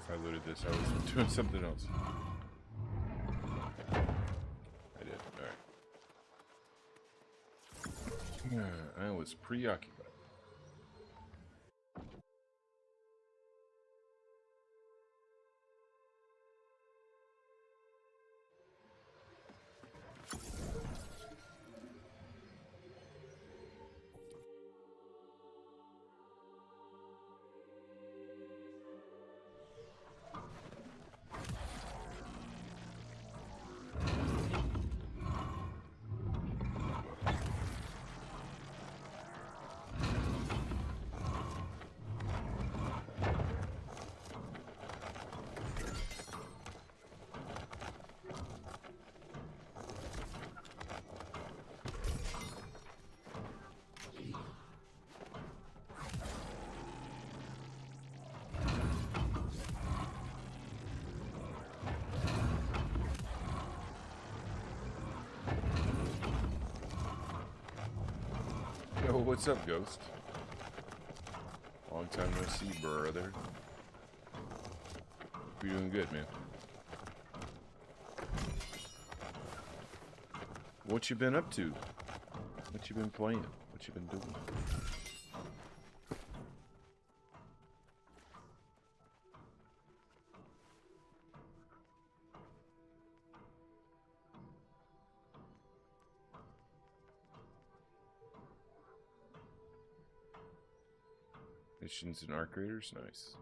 if I looted this. I was doing something else. I did. Alright. I was preoccupied. Yo, what's up, Ghost? Long time no see, brother. You're doing good, man. What you been up to? What you been playing? What you been doing? Missions and arc raiders? Nice.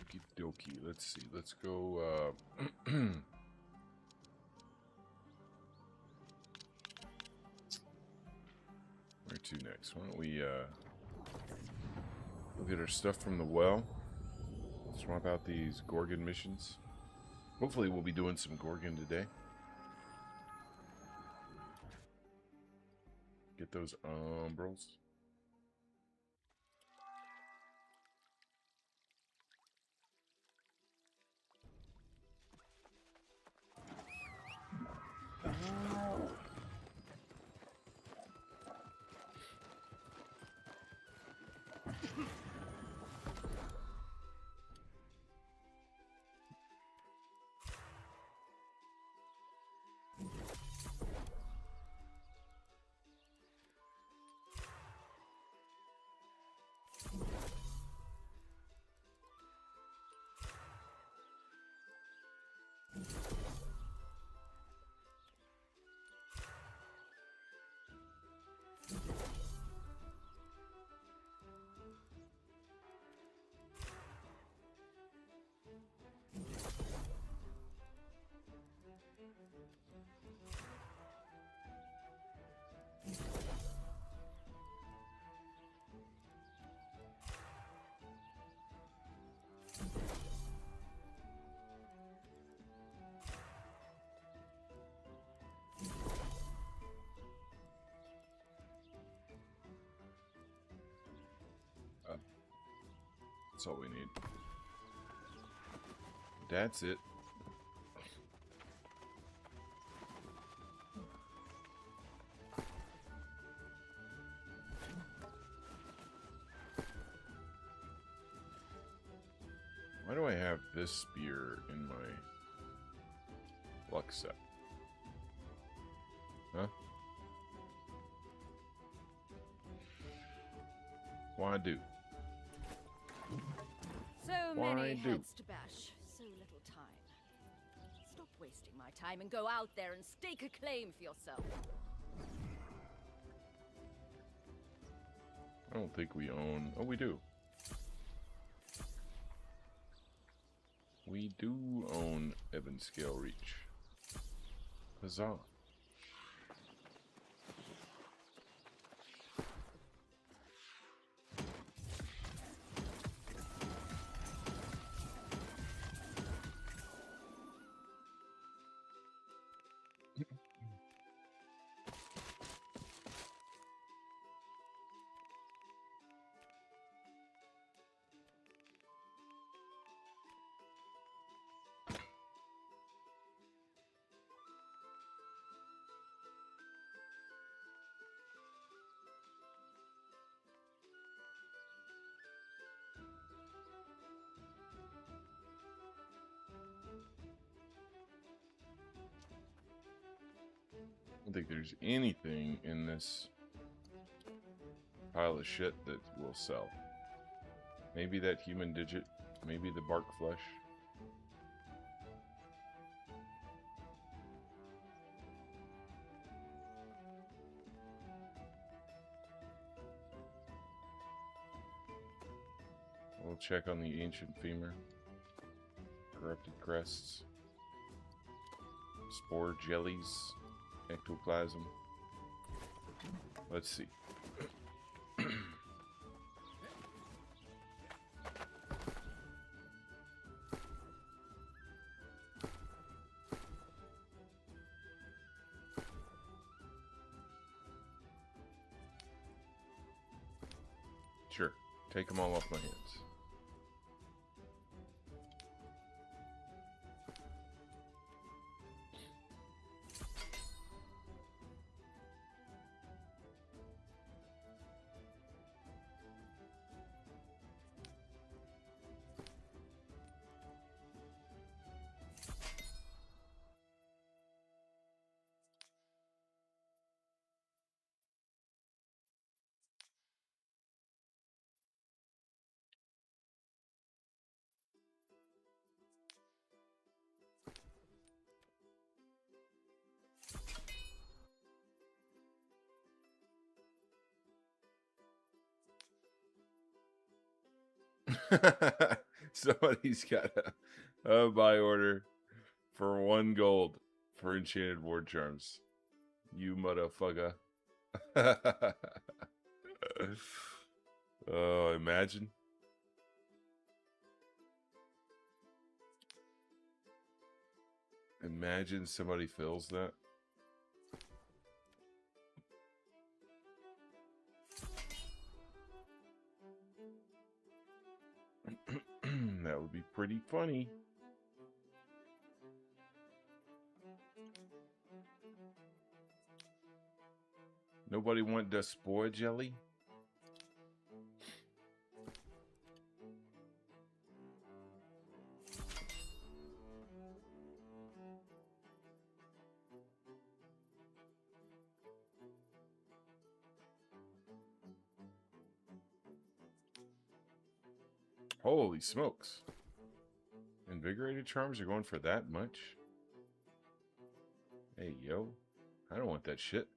Okie dokie. Let's see. Let's go. Where to next? Why don't we we'll get our stuff from the well. Swap out these Gorgon missions. Hopefully we'll be doing some Gorgon today. Get those umbrals. That's all we need. That's it. Why do I have this spear in my luck set? Huh? Why do? So many heads to bash, so little time. Stop wasting my time and go out there and stake a claim for yourself. I don't think we own... Oh, we do. We do own Ebonscale Reach. Huzzah. I don't think there's anything in this pile of shit that will sell. Maybe that human digit, maybe the bark flesh. We'll check on the ancient femur, corrupted crests, spore jellies, ectoplasm. Let's see. Sure, take them all off my hands. Somebody's got a buy order for 1 gold for enchanted ward charms. You motherfucker. Oh, imagine. Imagine somebody fills that. That would be pretty funny. Nobody want the spore jelly? Holy smokes. Invigorated charms are going for that much? Hey, yo. I don't want that shit.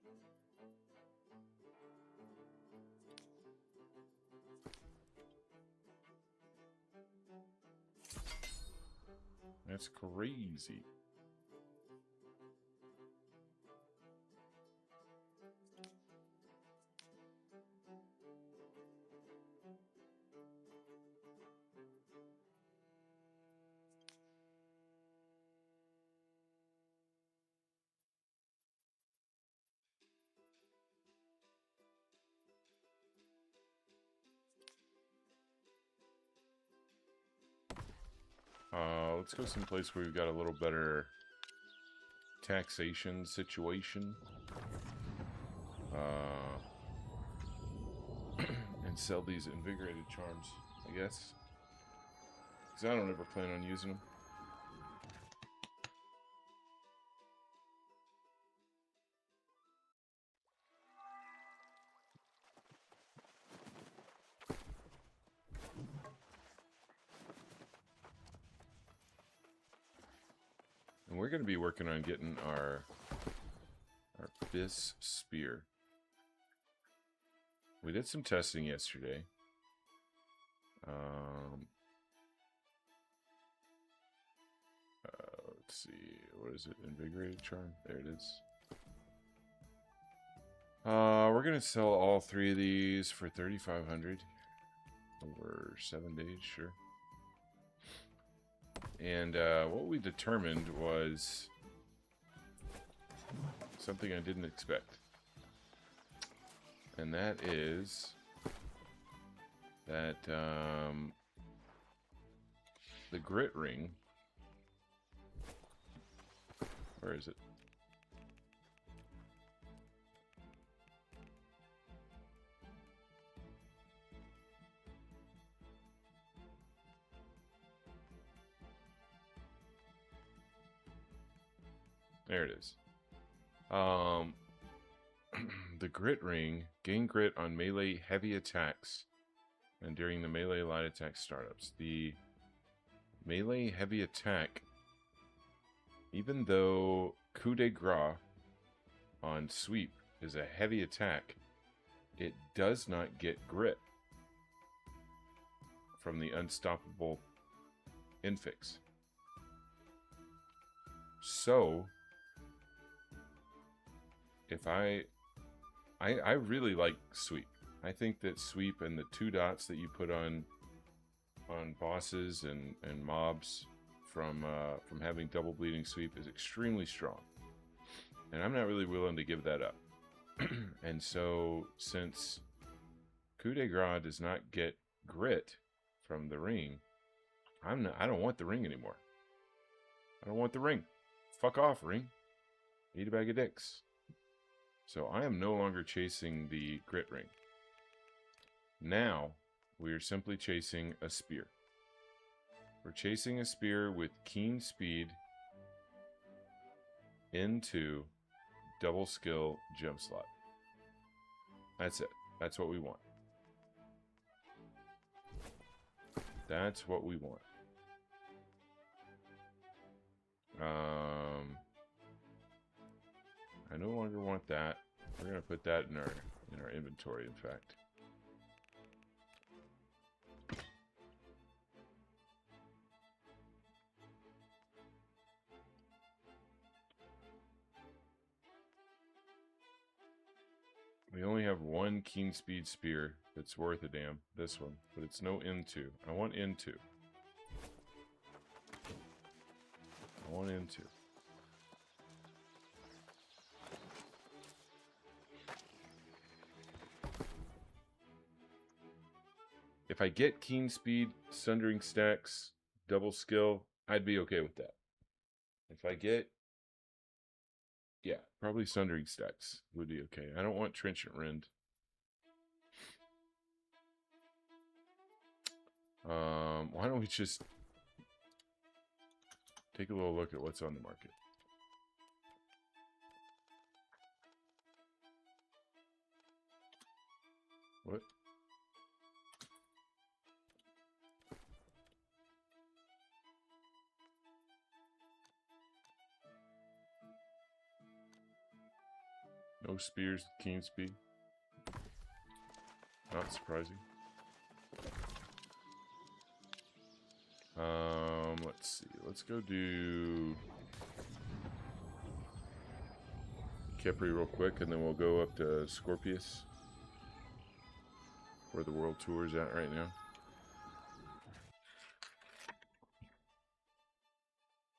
That's crazy. Let's go someplace where we've got a little better taxation situation. And sell these invigorated charms, I guess. Because I don't ever plan on using them. And we're going to be working on getting our Abyss Spear. We did some testing yesterday. Let's see. What is it? Invigorated charm? There it is. We're going to sell all 3 of these for 3,500 over 7 days, sure. And what we determined was something I didn't expect. And that is that the grit ring, where is it? There it is. The grit ring, gain grit on melee heavy attacks and during the melee light attack startups. The melee heavy attack, even though coup de grace on sweep is a heavy attack, it does not get grit from the unstoppable infix. So if I really like sweep. I think that sweep and the 2 dots that you put on bosses and mobs from having double bleeding sweep is extremely strong. And I'm not really willing to give that up. And so since coup de grace does not get grit from the ring, I don't want the ring anymore. I don't want the ring. Fuck off, ring. Eat a bag of dicks. So I am no longer chasing the grit ring. Now, we are simply chasing a spear. We're chasing a spear with keen speed into double skill gem slot. That's it. That's what we want. That's what we want. I no longer want that. We're gonna put that in our inventory, in fact. We only have one keen speed spear that's worth a damn. This one. But it's no N2. I want N2. I want N2. If I get keen speed, sundering stacks, double skill, I'd be okay with that. If I get, yeah, probably sundering stacks would be okay. I don't want trenchant rend. Why don't we just take a little look at what's on the market? What? No spears with keen speed. Not surprising. Let's see. Let's go do Kepri real quick, and then we'll go up to Scorpius, where the world tour is at right now.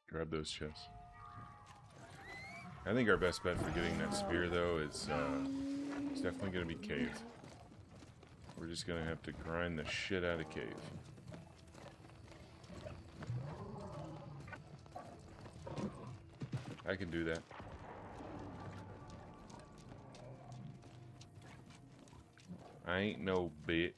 Grab those chests. I think our best bet for getting that spear, though, is it's definitely going to be cave. We're just going to have to grind the shit out of cave. I can do that. I ain't no bitch.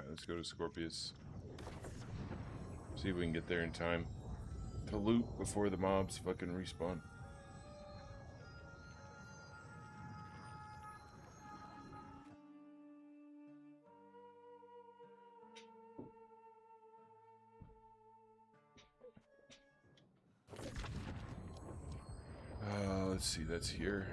Let's go to Scorpius. See if we can get there in time to loot before the mobs fucking respawn. Let's see, that's here.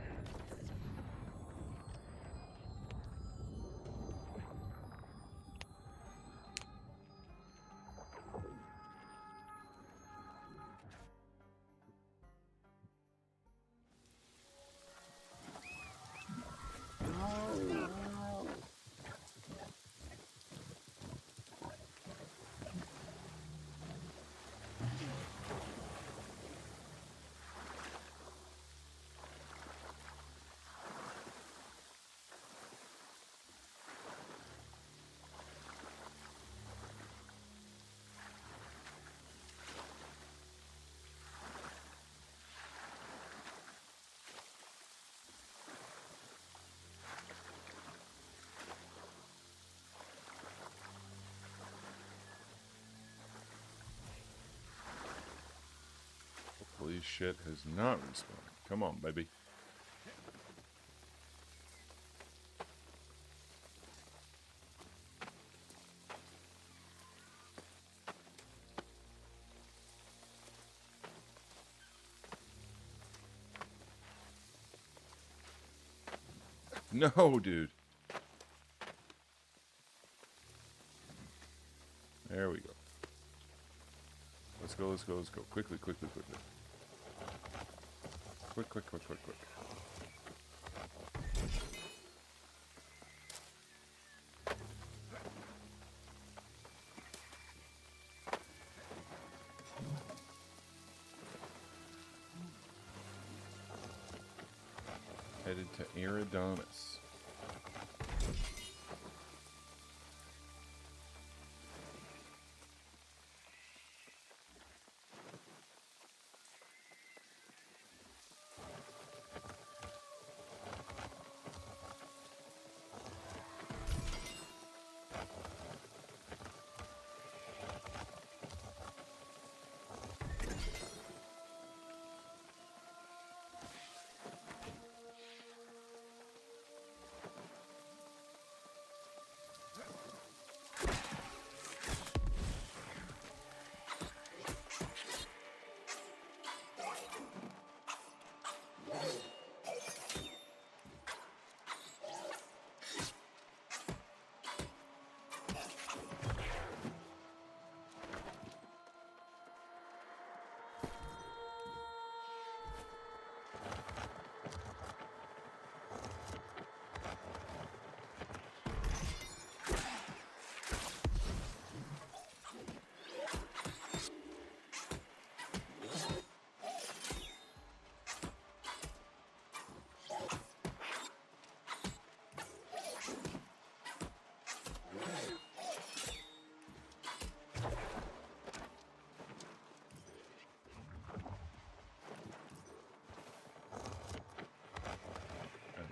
His shit has not respawned. Come on, baby. No, dude. There we go. Let's go, let's go, let's go. Quickly, quickly, quickly. Quick, quick, quick, quick, quick. Headed to Eridanos.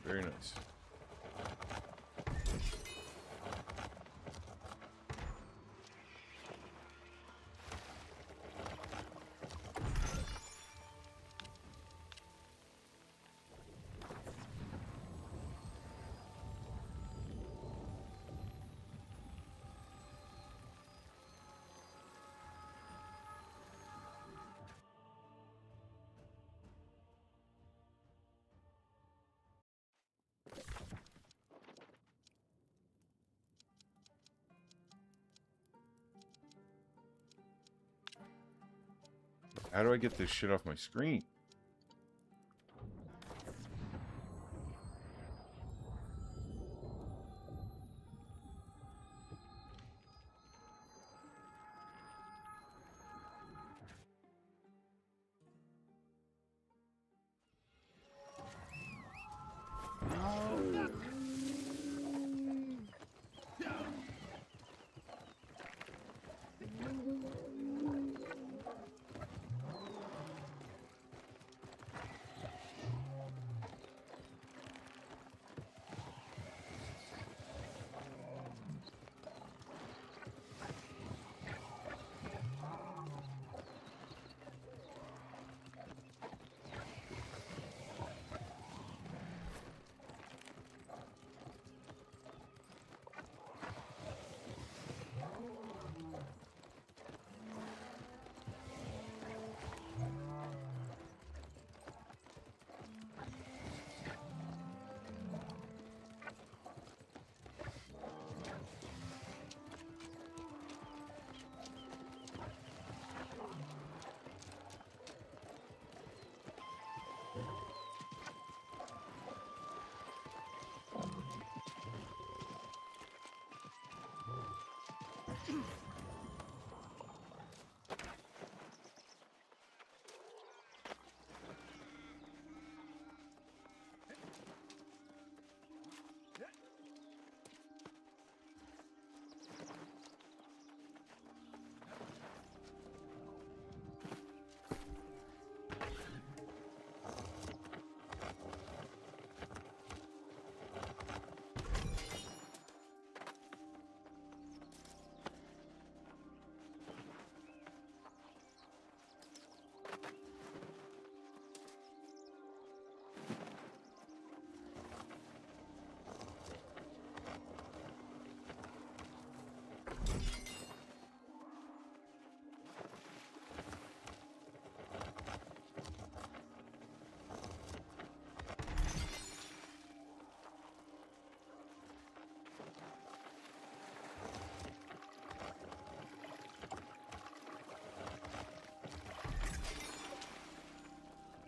Very nice. How do I get this shit off my screen?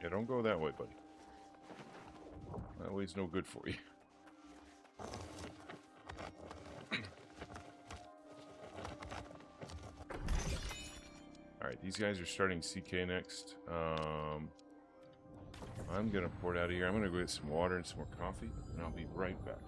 Yeah, don't go that way, buddy. That way's no good for you. Alright, these guys are starting CK next. I'm gonna port out of here. I'm gonna go get some water and some more coffee, and I'll be right back.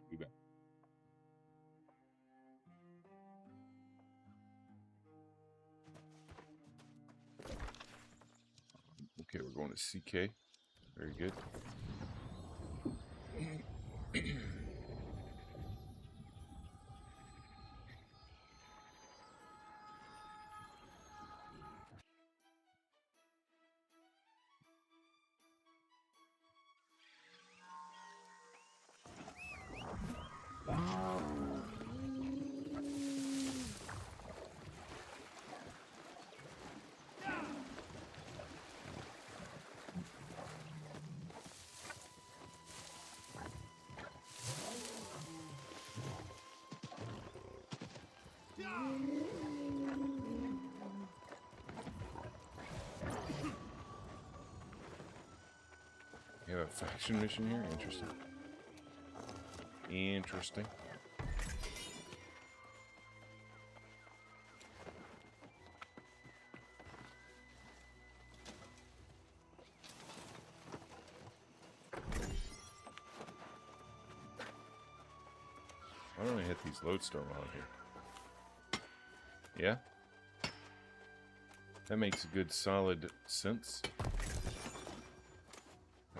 Be back. Okay, we're going to CK. Very good. You have a faction mission here? Interesting. Interesting. Why don't I hit these lodestone while I'm here? Yeah? That makes good solid sense.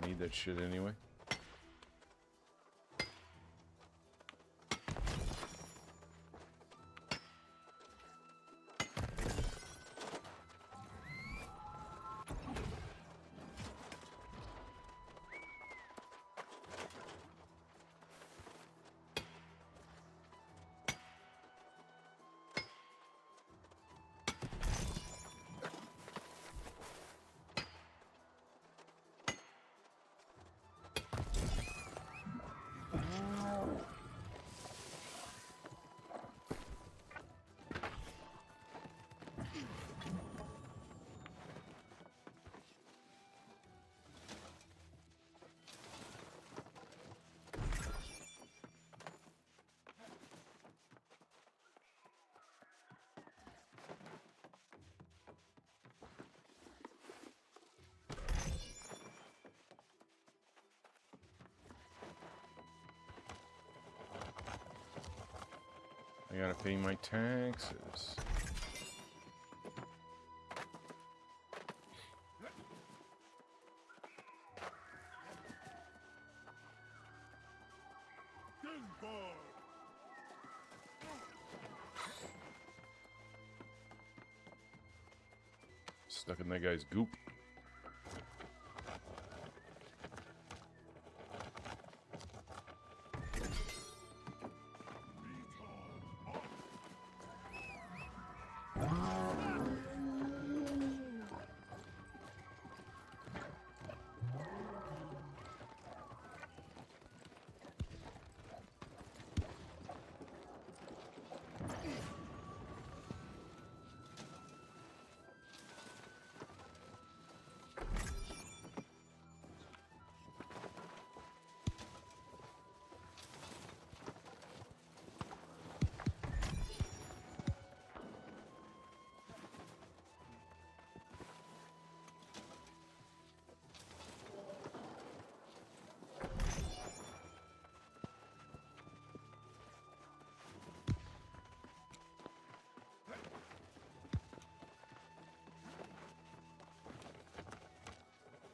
I need that shit anyway. I gotta pay my taxes. Stuck in that guy's goop.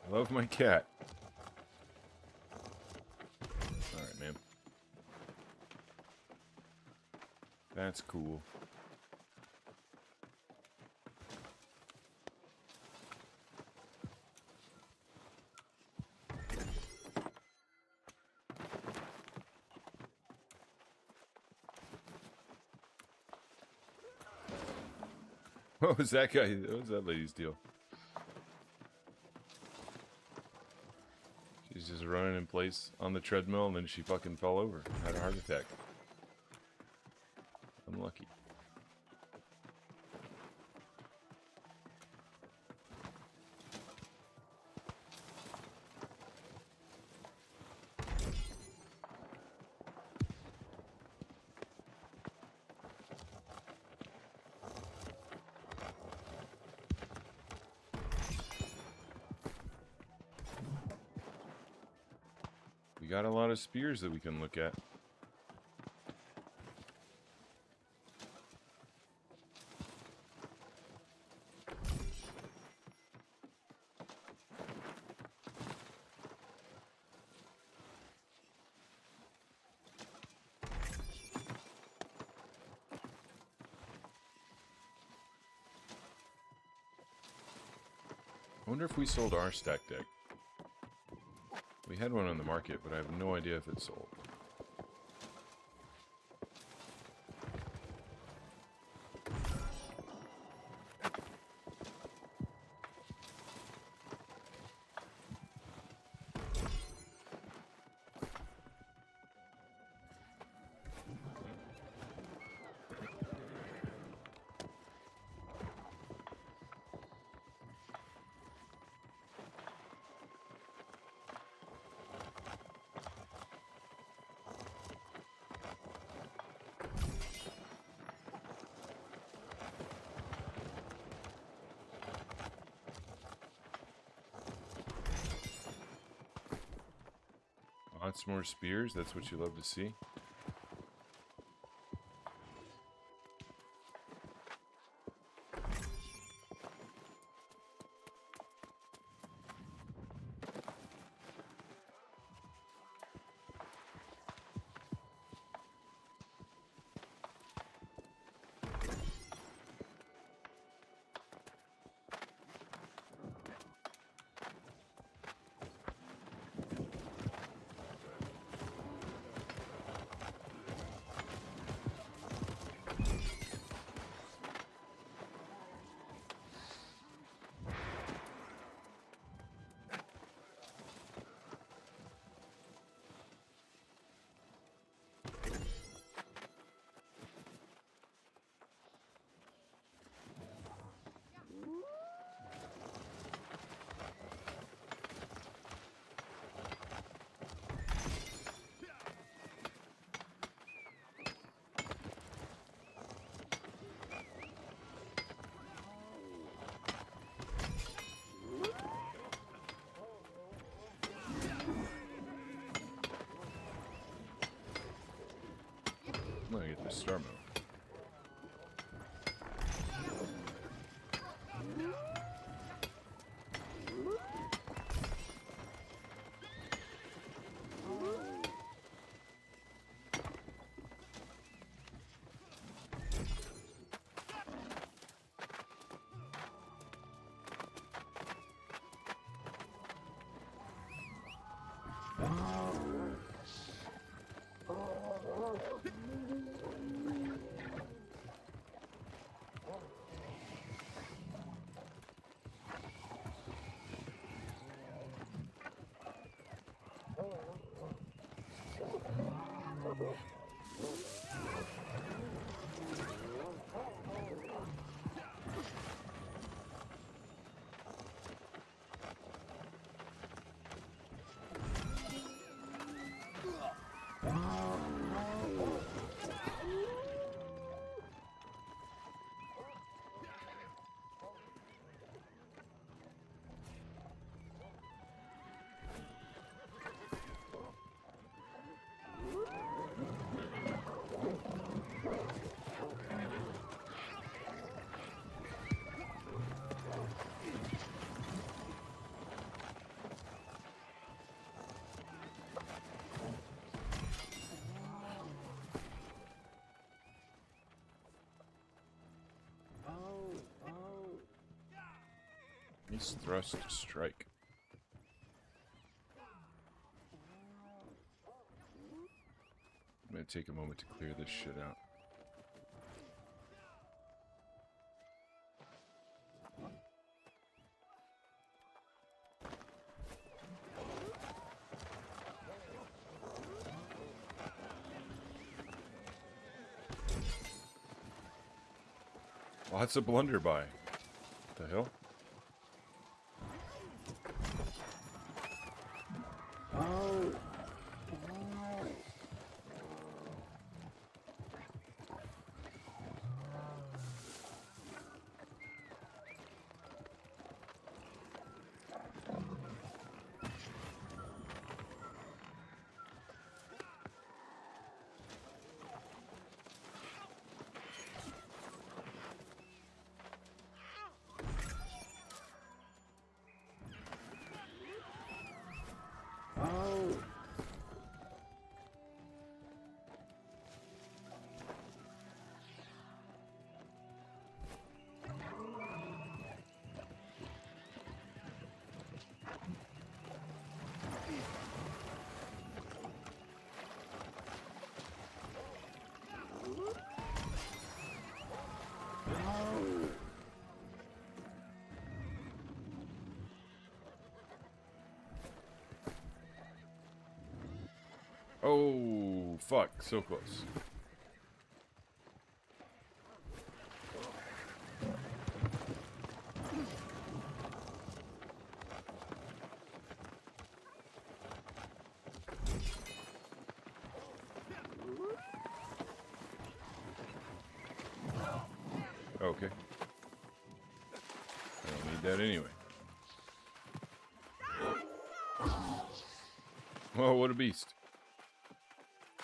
I love my cat. Alright, man. That's cool. What was that guy? What was that lady's deal? She's just running in place on the treadmill and then she fucking fell over. Had a heart attack. Unlucky. We got a lot of spears that we can look at. I wonder if we sold our stack deck. We had one on the market, but I have no idea if it sold. Lots more spears, that's what you love to see. the star move. He's thrust to strike. I'm gonna take a moment to clear this shit out. Lots of blunderby. What the hell? Oh, fuck. So close. Okay. I don't need that anyway. Oh, what a beast.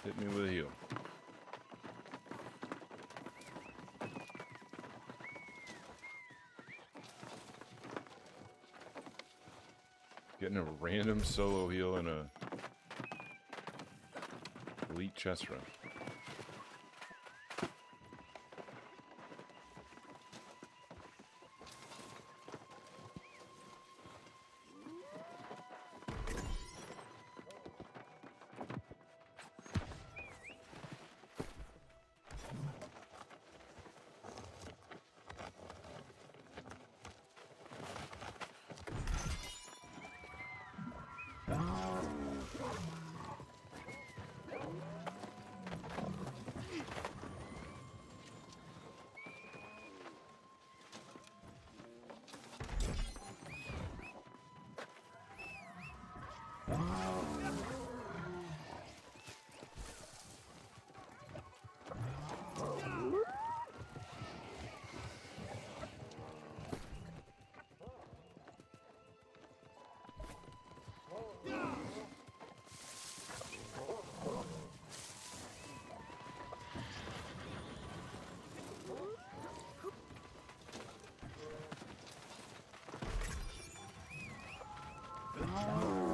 Hit me with a heel. Getting a random solo heal in a elite chest run. Ow.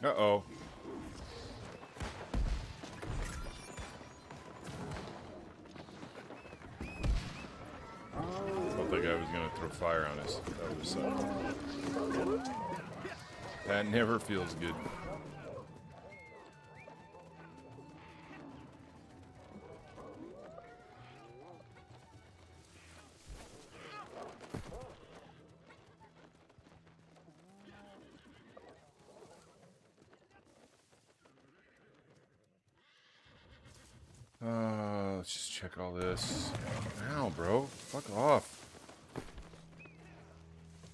Uh-oh. Felt like I was gonna throw fire on us. That was that never feels good. Let's just check all this. Ow, bro. Fuck off.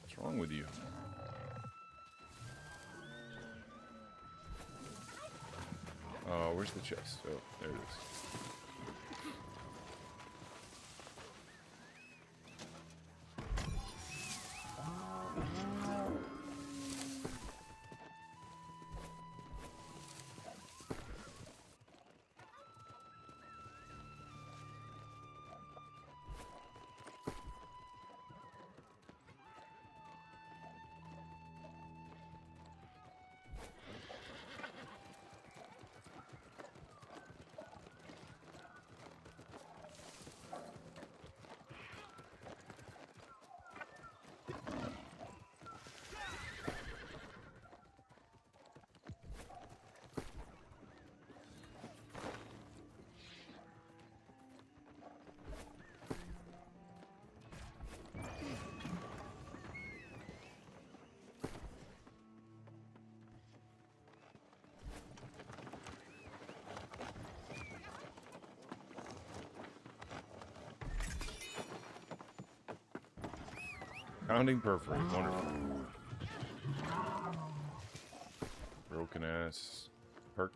What's wrong with you? Oh, where's the chest? Oh, there it is. Pounding perforate, wonderful. Broken ass perk.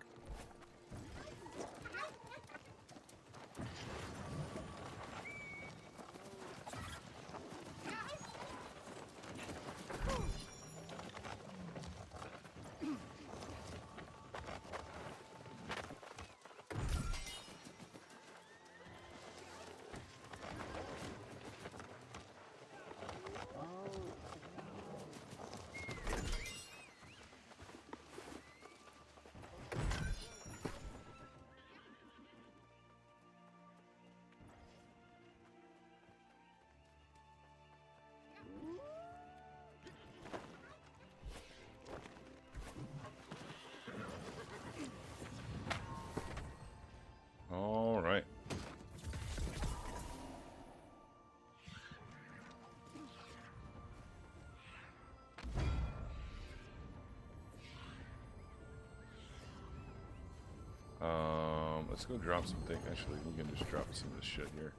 All right. Let's go drop something. Actually, we can just drop some of this shit here.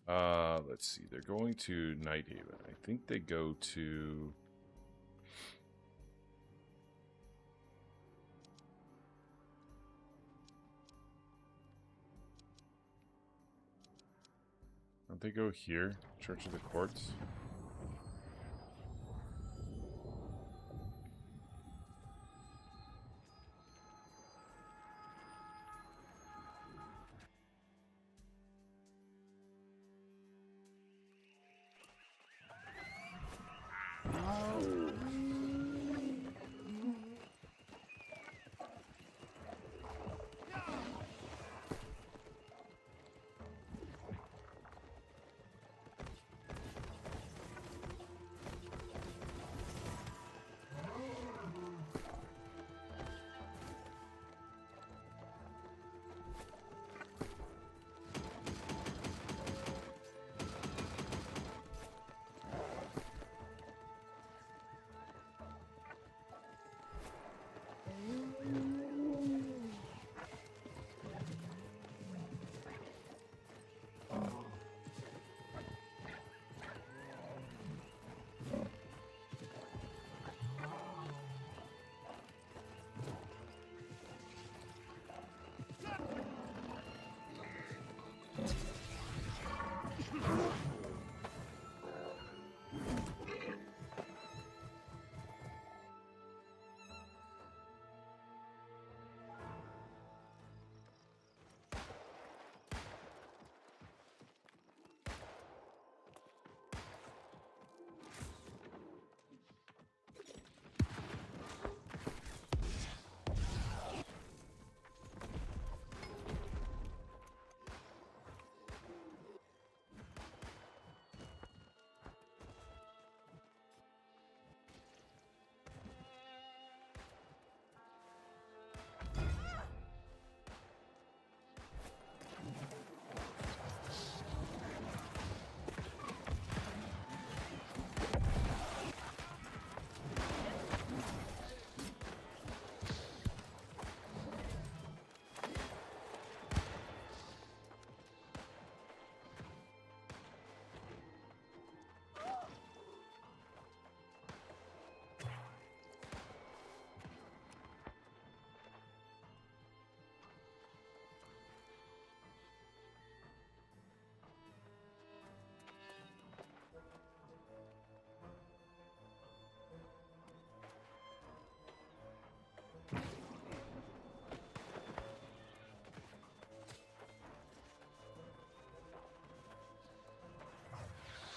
Let's see. They're going to Nighthaven. I think they go to... Don't they go here? Church of the Courts?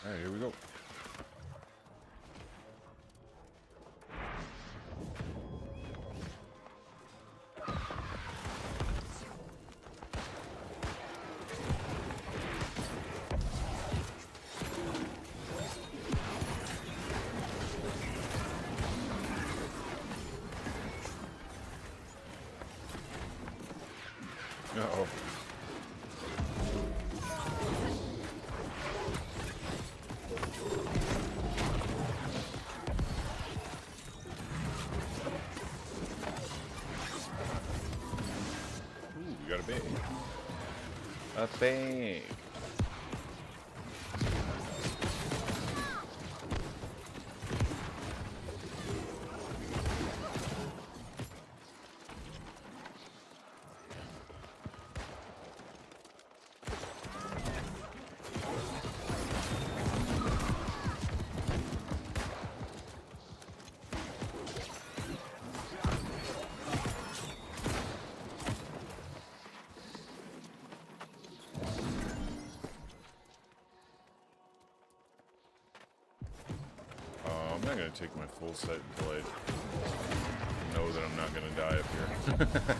Alright, here we go. Uh-oh. Ooh, we got a bag. A bag. I'm not going to take my full set until I know that I'm not going to die up here.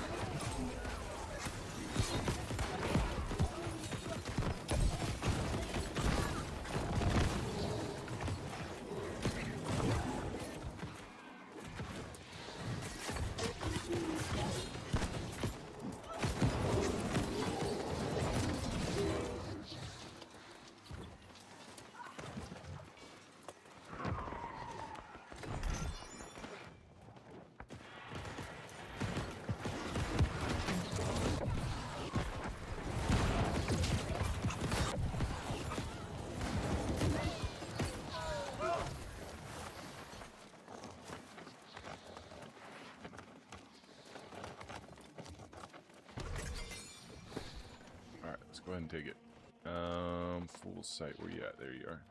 Go ahead and take it. Full sight. Where you at? There you are.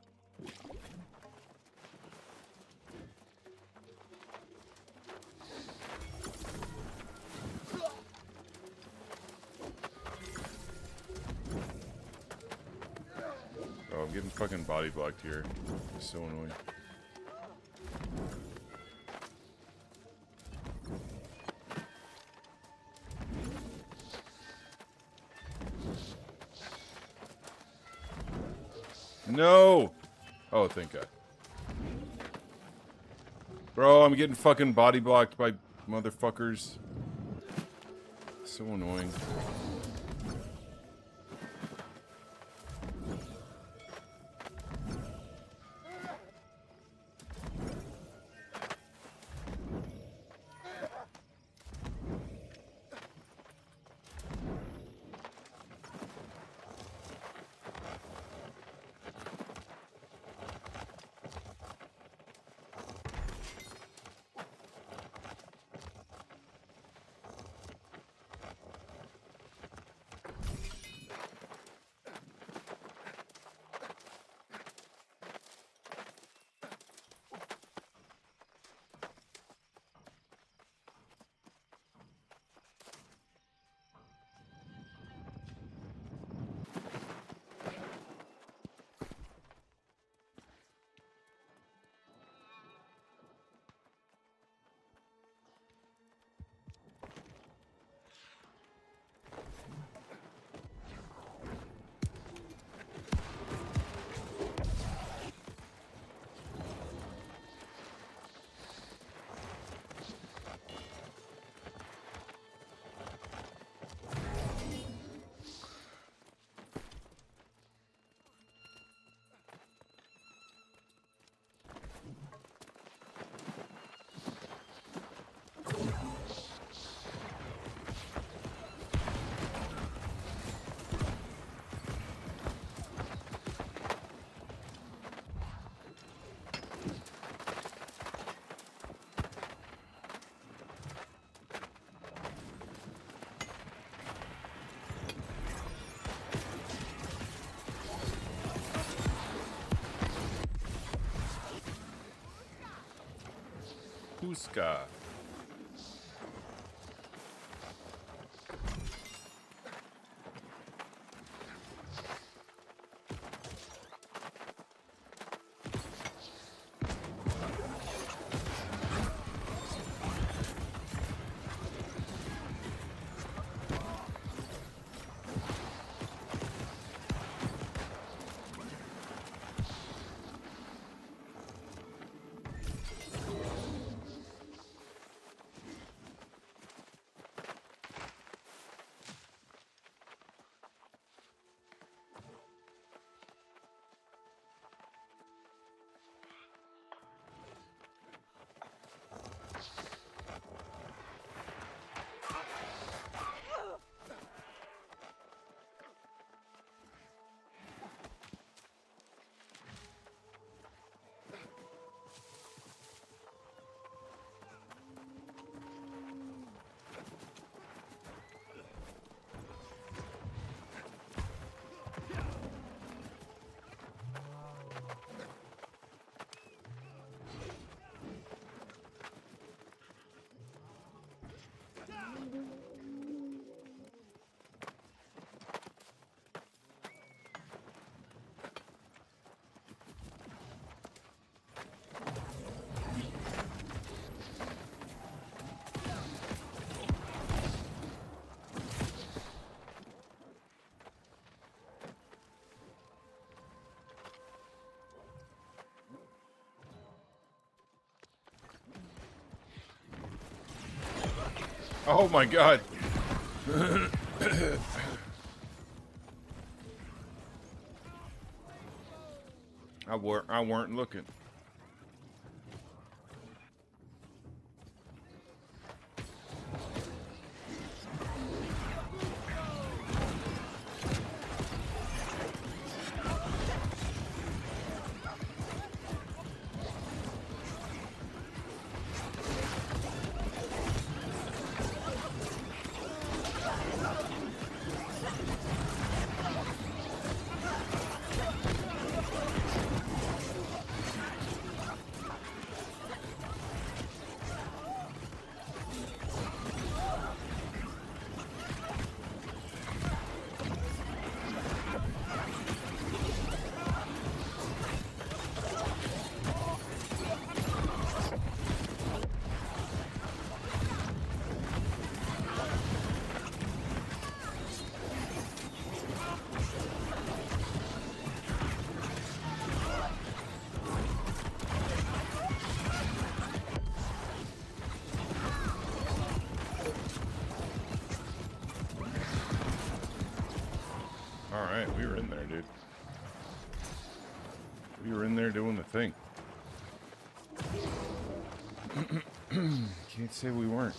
Oh, I'm getting fucking body blocked here. It's so annoying. No! Oh, thank God. Bro, I'm getting fucking body blocked by motherfuckers. So annoying. Huska. Oh my God. I weren't looking. Alright, we were in there, dude. We were in there doing the thing. Can't say we weren't.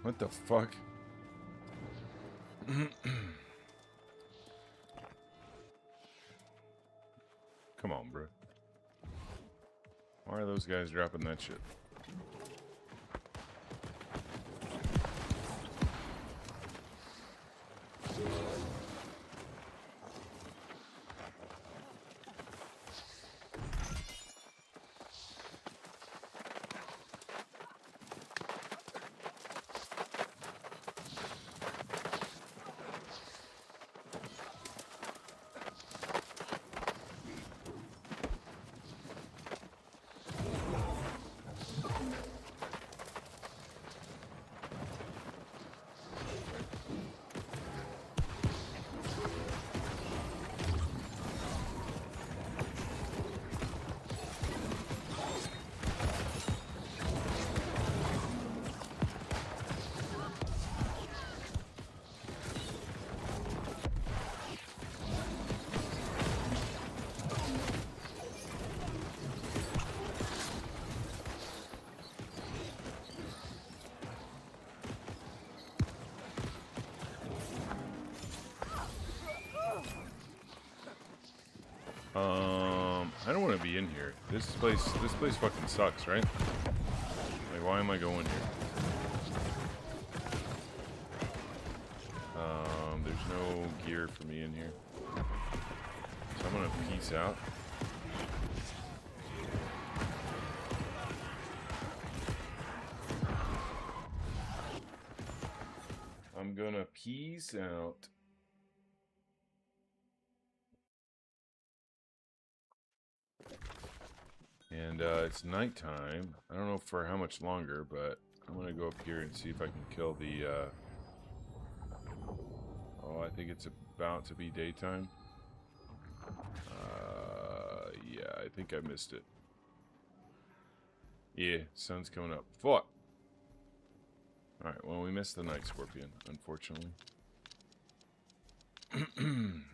What the fuck? Come on, bro. Why are those guys dropping that shit? I don't want to be in here. This place fucking sucks, right? Like, why am I going here? There's no gear for me in here. So I'm gonna peace out. I'm gonna peace out. And it's nighttime. I don't know for how much longer, but I'm gonna go up here and see if I can kill the oh, I think it's about to be daytime. Yeah, I think I missed it. Yeah, sun's coming up. Fuck. Alright, well, we missed the night scorpion, unfortunately.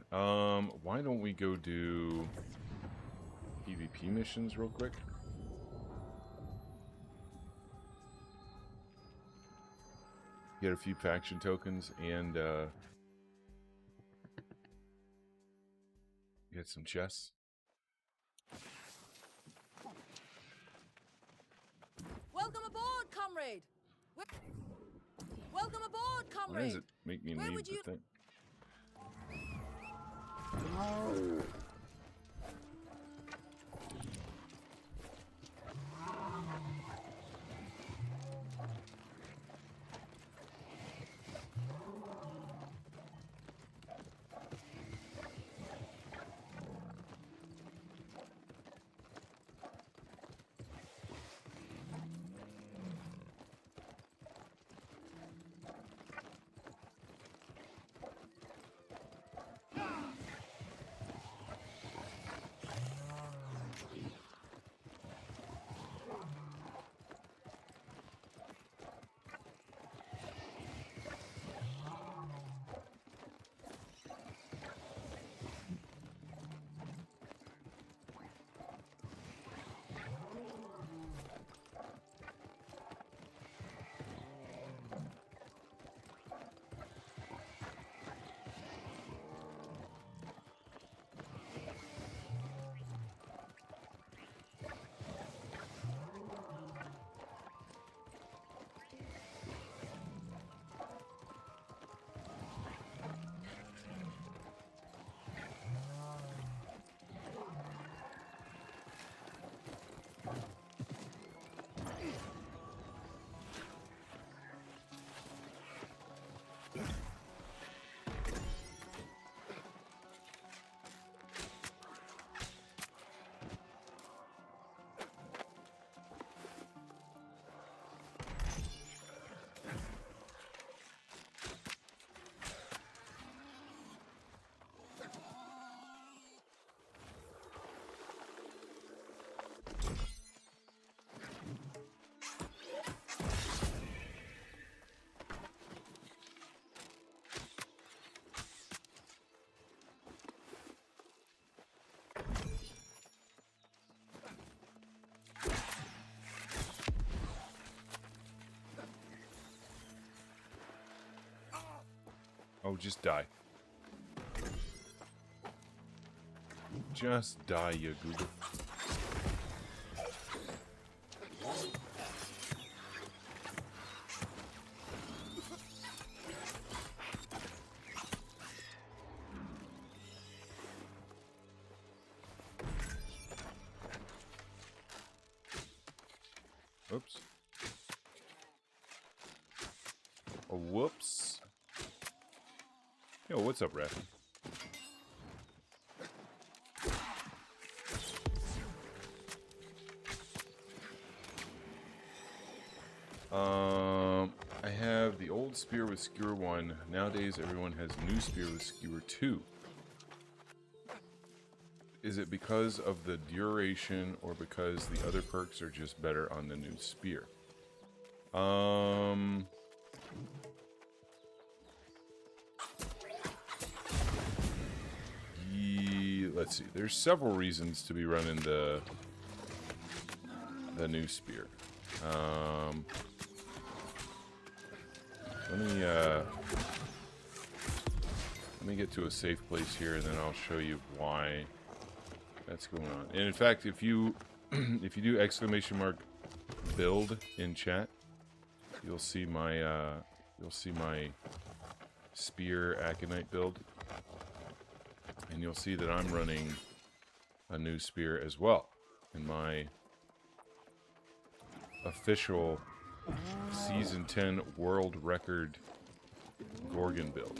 Why don't we go do PvP missions real quick? Get a few faction tokens and get some chests. Welcome aboard, comrade. Welcome aboard, comrade. Why does it make me leave the thing? Oh, just die. Just die, you Google. Oops. Oh, whoops. Yo, what's up, Raph? I have the old spear with skewer 1. Nowadays, everyone has new spear with skewer 2. Is it because of the duration or because the other perks are just better on the new spear? Let's see. There's several reasons to be running the new spear. Let me get to a safe place here, and then I'll show you why that's going on. And in fact, if you if you do ! build in chat, you'll see my spear aconite build, and you'll see that I'm running a new spear as well in my official Season 10 world record Gorgon build.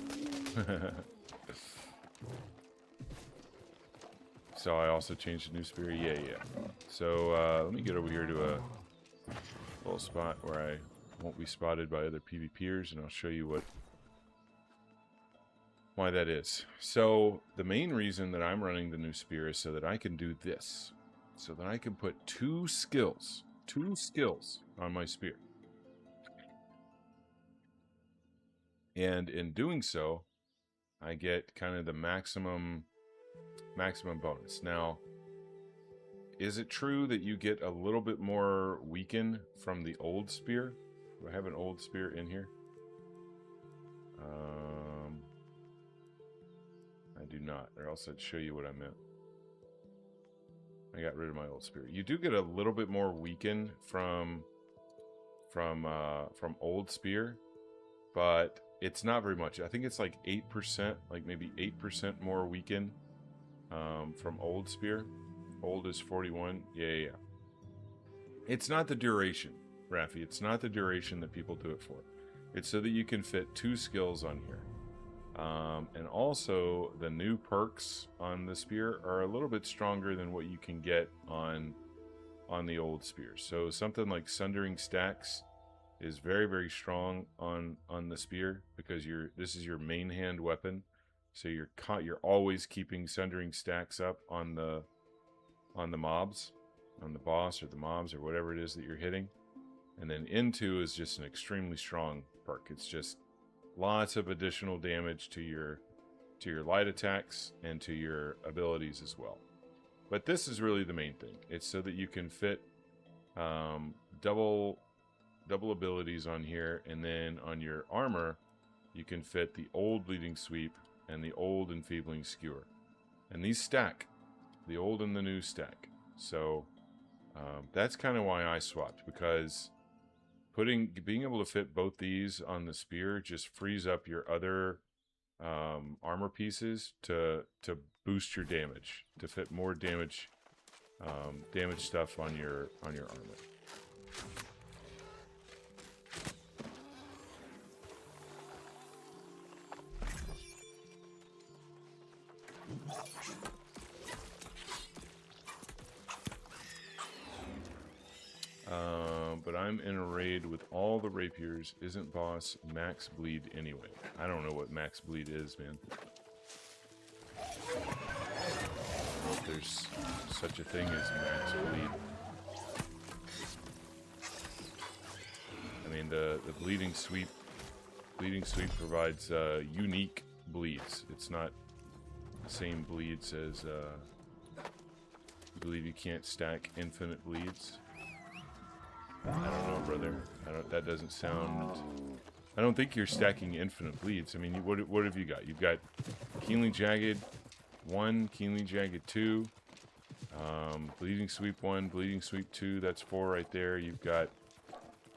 So I also changed the new spear. Yeah. So let me get over here to a little spot where I won't be spotted by other PvPers, and I'll show you why that is. So the main reason that I'm running the new spear is so that I can do this. So that I can put two skills on my spear. And in doing so, I get kind of the maximum bonus. Now, is it true that you get a little bit more weaken from the old spear? Do I have an old spear in here? I do not, or else I'd show you what I meant. I got rid of my old spear. You do get a little bit more weaken from old spear, but it's not very much. I think it's like 8%, like maybe 8% more weaken from old spear. Old is 41. Yeah. It's not the duration, Raffi. It's not the duration that people do it for. It's so that you can fit two skills on here. And also, the new perks on the spear are a little bit stronger than what you can get on the old spear. So something like Sundering Stacks is very, very strong on the spear because this is your main hand weapon. So you're always keeping Sundering Stacks up on the mobs, on the boss or the mobs or whatever it is that you're hitting. And then Into is just an extremely strong perk. It's just lots of additional damage to your light attacks and to your abilities as well. But this is really the main thing. It's so that you can fit double abilities on here, and then on your armor you can fit the old Bleeding Sweep and the old Enfeebling Skewer. And these stack. The old and the new stack. So that's kind of why I swapped, because being able to fit both these on the spear just frees up your other armor pieces to boost your damage, to fit more damage stuff on your armor. But I'm in a raid with all the rapiers. Isn't boss max bleed anyway? I don't know what max bleed is, man. I don't know if there's such a thing as max bleed. I mean, the bleeding sweep provides unique bleeds. It's not the same bleeds as I believe you can't stack infinite bleeds. I don't know, brother. That doesn't sound I don't think you're stacking infinite bleeds. I mean, what have you got? You've got Keenly Jagged 1, Keenly Jagged 2, Bleeding Sweep 1, Bleeding Sweep 2, that's 4 right there. You've got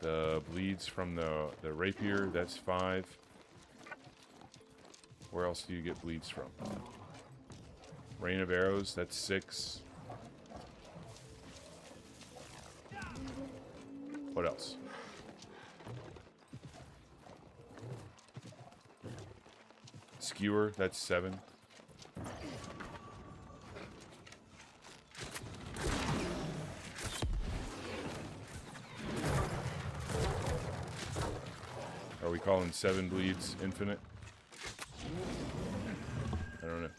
the bleeds from the Rapier, that's 5. Where else do you get bleeds from? Rain of Arrows, that's 6. What else? Skewer, that's 7. Are we calling 7 bleeds infinite? I don't know.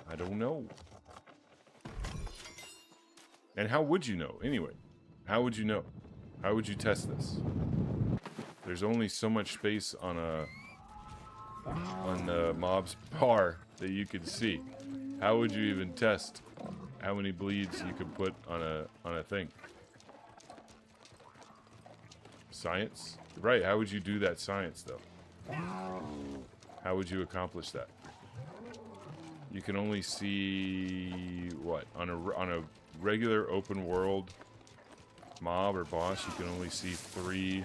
I don't know. And how would you know, anyway? How would you know? How would you test this? There's only so much space on the mob's bar that you can see. How would you even test how many bleeds you could put on a thing? Science? Right, how would you do that science though? How would you accomplish that? You can only see what? On a regular open world mob or boss, you can only see 3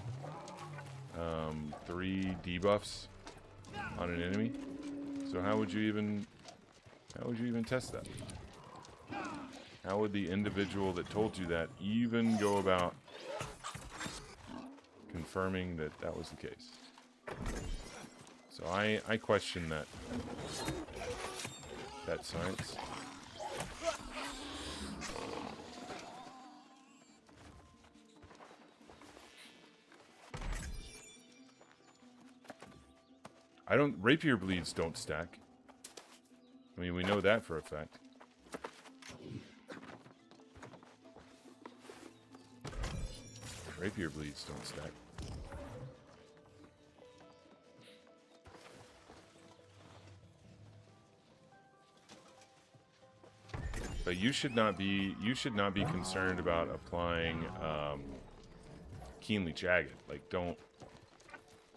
debuffs on an enemy. So how would you even test that? How would the individual that told you that even go about confirming that that was the case? So I question that science. Rapier bleeds don't stack. I mean, we know that for a fact. Rapier bleeds don't stack. But you should not be concerned about applying Keenly Jagged. Like, don't.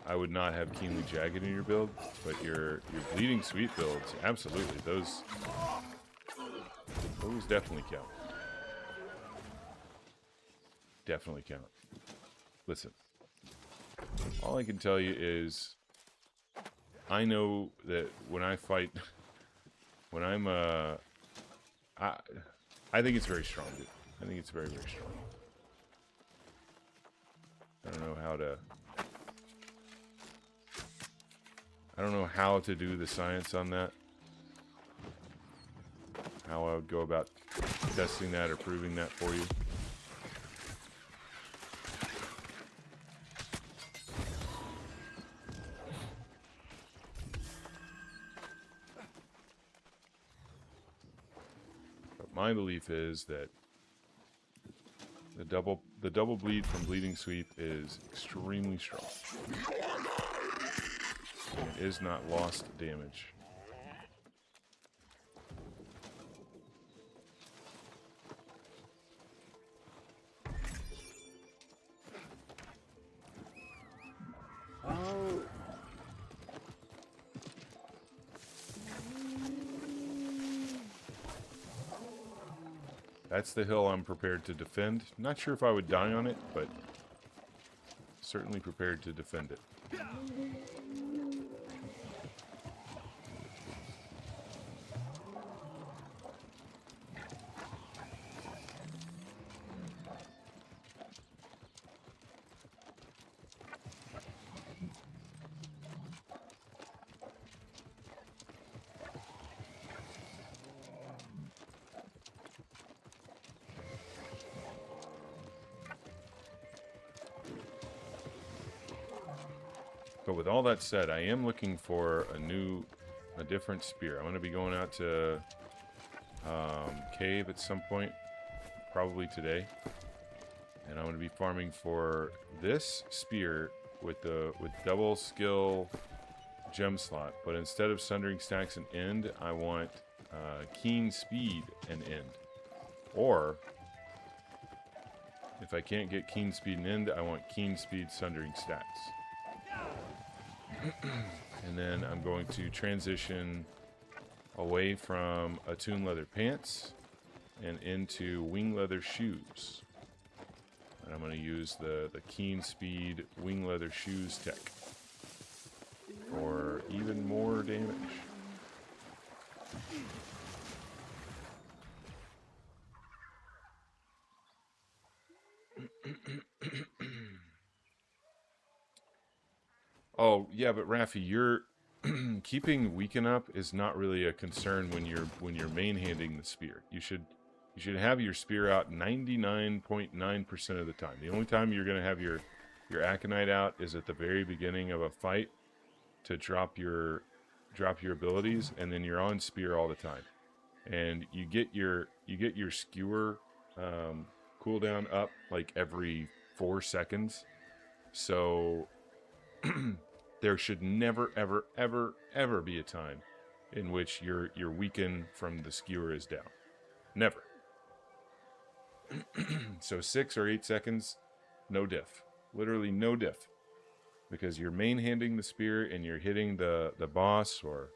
I would not have Keenly Jagged in your build, but your Bleeding Sweet builds, absolutely. Those definitely count. Definitely count. Listen, all I can tell you is, I know that when I fight, when I'm I think it's very strong, dude. I think it's very, very strong. I don't know how to do the science on that. How I would go about testing that or proving that for you. But my belief is that the double bleed from Bleeding Sweep is extremely strong. It is not lost damage. That's the hill I'm prepared to defend. Not sure if I would die on it, but certainly prepared to defend it. But with all that said, I am looking for a different spear. I'm going to be going out to cave at some point, probably today, and I'm going to be farming for this spear with double skill gem slot. But instead of Sundering Stacks and End, I want Keen Speed and End, or If I can't get keen speed and end, I want keen speed sundering stats. And then I'm going to transition away from Attune leather pants and into wing leather shoes. And I'm going to use the keen speed wing leather shoes tech for even more damage. Oh yeah, but Raffi, you're keeping weaken up is not really a concern when you're main handing the spear. You should have your spear out 99.9% of the time. The only time you're going to have your aconite out is at the very beginning of a fight to drop your abilities, and then you're on spear all the time. And you get your skewer cooldown up like every 4 seconds. So there should never, ever, ever, ever be a time in which your weaken from the skewer is down. Never. So 6 or 8 seconds, no diff. Literally no diff. Because you're main handing the spear and you're hitting the boss or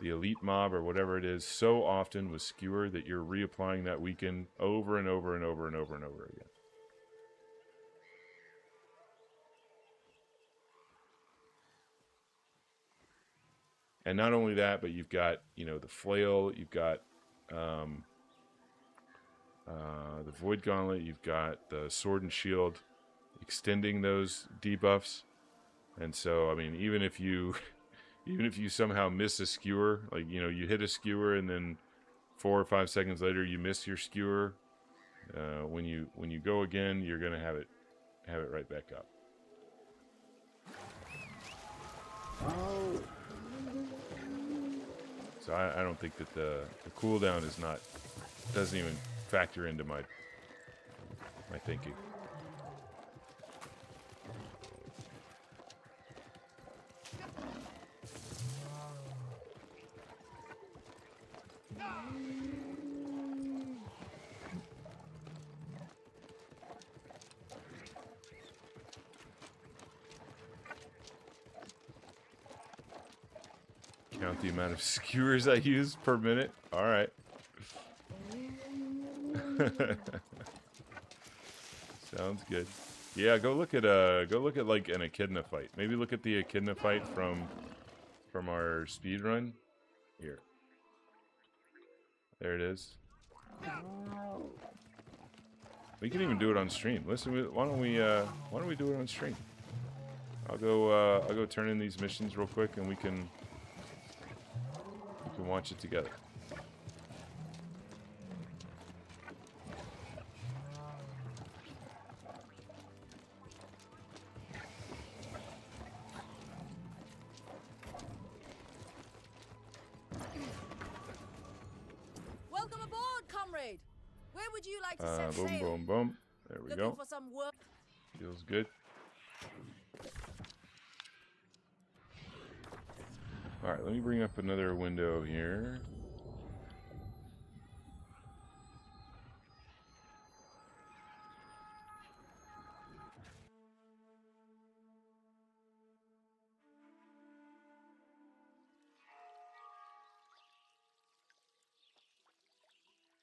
the elite mob or whatever it is so often with skewer that you're reapplying that weaken over and over and over and over and over again. And not only that, but you've got, the flail, you've got the void gauntlet, you've got the sword and shield extending those debuffs. And so, I mean, even if you somehow miss a skewer, like, you hit a skewer and then 4 or 5 seconds later you miss your skewer, when you go again, you're going to have it right back up. So I don't think that the cooldown doesn't even factor into my thinking. Count the amount of skewers I use per minute. All right. Sounds good. Yeah, go look at like an echidna fight. Maybe look at the echidna fight from our speed run. Here. There it is. We can even do it on stream. Listen, why don't we do it on stream? I'll go turn in these missions real quick and we can watch it together. Welcome aboard, comrade. Where would you like to set boom, sail? boom, boom. There we Looking go. for some work? Feels good. All right, let me bring up another window here.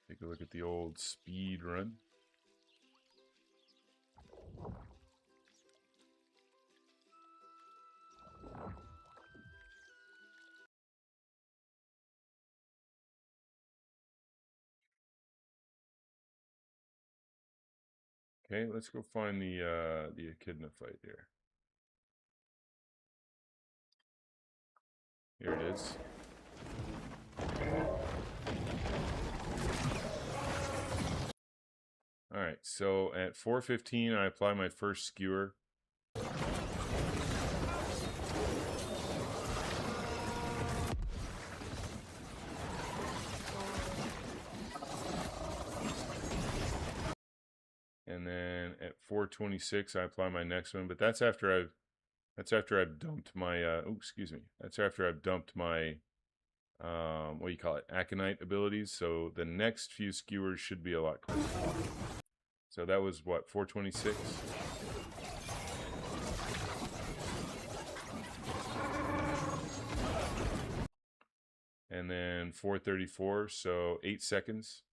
Take a look at the old speed run. Okay, let's go find the echidna fight here. Here it is. All right, so at 4:15, I apply my first skewer. And then at 4:26, I apply my next one. But that's after I've dumped my. That's after I've dumped my. What do you call it? Aconite abilities. So the next few skewers should be a lot quicker. So that was what, 426? And then 434, so 8 seconds.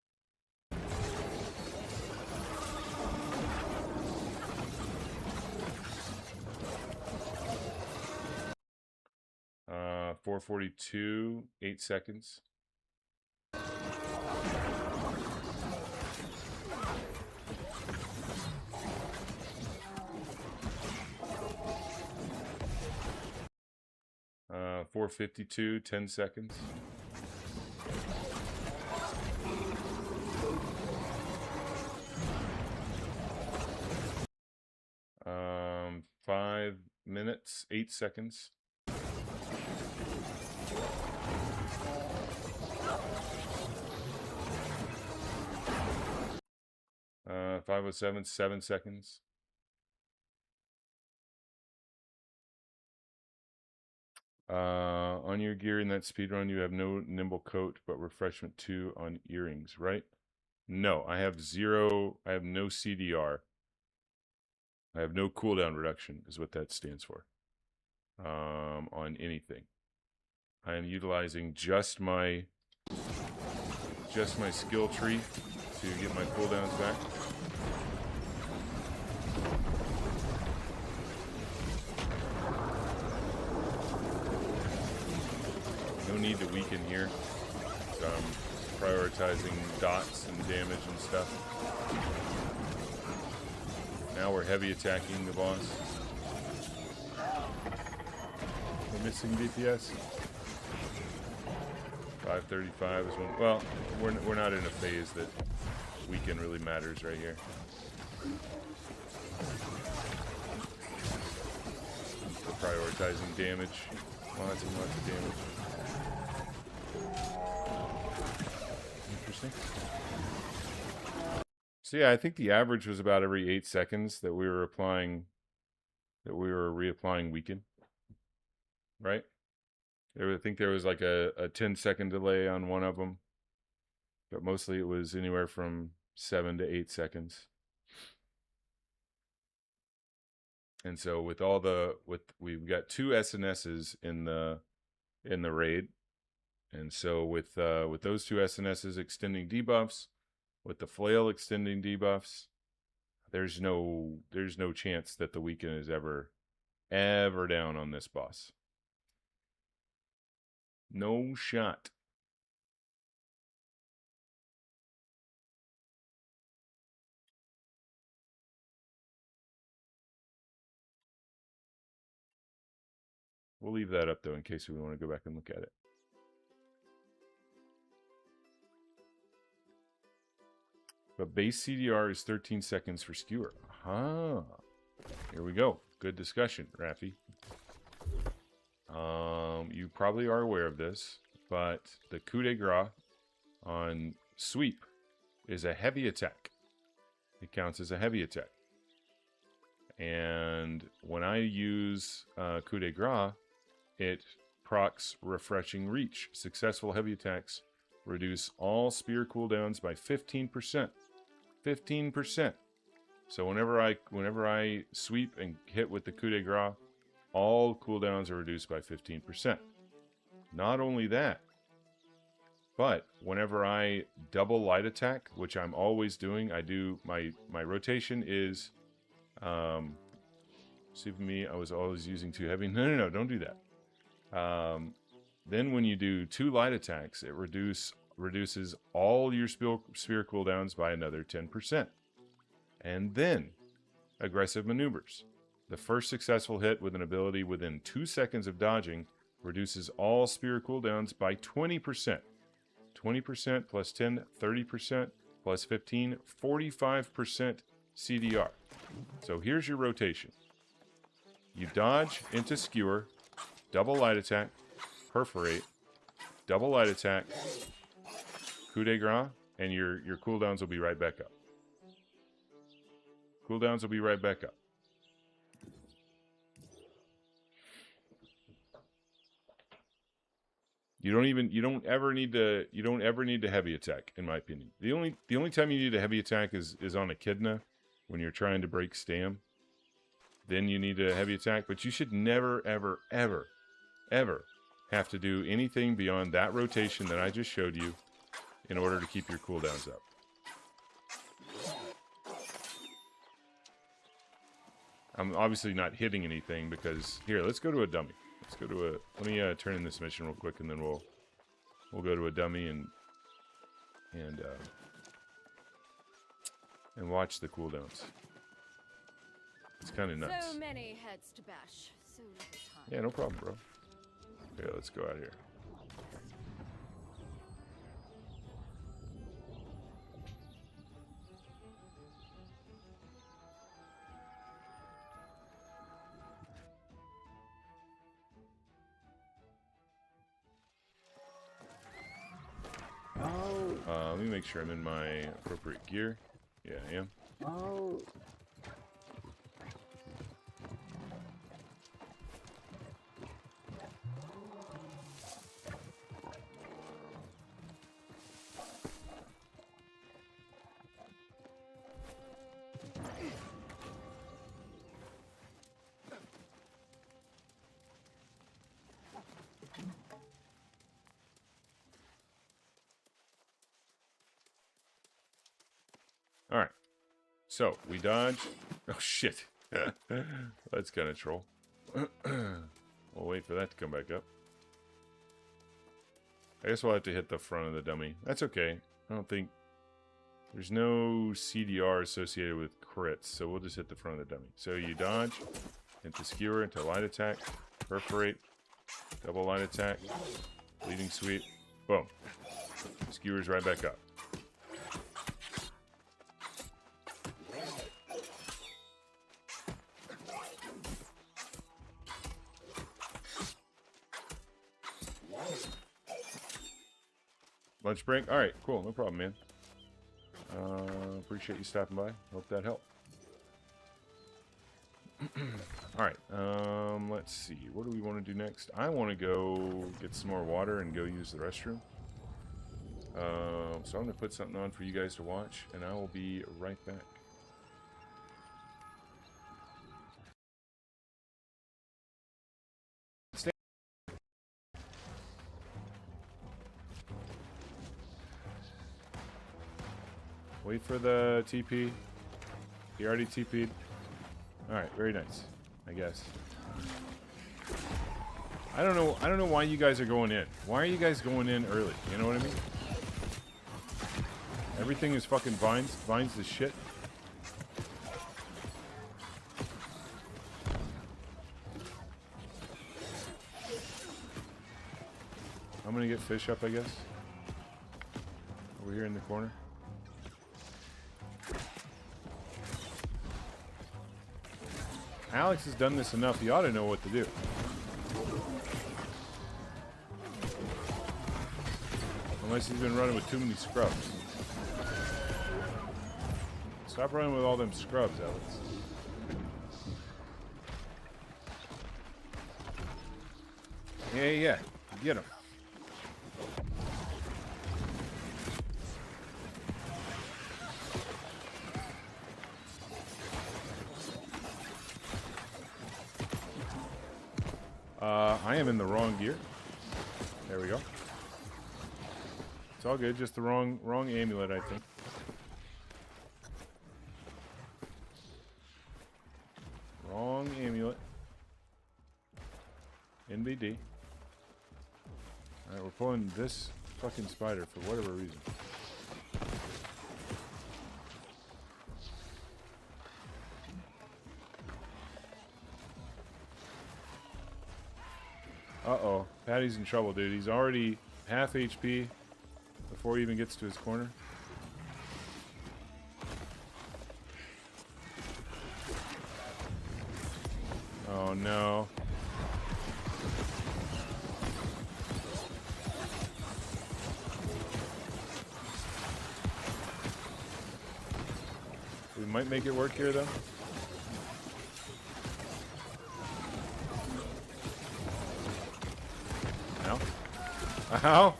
442, 8 seconds. 452, 10 seconds. 5 minutes, 8 seconds. 507, 7 seconds. On your gear in that speedrun, you have no nimble coat, but refreshment 2 on earrings, right? No, I have 0. I have no CDR. I have no cooldown reduction, is what that stands for. On anything, I am utilizing just my skill tree to get my cooldowns back. No need to weaken here. So I'm prioritizing dots and damage and stuff. Now we're heavy attacking the boss. We're missing DPS. 535 is one. Well, we're not in a phase that weaken really matters right here. We're prioritizing damage. Lots and lots of damage. Interesting. So yeah, I think the average was about every 8 seconds that we were applying, reapplying weaken. Right? I think there was like a 10-second delay on one of them, but mostly it was anywhere from 7 to 8 seconds. And so with all we've got 2 SNSs in the raid, and so with those 2 SNSs extending debuffs, with the flail extending debuffs, there's no chance that the weaken is ever down on this boss. No shot. We'll leave that up though in case we want to go back and look at it. But base CDR is 13 seconds for skewer. Aha. Here we go. Good discussion, Raffi. You probably are aware of this, but the coup de grace on sweep is a heavy attack. It counts as a heavy attack. And when I use coup de grace, it procs refreshing reach. Successful heavy attacks reduce all spear cooldowns by 15%. 15%. So whenever I sweep and hit with the coup de grace, all cooldowns are reduced by 15%. Not only that, but whenever I double light attack, which I'm always doing, I do my rotation is see for me, I was always using 2 heavy. No, don't do that. Then when you do 2 light attacks, it reduces all your spear cooldowns by another 10%. And then aggressive maneuvers. The first successful hit with an ability within 2 seconds of dodging reduces all spear cooldowns by 20%. 20% plus 10, 30% plus 15, 45% CDR. So here's your rotation. You dodge into skewer, double light attack, perforate, double light attack, coup de grace, and your cooldowns will be right back up. Cooldowns will be right back up. You don't ever need to heavy attack, in my opinion. The only time you need a heavy attack is on Echidna, when you're trying to break Stam. Then you need a heavy attack, but you should never, ever, ever, ever have to do anything beyond that rotation that I just showed you in order to keep your cooldowns up. I'm obviously not hitting anything because here, let's go to a dummy. Let's go to a. Let me turn in this mission real quick, and then we'll go to a dummy and watch the cooldowns. It's kind of nuts. So many heads to bash, so little time. Yeah, no problem, bro. Okay, let's go out here. Let me make sure I'm in my appropriate gear. Yeah, I am. All right. So, we dodge. Oh, shit. That's kind of troll. We'll wait for that to come back up. I guess we'll have to hit the front of the dummy. That's okay. I don't think... There's no CDR associated with crits, so we'll just hit the front of the dummy. So you dodge, into skewer, into light attack, perforate, double light attack, bleeding sweep, boom. Skewers right back up. Lunch break? Alright, cool. No problem, man. Appreciate you stopping by. Hope that helped. Alright, let's see. What do we want to do next? I want to go get some more water and go use the restroom. So I'm going to put something on for you guys to watch, and I will be right back. Wait for the TP. He already TP'd. Alright, very nice. I guess. I don't know why you guys are going in. Why are you guys going in early? You know what I mean? Everything is fucking vines. Vines is shit. I'm gonna get fish up, I guess. Over here in the corner. Alex has done this enough, he ought to know what to do. Unless he's been running with too many scrubs. Stop running with all them scrubs, Alex. Yeah. Get him. I am in the wrong gear. There we go. It's all good, just the wrong amulet, I think. Wrong amulet. NBD. Alright, we're pulling this fucking spider for whatever reason. Uh-oh. Patty's in trouble, dude. He's already half HP before he even gets to his corner. Oh, no. We might make it work here, though. Now. Ow!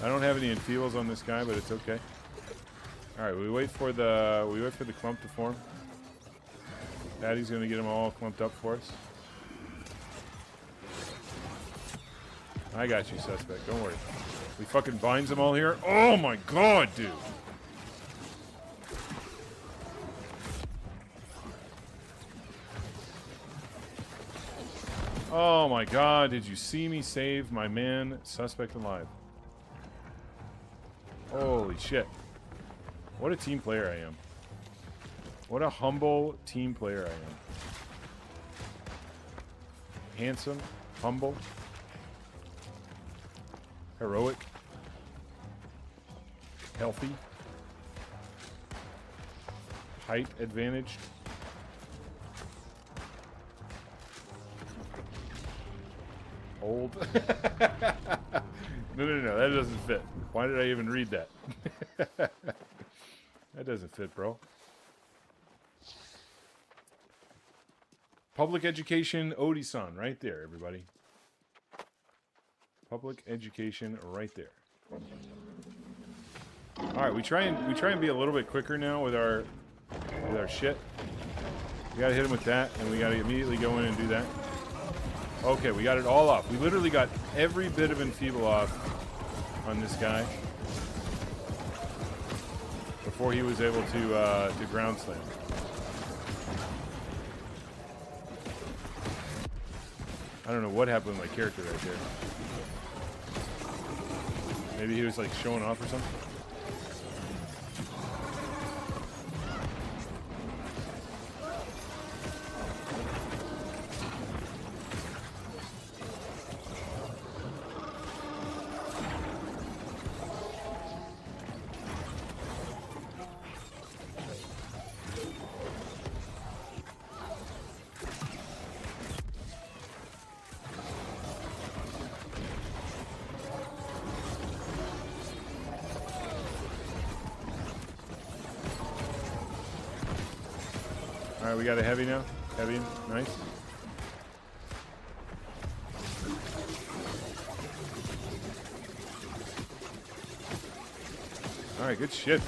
I don't have any enfeebles on this guy, but it's okay. All right, we wait for the clump to form. Daddy's gonna get them all clumped up for us. I got you, suspect. Don't worry. We fucking binds them all here. Oh my god, dude. Oh my god, did you see me save my man, suspect alive? Holy shit. What a team player I am. What a humble team player I am. Handsome, humble, heroic, healthy, height advantaged. Old. No, that doesn't fit. Why did I even read that? That doesn't fit, bro. Public education, Odie-san, right there, everybody. Public education, right there. All right, we try and be a little bit quicker now with our shit. We gotta hit him with that, and we gotta immediately go in and do that. Okay, we got it all off. We literally got every bit of enfeeble off on this guy before he was able to ground slam. I don't know what happened with my character right there. Maybe he was like showing off or something. Alright, we got a heavy now. Heavy, nice. Alright, good shit.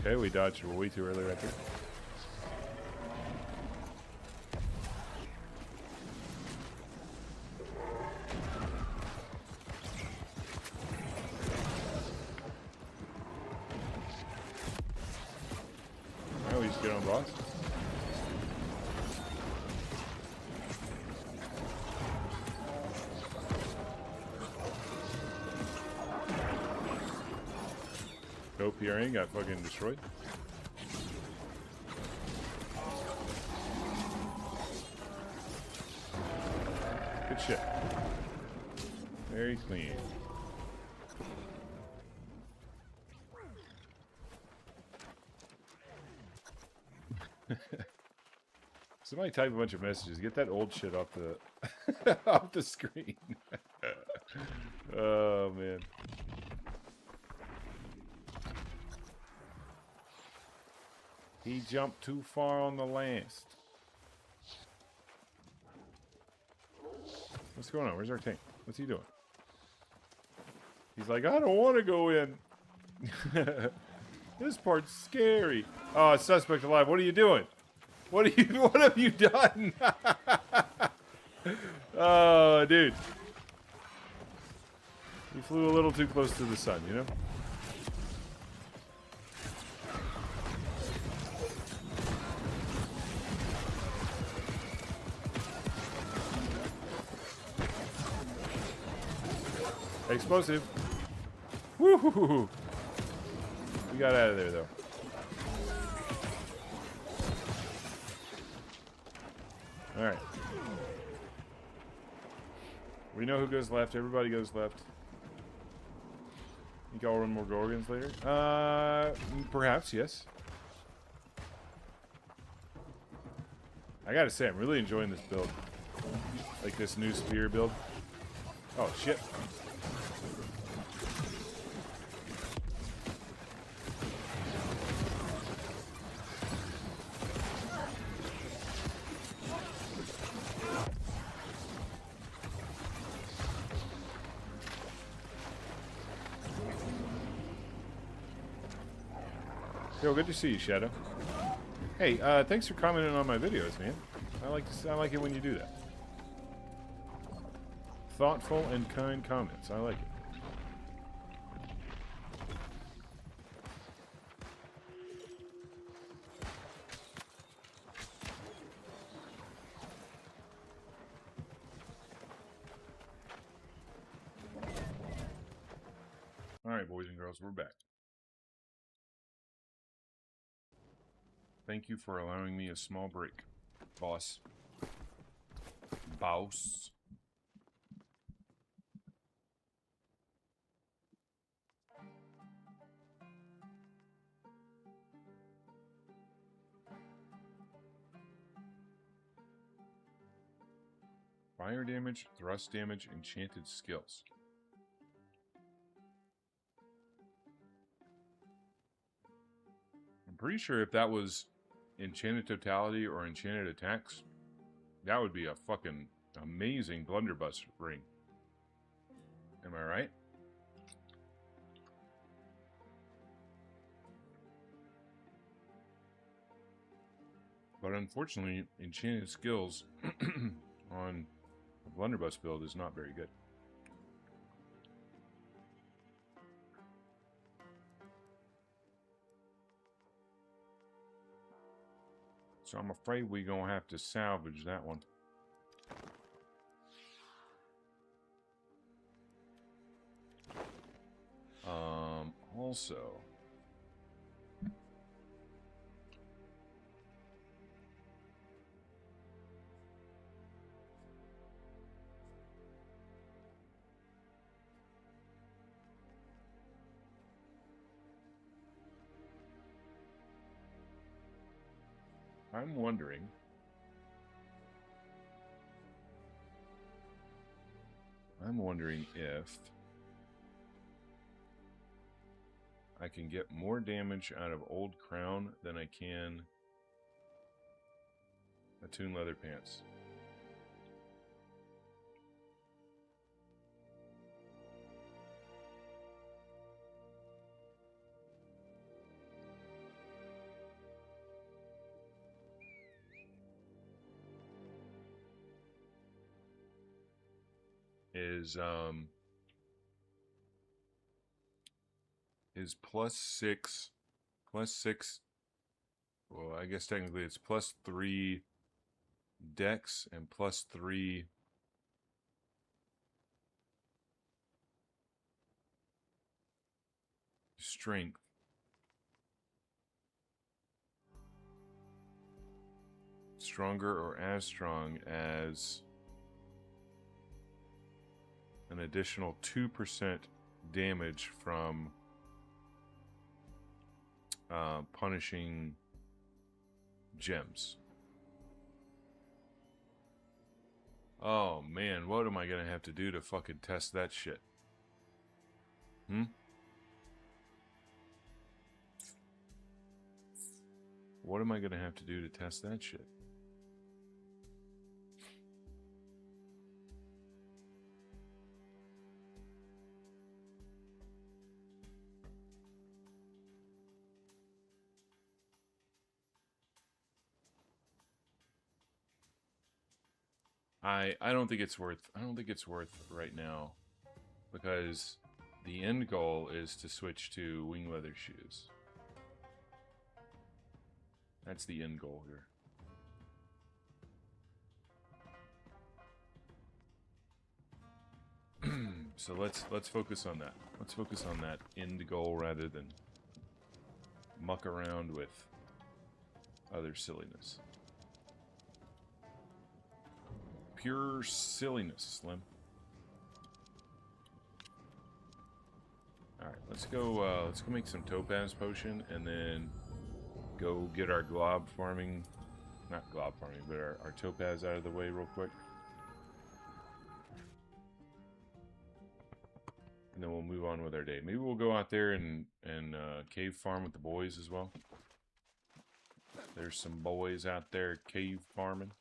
Okay, we dodged way too early right there. Alright, we just get on boss. Dope PRN got fucking destroyed. Good shit. Very clean. Somebody type a bunch of messages. Get that old shit off the off the screen. Oh man. He jumped too far on the last. What's going on? Where's our tank? What's he doing? He's like, I don't want to go in. This part's scary. Oh, suspect alive. What are you doing? What have you done? Oh, dude. You flew a little too close to the sun, you know? Explosive. Woo-hoo-hoo-hoo. We got out of there, though. Alright. We know who goes left. Everybody goes left. In Think I'll run more Gorgons later? Perhaps, yes. I gotta say, I'm really enjoying this build. Like this new spear build. Oh, shit. Yo, good to see you, Shadow. Hey, thanks for commenting on my videos, man. I like it when you do that. Thoughtful and kind comments. I like it. All right, boys and girls, we're back. Thank you for allowing me a small break, boss. Boss. Fire damage, thrust damage, enchanted skills. I'm pretty sure if that was enchanted totality or enchanted attacks, that would be a fucking amazing blunderbuss ring. Am I right? But unfortunately, enchanted skills on a blunderbuss build is not very good. So I'm afraid we're going to have to salvage that one. Also, I'm wondering if I can get more damage out of Old Crown than I can Attune Leather Pants. Is plus six, well, I guess technically it's plus 3 dex and plus 3 strength. Stronger or as strong as an additional 2% damage from punishing gems. Oh man, what am I gonna have to do to fucking test that shit? What am I gonna have to do to test that shit? I don't think it's worth right now, because the end goal is to switch to wing leather shoes. That's the end goal here. So let's focus on that. Let's focus on that end goal rather than muck around with other silliness. Pure silliness, Slim. Alright, Let's go make some topaz potion and then go get our glob farming, not glob farming, but our topaz out of the way real quick. And then we'll move on with our day. Maybe we'll go out there and cave farm with the boys as well. There's some boys out there cave farming.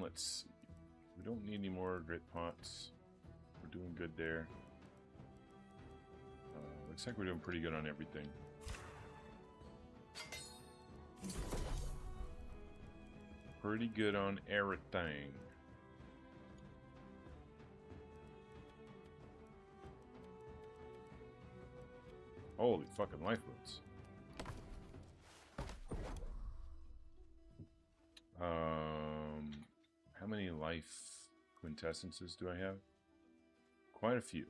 Let's see. We don't need any more grit pots. We're doing good there. Looks like we're doing pretty good on everything. Pretty good on everything. Holy fucking lifeboats. How many life quintessences do I have? Quite a few.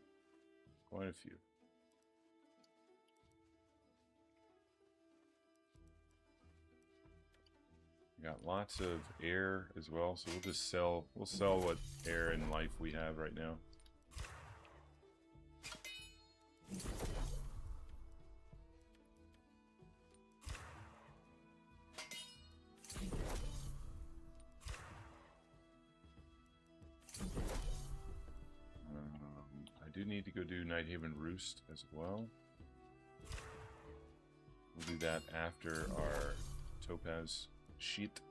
Quite a few. Got lots of air as well, so we'll sell what air and life we have right now. I do need to go do Nighthaven Roost as well. We'll do that after our topaz sheet.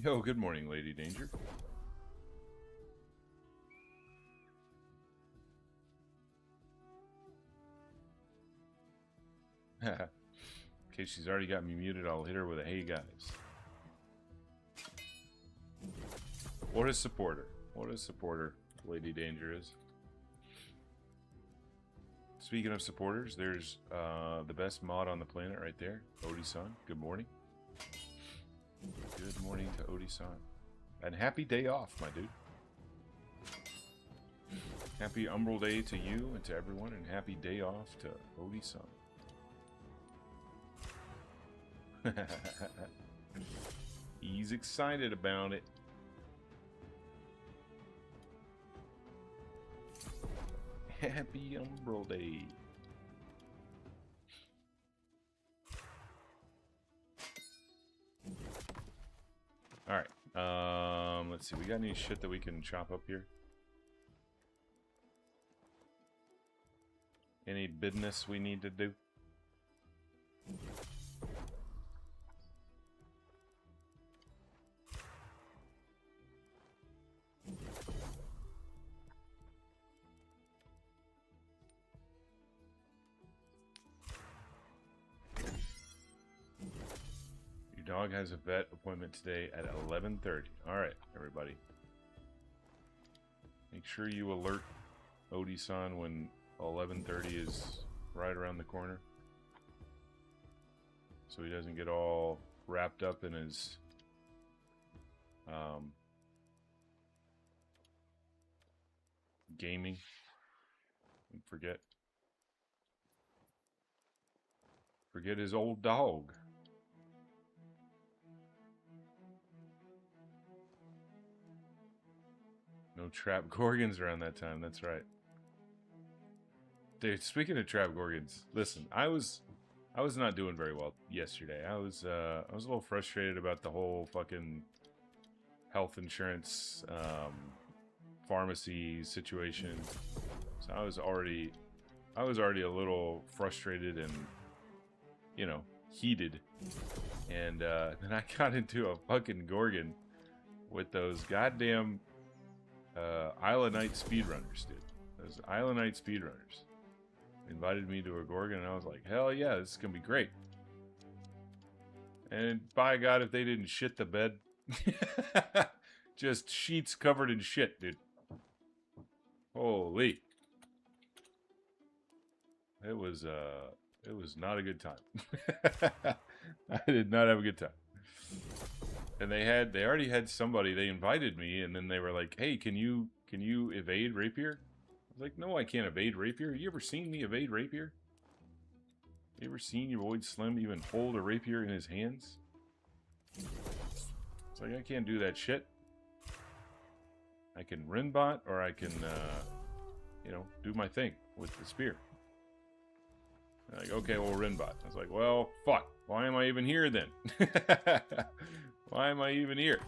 Yo, good morning, Lady Danger. In case she's already got me muted, I'll hit her with a hey guys. What a supporter. What a supporter Lady Danger is. Speaking of supporters, there's the best mod on the planet right there, Odie-san. Good morning. Good morning to Odie-san. And happy day off, my dude. Happy Umbral Day to you and to everyone, and happy day off to Odie-san. He's excited about it. Happy Umbral Day. Alright, let's see, we got any shit that we can chop up here? Any business we need to do? Dog has a vet appointment today at 11:30. Alright, everybody. Make sure you alert Odie-san when 11:30 is right around the corner. So he doesn't get all wrapped up in his gaming and forget his old dog. No trap gorgons around that time, that's right. Dude, speaking of trap gorgons, listen, I was I was not doing very well yesterday. I was a little frustrated about the whole fucking health insurance, pharmacy situation. So I was already a little frustrated and, you know, heated. And then I got into a fucking Gorgon with those goddamn Isle of Night speedrunners, dude. Those Isle of Night speedrunners invited me to a Gorgon, and I was like, hell yeah, this is gonna be great. And by God, if they didn't shit the bed. Just sheets covered in shit, dude. Holy. It was not a good time. I did not have a good time. And they already had somebody, they invited me, and then they were like, hey, can you evade rapier? I was like, no, I can't evade rapier. You ever seen me evade rapier? You ever seen your boy Slim even hold a rapier in his hands? It's like, I can't do that shit. I can Rinbot, or I can, you know, do my thing with the spear. They're like, okay, well, Rinbot. I was like, well, fuck. Why am I even here then? Why am I even here?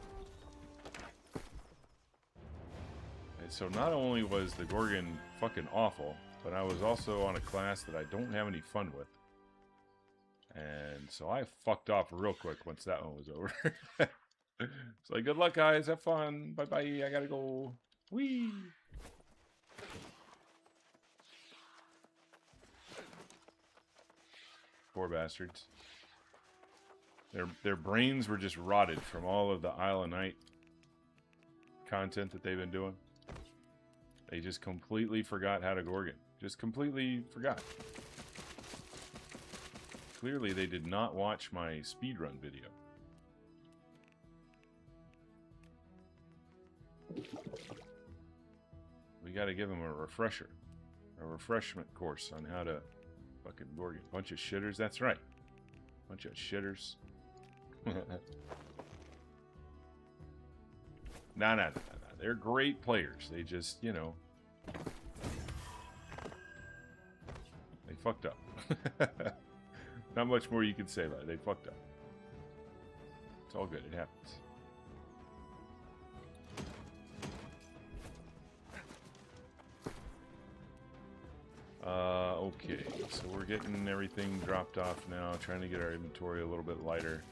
And so not only was the Gorgon fucking awful, but I was also on a class that I don't have any fun with. And so I fucked off real quick once that one was over. It's like, good luck, guys. Have fun. Bye-bye. I gotta go. Whee! Poor bastards. Their brains were just rotted from all of the Isle of Night content that they've been doing. They just completely forgot how to Gorgon. Just completely forgot. Clearly, they did not watch my speedrun video. We gotta give them a refresher. A refreshment course on how to fucking Gorgon. Bunch of shitters, that's right. Bunch of shitters. Nah. They're great players. They just, you know... They fucked up. Not much more you can say about it. They fucked up. It's all good. It happens. Okay, so we're getting everything dropped off now, trying to get our inventory a little bit lighter.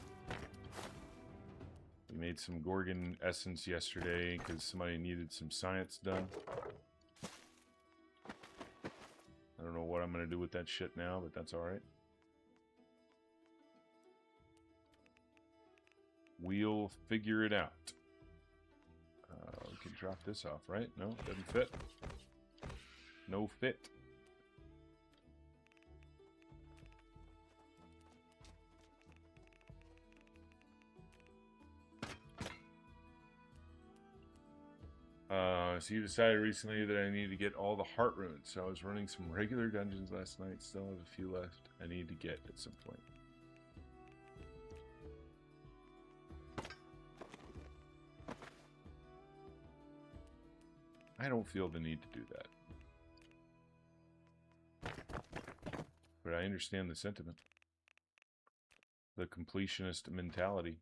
We made some Gorgon essence yesterday because somebody needed some science done. I don't know what I'm going to do with that shit now, but that's alright. We'll figure it out. We can drop this off, right? No, doesn't fit. No fit. So you decided recently that I need to get all the heart runes. So I was running some regular dungeons last night. Still have a few left I need to get at some point. I don't feel the need to do that. But I understand the sentiment. The completionist mentality.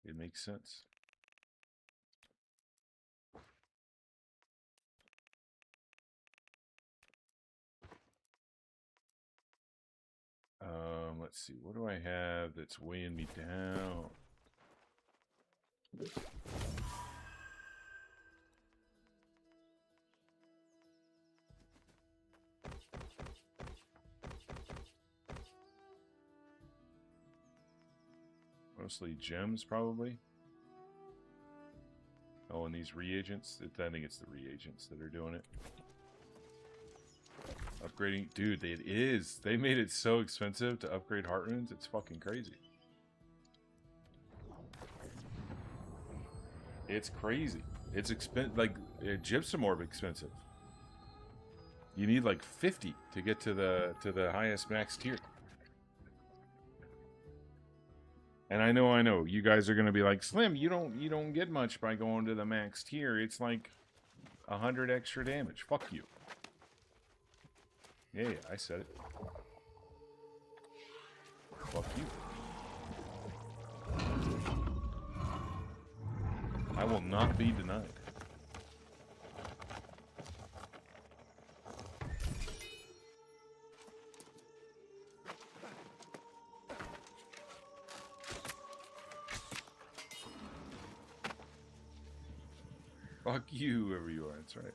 It makes sense. Let's see. What do I have that's weighing me down? Mostly gems, probably. Oh, and these reagents. I think it's the reagents that are doing it. Upgrading, dude, it is. They made it so expensive to upgrade heart runes. It's fucking crazy. It's crazy. It's expensive, like gypsum orb expensive. You need like 50 to get to the highest max tier. And I know, you guys are gonna be like, Slim, you don't get much by going to the max tier. It's like 100 extra damage. Fuck you. Yeah, I said it. Fuck you. I will not be denied. Fuck you, whoever you are. That's right.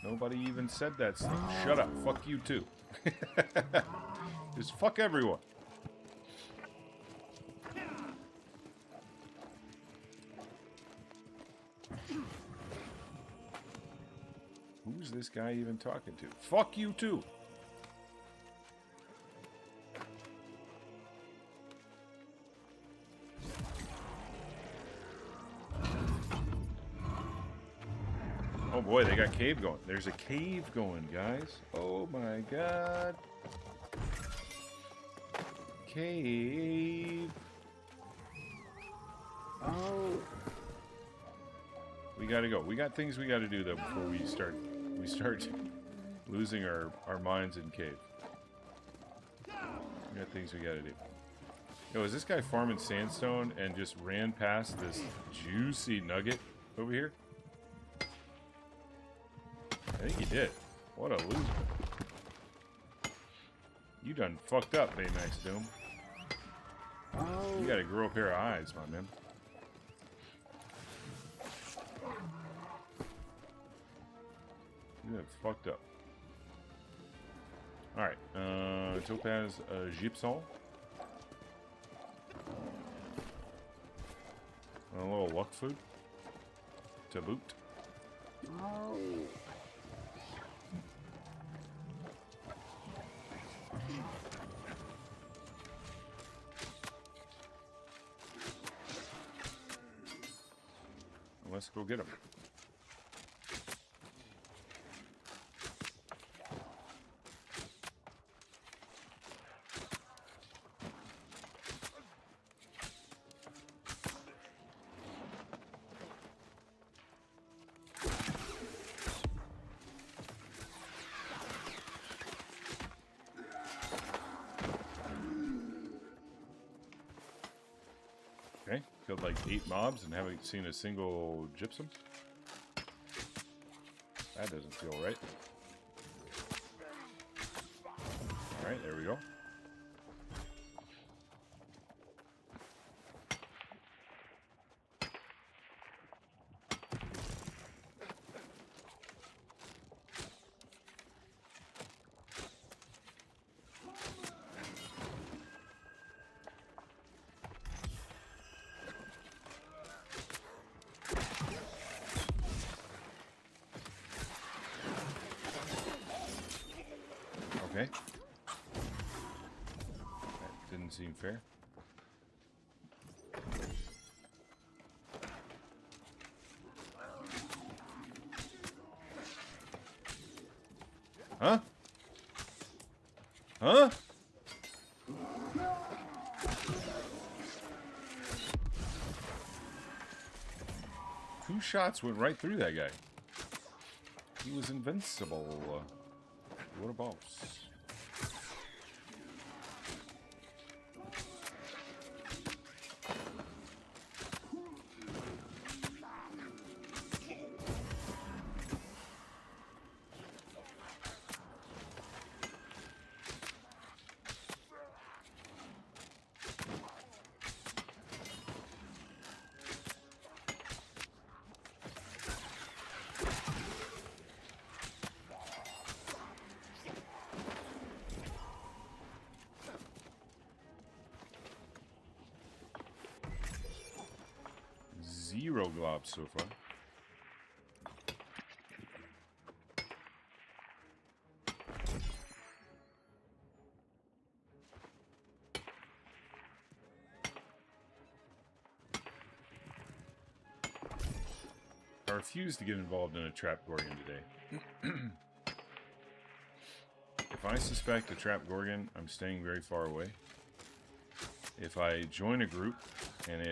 Nobody even said that stuff. Shut up. Fuck you, too. Just fuck everyone. Who's this guy even talking to? Fuck you, too. Oh boy, they got cave going. There's a cave going, guys. Oh my god. Cave. Oh. We gotta go. We got things we gotta do though before we start losing our minds in cave. We got things we gotta do. Yo, is this guy farming sandstone and just ran past this juicy nugget over here? I think he did. What a loser. You done fucked up, Baymax Doom. Oh. You gotta grow a pair of eyes, my man. You have fucked up. Alright, Topaz Gypsol. A little luck food. To boot. Oh. Let's go get him. Okay, killed like 8 mobs and haven't seen a single gypsum. That doesn't feel right. Alright, there we go. Okay. That didn't seem fair. Huh? Huh? Two shots went right through that guy. He was invincible. What a boss. Zero globs so far. I refuse to get involved in a trap gorgon today. If I suspect a trap gorgon, I'm staying very far away. If I join a group and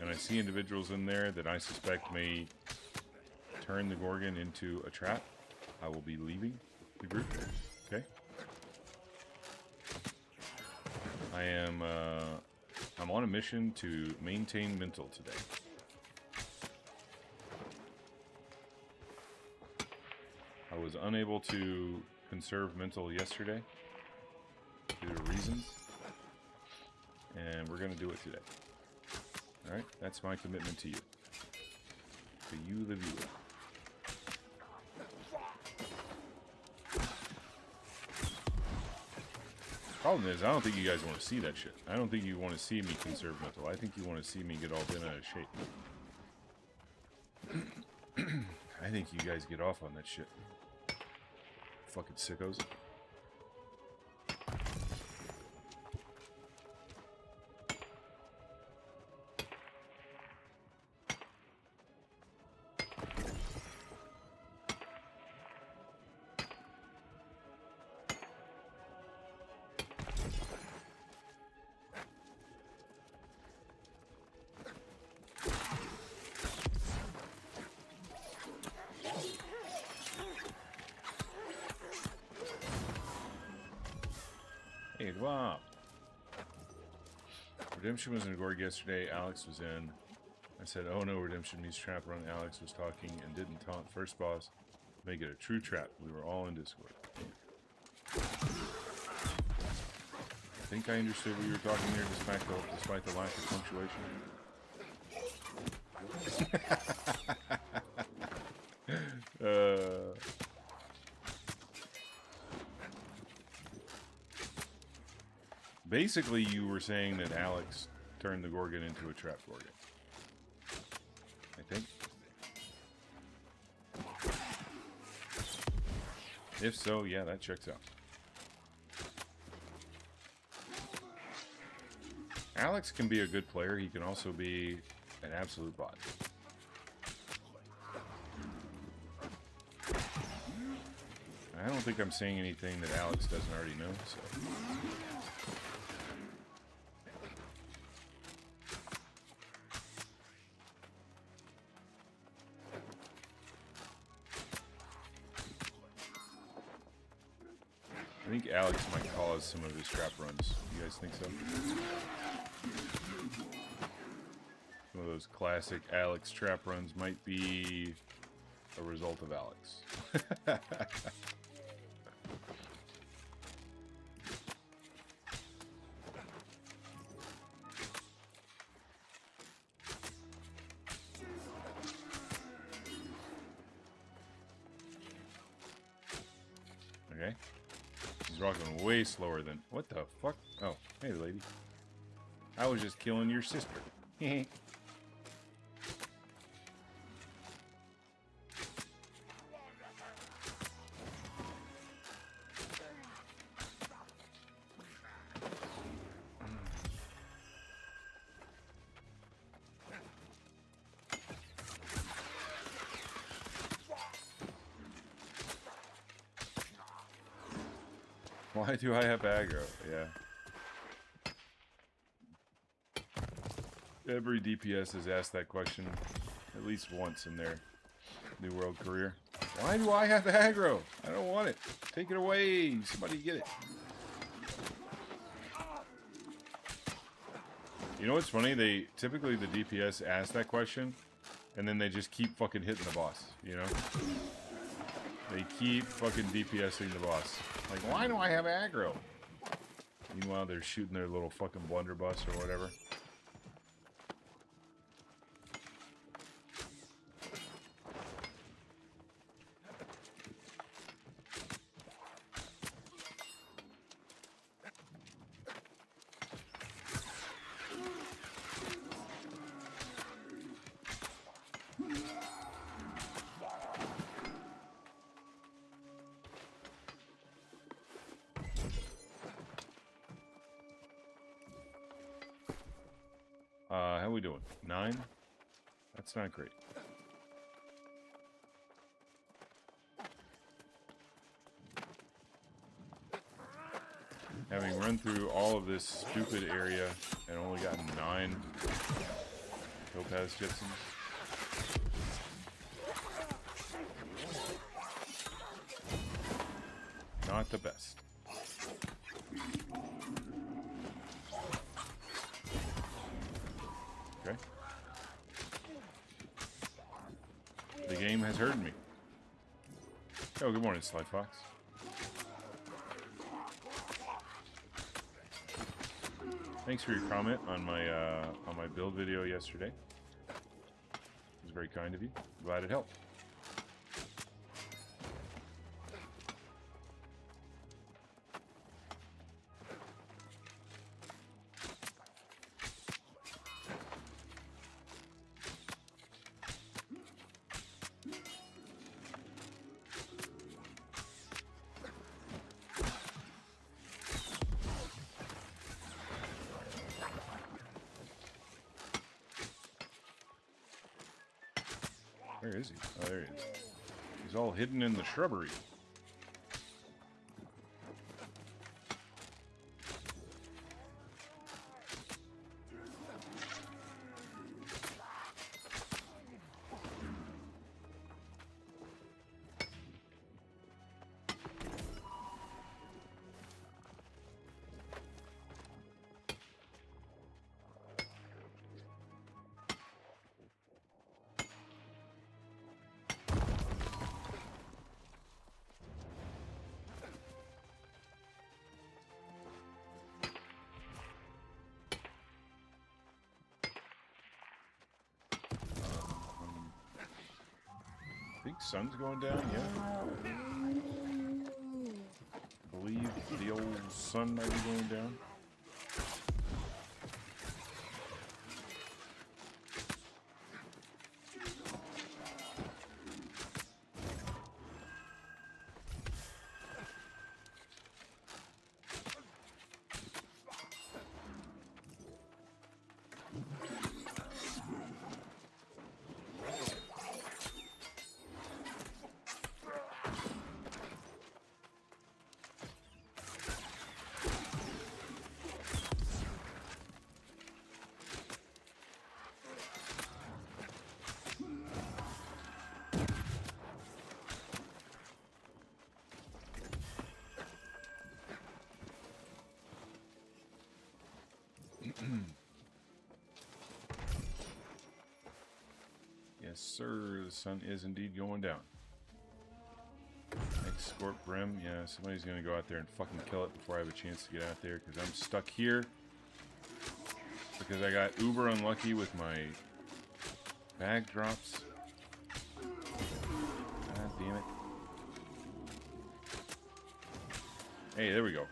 and I see individuals in there that I suspect may turn the Gorgon into a trap, I will be leaving the group. Okay. I'm on a mission to maintain mental today. I was unable to conserve mental yesterday due to reasons, and we're going to do it today. Alright, that's my commitment to you. To you, the viewer. Problem is, I don't think you guys want to see that shit. I don't think you want to see me conserve mental. I think you want to see me get all bent out of shape. I think you guys get off on that shit. Fucking sickos. Hey, wow. Redemption was in Gorg yesterday. Alex was in. I said, oh no, Redemption means trap run. Alex was talking and didn't taunt first boss. Make it a true trap. We were all in Discord. I think I understood what you were talking here despite the lack of punctuation. Basically, you were saying that Alex turned the Gorgon into a trap Gorgon. I think. If so, yeah, that checks out. Alex can be a good player. He can also be an absolute bot. I don't think I'm saying anything that Alex doesn't already know, so... I think Alex might cause some of his trap runs. You guys think so? Some of those classic Alex trap runs might be a result of Alex. Okay. He's rocking way slower than... What the fuck? Oh, hey, lady. I was just killing your sister. Why do I have aggro? Yeah. Every DPS has asked that question at least once in their New World career. Why do I have aggro? I don't want it. Take it away. Somebody get it. You know what's funny? They typically the DPS ask that question and then they just keep fucking hitting the boss, you know? They keep fucking DPSing the boss. Like, why do I have aggro? Meanwhile, they're shooting their little fucking blunderbuss or whatever. How we doing? 9? That's not great. Having run through all of this stupid area and only gotten 9 Topaz Gypsums. not the best. Okay. The game has heard me. Oh, good morning, Sly Fox. Thanks for your comment on my build video yesterday. It was very kind of you. Glad it helped. Where is he? Oh, there he is. He's all hidden in the shrubbery. I think sun's going down, yeah. I believe the old sun might be going down. Yes, sir. The sun is indeed going down. Next Scorp Brim. Yeah, somebody's going to go out there and fucking kill it before I have a chance to get out there because I'm stuck here. Because I got uber unlucky with my bag drops. God damn it. Hey, there we go.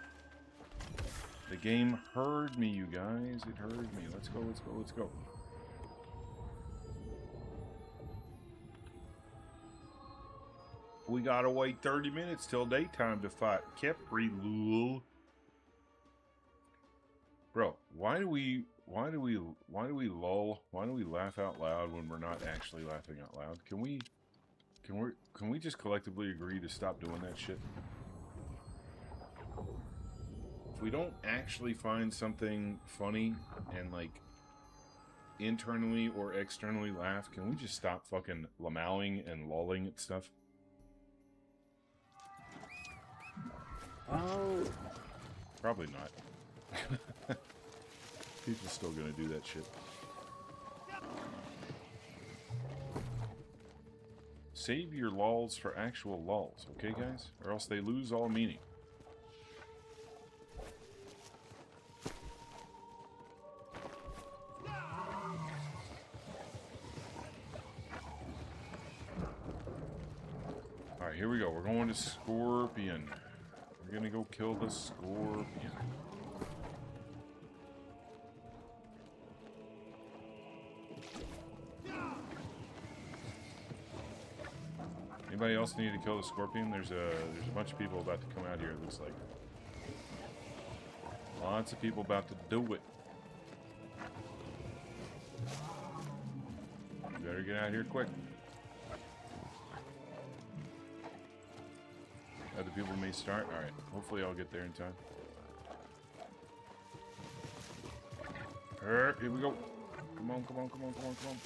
The game heard me, you guys. It heard me. Let's go, let's go, let's go. We gotta wait 30 minutes till daytime to fight Kepri Lul. Bro, why do we lull? Why do we laugh out loud when we're not actually laughing out loud? Can we just collectively agree to stop doing that shit? If we don't actually find something funny and like internally or externally laugh, can we just stop fucking lamowing and lolling at stuff? Oh, probably not. People still gonna do that shit. Save your lols for actual lols, okay, guys? Or else they lose all meaning. Alright, here we go. We're going to Scorpion. We're gonna go kill the Scorpion. Anybody else need to kill the Scorpion? There's a bunch of people about to come out here, it looks like. Lots of people about to do it. You better get out here quick. Other people may start. Alright, hopefully I'll get there in time. Here we go. Come on, come on, come on, come on, come on.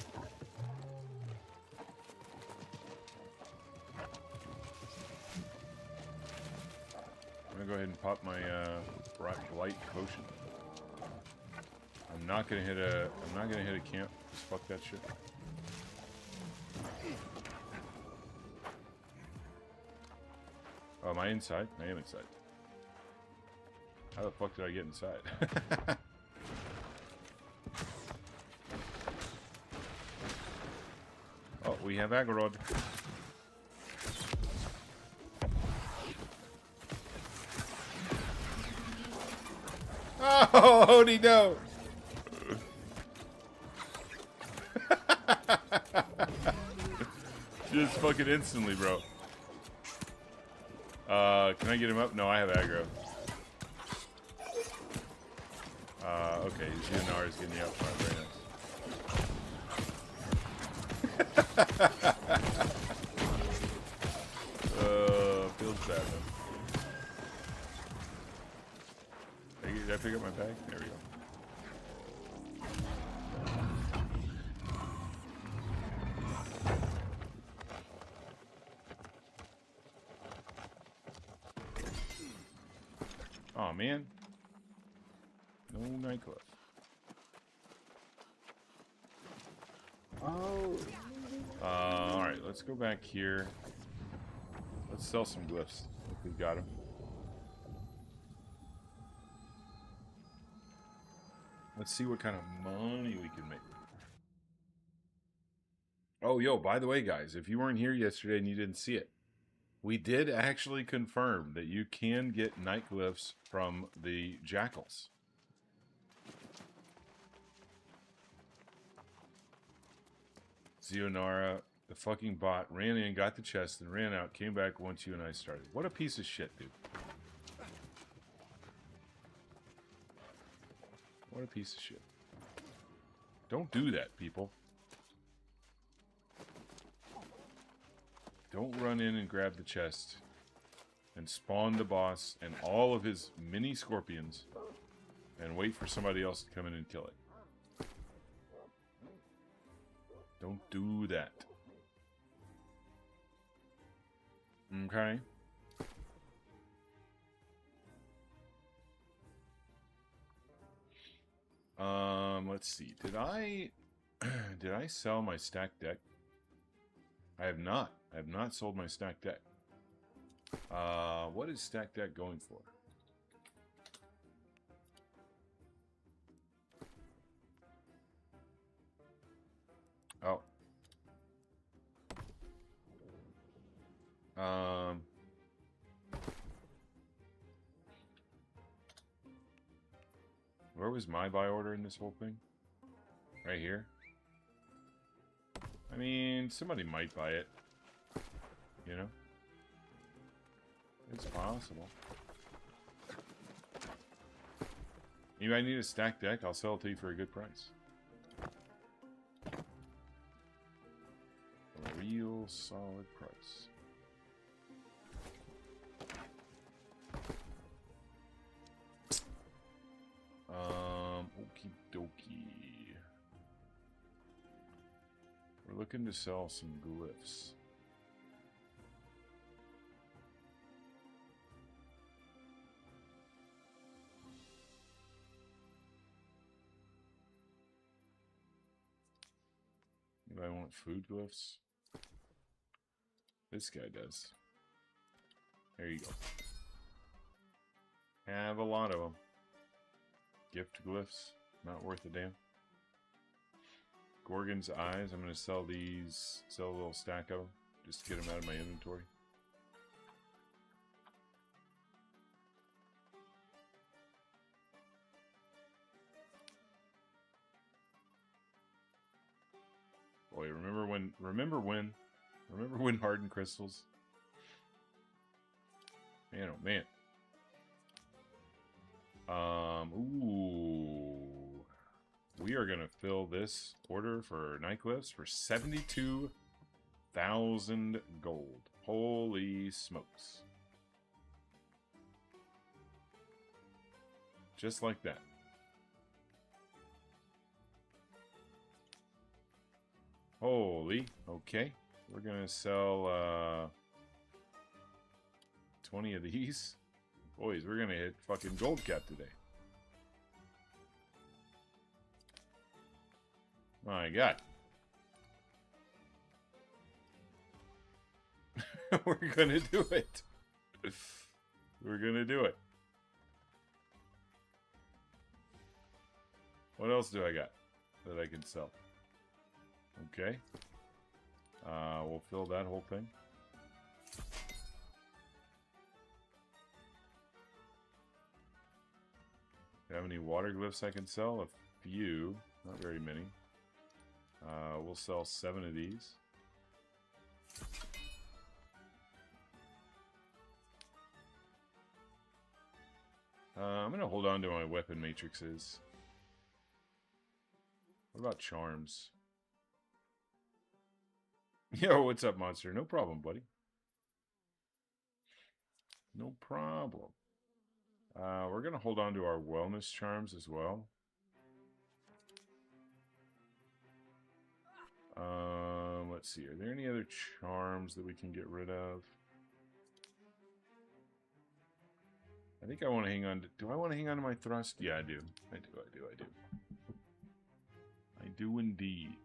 gonna go ahead and pop my blight potion. I'm not gonna hit a camp. Just fuck that shit. Oh, am I inside? I am inside. How the fuck did I get inside? Oh, we have Agorod. Oh, Hody, no! Just fucking instantly, bro. Can I get him up? No, I have aggro. Okay, Xionar is getting you up front. Very nice. Feels bad, though. Did I pick up my bag? There we go. Oh man, no nightclub. Oh. All right, let's go back here. Let's sell some glyphs if we got them. Let's see what kind of money we can make. Oh, yo, by the way, guys, if you weren't here yesterday and you didn't see it, we did actually confirm that you can get night glyphs from the jackals. Xionara, the fucking bot, ran in, got the chest, and ran out, came back once you and I started. What a piece of shit, dude. What a piece of shit. Don't do that, people. Don't run in and grab the chest and spawn the boss and all of his mini scorpions and wait for somebody else to come in and kill it. Don't do that. Okay? Let's see. Did I sell my stack deck? I have not. I have not sold my stack deck. What is stack deck going for? Oh. Where was my buy order in this whole thing? Right here? I mean, somebody might buy it. You know? It's possible. You might need a stack deck, I'll sell it to you for a good price. A real solid price. Okie dokie. We're looking to sell some glyphs. Anybody want food glyphs? This guy does. There you go. Have a lot of them. Gift glyphs, not worth a damn. Gorgon's eyes, I'm going to sell these, sell a little stack of them, just to get them out of my inventory. Boy, remember when hardened crystals? Man, oh man. Ooh. We are gonna fill this order for night glyphs for 72,000 gold. Holy smokes. Just like that. Holy, okay. We're gonna sell 20 of these. Boys, we're gonna hit fucking gold cap today. My God. We're gonna do it. We're gonna do it. What else do I got that I can sell? Okay. We'll fill that whole thing. Do I have any water glyphs I can sell? A few. Not very many. We'll sell 7 of these. I'm going to hold on to my weapon matrices. What about charms? Yo, what's up, monster? No problem, buddy. No problem. We're going to hold on to our wellness charms as well. Let's see. Are there any other charms that we can get rid of? I think I want to hang on to... Do I want to hang on to my thrust? Yeah, I do. I do. I do indeed.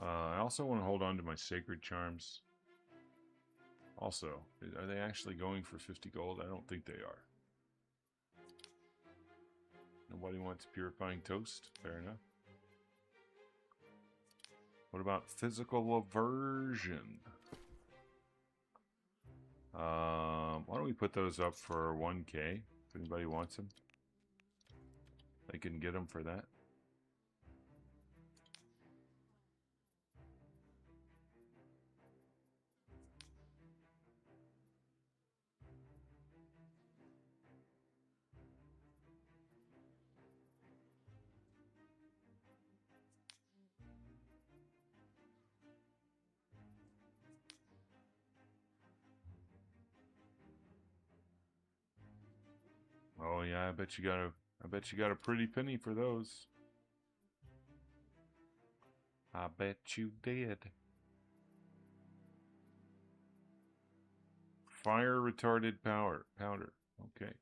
I also want to hold on to my sacred charms. Also, are they actually going for 50 gold? I don't think they are. Nobody wants purifying toast? Fair enough. What about physical aversion? Why don't we put those up for 1k? If anybody wants them, they can get them for that. Oh yeah, I bet you got a pretty penny for those. I bet you did. Fire retarded powder. Okay.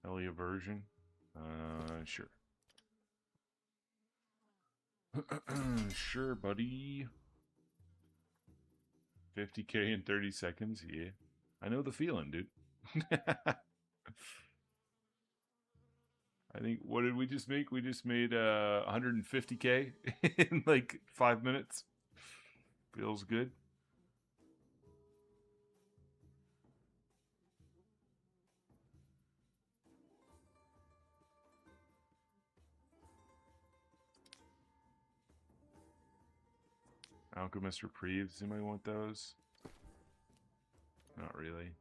Ellie aversion. Sure. Sure, buddy. 50k in 30 seconds. Yeah. I know the feeling, dude. I think, what did we just make? We just made 150k in like 5 minutes. Feels good. Alchemist Reprieves. Anybody want those? Not really.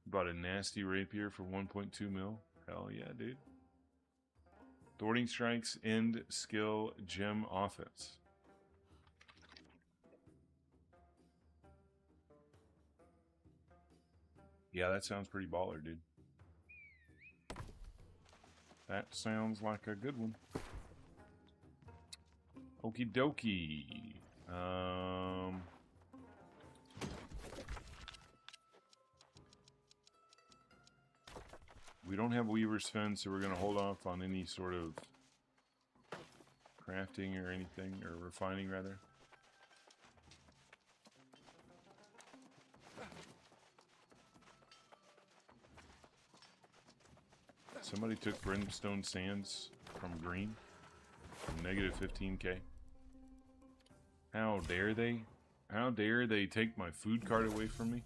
Bought a nasty rapier for 1.2 mil. Hell yeah, dude. Thwarting strikes end skill gem offense. Yeah, that sounds pretty baller, dude. That sounds like a good one. Okie dokie. We don't have Weaver's Fen, so we're going to hold off on any sort of crafting or anything, or refining rather. Somebody took Brimstone Sands from green. Negative 15k. How dare they? How dare they take my food cart away from me?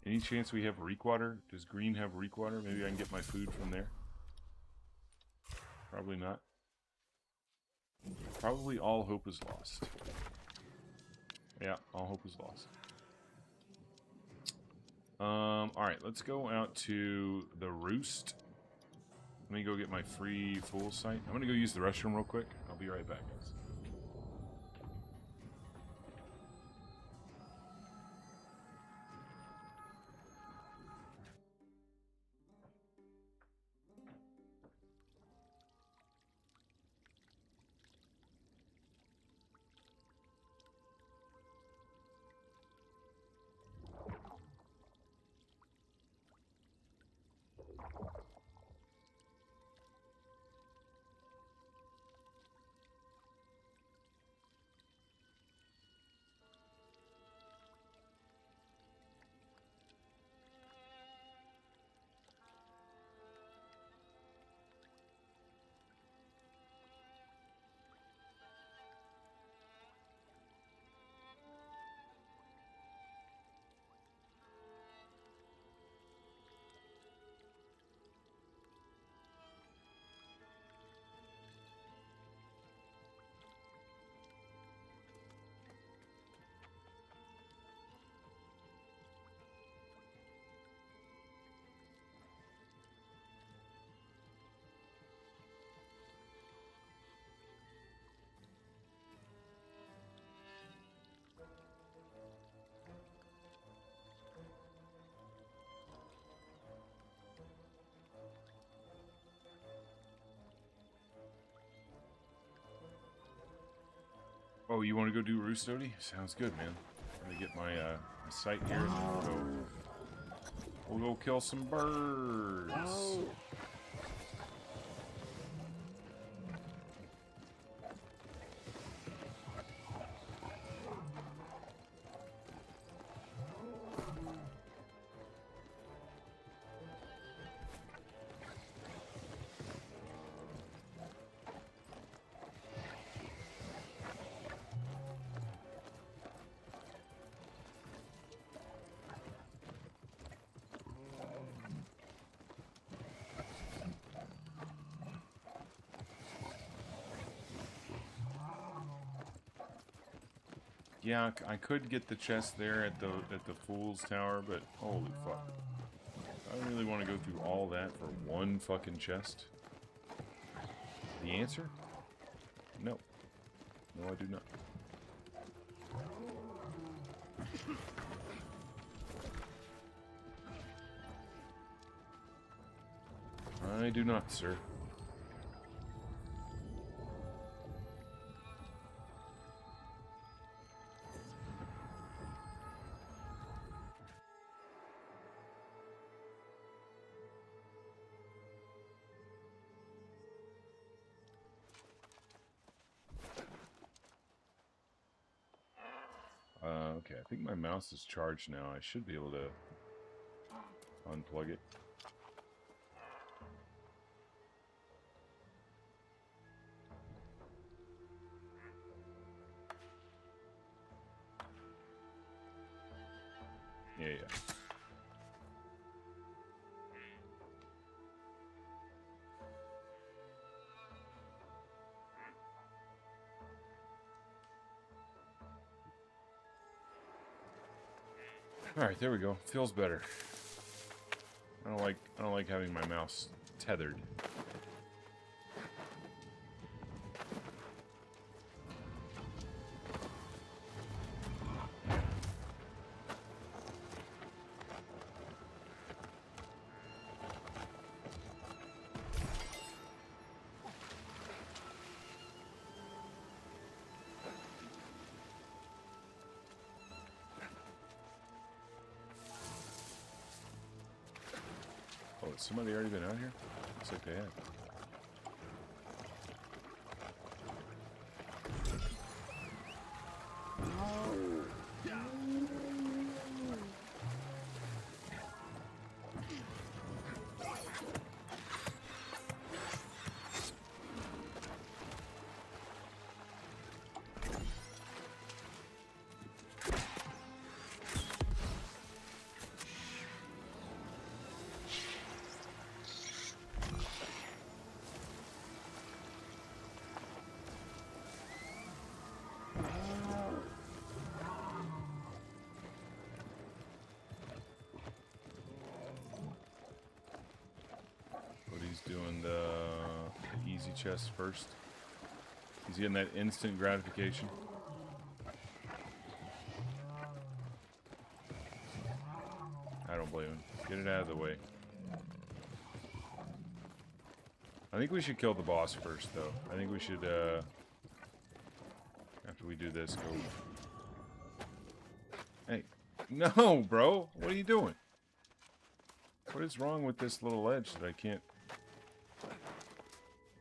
Any chance we have reek water? Does green have reek water? Maybe I can get my food from there. Probably not. Probably all hope is lost. Yeah, all hope is lost. Alright, let's go out to the Roost. Let me go get my free full site. I'm gonna go use the restroom real quick. I'll be right back, guys. Oh, you want to go do Roost, Odie? Sounds good, man. I'm gonna get my, my site here and then we'll go kill some birds. Yeah, I could get the chest there at the Fool's Tower, but holy fuck. I really want to go through all that for one fucking chest? The answer? No. No, I do not. I do not, sir. Okay, I think my mouse is charged now. I should be able to unplug it. Yeah. All right, there we go. Feels better. I don't like having my mouse tethered. Oh, has somebody already been out here? Looks like they have. doing the easy chest first. He's getting that instant gratification. I don't blame him. Get it out of the way. I think we should kill the boss first, though. I think we should, after we do this, go... Hey. No, bro! What are you doing? What is wrong with this little ledge that I can't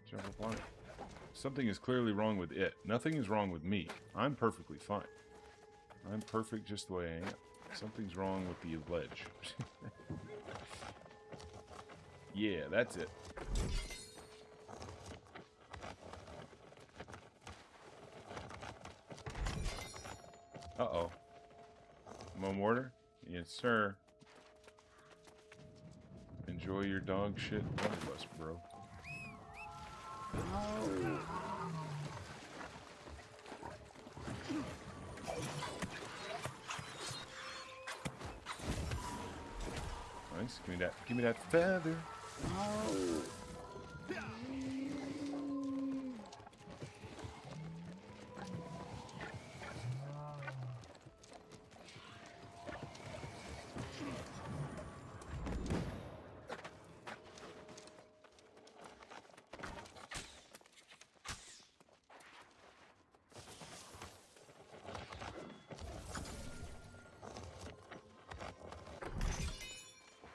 jump up on it? Something is clearly wrong with it. Nothing is wrong with me. I'm perfectly fine. I'm perfect just the way I am. Something's wrong with the ledge. Yeah, that's it. Uh-oh. More mortar? Yes, sir. Enjoy your dog shit blunderbuss, bro. Nice. Give me that feather.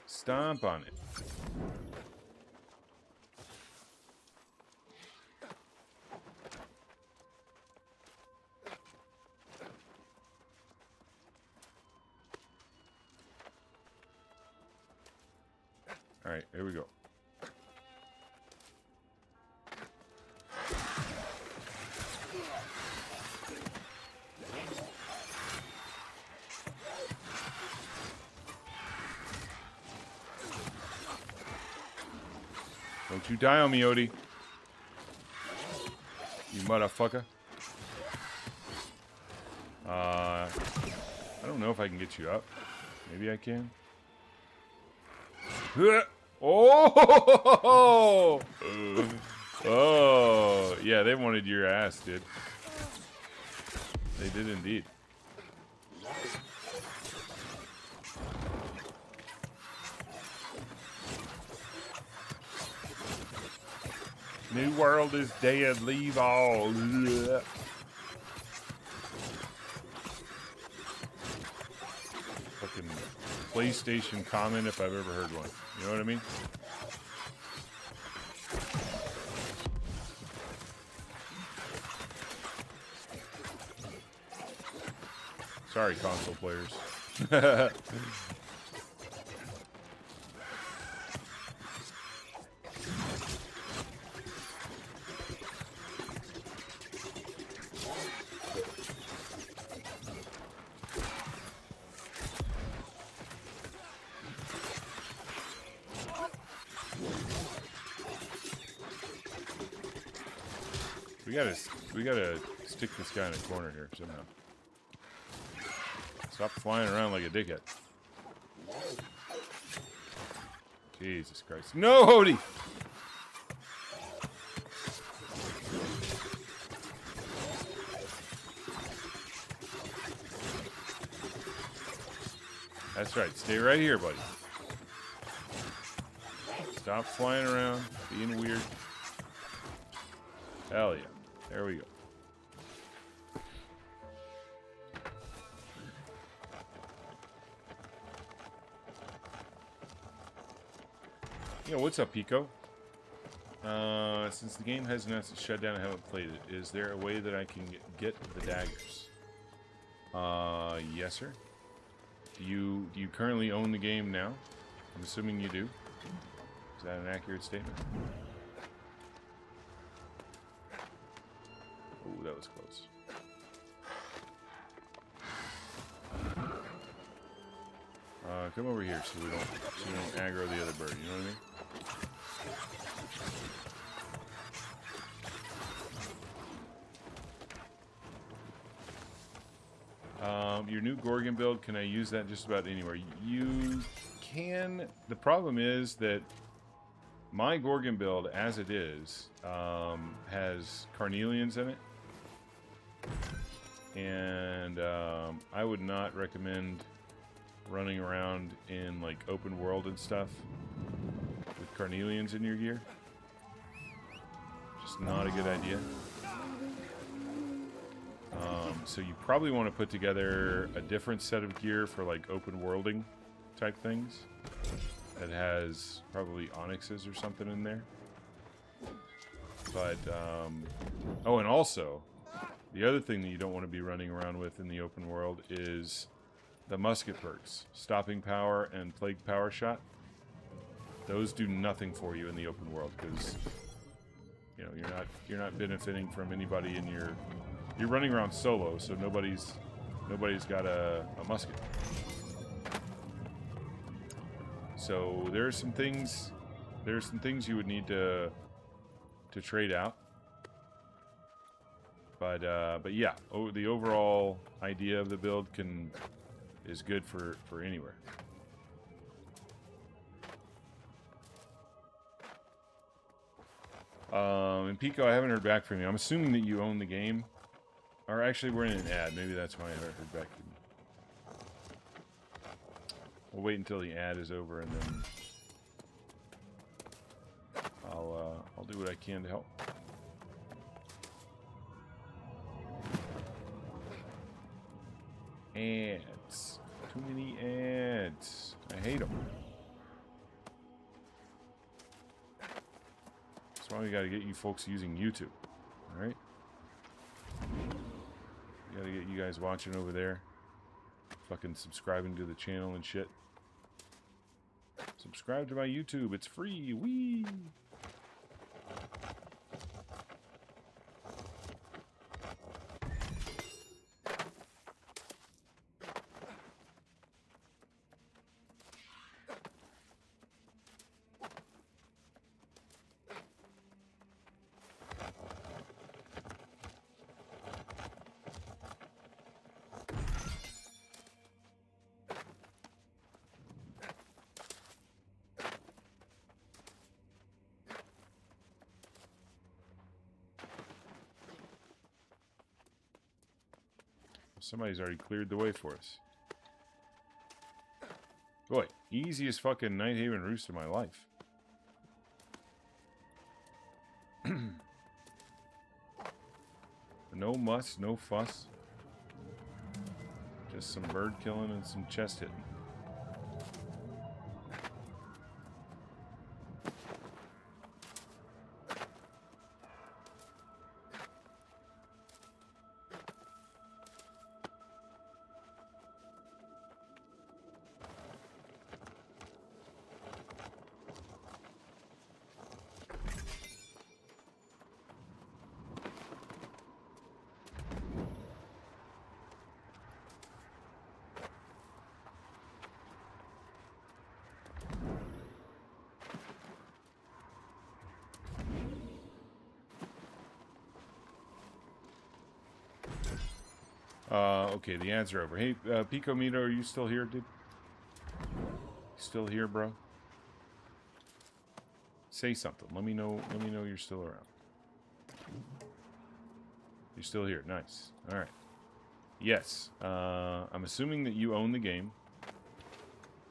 Stomp on it. All right, here we go. Don't you die on me, Odie. You motherfucker. I don't know if I can get you up. Maybe I can. Oh! Oh! Yeah, they wanted your ass, dude. They did indeed. New world is dead. Leave all. Fucking PlayStation comment if I've ever heard one. You know what I mean? Sorry, console players. We gotta stick this guy in a corner here somehow. Stop flying around like a dickhead. Jesus Christ. No, Hody! That's right. Stay right here, buddy. Stop flying around, being weird. Hell yeah. There we go. Yo, what's up, Pico? Since the game has announced its shutdown, I haven't played it. Is there a way that I can get the daggers? Yes, sir. Do you currently own the game now? I'm assuming you do. Is that an accurate statement? Oh, that was close. Come over here so we don't aggro the other bird. You know what I mean? Your new Gorgon build, can I use that just about anywhere? You can. The problem is that my Gorgon build, as it is, has carnelians in it. And I would not recommend running around in like open world and stuff with carnelians in your gear. Just not a good idea. So you probably want to put together a different set of gear for like open worlding type things that has probably onyxes or something in there. But oh, and also the other thing that you don't want to be running around with in the open world is the musket perks, stopping power and plague power shot. Those do nothing for you in the open world because you know you're not benefiting from anybody in your. You're running around solo, so nobody's got a musket. So there's some things you would need to trade out. But yeah, the overall idea of the build is good for anywhere. And Pico, I haven't heard back from you. I'm assuming that you own the game. Or actually, we're in an ad. Maybe that's why I haven't heard back from you. We'll wait until the ad is over, and then I'll do what I can to help. Ads. Too many ads. I hate them. That's why we got to get you folks using YouTube. All right. Gotta get you guys watching over there. Fucking subscribing to the channel and shit. Subscribe to my YouTube. It's free. Whee! Somebody's already cleared the way for us. Boy, easiest fucking Nighthaven roost of my life. No muss, no fuss. Just some bird killing and some chest hitting. Okay, the ads are over. Hey, Pico Mito, are you still here, dude? Still here, bro? Say something. Let me know you're still around. You're still here. Nice. All right. Yes. I'm assuming that you own the game,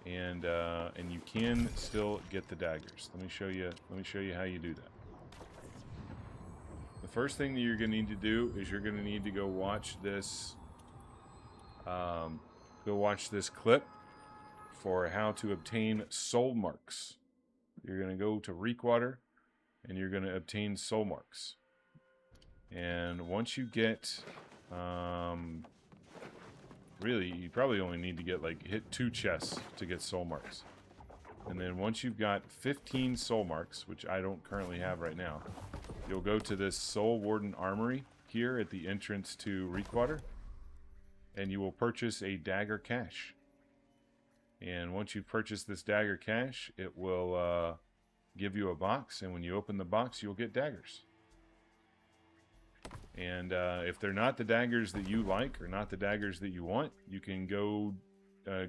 and you can still get the daggers. Let me show you how you do that. The first thing that you're going to need to do is you're going to need to go watch this. Go watch this clip for how to obtain soul marks. You're going to go to Reekwater and you're going to obtain soul marks. And once you get, really, you probably only need to get hit 2 chests to get soul marks. And then once you've got 15 soul marks, which I don't currently have right now, you'll go to this Soul Warden Armory here at the entrance to Reekwater. And you will purchase a dagger cache. And once you purchase this dagger cache, it will give you a box. And when you open the box, you'll get daggers. And if they're not the daggers that you like or not the daggers that you want, you can go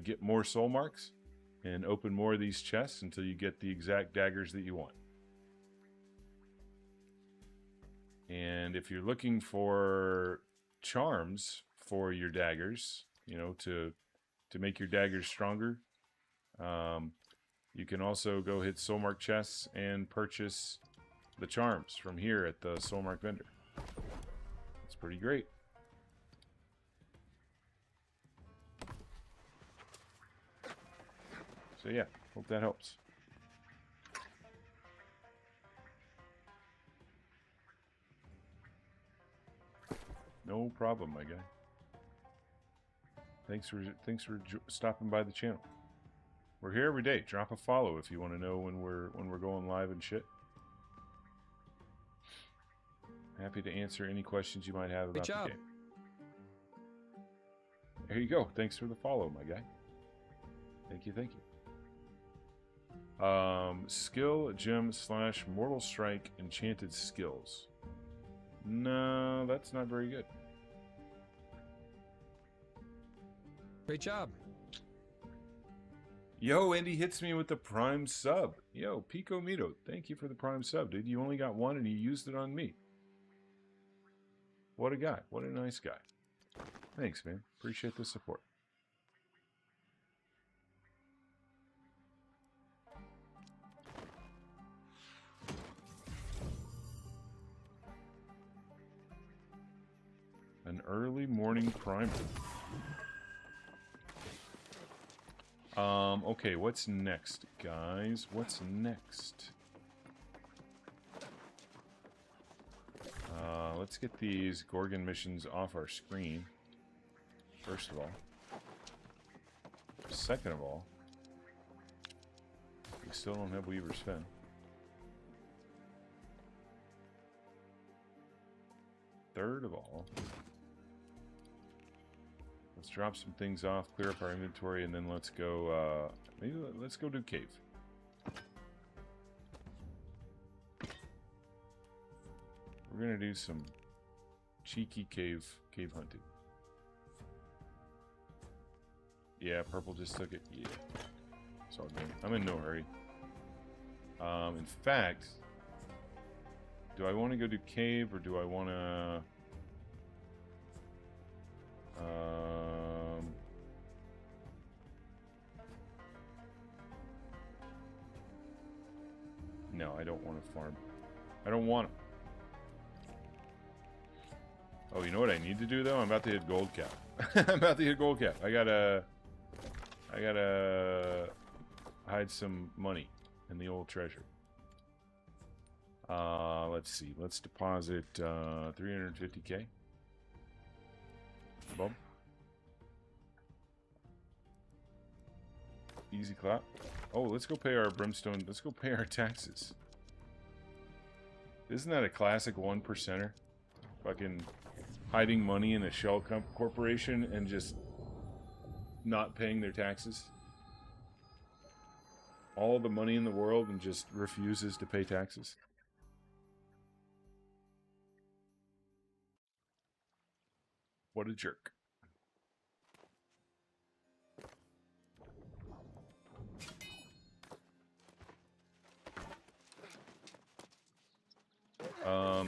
get more soul marks and open more of these chests until you get the exact daggers that you want. And if you're looking for charms for your daggers, you know, to make your daggers stronger, you can also go hit Soulmark chests and purchase the charms from here at the Soulmark vendor. It's pretty great. So yeah, hope that helps. No problem, my guy. Thanks for stopping by the channel. We're here every day. Drop a follow if you want to know when we're going live and shit. Happy to answer any questions you might have about the game. There you go. Thanks for the follow, my guy. Thank you, thank you. Skill gem / mortal strike enchanted skills. No, that's not very good. Great job. Yo, Andy hits me with the prime sub. Yo, Pico Mito, thank you for the prime sub, dude. You only got one and you used it on me. What a guy. What a nice guy. Thanks, man. Appreciate the support. An early morning primer. Okay, what's next, guys? What's next? Let's get these Gorgon missions off our screen. First of all. Second of all, we still don't have Weaver's Fen. Third of all, let's drop some things off, clear up our inventory, and then let's go, maybe let's go do cave. We're gonna do some cheeky cave hunting. Yeah, purple just took it. Yeah, it's all good. I'm in no hurry. In fact, do I want to go do cave or do I want to? No, I don't want to farm. I don't want to. Oh, you know what I need to do though? I'm about to hit gold cap. I'm about to hit gold cap. I gotta hide some money in the old treasure. Let's see. Let's deposit 350k. Boom. Easy clap. Oh, let's go pay our brimstone. Let's go pay our taxes. Isn't that a classic 1%er? Fucking hiding money in a shell corporation and just not paying their taxes. All the money in the world and just refuses to pay taxes. What a jerk.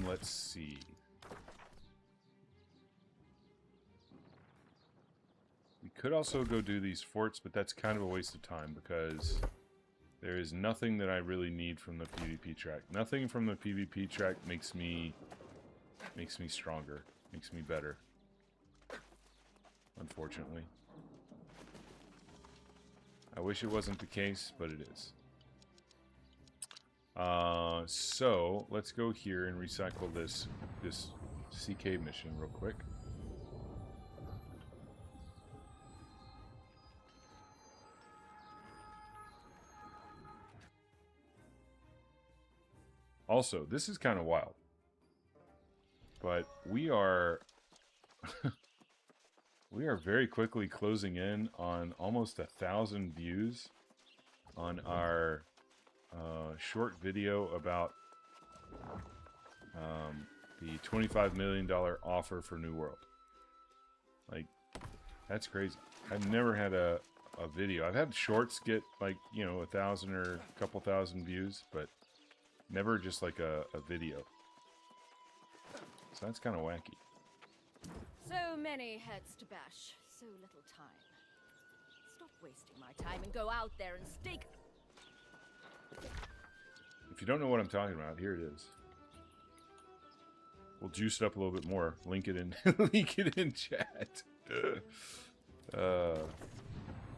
Let's see. We could also go do these forts, but that's kind of a waste of time because there is nothing that I really need from the PvP track. Nothing from the PvP track makes me stronger, makes me better. Unfortunately. I wish it wasn't the case, but it is. So let's go here and recycle this CK mission real quick. Also, this is kind of wild, but we are we are very quickly closing in on almost 1,000 views on our short video about the $25 million offer for New World. Like, that's crazy. I've never had a video. I've had shorts get like, you know, 1,000 or a couple thousand views, but never just like a video. So that's kind of wacky. So many heads to bash, so little time. Stop wasting my time and go out there and stake. If you don't know what I'm talking about, here it is. We'll juice it up a little bit more. Link it in, link it in chat. But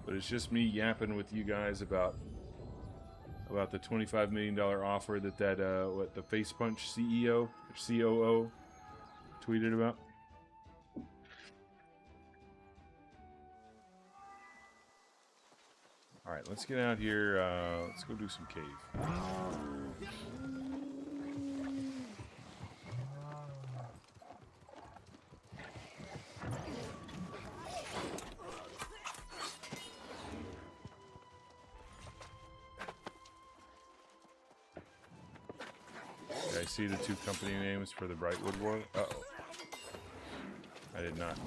it's just me yapping with you guys about the $25 million offer that what the Face Punch CEO or COO tweeted about. All right, let's get out here. Let's go do some cave. Did I see the two company names for the Brightwood War? Uh-oh. I did not.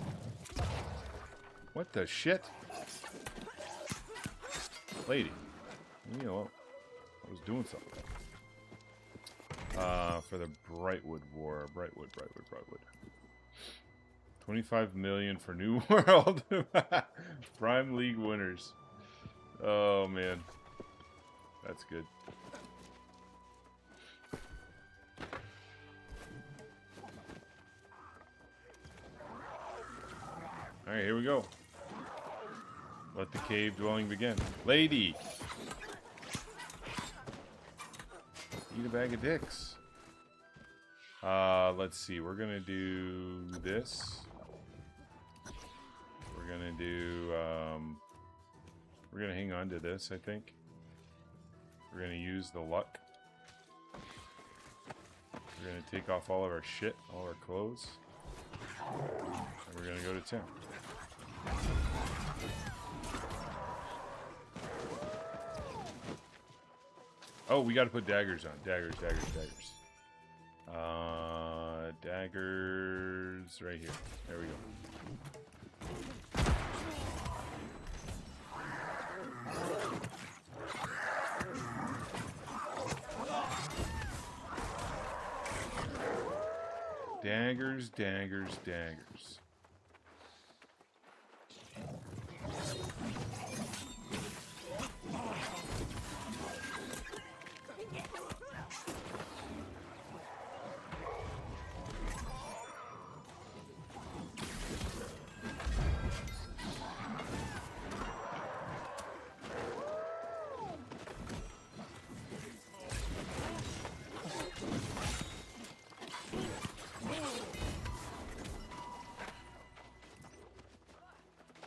What the shit? Lady. You know, I was doing something. For the Brightwood War. Brightwood. 25 million for New World. Prime League winners. Oh, man. That's good. Alright, here we go. Let the cave dwelling begin. Lady! Eat a bag of dicks. Let's see. We're gonna do this. We're gonna do, we're gonna hang on to this, I think. We're gonna use the luck. We're gonna take off all of our shit, all our clothes. And we're gonna go to town. Oh, we gotta put daggers on. Daggers. Daggers right here. There we go. Daggers.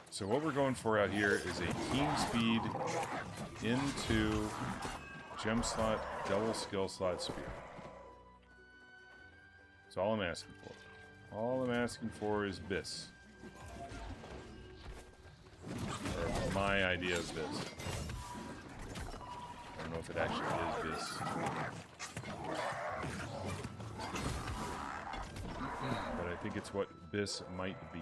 So what we're going for out here is a team speed into gem slot, double skill slot speed. That's all I'm asking for. All I'm asking for is this. Or my idea of this. I don't know if it actually is this. But I think it's what this might be.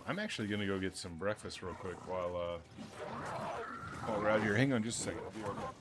I'm actually gonna go get some breakfast real quick while we're out here. Hang on just a second. I'll be right back.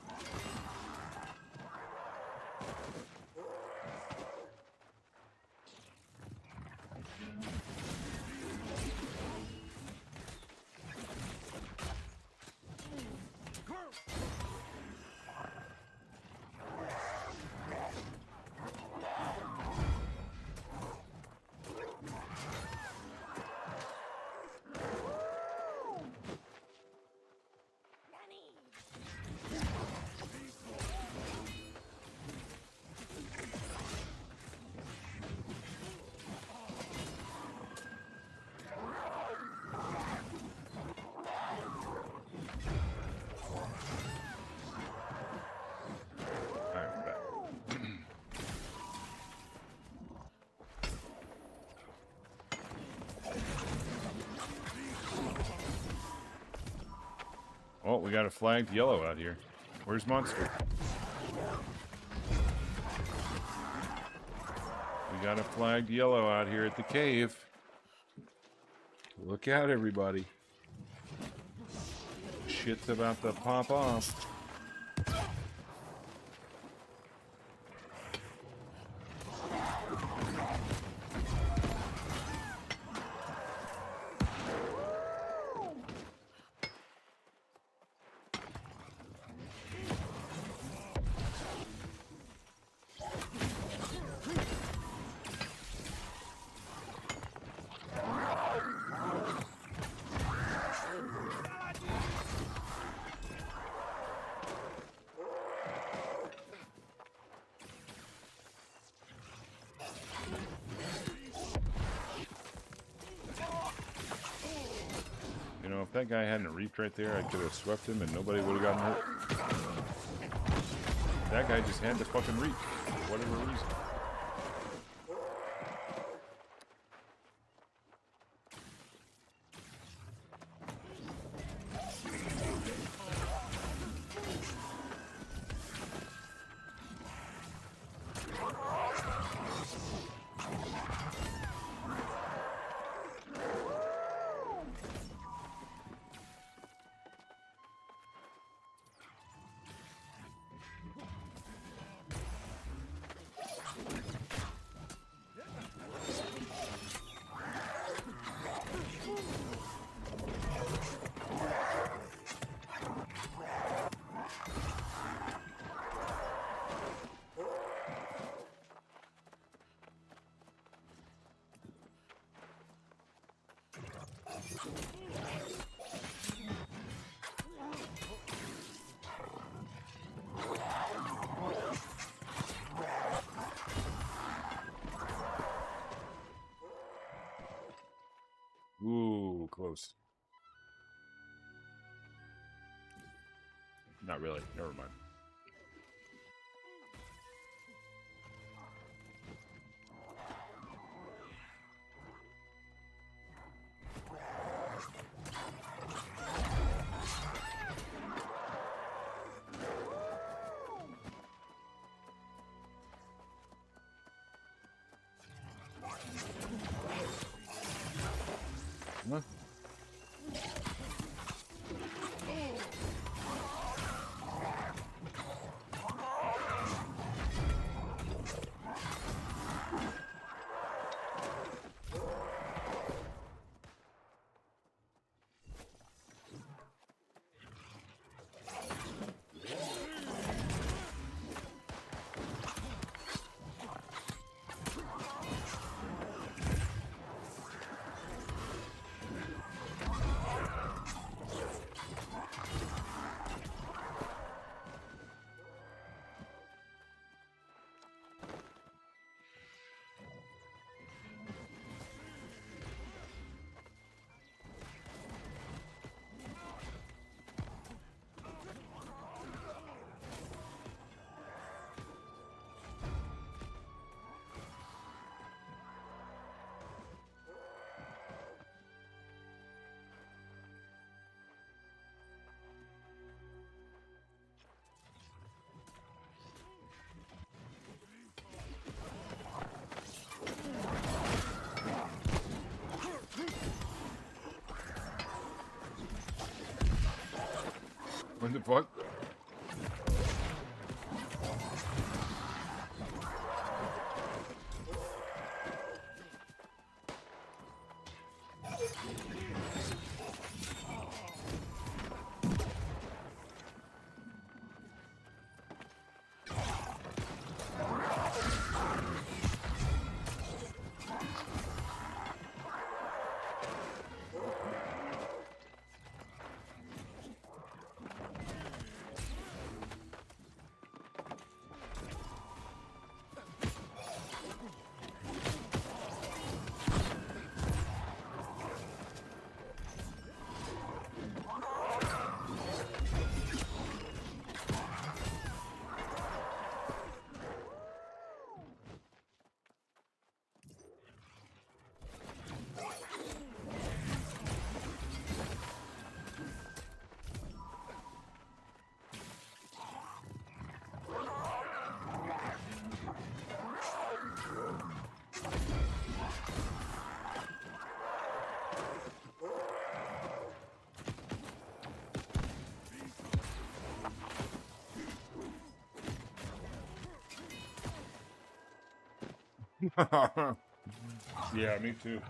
Oh, we got a flagged yellow out here. Where's Monster? We got a flagged yellow out here at the cave. Look out, everybody. Shit's about to pop off. You know, if that guy hadn't reaped right there, I could have swept him and nobody would have gotten hurt. That guy just had to fucking reap for whatever reason. Ooh, close. Not really. Never mind. Huh? What the fuck? Yeah, me too. Me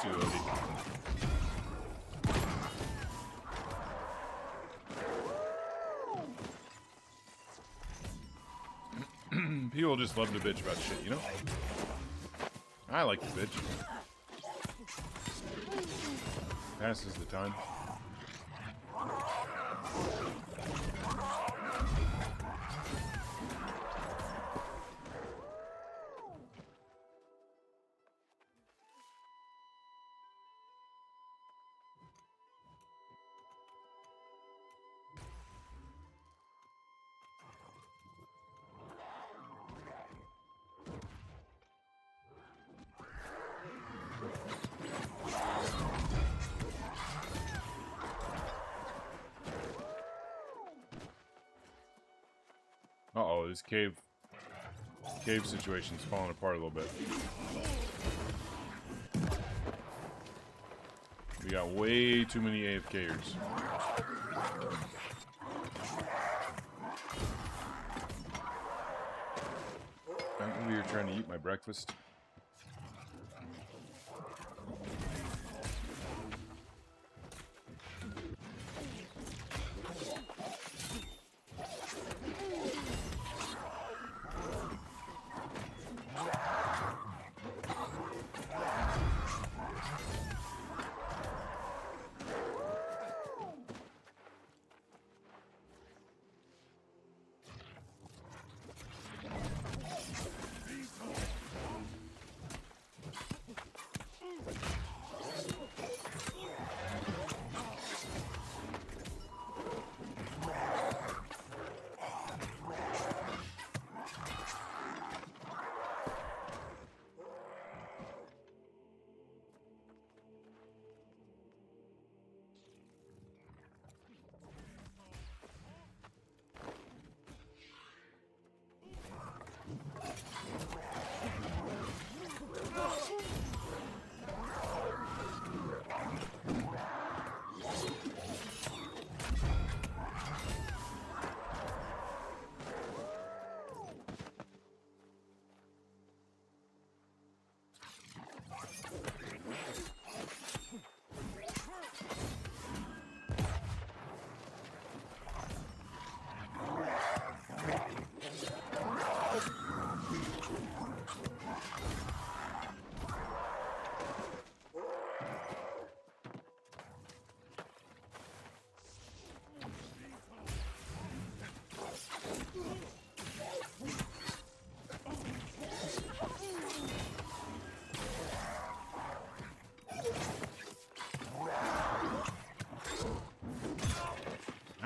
too, Odie. People just love to bitch about shit, you know? I like to bitch. Passes the time. Uh-oh, this cave situation's falling apart a little bit. We got way too many AFKers. I'm over here trying to eat my breakfast.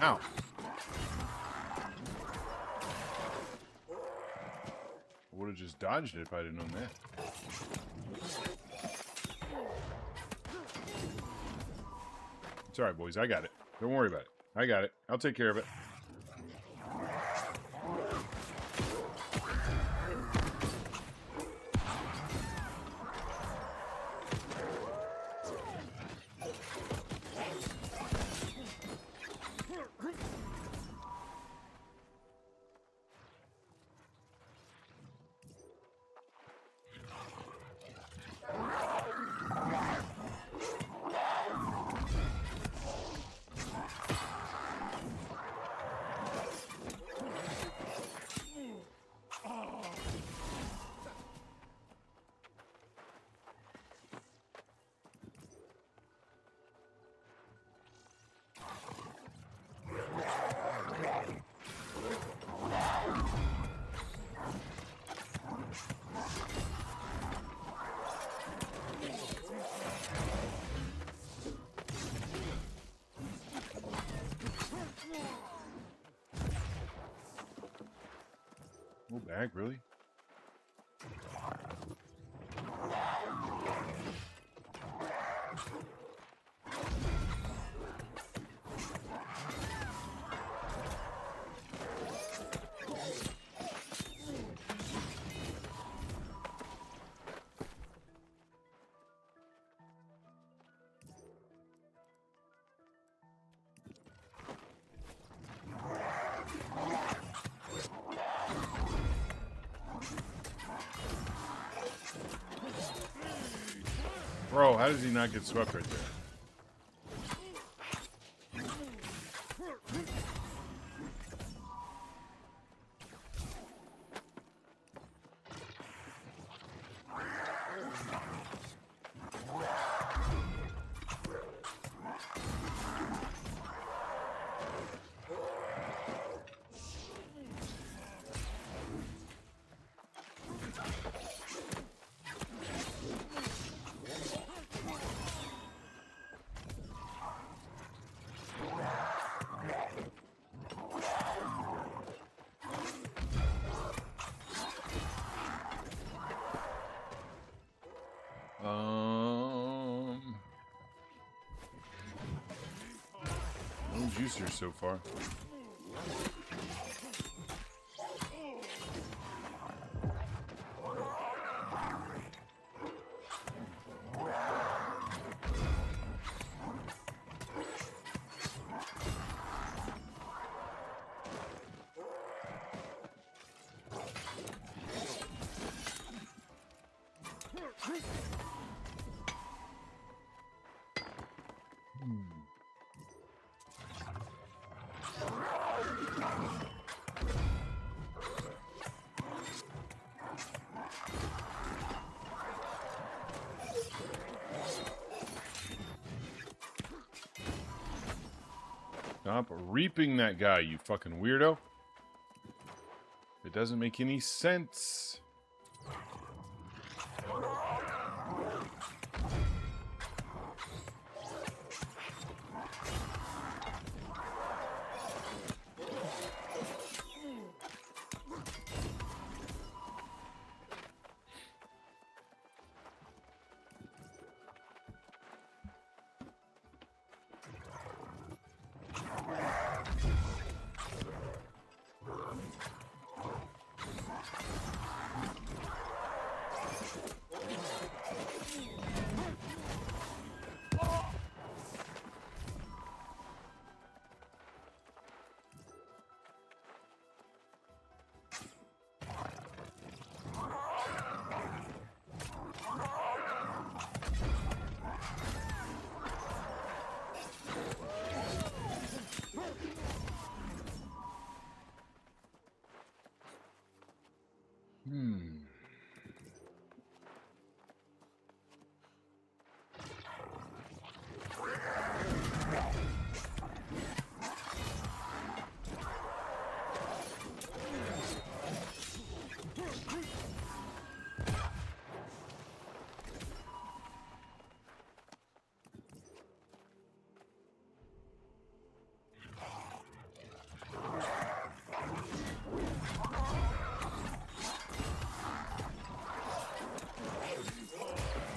Ow. Would have just dodged it if I'd have known that. It's alright, boys. I got it. Don't worry about it. I got it. I'll take care of it. Whole bag, really? Bro, how does he not get swept right there? No juicers so far. Stop reaping that guy, you fucking weirdo. It doesn't make any sense.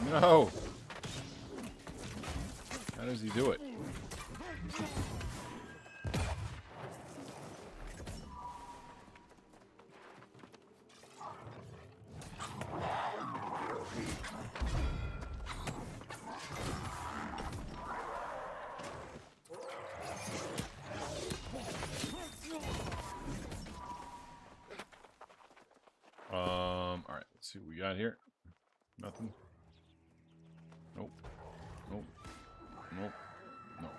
No. How does he do it? All right, let's see what we got here. Nothing. Nope. Nope. Nope. Nope.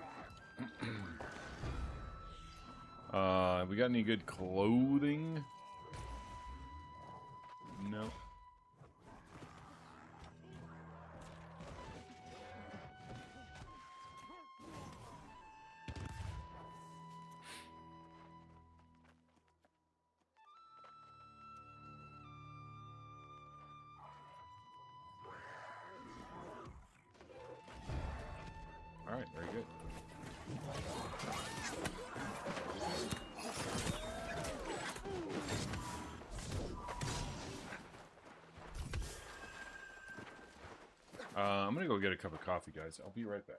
We got any good clothing? No. All right, very good. I'm gonna go get a cup of coffee, guys. I'll be right back.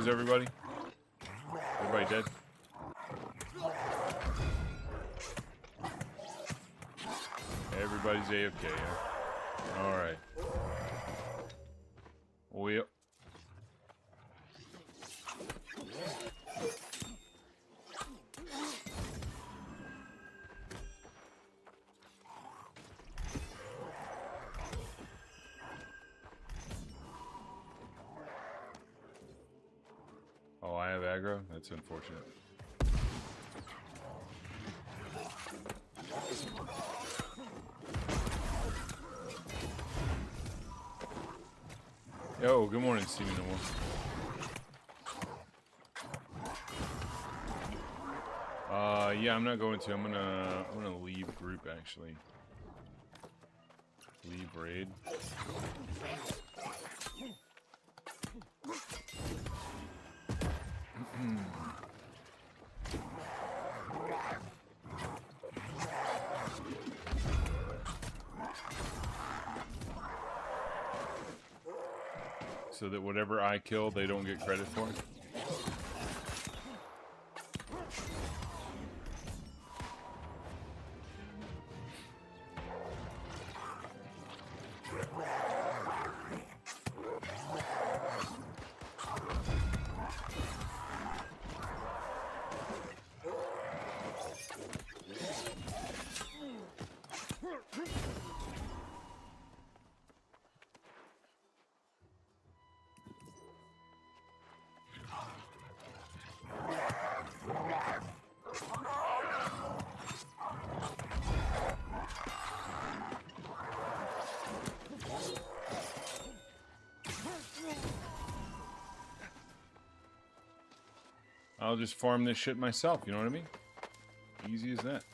lose everybody? Everybody dead? Everybody's AFK, huh? Alright. Oh, yep. Oh, I have aggro? That's unfortunate. Yo, good morning, Steven No More. Yeah, I'm not going to. I'm gonna leave group actually. Leave raid. So that whatever I kill, they don't get credit for. I'll just farm this shit myself, you know what I mean? Easy as that.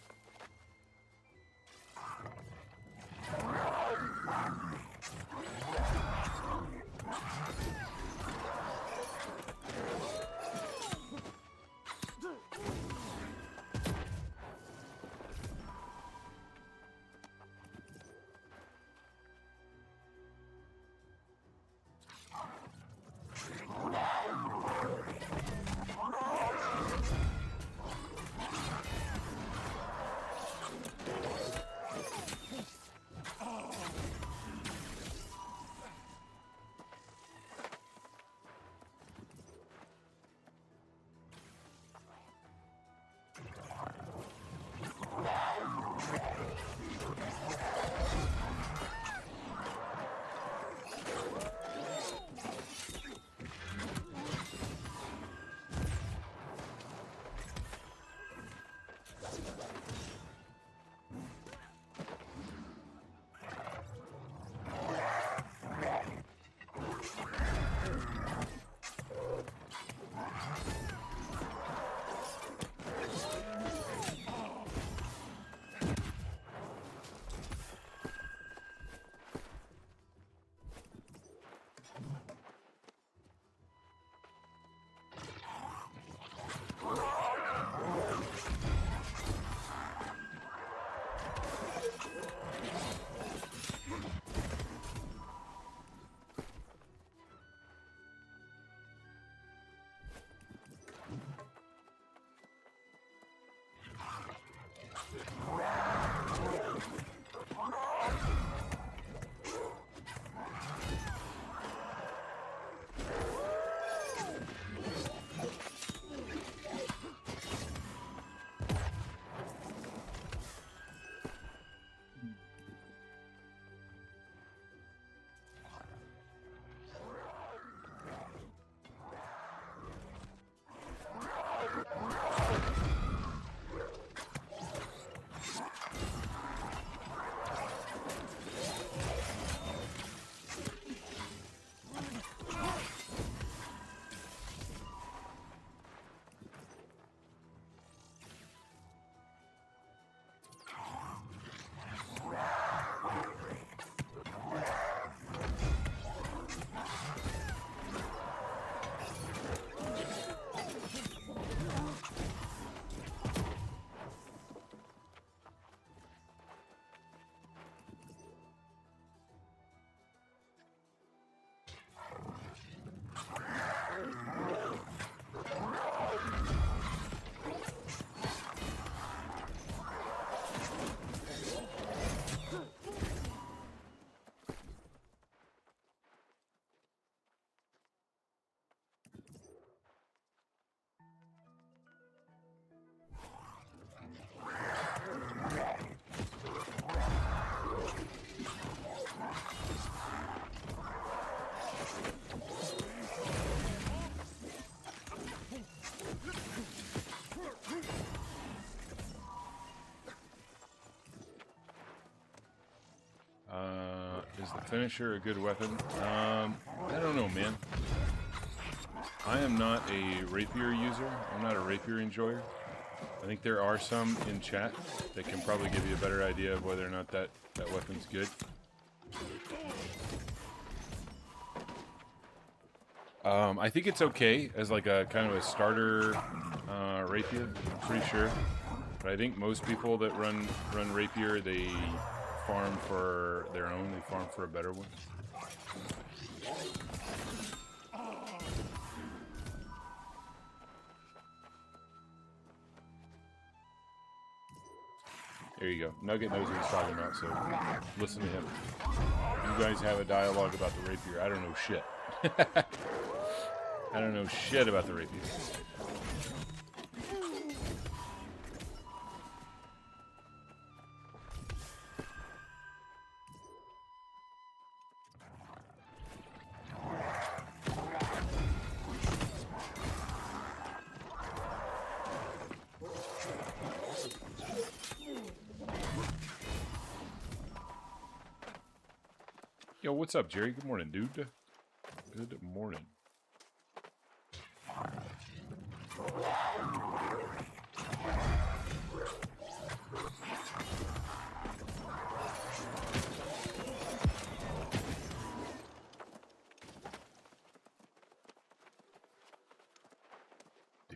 finisher a good weapon? I don't know, man. I am not a rapier user. I'm not a rapier enjoyer. I think there are some in chat that can probably give you a better idea of whether or not that weapon's good. I think it's okay as like a kind of a starter rapier, I'm pretty sure. But I think most people that run rapier, they farm for their own. They farm for a better one. There you go. Nugget knows what he's talking about, so listen to him. You guys have a dialogue about the rapier. I don't know shit. I don't know shit about the rapier. Yo, what's up, Jerry? Good morning, dude. Good morning.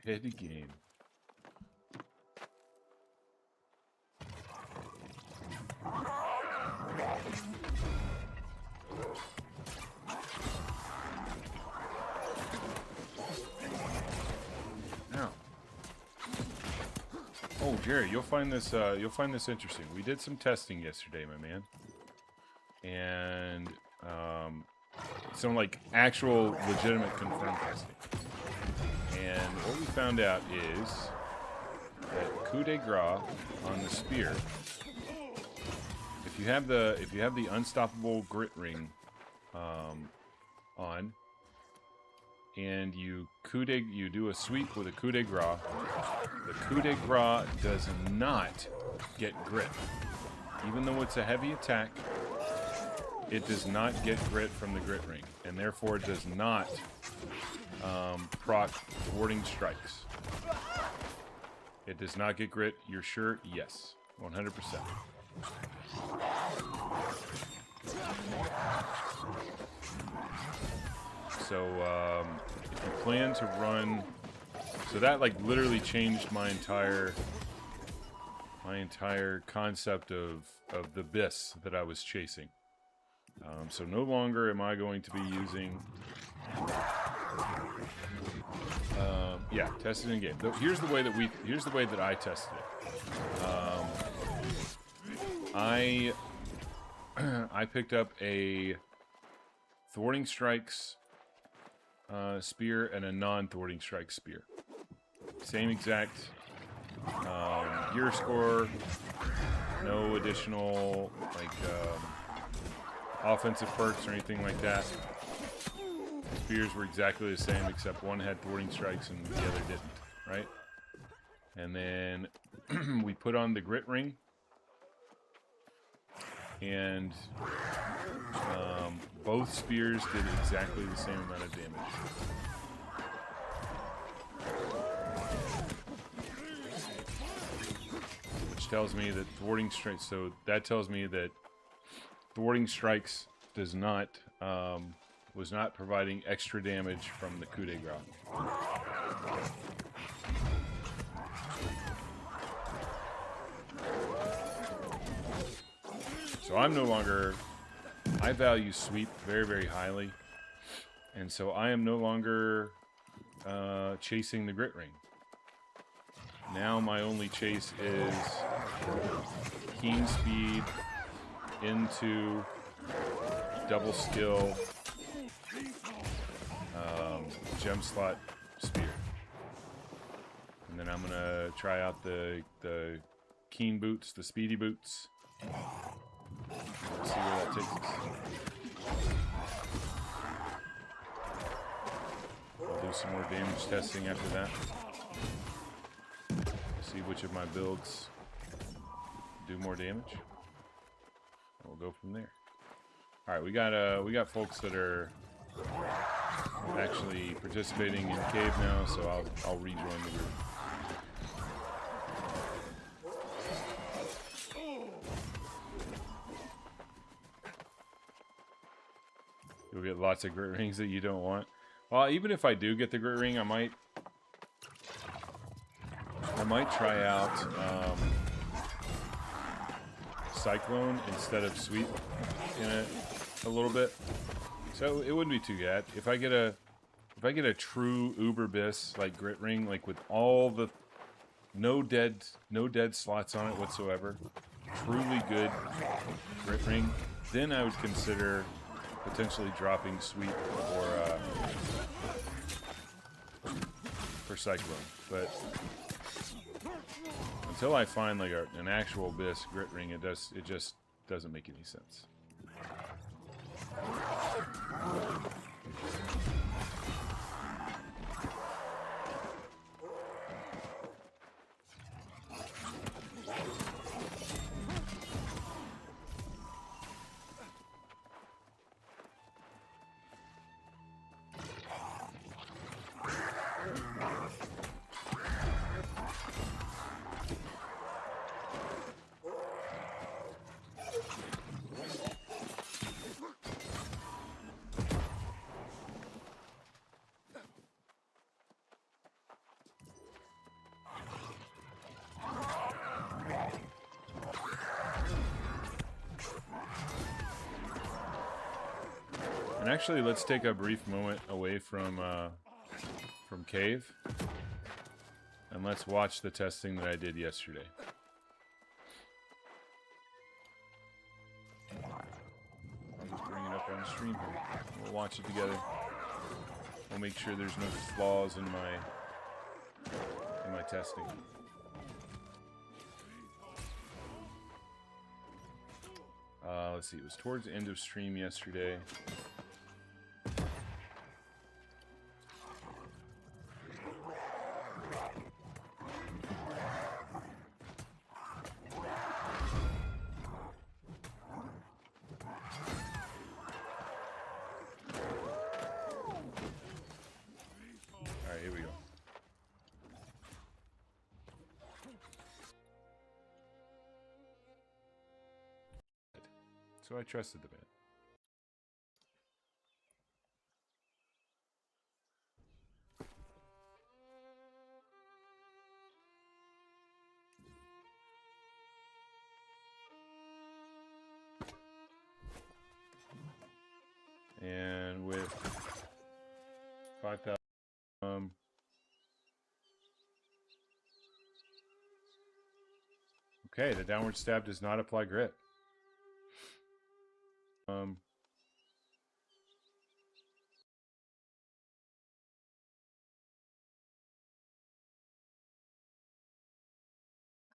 Dead game. Oh, Jerry, you'll find this interesting. We did some testing yesterday, my man, and some like actual legitimate confirmed testing. And what we found out is that coup de grace on the spear, if you have the unstoppable grit ring on, and you do a sweep with a coup de grace, the coup de grace does not get grit. Even though it's a heavy attack, it does not get grit from the grit ring, and therefore does not proc thwarting strikes. It does not get grit. You're sure? Yes, 100%. So if you plan to run, so that like literally changed my entire concept of the bis that I was chasing. So no longer am I going to be using. Yeah, tested in game. Here's the way that I tested it. I picked up a thwarting strikes spear and a non-thwarting strike spear. Same exact gear score. No additional like offensive perks or anything like that. Spears were exactly the same, except one had thwarting strikes and the other didn't, right? And then we put on the grit ring, and both spears did exactly the same amount of damage. Which tells me that thwarting strikes, so that tells me that thwarting strikes does not was not providing extra damage from the coup de grace. So I'm no longer, I value sweep very, very highly, and so I am no longer chasing the grit ring. Now my only chase is keen speed into double skill gem slot spear, and then I'm gonna try out the keen boots, the speedy boots. Let's see where that takes us. I'll do some more damage testing after that. See which of my builds do more damage. And we'll go from there. All right, we got folks that are actually participating in cave now, so I'll rejoin the group. You'll get lots of grit rings that you don't want. Well, even if I do get the grit ring, I might try out Cyclone instead of Sweep in it a little bit. So it wouldn't be too bad if I get a true Uber Biss like grit ring, like with all the no dead slots on it whatsoever, truly good grit ring. Then I would consider potentially dropping Sweep for Cyclone, but until I find like an actual Biss grit ring, it just doesn't make any sense. And actually, let's take a brief moment away from cave, and let's watch the testing that I did yesterday. I'll just bring it up on stream here. We'll watch it together. We'll make sure there's no flaws in my testing. Let's see. It was towards the end of stream yesterday. So I trusted the man. And with 5,000, okay, the downward stab does not apply grit.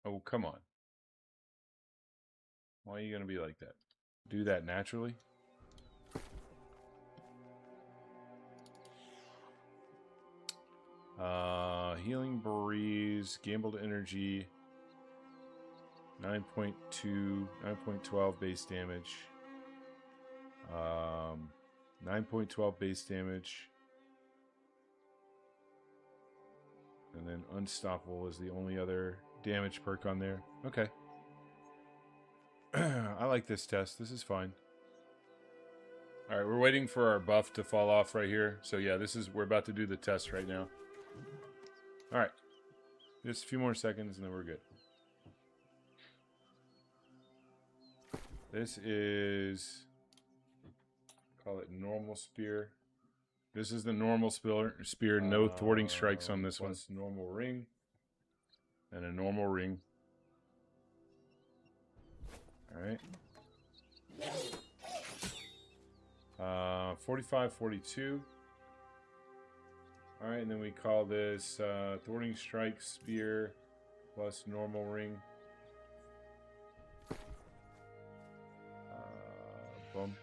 Oh, come on. Why are you going to be like that? Do that naturally? Healing Breeze, Gambled Energy, 9.2, 9.12 base damage. 9.12 base damage. And then Unstoppable is the only other damage perk on there. Okay. I like this test. This is fine. All right, we're waiting for our buff to fall off right here. So yeah, we're about to do the test right now. All right. Just a few more seconds and then we're good. This is, call it normal spear. This is the normal spear. No thwarting strikes on this one. Normal ring. And a normal ring. Alright. 45, 42. Alright, and then we call this thwarting strike spear plus normal ring. Boom.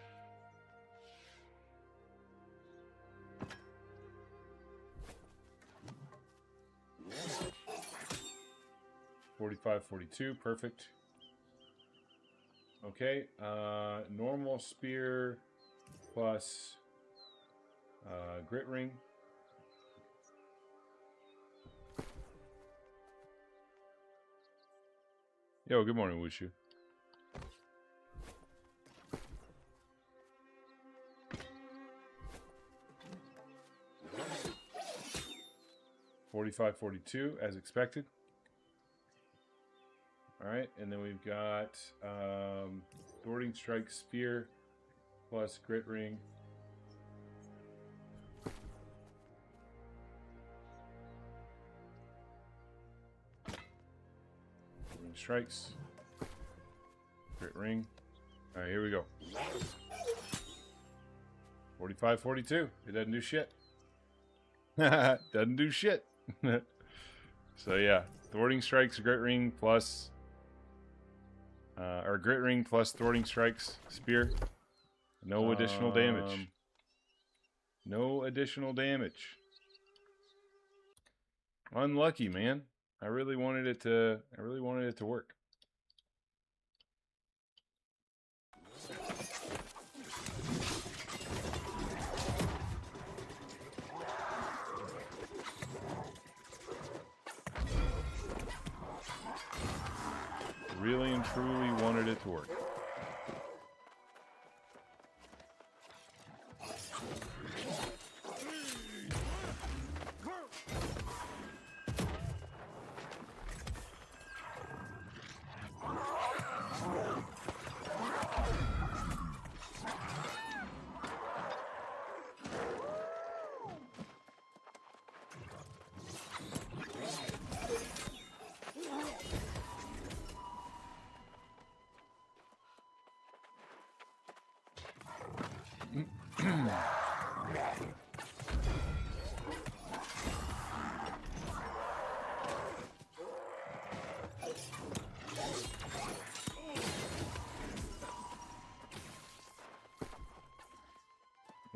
$45, $42, perfect. Okay. Normal spear plus grit ring. Yo, good morning, Wushu. $45.42 as expected. All right, and then we've got Thwarting Strike Spear plus Grit Ring. Thwarting Strikes. Grit Ring. All right, here we go. 45.42. It doesn't do shit. Doesn't do shit. So yeah, Thwarting Strikes, Grit Ring plus... or Grit Ring plus Thwarting Strikes, Spear. No additional damage. No additional damage. Unlucky, man. I really wanted it to work. Really and truly wanted it to work.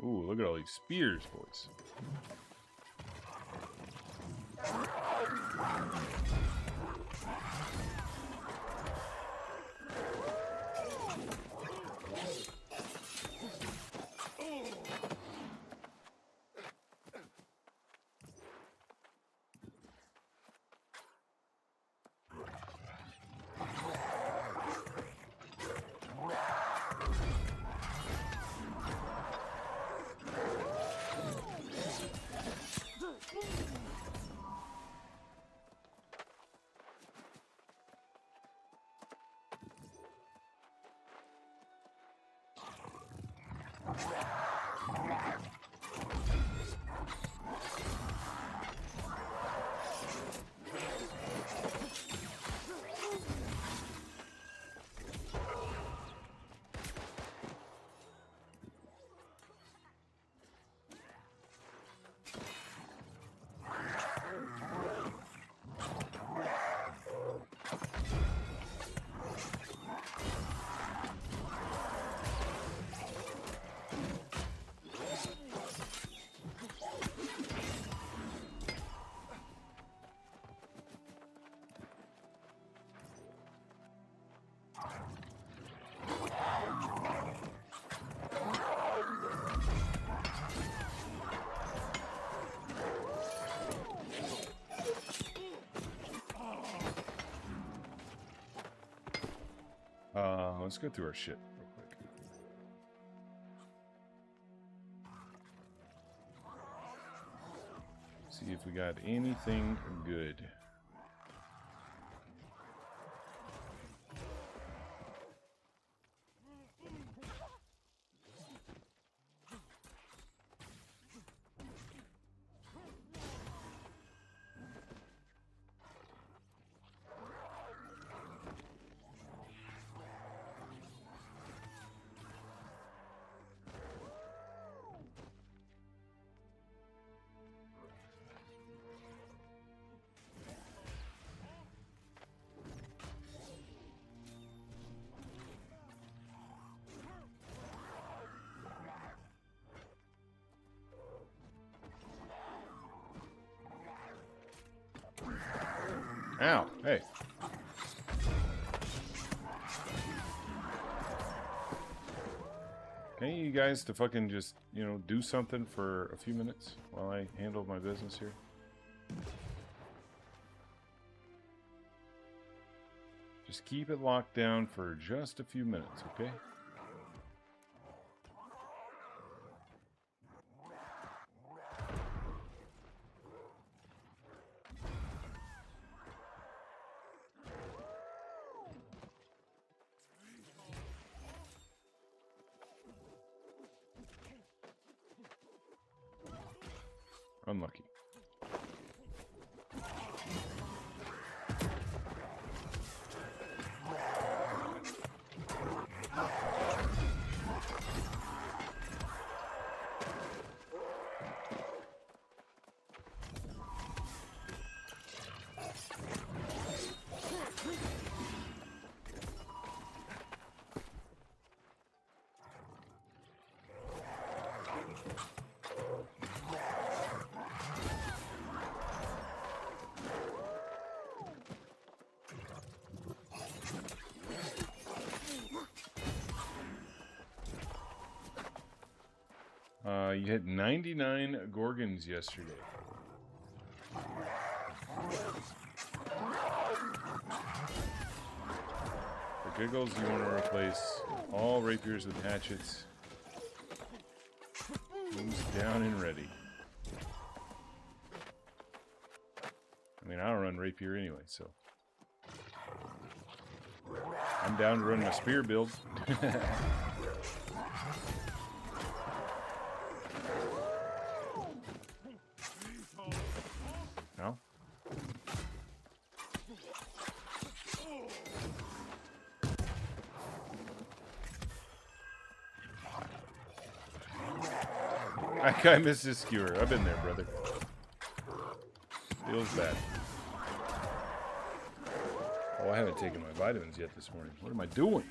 Ooh, look at all these spears, boys. Let's go through our shit real quick. See if we got anything good. Ow, hey. Any of you guys to fucking just, you know, do something for a few minutes while I handle my business here? Just keep it locked down for just a few minutes, okay? Unlucky. You hit 99 Gorgons yesterday. For giggles, you want to replace all rapiers with hatchets. Who's down and ready? I mean, I don't run rapier anyway, so I'm down to run my spear build. No? That guy missed his skewer. I've been there, brother. Feels bad. Oh, I haven't taken my vitamins yet this morning. What am I doing?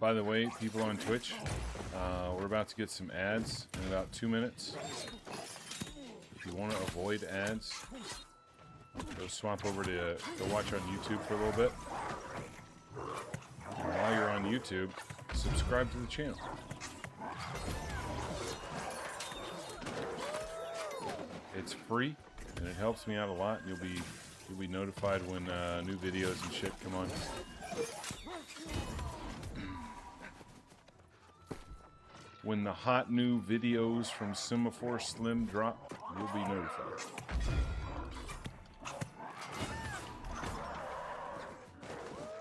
By the way, people on Twitch, we're about to get some ads in about 2 minutes. If you want to avoid ads, go swap over to go watch on YouTube for a little bit. And while you're on YouTube, subscribe to the channel. It's free, and it helps me out a lot. You'll be notified when new videos and shit come on. When the hot new videos from Semaphore Slim drop, you'll be notified.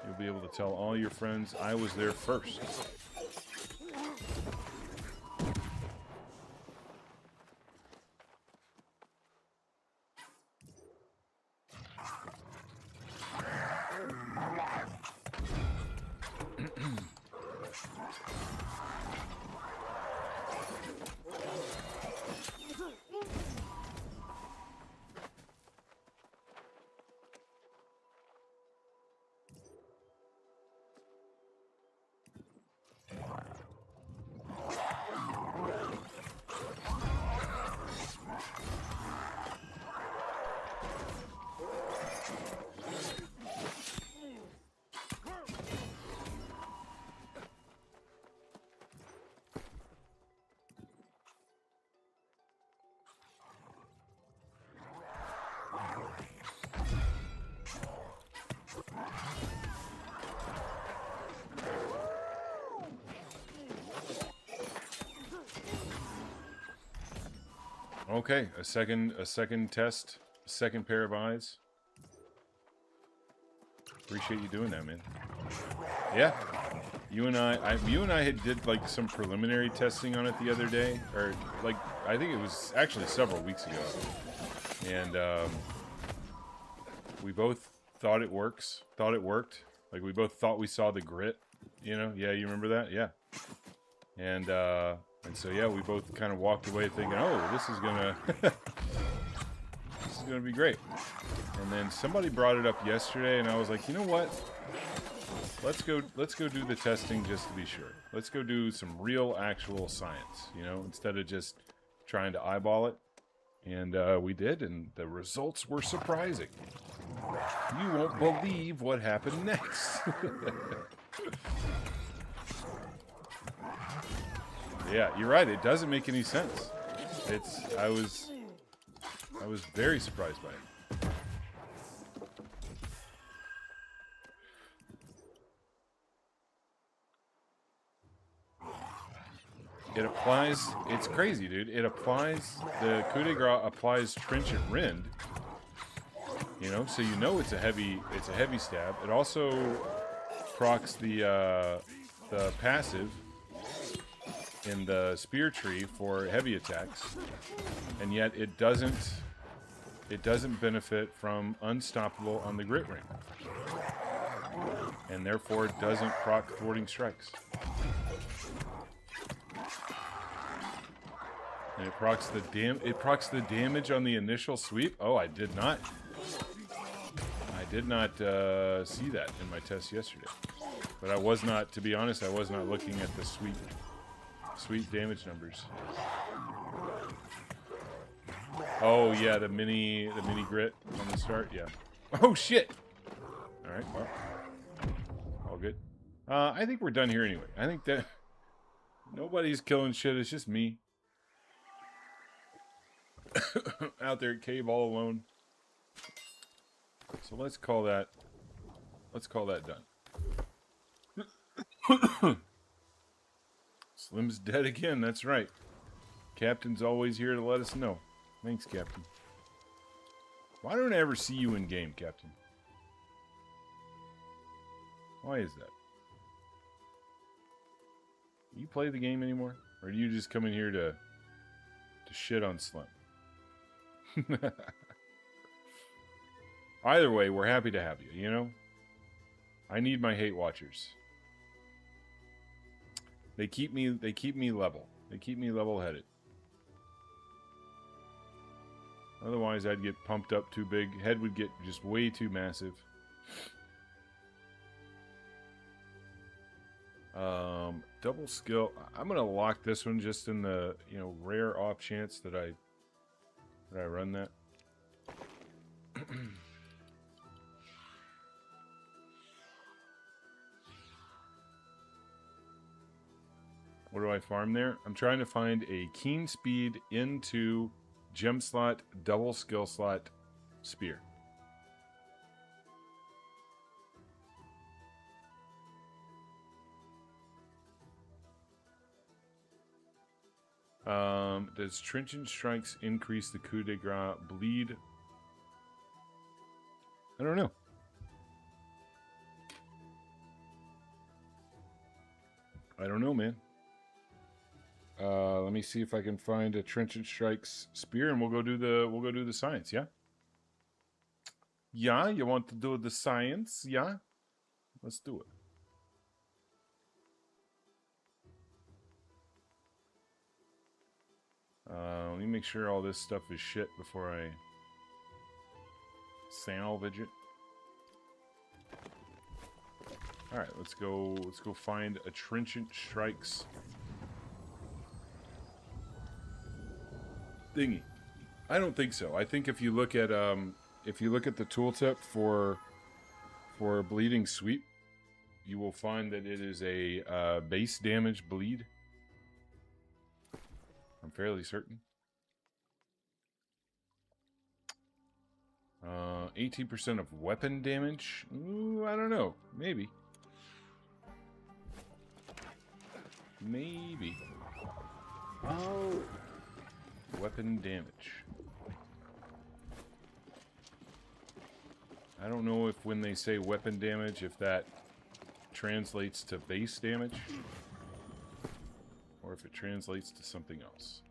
You'll be able to tell all your friends I was there first. Okay, a second test, a second pair of eyes. Appreciate you doing that, man. Yeah, you and I had did like some preliminary testing on it the other day, or like I think it was actually several weeks ago, and we both thought it works. Thought it worked. Like we both thought we saw the grit. You know? Yeah, you remember that? Yeah. And so yeah, we both kind of walked away thinking, oh, this is gonna this is gonna be great. And then somebody brought it up yesterday, and I was like, you know what? Let's go do the testing just to be sure. Let's go do some real, actual science, you know, instead of just trying to eyeball it. And we did, and the results were surprising. You won't believe what happened next. Yeah, you're right. It doesn't make any sense. I was very surprised by it. It applies, it's crazy, dude. It applies, the coup de grace applies Trenchant Rend. You know, so you know it's a heavy stab. It also procs the passive in the spear tree for heavy attacks. And yet it doesn't benefit from unstoppable on the grit ring. And therefore it doesn't proc thwarting strikes. And it procs the damage on the initial sweep. Oh, I did not see that in my test yesterday. But I was not, to be honest, I was not looking at the sweep damage numbers. Oh yeah, the mini grit on the start, yeah. Oh shit! Alright, well. All good. I think we're done here anyway. I think that nobody's killing shit, it's just me. Out there at cave all alone. So let's call that done. Slim's dead again, that's right. Captain's always here to let us know. Thanks, Captain. Why don't I ever see you in game, Captain? Why is that? Do you play the game anymore? Or do you just come in here to shit on Slim? Either way, we're happy to have you, you know? I need my hate watchers. They keep me level. They keep me level-headed. Otherwise, I'd get pumped up too big. Head would get just way too massive. Double skill. I'm gonna lock this one just in the, you know, rare off chance that I run that. What do I farm there? I'm trying to find a keen speed into gem slot, double skill slot, spear. Does Trenchant Strikes increase the coup de grace bleed? I don't know. I don't know, man. Let me see if I can find a Trenchant Strikes spear, and we'll go do the science. Yeah. Yeah, you want to do the science? Yeah. Let's do it. Let me make sure all this stuff is shit before I salvage it. All right, let's go find a Trenchant Strikes thingy. I don't think so. I think if you look at the tooltip for bleeding sweep, you will find that it is a base damage bleed. I'm fairly certain. 18% of weapon damage? Ooh, I don't know. Maybe. Maybe. Weapon damage. I don't know if when they say weapon damage, if that translates to base damage, or if it translates to something else.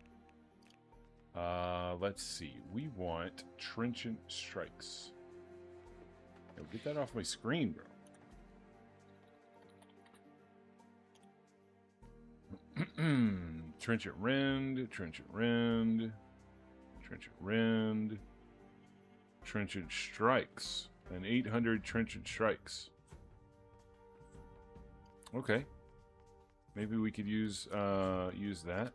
Let's see. We want trenchant strikes. Yo, get that off my screen, bro. Trenchant rend, trenchant rend, trenchant rend, trenchant strikes, and 800 trenchant strikes. Okay, maybe we could use that.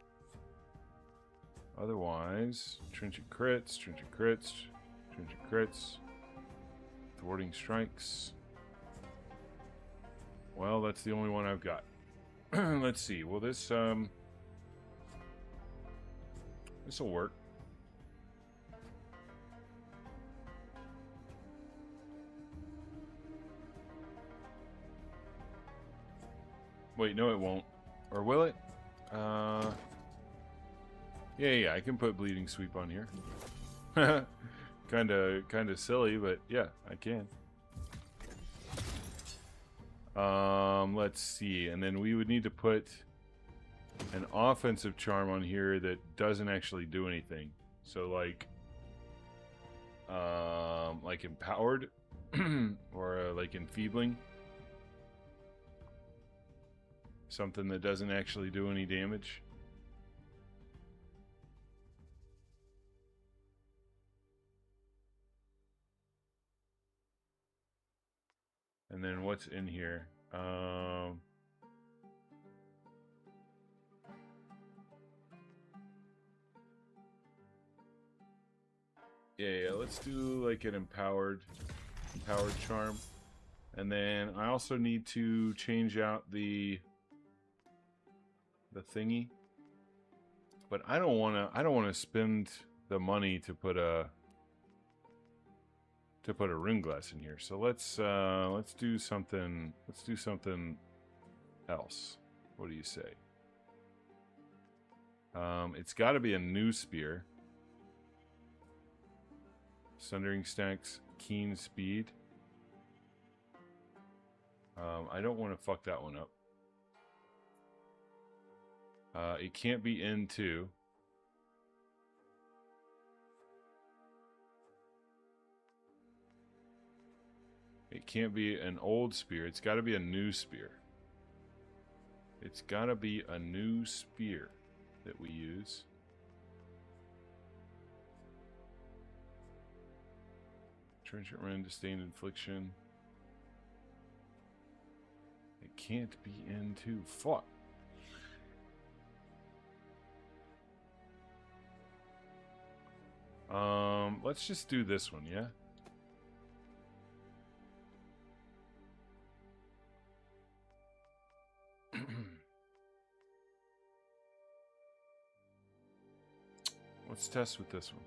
Otherwise, trenchant crits, trenchant crits, trenchant crits, thwarting strikes. Well, that's the only one I've got. Let's see. Well, this will work. Wait, no, it won't. Or will it? Yeah, I can put bleeding sweep on here. Kinda silly, but yeah, I can. Let's see, and then we would need to put an offensive charm on here that doesn't actually do anything. So like empowered or like enfeebling. Something that doesn't actually do any damage. And then what's in here? Yeah, let's do like an empowered charm. And then I also need to change out the thingy. But I don't wanna spend the money to put a rim glass in here. So let's do something else. What do you say? It's got to be a new spear. Sundering stacks, keen speed. I don't want to fuck that one up. It can't be N2. It can't be an old spear. It's got to be a new spear. It's got to be a new spear that we use. Trenchant rend, disdain infliction. It can't be N2. Fuck. Let's just do this one, yeah? Let's test with this one.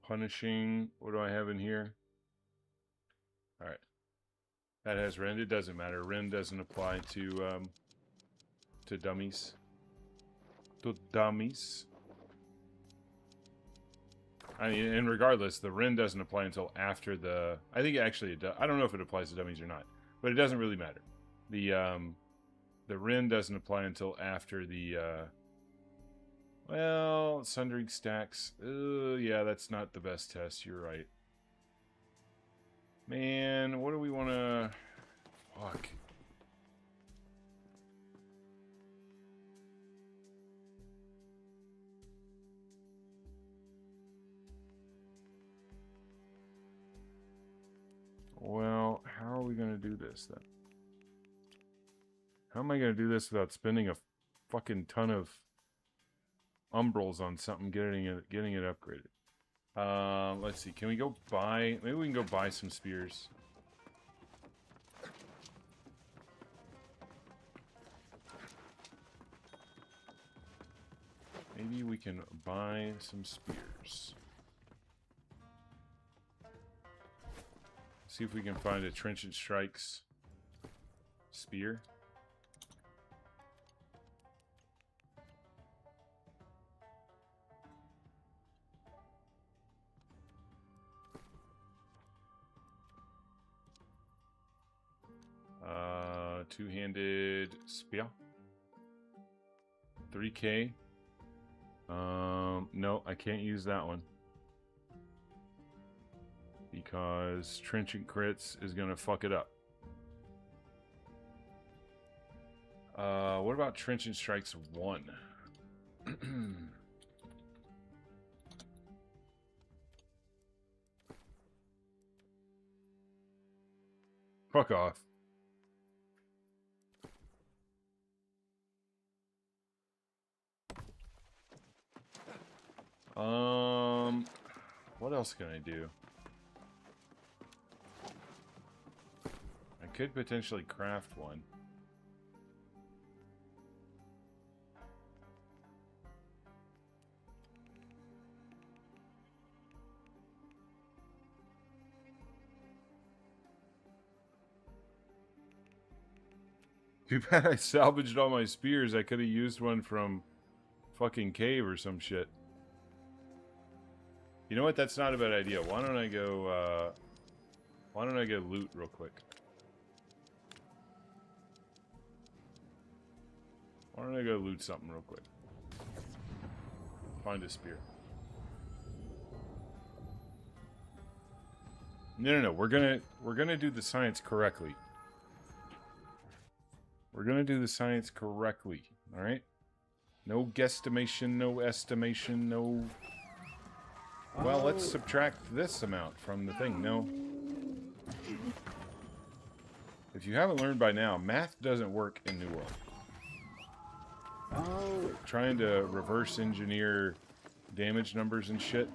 Punishing. What do I have in here? All right. That has rend. It doesn't matter. Rend doesn't apply to dummies. To dummies. I mean, and regardless, the rend doesn't apply until after the. I think actually it does. I don't know if it applies to dummies or not, but it doesn't really matter. The rend doesn't apply until after the. Well, sundering stacks. Yeah, that's not the best test. You're right. Man, what do we want to... Fuck. Well, how are we going to do this, then? How am I going to do this without spending a fucking ton of umbrals on something, getting it upgraded? Let's see. Can we go buy... Maybe we can go buy some spears. Maybe we can buy some spears. See if we can find a Trenchant Strikes spear. Two-handed spear. 3K. No, I can't use that one. Because Trenchant Crits is gonna fuck it up. What about Trenchant Strikes 1? Fuck off. What else can I do? I could potentially craft one. Too bad I salvaged all my spears. I could have used one from fucking cave or some shit. You know what? That's not a bad idea. Why don't I go loot real quick? Why don't I go loot something real quick? Find a spear. No. We're gonna do the science correctly. We're gonna do the science correctly. All right. No guesstimation. No estimation. No. Well, let's subtract this amount from the thing. No. If you haven't learned by now, math doesn't work in New World. Trying to reverse engineer damage numbers and shit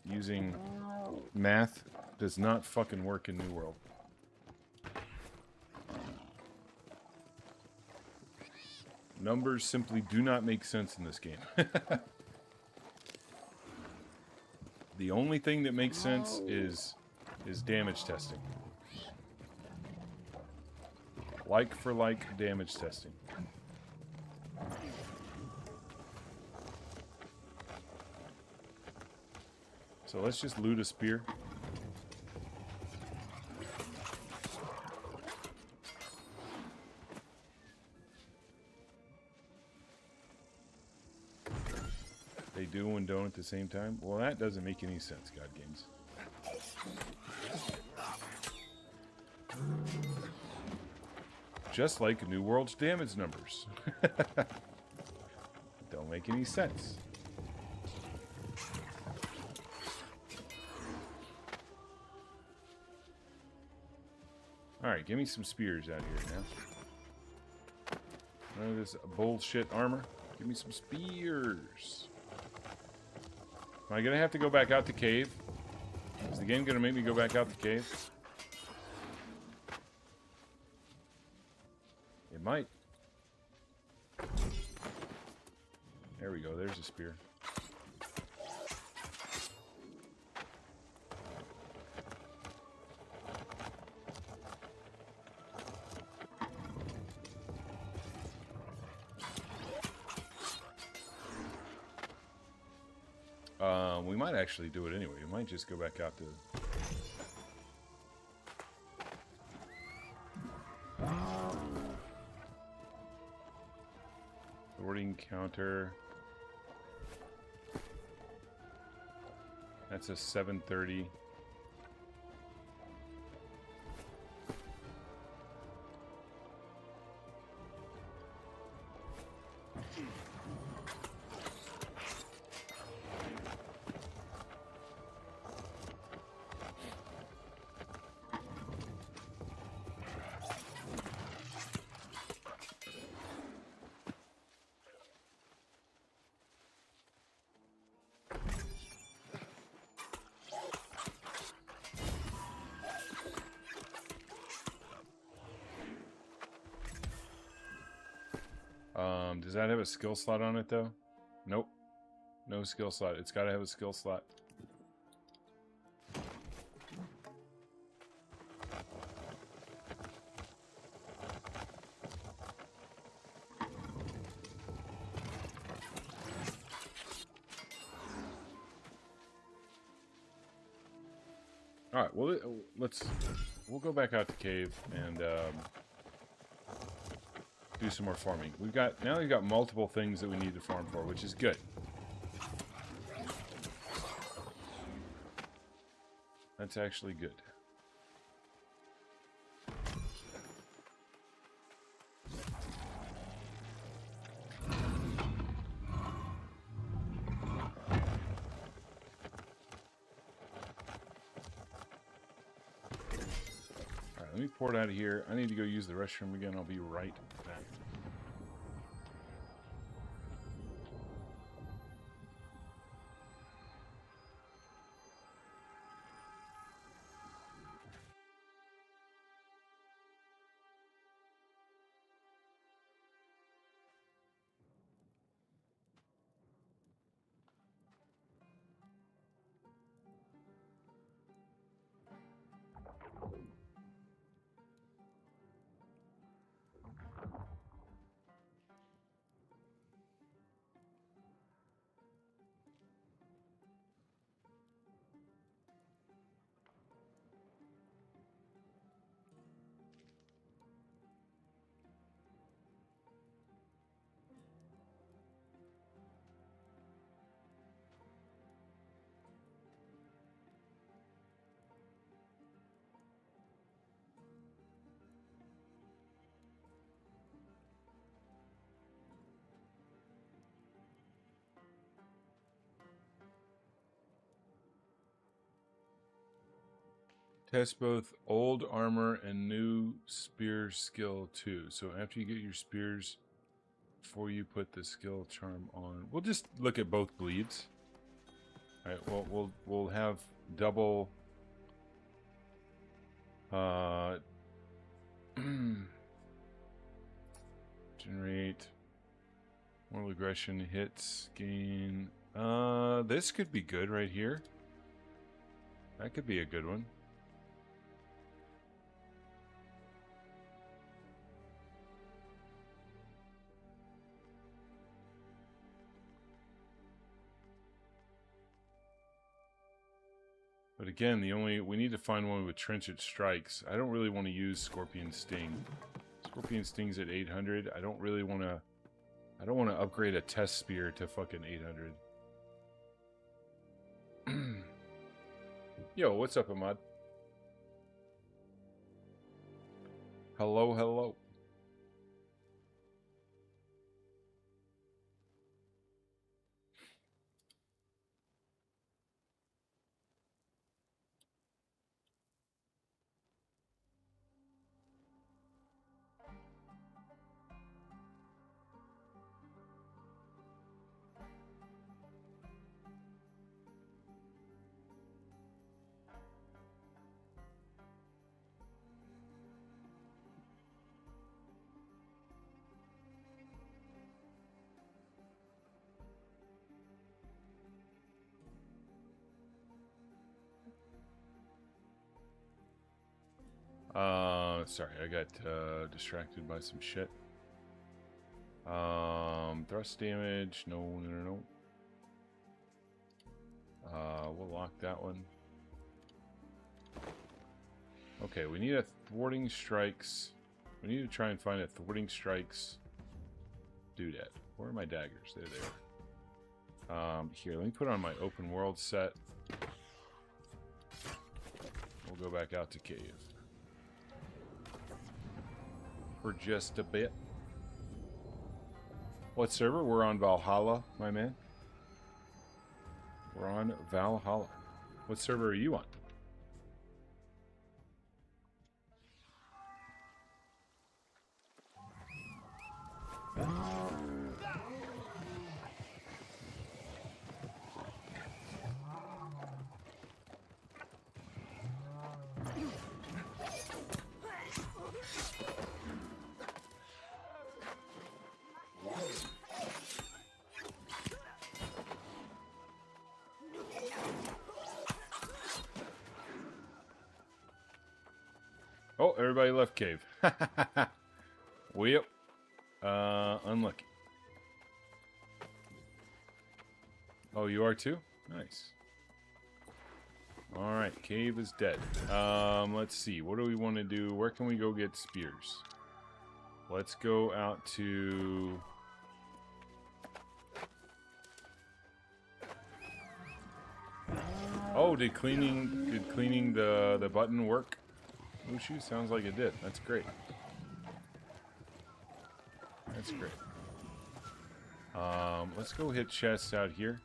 using math does not fucking work in New World. Numbers simply do not make sense in this game. The only thing that makes sense is damage testing. Like for like damage testing. So let's just loot a spear. They do and don't at the same time? Well, that doesn't make any sense, God Games. Just like New World's damage numbers. Don't make any sense. Alright, give me some spears out here now. None of this bullshit armor. Give me some spears. Am I gonna have to go back out the cave? Is the game gonna make me go back out the cave? It might. There we go, there's a spear. We might actually do it anyway. We might just go back out to... Sorting counter. That's a 730. Does that have a skill slot on it though? Nope. No skill slot. It's got to have a skill slot. All right. Well, we'll go back out to cave and do some more farming. We've got multiple things that we need to farm for, which is good. That's actually good. Alright, let me pour it out of here. I need to go use the restroom again. I'll be right back. Test both old armor and new spear skill too. So after you get your spears, before you put the skill charm on, we'll just look at both bleeds. All right. Well, we'll have double. Generate mortal aggression hits gain. This could be good right here. That could be a good one. But again, we need to find one with Trenchant Strikes. I don't really want to use Scorpion Sting. Scorpion Sting's at 800. I don't want to upgrade a test spear to fucking 800. Yo, what's up, Ahmad? Hello, hello. Sorry, I got distracted by some shit. Thrust damage, no. We'll lock that one. Okay, we need a thwarting strikes. We need to try and find a thwarting strikes doodad. Where are my daggers? There they are. Here, let me put on my open world set. We'll go back out to cave. For just a bit. What server? We're on Valhalla, my man. We're on Valhalla. What server are you on? Oh, everybody left cave. Well, unlucky. Oh, you are too? Nice. Alright, cave is dead. Let's see. What do we want to do? Where can we go get spears? Let's go out to... Oh, did cleaning the button work? Mushu? Sounds like it did. That's great. That's great. Let's go hit chests out here.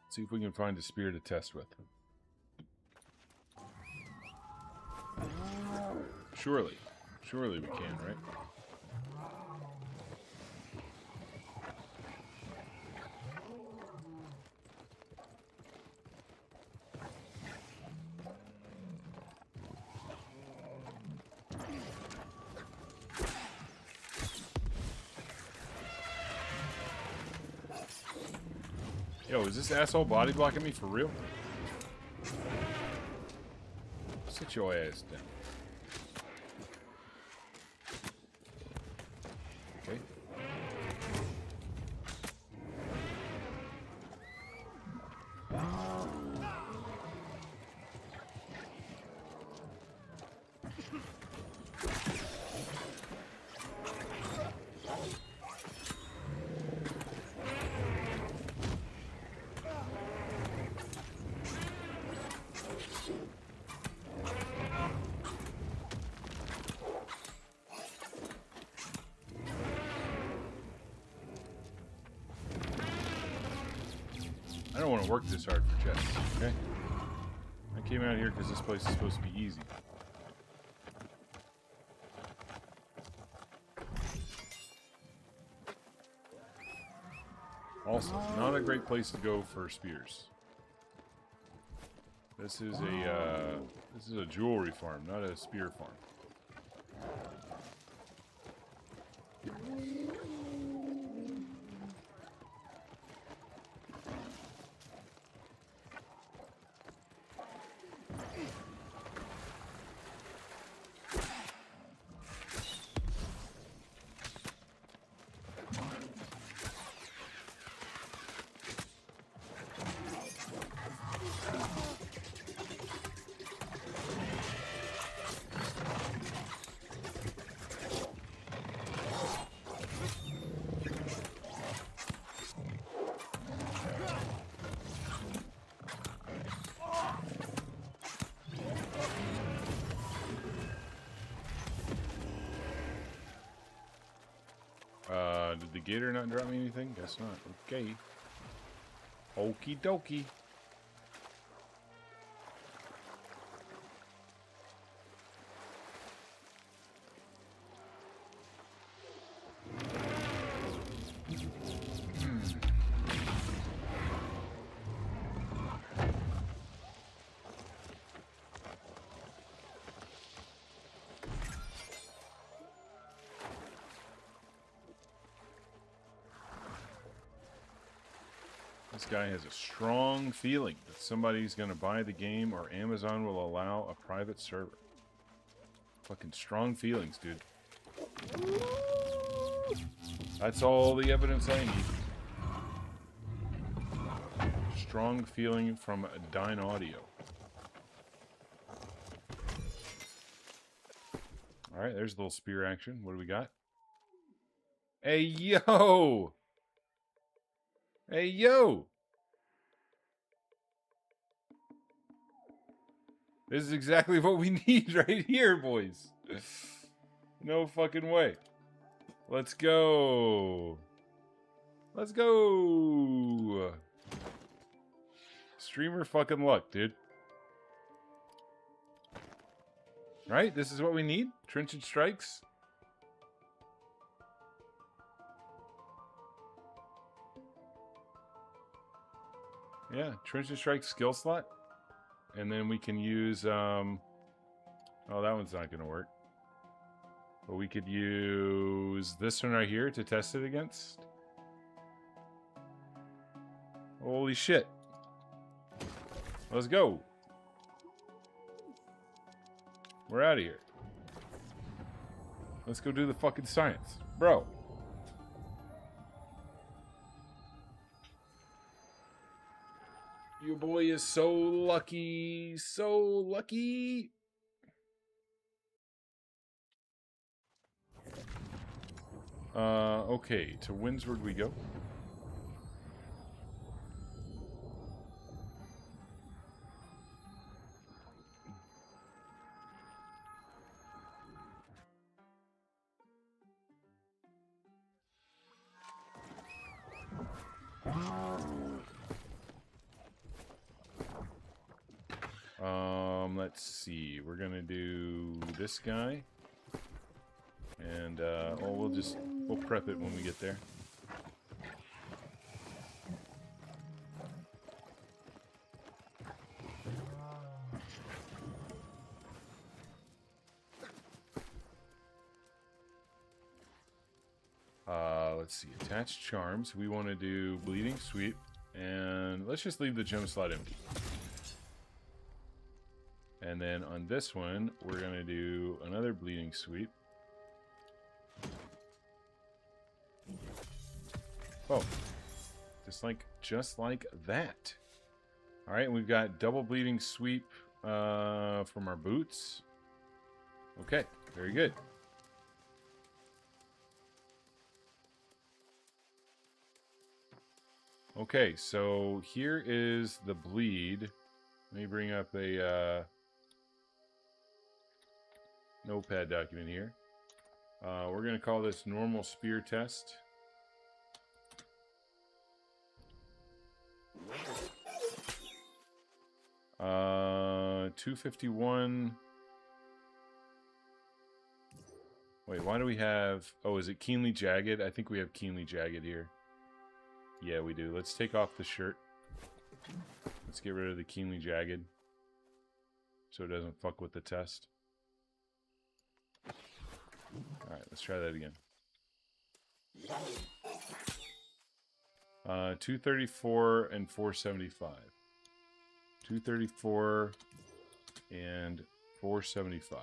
See if we can find a spear to test with. Surely. Surely we can, right? Yo, is this asshole body blocking me for real? Sit your ass down. Okay. I don't want to work this hard for chests, okay? I came out here because this place is supposed to be easy. Also, not a great place to go for spears. This is a jewelry farm, not a spear farm. Did the gator not drop me anything? Guess not. Okay. Okie dokie. This guy has a strong feeling that somebody's going to buy the game or Amazon will allow a private server. Fucking strong feelings, dude. That's all the evidence I need. Strong feeling from Dine Audio. Alright, there's a little spear action. What do we got? Hey, yo! Hey, yo! This is exactly what we need right here, boys. No fucking way. Let's go. Let's go. Streamer fucking luck, dude. Right? This is what we need? Trench and strikes? Yeah, Trench and Strike skill slot. And then we can use Oh, that one's not going to work. But we could use this one right here to test it against. Holy shit. Let's go. We're out of here. Let's go do the fucking science. Bro. Your boy is so lucky. So lucky. Okay. To Windsward we go. Let's see. We're gonna do this guy, and we'll prep it when we get there. Let's see. Attached charms. We want to do bleeding sweep, and let's just leave the gem slot empty. And then on this one, we're going to do another bleeding sweep. Oh, just like that. All right, and we've got double bleeding sweep from our boots. Okay, very good. Okay, so here is the bleed. Let me bring up a notepad document here. We're going to call this normal spear test. Uh, 251. Wait, why do we have... Oh, is it keenly jagged? I think we have keenly jagged here. Yeah, we do. Let's take off the shirt. Let's get rid of the keenly jagged, so it doesn't fuck with the test. Alright, let's try that again. 234 and 475. 234 and 475.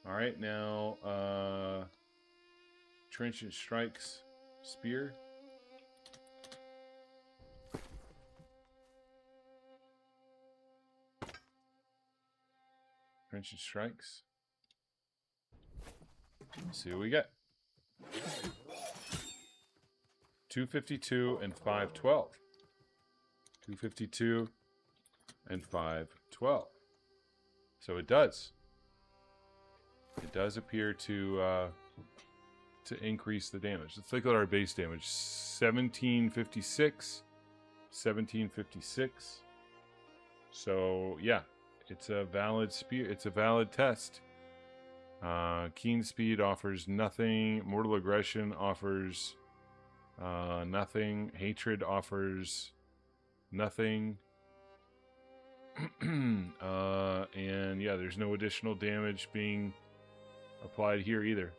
Alright, now Trenchant Strikes Spear. Trenchant Strikes. Let's see what we got. 252 and 512. 252 and 512. So it does. It does appear to increase the damage. Let's look at our base damage. 1756. 1756. So yeah, it's a valid spear. It's a valid test. Keen Speed offers nothing. Mortal Aggression offers nothing. Hatred offers nothing. And yeah, there's no additional damage being applied here either.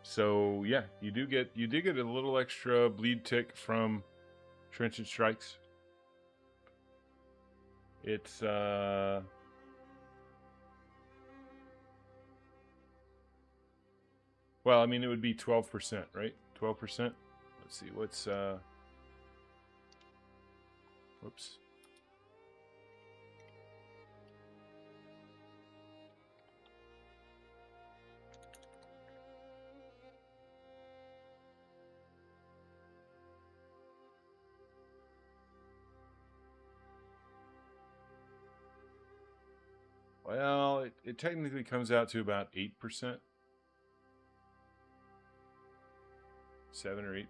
So yeah, you do get a little extra bleed tick from Trenchant Strikes. It's well, I mean, it would be 12%, right? 12%. Let's see, what's whoops. Well, it technically comes out to about 8%. 7 or 8%.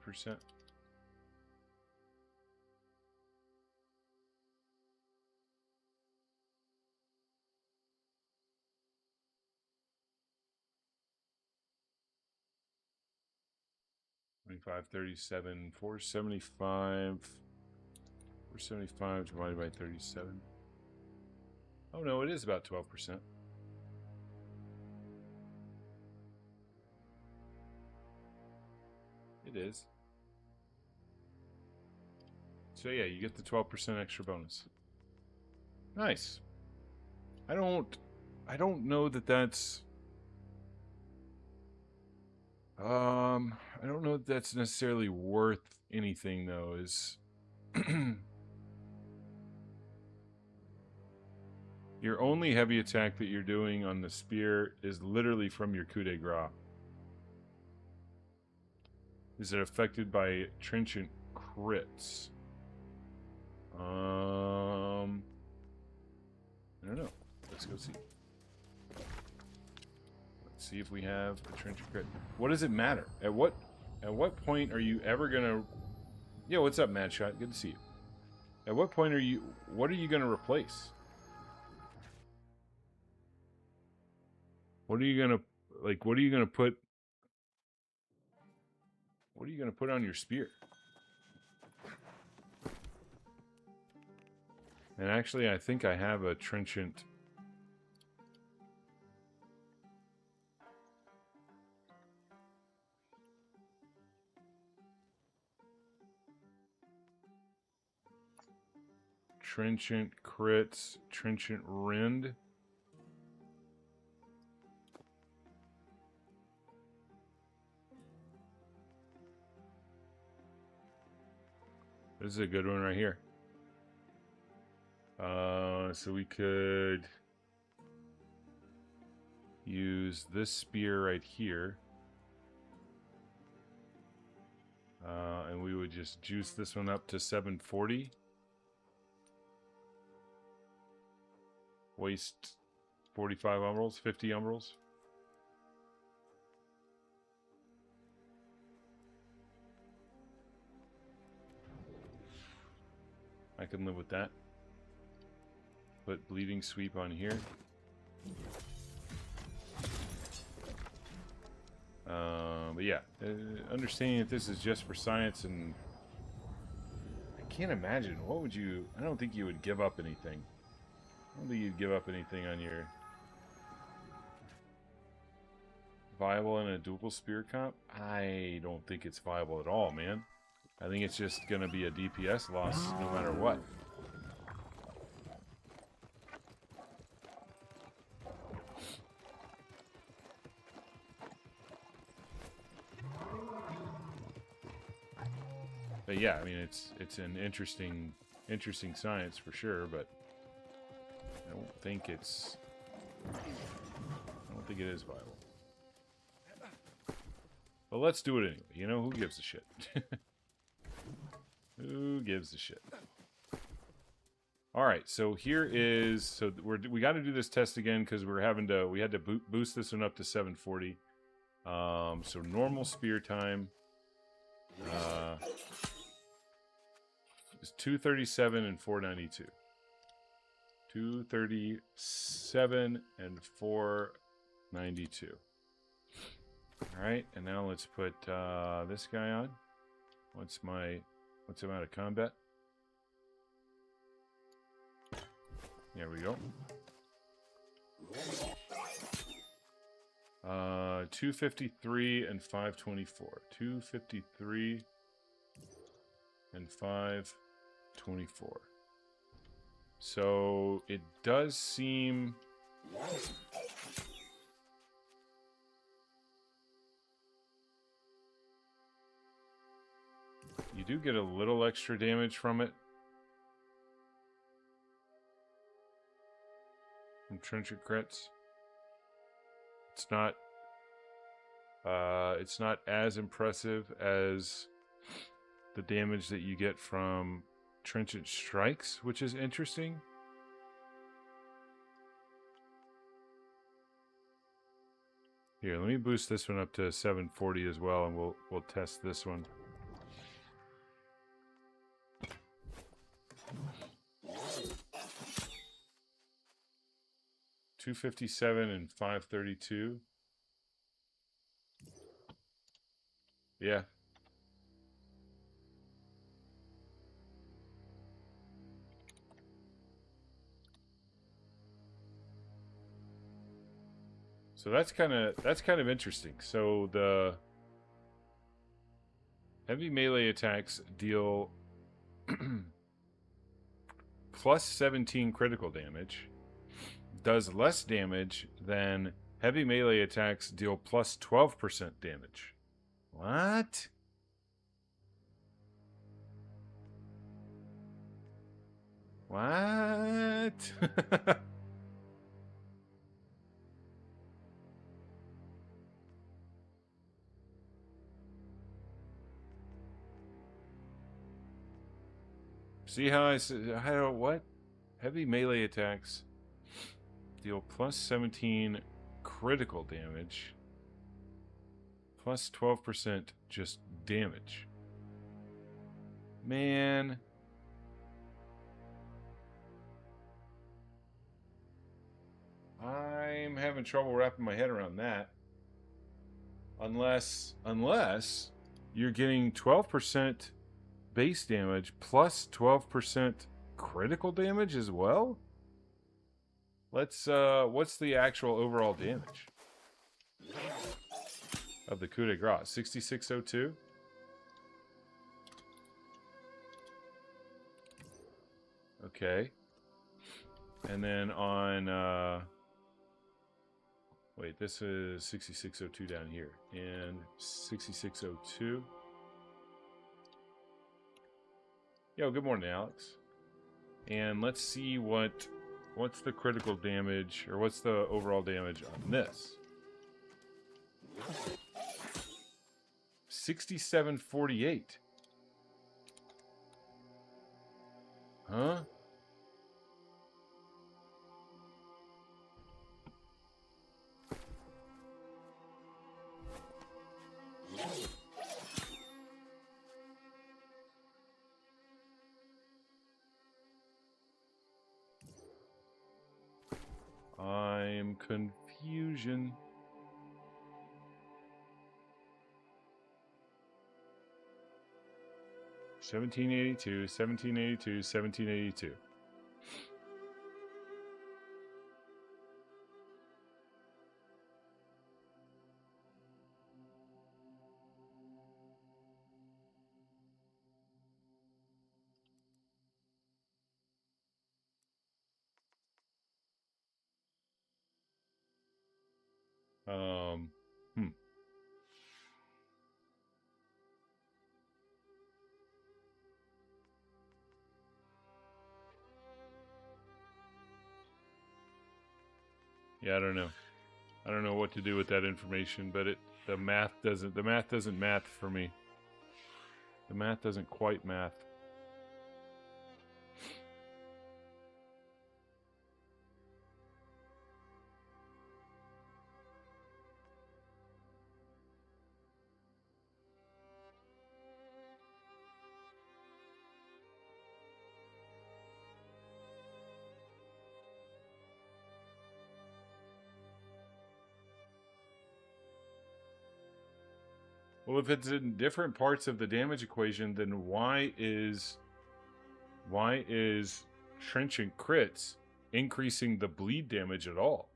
$25, $37, $475. $475 divided by 37. Oh no, it is about 12%. It is. So yeah, you get the 12% extra bonus. Nice. I don't know that that's I don't know that that's necessarily worth anything though. Is your only heavy attack that you're doing on the spear is literally from your coup de grace. Is it affected by trenchant crits? I don't know. Let's go see. Let's see if we have a trenchant crit. What does it matter? At what point are you ever gonna? Yo, what's up, Madshot? Good to see you. At what point are you? What are you gonna replace? What are you gonna like? What are you gonna put? What are you gonna put on your spear? And actually, I think I have a trenchant. Trenchant crits, trenchant rend. This is a good one right here. So we could use this spear right here. And we would just juice this one up to 740. Waste 45 umbels, 50 umbels. I can live with that. Put bleeding sweep on here. But yeah, understanding that this is just for science, and I can't imagine, what would you, I don't think you would give up anything. I don't think you'd give up anything on your viable in a dual spear comp. I don't think it's viable at all, man. I think it's just going to be a DPS loss no matter what. But yeah, I mean, it's an interesting science for sure, but I don't think it is viable. But let's do it anyway. You know, who gives a shit? Who gives a shit? All right, so here is, so we got to do this test again because we had to boost this one up to 740. So normal spear time. It's 237 and 492. 237 and 492. All right, and now let's put this guy on. What's him out of combat? There we go. 253 and 524. 253 and 524. So it does seem you do get a little extra damage from it. From trenchant crits. It's not as impressive as the damage that you get from trenchant strikes, which is interesting. Here, let me boost this one up to 740 as well, and we'll test this one. $257 and 532. Yeah. So that's kind of interesting. So the heavy melee attacks deal plus 17 critical damage, does less damage than heavy melee attacks deal plus 12% damage. What? What? See how I said, what? Heavy melee attacks deal plus 17 critical damage, plus 12% just damage. Man. I'm having trouble wrapping my head around that. Unless you're getting 12% base damage plus 12% critical damage as well? Let's what's the actual overall damage of the coup de grace? 6602. Okay. And then on wait, this is 6602 down here and 6602. Yo, good morning, Alex. And let's see what's the critical damage, or what's the overall damage on this. 6748. Huh? I'm confusion. $17.82, $17.82, $17.82. Hmm. Yeah, I don't know. I don't know what to do with that information, but the math doesn't math for me. The math doesn't quite math. Well, if it's in different parts of the damage equation, then why is trenchant crits increasing the bleed damage at all?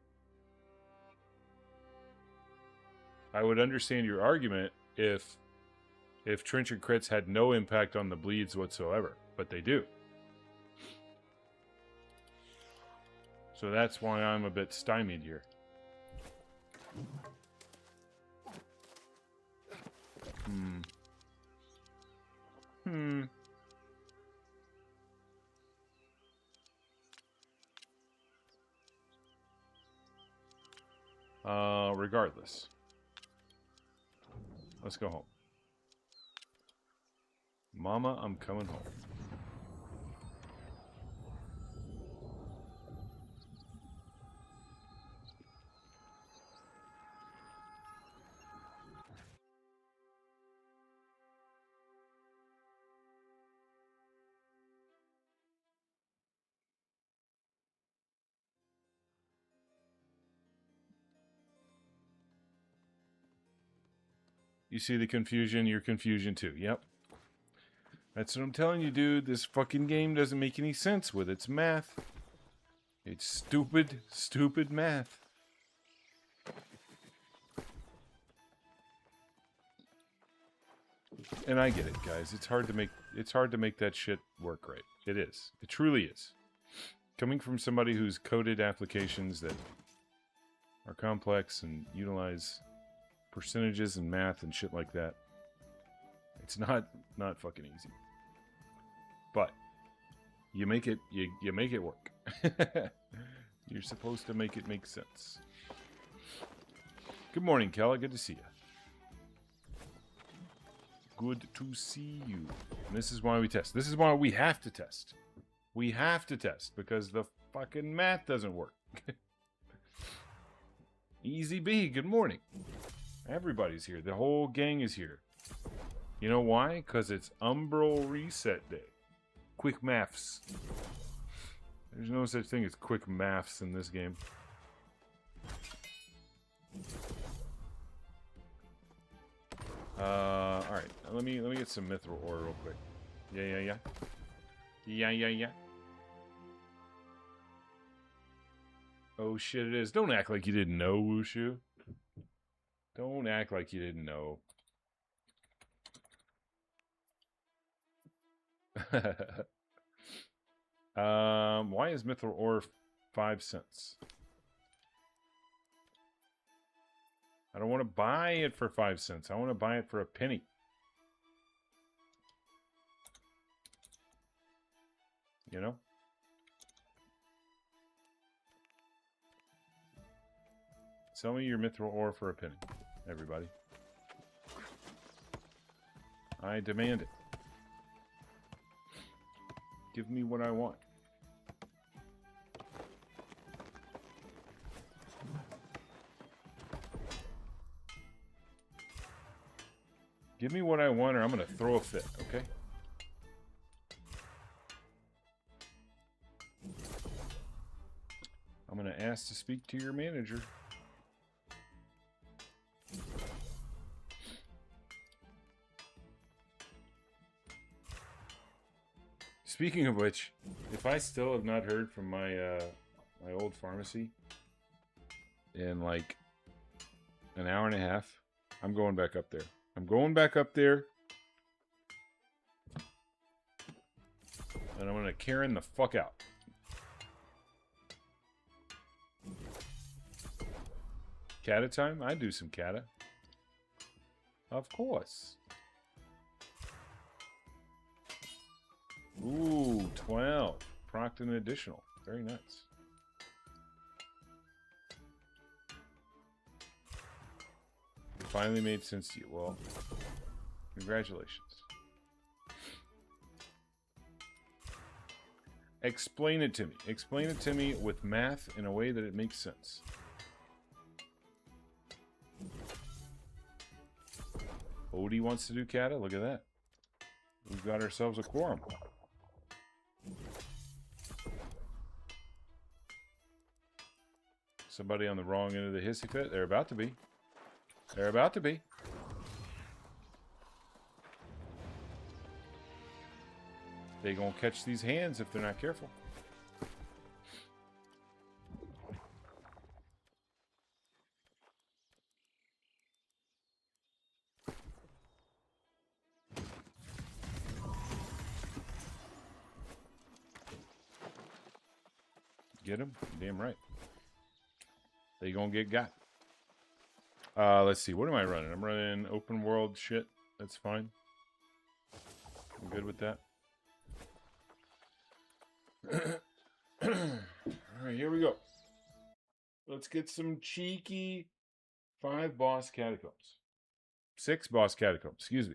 I would understand your argument if trenchant crits had no impact on the bleeds whatsoever, but they do. So that's why I'm a bit stymied here. Regardless. Let's go home. Mama, I'm coming home. You see the confusion? You're confusion too. Yep. That's what I'm telling you, dude. This fucking game doesn't make any sense with its math. It's stupid, stupid math. And I get it, guys. It's hard to make that shit work right. It is. It truly is. Coming from somebody who's coded applications that are complex and utilize percentages and math and shit like that, it's not fucking easy. But you make it you make it work. You're supposed to make it make sense. Good morning, Kella. Good to see you. Good to see you. And this is why we test. This is why we have to test. We have to test because the fucking math doesn't work. Easy B, good morning. Everybody's here. The whole gang is here. You know why? Because it's Umbral Reset Day. Quick maths. There's no such thing as quick maths in this game. Alright. Let me get some mithril ore real quick. Yeah. Oh shit, it is. Don't act like you didn't know, Wushu. Don't act like you didn't know. Why is mithril ore 5 cents? I don't want to buy it for 5 cents. I want to buy it for a penny. You know? Sell me your mithril ore for a penny, everybody. I demand it. Give me what I want. Give me what I want or I'm going to throw a fit, okay? I'm going to ask to speak to your manager. Speaking of which, if I still have not heard from my my old pharmacy in like an hour and a half, I'm going back up there. I'm going back up there. And I'm going to Karen the fuck out. Kata time? I do some kata. Of course. Ooh, 12. Procced an additional. Very nice. It finally made sense to you. Well, congratulations. Explain it to me. Explain it to me with math in a way that it makes sense. Odie wants to do kata? Look at that. We've got ourselves a quorum. Somebody on the wrong end of the hissy fit? They're about to be. They're about to be. They gonna catch these hands if they're not careful. Get him? Damn right. They gonna get got. Let's see. What am I running? I'm running open world shit. That's fine. I'm good with that. Alright, here we go. Let's get some cheeky 5 boss catacombs. 6 boss catacombs. Excuse me.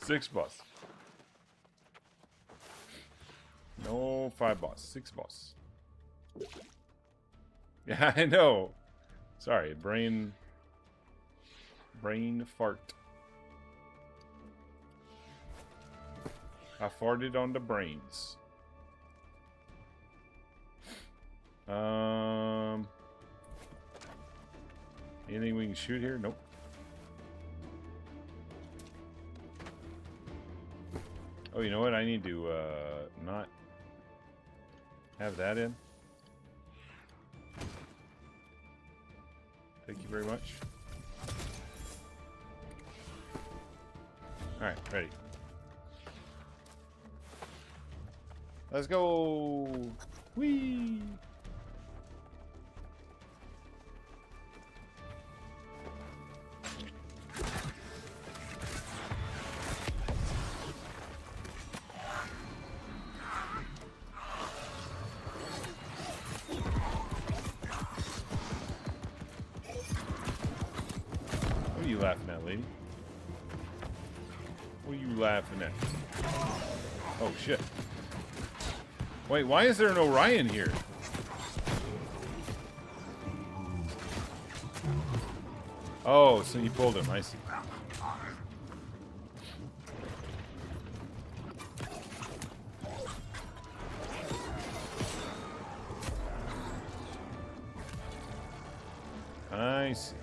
6 boss. No 5 boss. 6 boss. Yeah, I know. Sorry, brain fart. I farted on the brains. Anything we can shoot here? Nope. Oh, you know what? I need to not have that in. Thank you very much. Alright, ready. Let's go! Whee! What are you laughing at, lady? What are you laughing at? Oh, shit. Wait, why is there an Orion here? Oh, so you pulled him. I see. I see.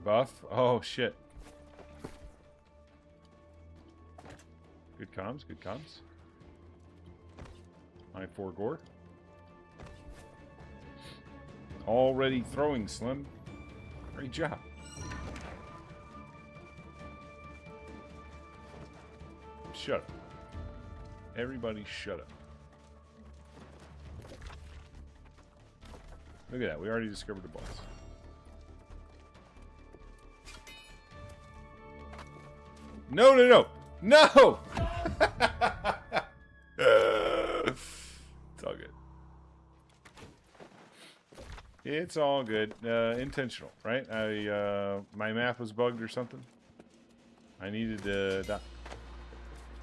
Buff? Oh, shit. Good comms, good comms. My 4 gore. Already throwing, Slim. Great job. Shut up. Everybody shut up. Look at that. We already discovered the boss. No, no, no. No! It's all good. It's all good. Intentional, right? My map was bugged or something. I needed to...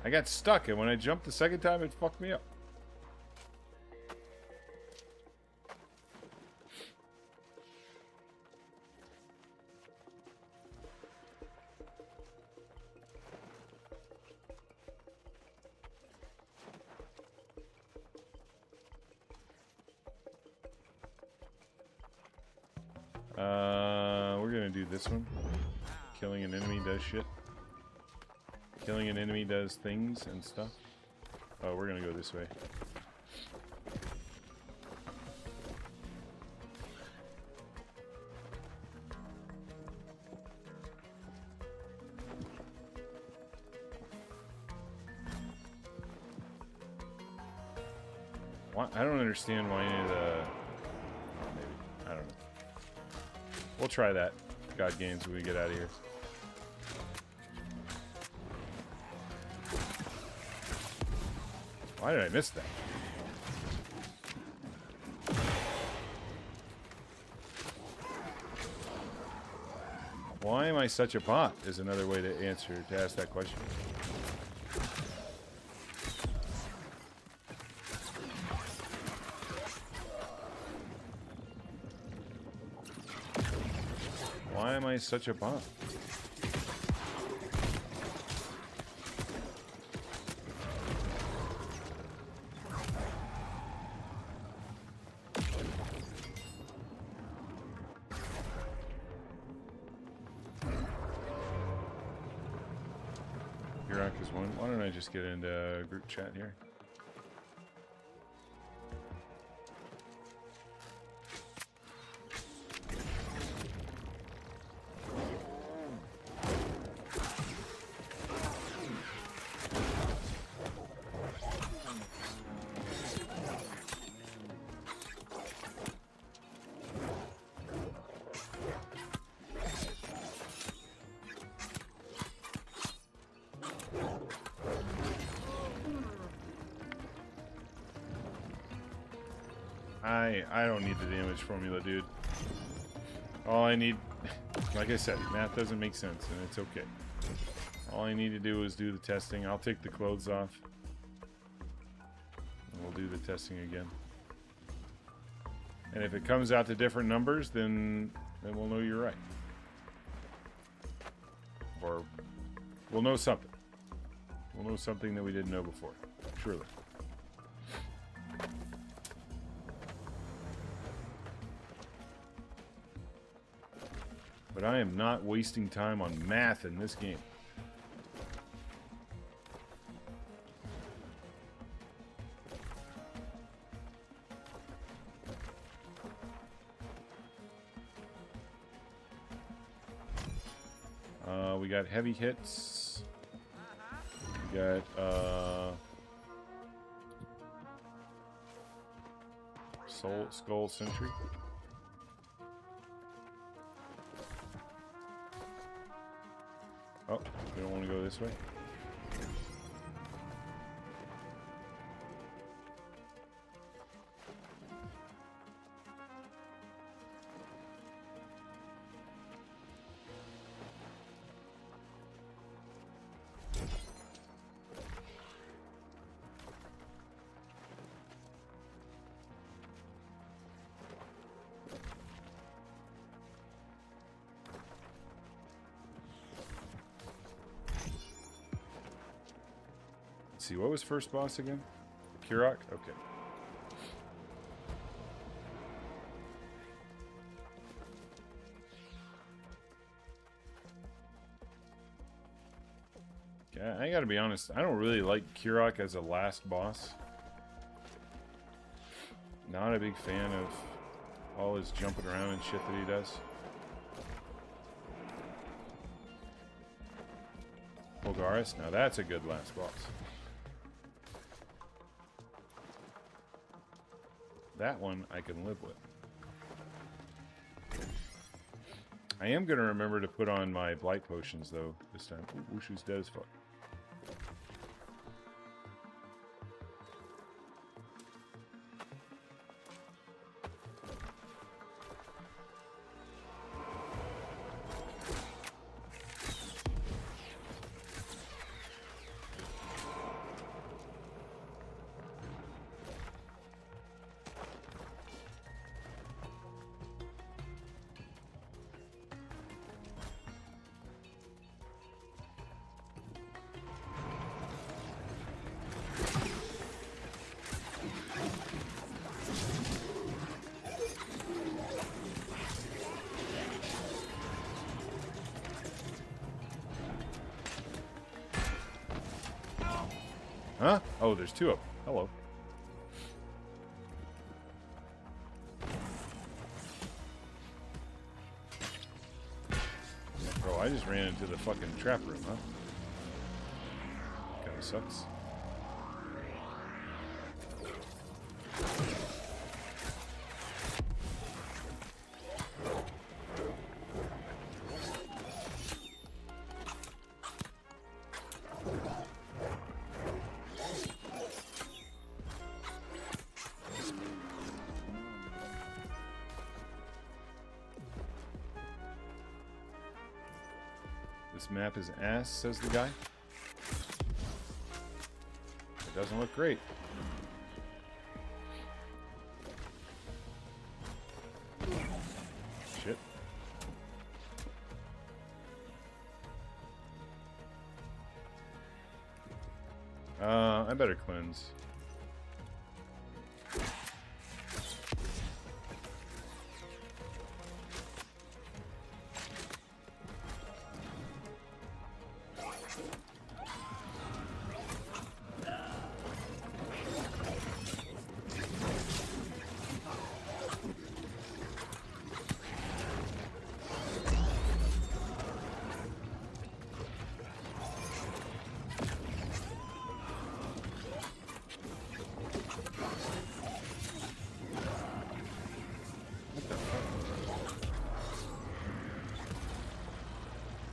I got stuck, and when I jumped the second time, it fucked me up. We're gonna do this one. Killing an enemy does shit. Killing an enemy does things and stuff. Oh, we're gonna go this way. Why? I don't understand why any of the... Oh, maybe. I don't know. We'll try that. God games when we get out of here. Why did I miss that? Why am I such a bot is another way to ask that question. Why am I such a bot? Is one. Why don't I just get into group chat here? I don't need the damage formula, dude. All I need, like I said, math doesn't make sense, and it's okay. All I need to do is do the testing. I'll take the clothes off, and we'll do the testing again. And if it comes out to different numbers, then we'll know you're right. Or we'll know something. We'll know something that we didn't know before. Surely. But I am not wasting time on math in this game. We got heavy hits. We got Skull Sentry. Oh, we don't want to go this way. See, what was first boss again? Kurok? Okay. Yeah, I gotta be honest, I don't really like Kurok as a last boss. Not a big fan of all his jumping around and shit that he does. Pulgaris? Now that's a good last boss. That one I can live with. I am going to remember to put on my blight potions, though, this time. Ooh, Wushu's dead as fuck. Huh? Oh, there's two of them. Hello. Bro, I just ran into the fucking trap room, huh? Kinda sucks. This map is ass, says the guy. It doesn't look great. Shit. I better cleanse.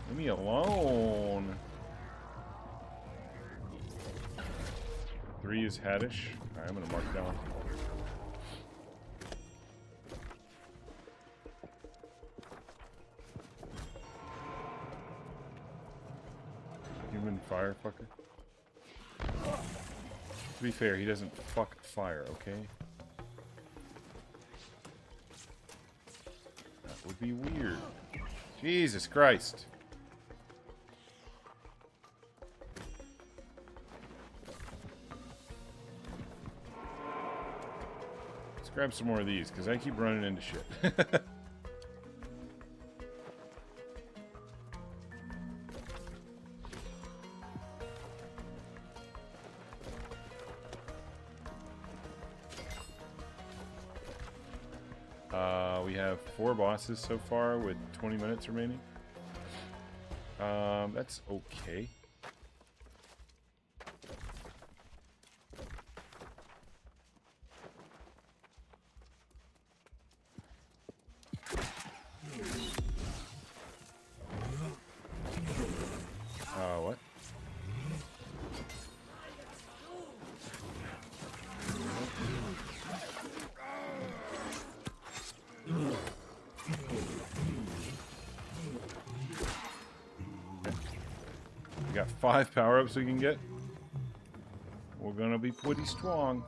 Leave me alone. 3 is Haddish. Alright, I'm gonna mark that one. Human firefucker. To be fair, he doesn't fuck fire, okay? That would be weird. Jesus Christ. Let's grab some more of these, because I keep running into shit. We have 4 bosses so far with 20 minutes remaining. That's okay. What? We got 5 power-ups we can get. We're gonna be pretty strong.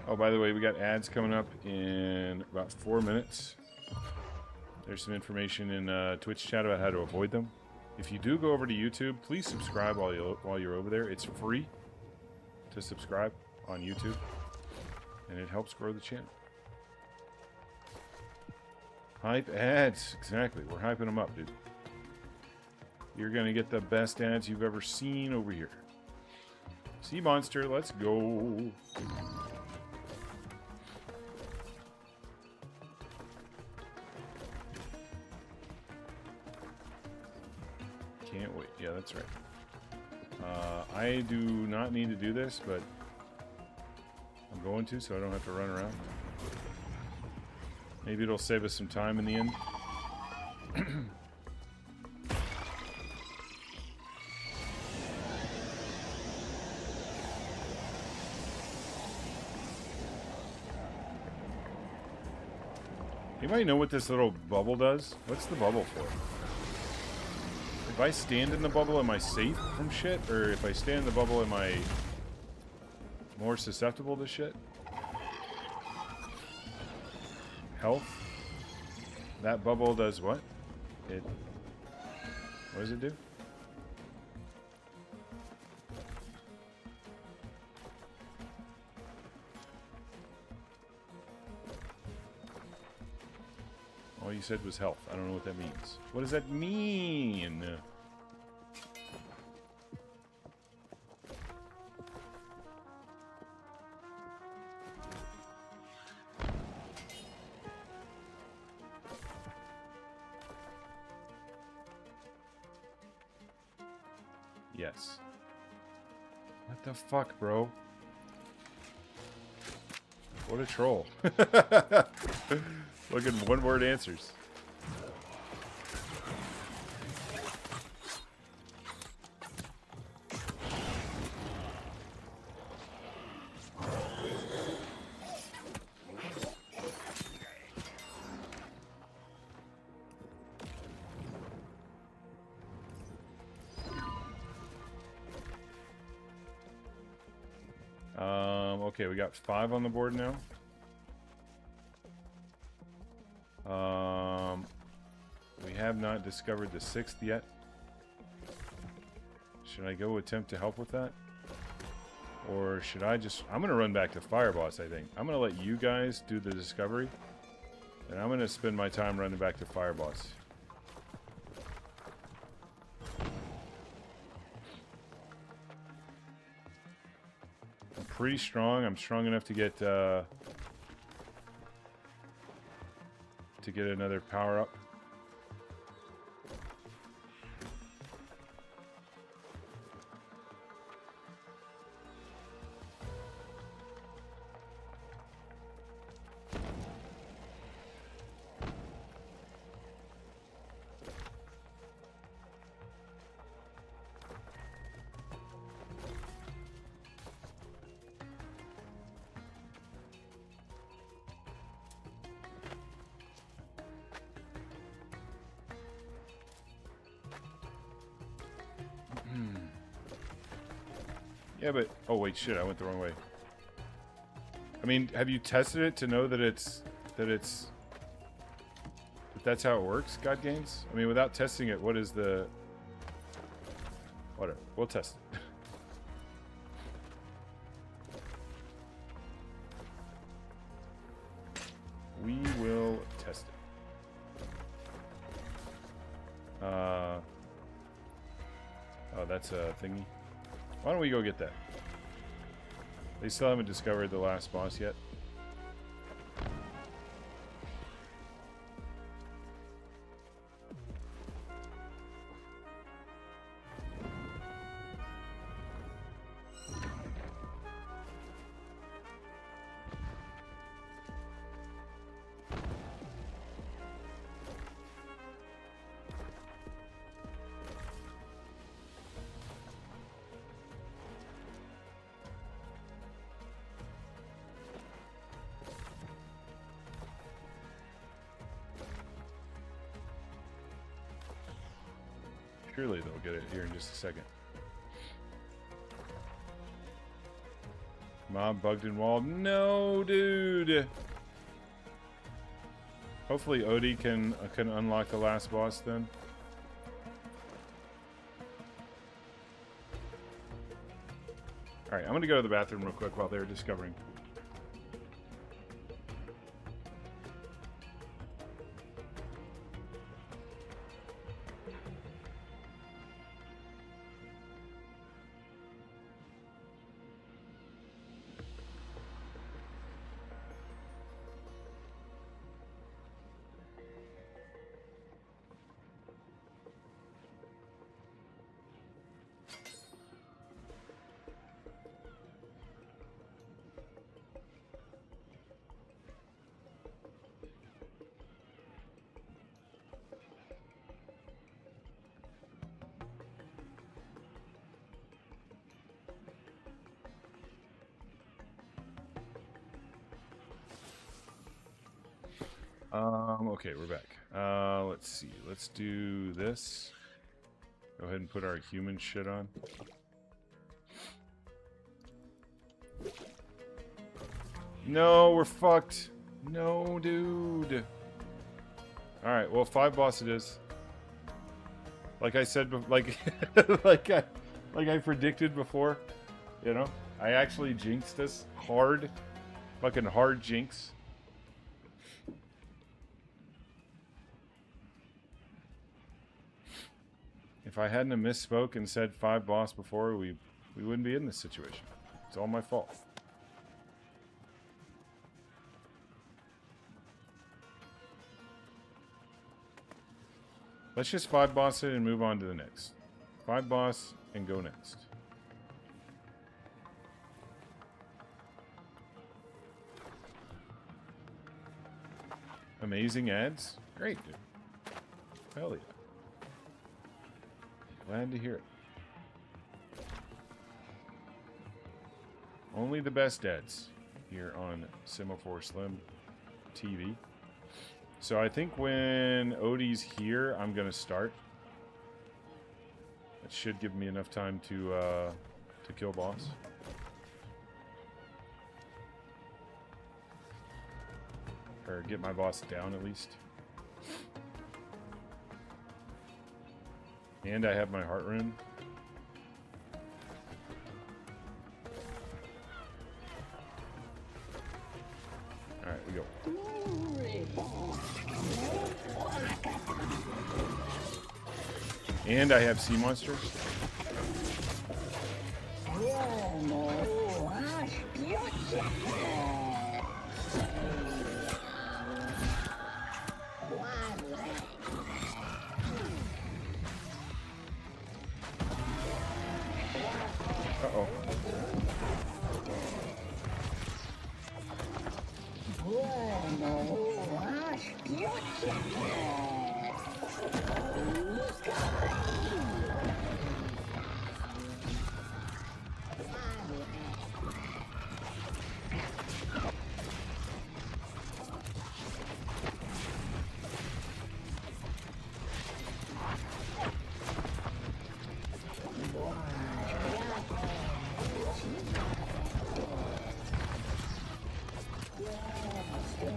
Oh, by the way, we got ads coming up in about 4 minutes. There's some information in Twitch chat about how to avoid them. If you do go over to YouTube, please subscribe while you're over there. It's free to subscribe on YouTube, and it helps grow the channel. Hype ads. Exactly. We're hyping them up, dude. You're going to get the best ads you've ever seen over here. Sea Monster, let's go. Can't wait. Yeah, that's right. I do not need to do this, but I'm going to, so I don't have to run around. Maybe it'll save us some time in the end. Anybody know what this little bubble does? What's the bubble for? If I stand in the bubble, am I safe from shit? Or if I stand in the bubble, am I more susceptible to shit? Health. That bubble does what? What does it do? All you said was health. I don't know what that means. What does that mean? Yes. What the fuck, bro? What a troll. Look at one-word answers. Okay, we got 5 on the board now. We have not discovered the 6th yet. Should I go attempt to help with that? Or should I just... I'm going to run back to Fireboss, I think. I'm going to let you guys do the discovery. And I'm going to spend my time running back to Fireboss. I'm pretty strong. I'm strong enough to get another power up. Yeah, but... Oh, wait, shit, I went the wrong way. I mean, have you tested it to know that that's how it works, God Games? I mean, without testing it, what is the... Whatever, we'll test it. We will test it. Oh, that's a thingy. Why don't we go get that? They still haven't discovered the last boss yet. Surely they'll get it here in just a second. Mob bugged and walled. No, dude. Hopefully Odie can unlock the last boss then. All right, I'm gonna go to the bathroom real quick while they're discovering. Okay, we're back. Let's see. Let's do this. Go ahead and put our human shit on. No, we're fucked. No, dude. Alright, well, 5 boss it is. Like I said, like I predicted before. You know? I actually jinxed this hard. Fucking hard jinx. If I hadn't have misspoke and said 5 boss before, we wouldn't be in this situation. It's all my fault. Let's just 5 boss it and move on to the next. 5 boss and go next. Amazing ads? Great, dude. Hell yeah. Glad to hear it. Only the best ads here on Semaphore Slim TV. So I think when Odie's here, I'm gonna start. That should give me enough time to kill boss. Or get my boss down at least. And I have my heart rune. Alright, we go. And I have sea monsters. Uh-oh.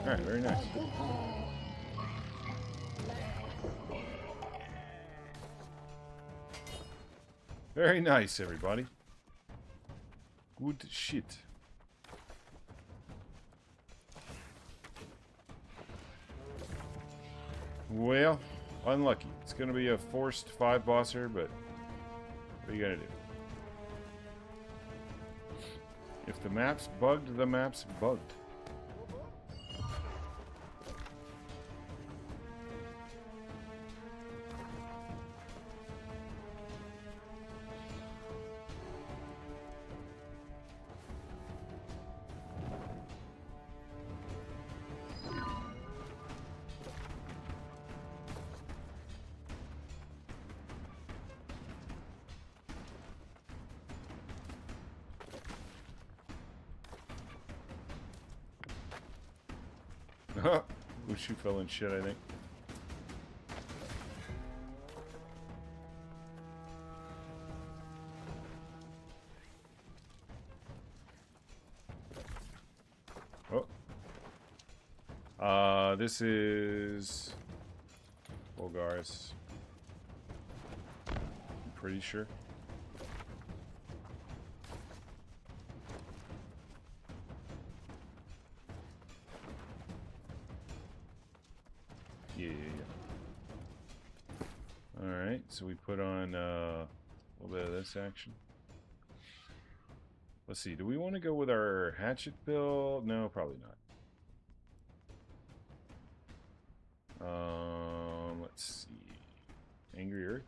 Alright, very nice. Very nice, everybody. Good shit. Well, unlucky. It's gonna be a forced 5 bosser, but what are you gonna do? If the map's bugged, the map's bugged. Ushu fell in shit, I think. This is Bulgaris. I'm pretty sure. Yeah. Alright, so we put on a little bit of this action. Let's see, do we want to go with our hatchet build? No, probably not. Let's see. Angry Earth.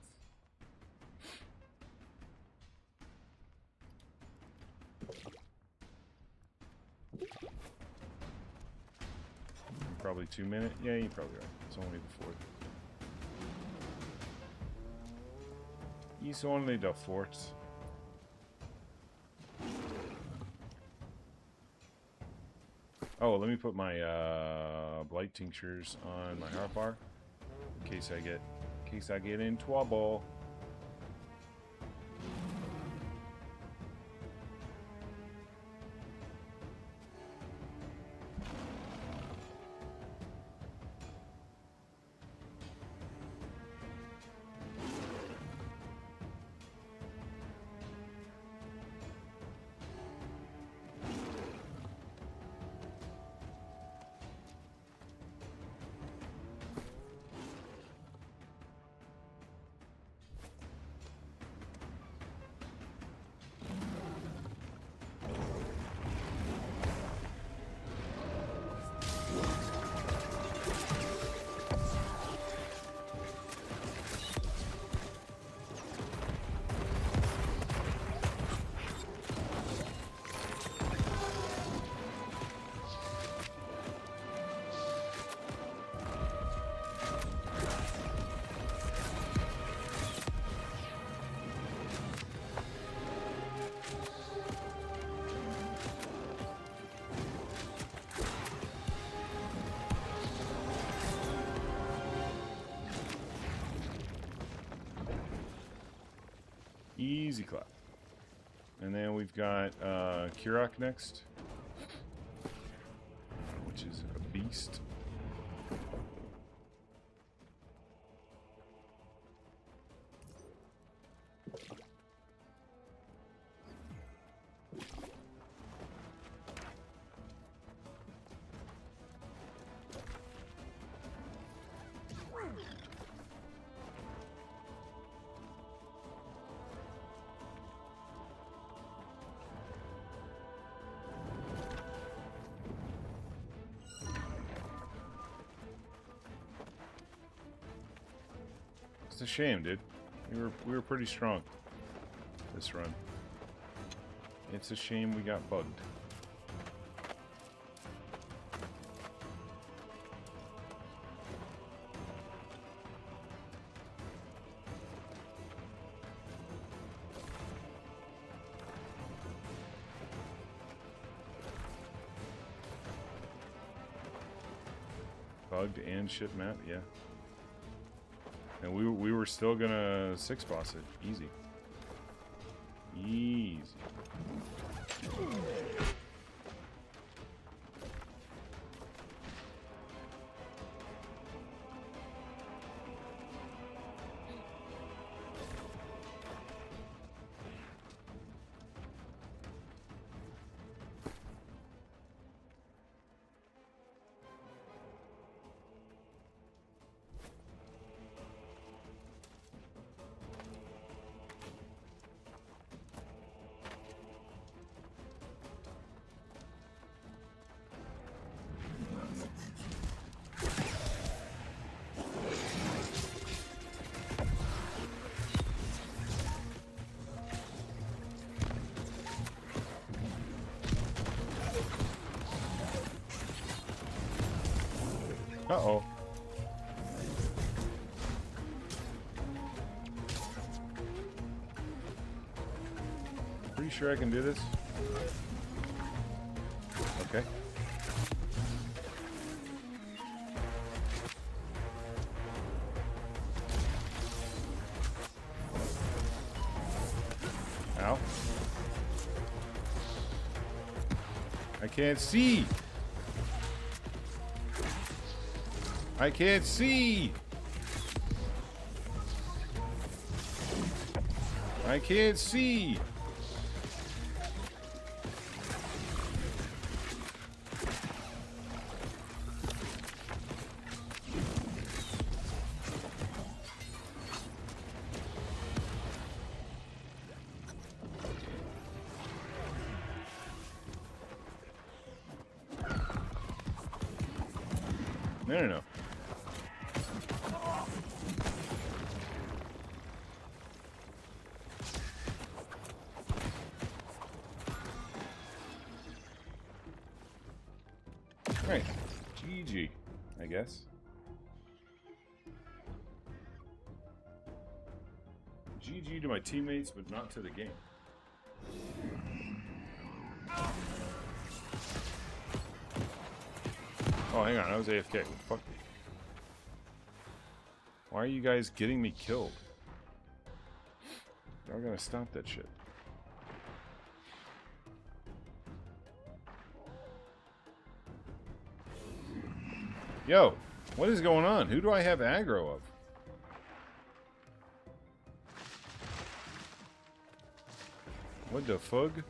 Probably 2 minutes. Yeah, you're probably right. It's only the 4th. It's only the 4th. Oh, let me put my blight tinctures on my hotbar in case I get in trouble. Easy clap. And then we've got Kirok next, which is a beast. It's a shame, dude. We were pretty strong this run. It's a shame we got bugged. Bugged and ship map, yeah. And we were still gonna 6 boss it. Easy. Easy. Uh-oh. Pretty sure I can do this. Okay. Ow. I can't see. I can't see! I can't see! No, no, no. Alright. GG, I guess. GG to my teammates, but not to the game. Oh, hang on. I was AFK. What the fuck? Why are you guys getting me killed? Y'all gotta stop that shit. Yo, what is going on? Who do I have aggro of? What the fug?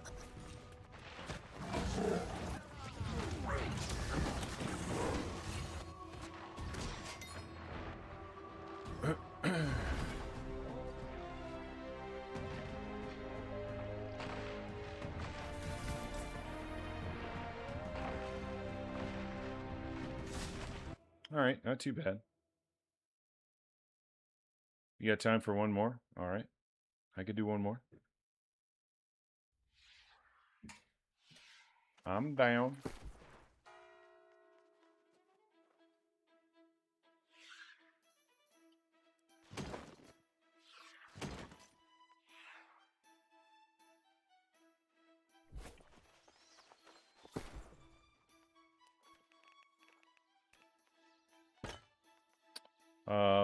Alright, not too bad. You got time for one more? Alright. I could do one more. I'm down.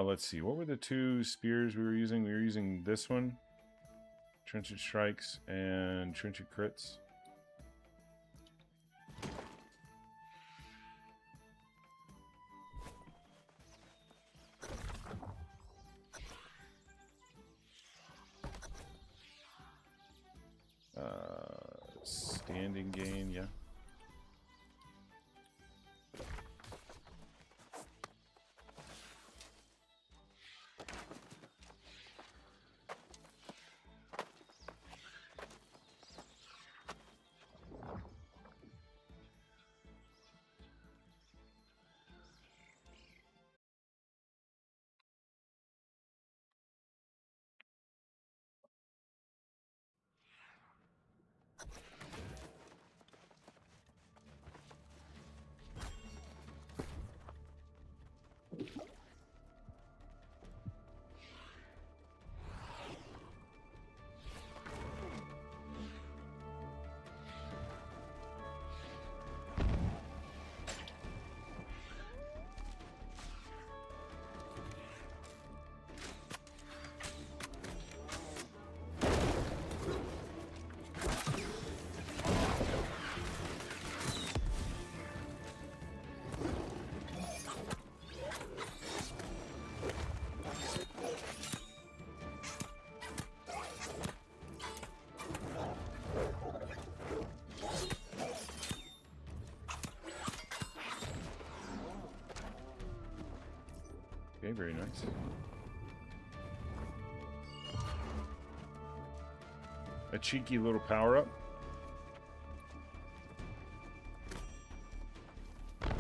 Let's see. What were the two spears we were using? We were using this one. Trenchant Strikes and Trenchant Crits. Standing gain, yeah. Okay, very nice. A cheeky little power up. God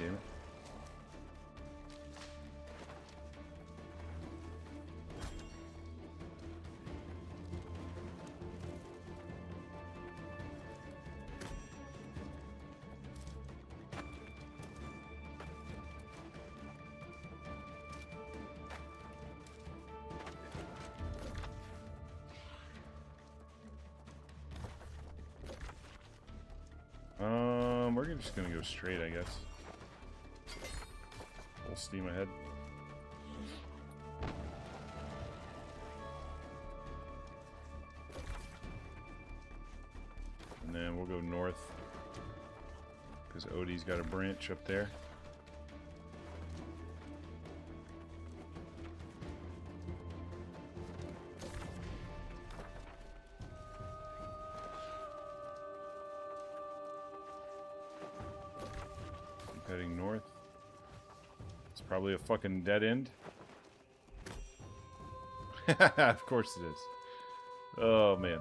damn it. We're just gonna go straight, I guess. Full steam ahead. And then we'll go north, because Odie's got a branch up there. It's probably a fucking dead end. Of course it is. Oh, man.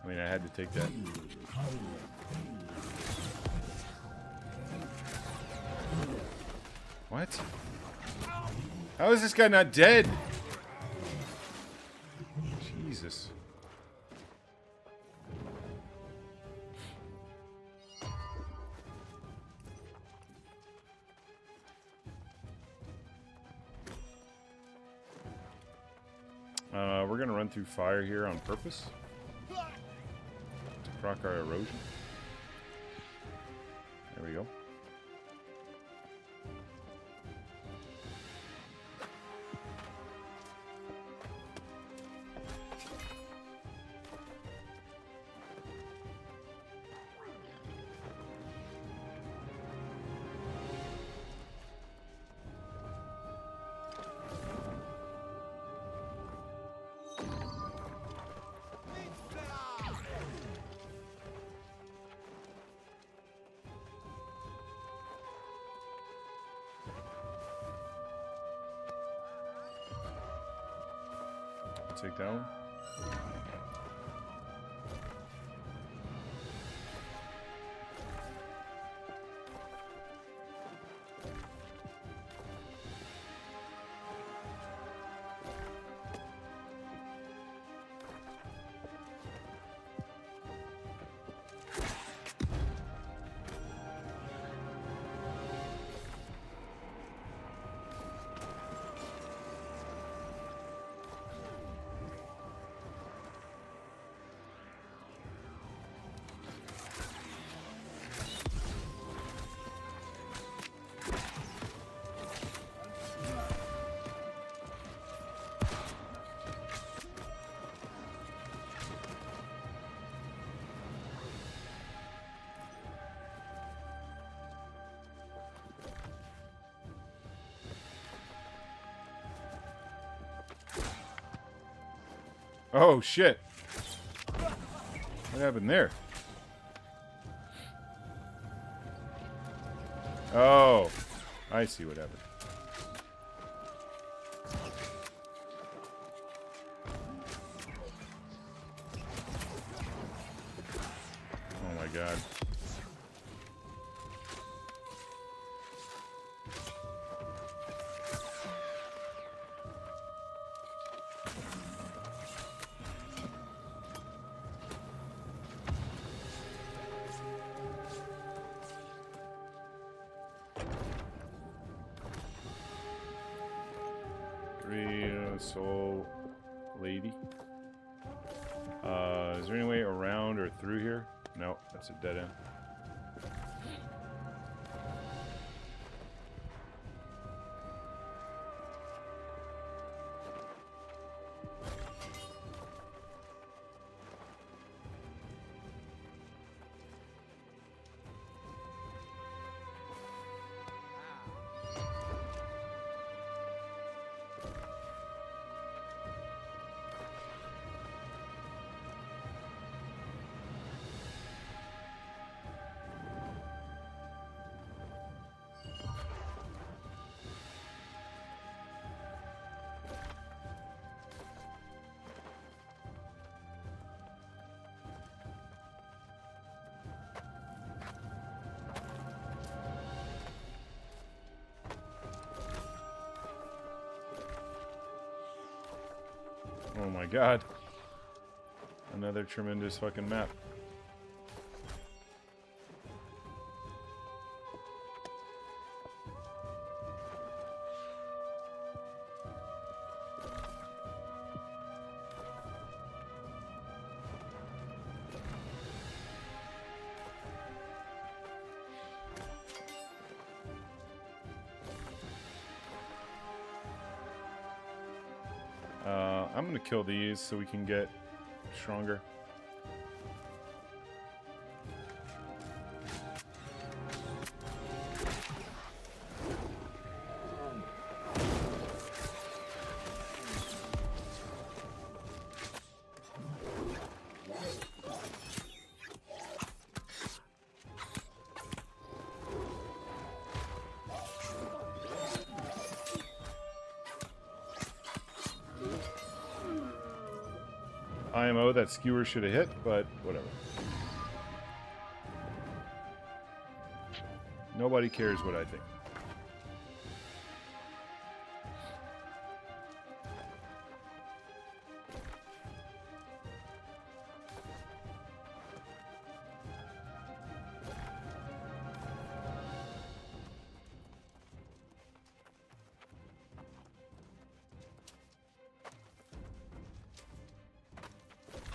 I mean, I had to take that. What? How is this guy not dead? Jesus. We're gonna run through fire here on purpose to proc our erosion. There we go. Take that one. Oh, shit. What happened there? Oh, I see what happened. Oh my god. Soul lady. Is there any way around or through here? No, that's a dead end. Oh my god. Another tremendous fucking map. I'm gonna kill these so we can get stronger. IMO that skewer should have hit, but whatever. Nobody cares what I think.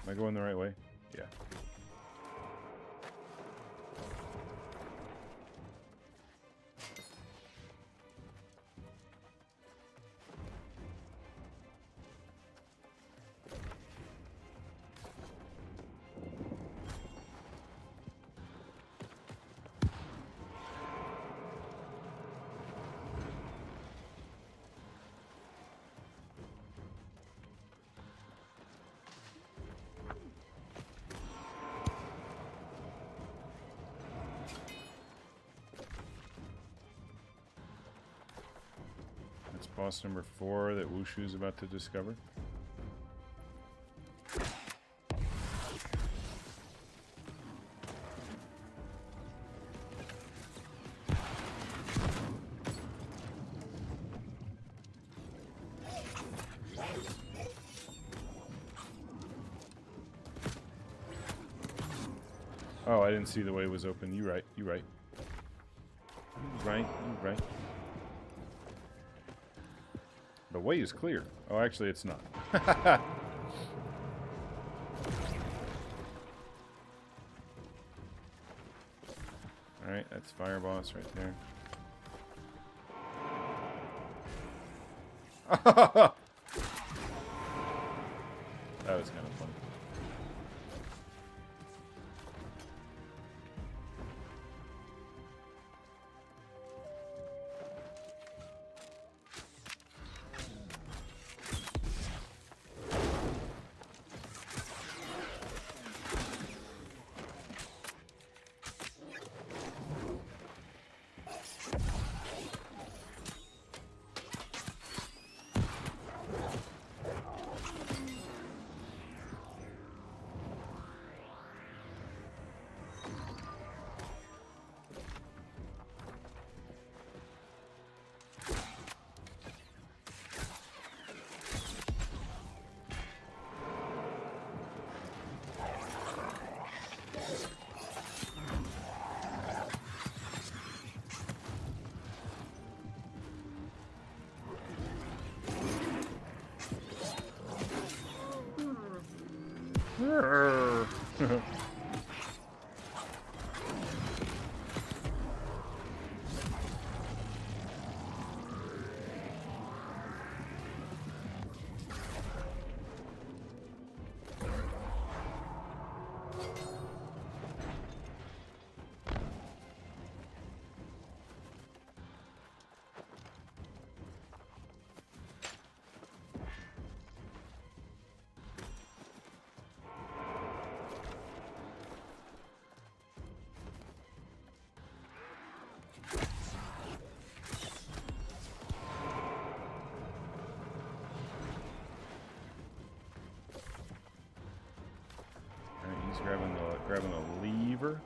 Am I going the right way? Yeah. That's boss number 4 that Wushu's about to discover. Oh, I didn't see the way it was open. You right. You right. You right. You right. The way is clear. Oh, actually, it's not. Alright, that's fire boss right there. That was kind of fun. He's grabbing the lever.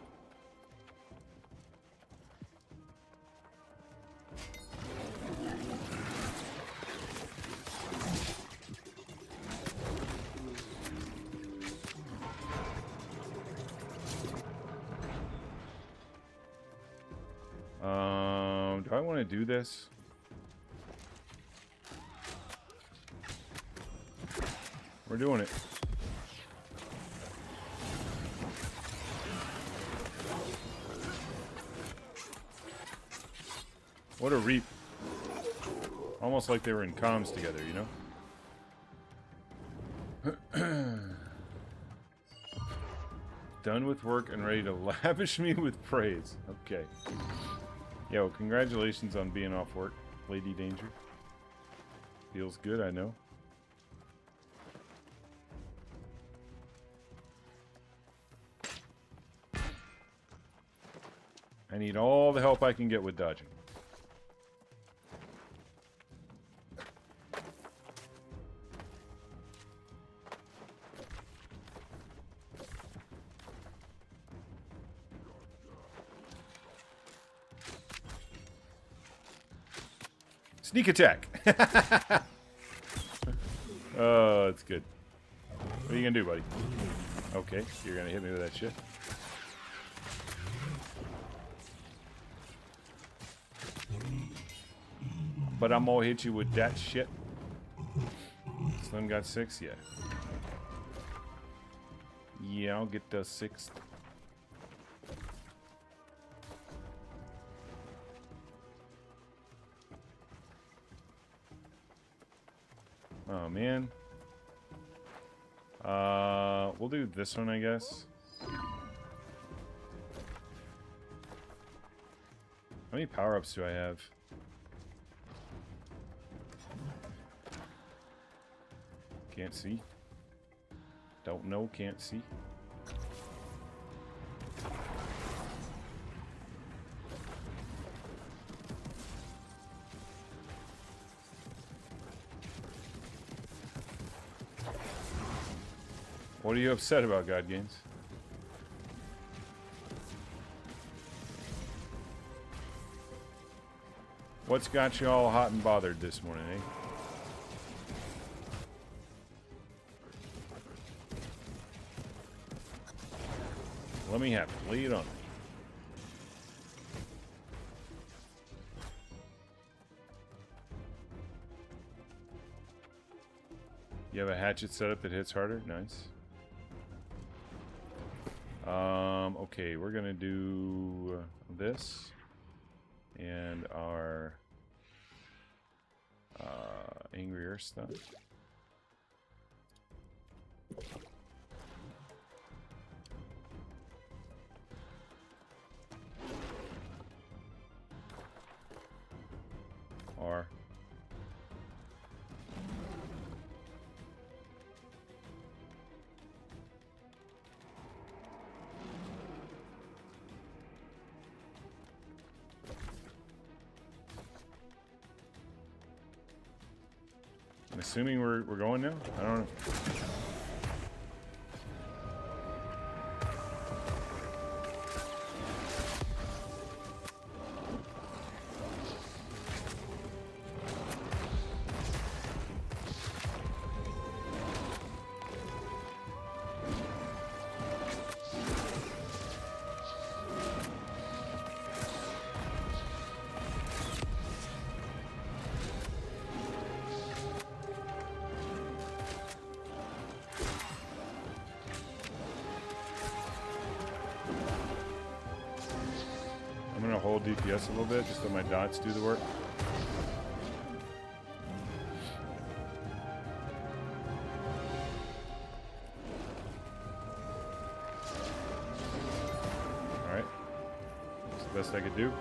Do I want to do this? We're doing it. What a reap. Almost like they were in comms together, you know? Done with work and ready to lavish me with praise. Okay. Yo, congratulations on being off work, Lady Danger. Feels good, I know. I need all the help I can get with dodging. Sneak attack. Oh, that's good. What are you gonna do, buddy? Okay, you're gonna hit me with that shit. But I'm gonna hit you with that shit. Slim got 6, yeah. Yeah, I'll get the 6th. Oh man. We'll do this one, I guess. How many power-ups do I have? Can't see. Don't know, can't see. What are you upset about, God Games? What's got you all hot and bothered this morning, eh? Let me have it. Lay it on me. You have a hatchet setup that hits harder? Nice. Okay, we're gonna do this and our Angry Earth stuff. R. I'm assuming we're going now? I don't know. I'm gonna hold DPS a little bit, just let my dots do the work. Alright. That's the best I could do.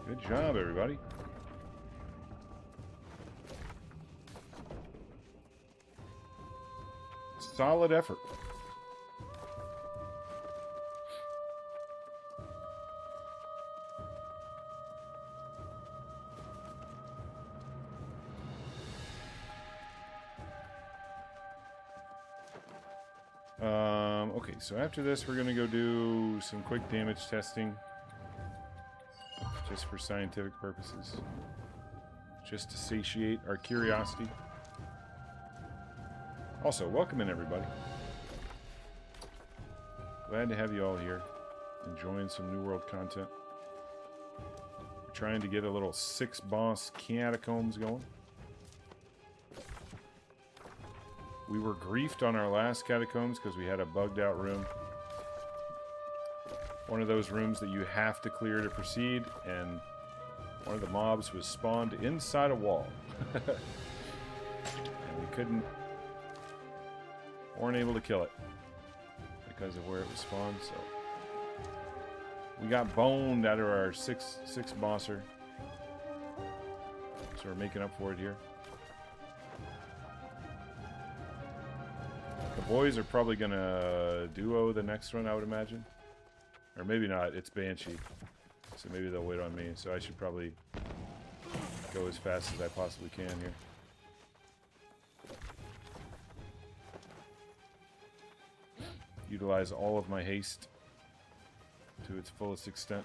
Good job, everybody. Solid effort. Okay, so after this, we're going to go do some quick damage testing. Just for scientific purposes. Just to satiate our curiosity. Also, welcome in, everybody. Glad to have you all here, enjoying some New World content. We're trying to get a little 6-boss catacombs going. We were griefed on our last catacombs because we had a bugged out room. One of those rooms that you have to clear to proceed, and one of the mobs was spawned inside a wall. And we weren't able to kill it because of where it was spawned, so we got boned out of our six bosser. So we're making up for it here. The boys are probably gonna duo the next one, I would imagine. Or maybe not, it's Banshee. So maybe they'll wait on me, so I should probably go as fast as I possibly can here. utilize all of my haste to its fullest extent.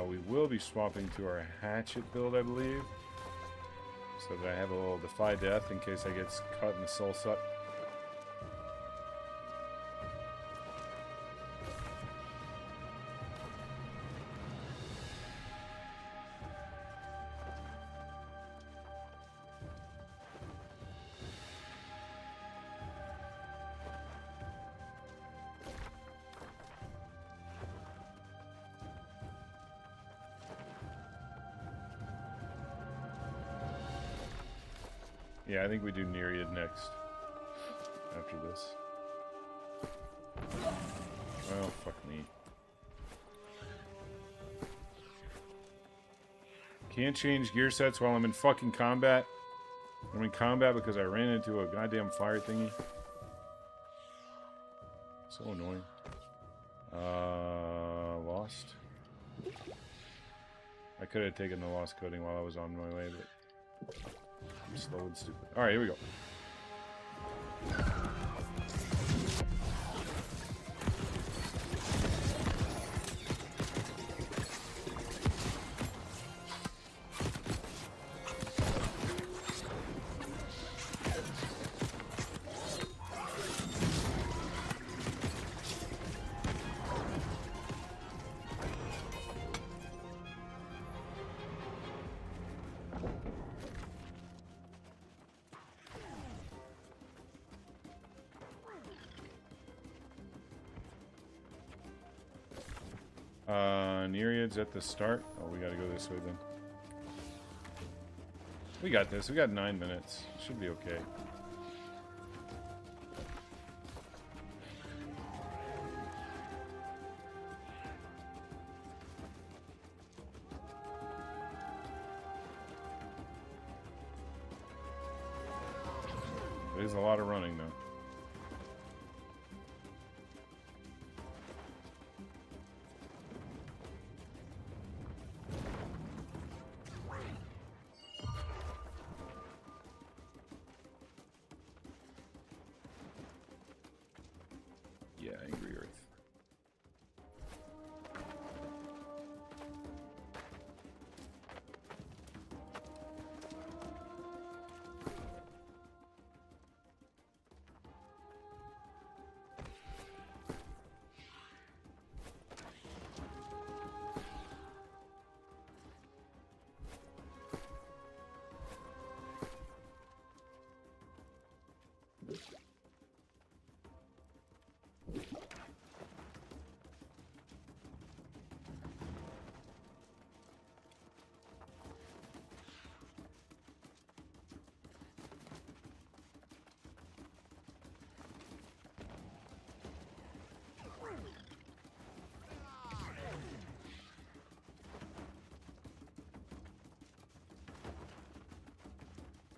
We will be swapping to our hatchet build, I believe, so that I have a little defy death in case I get cut in the soul suck. Yeah, I think we do Nereid next. After this. Well, fuck me. Can't change gear sets while I'm in fucking combat. I'm in combat because I ran into a goddamn fire thingy. So annoying. Lost. I could have taken the lost coating while I was on my way, but I'm slow and stupid. Alright, here we go. Nereids at the start. Oh, we gotta go this way then. We got this. We got 9 minutes. Should be okay. There's a lot of running though. Yeah, Angry Earth.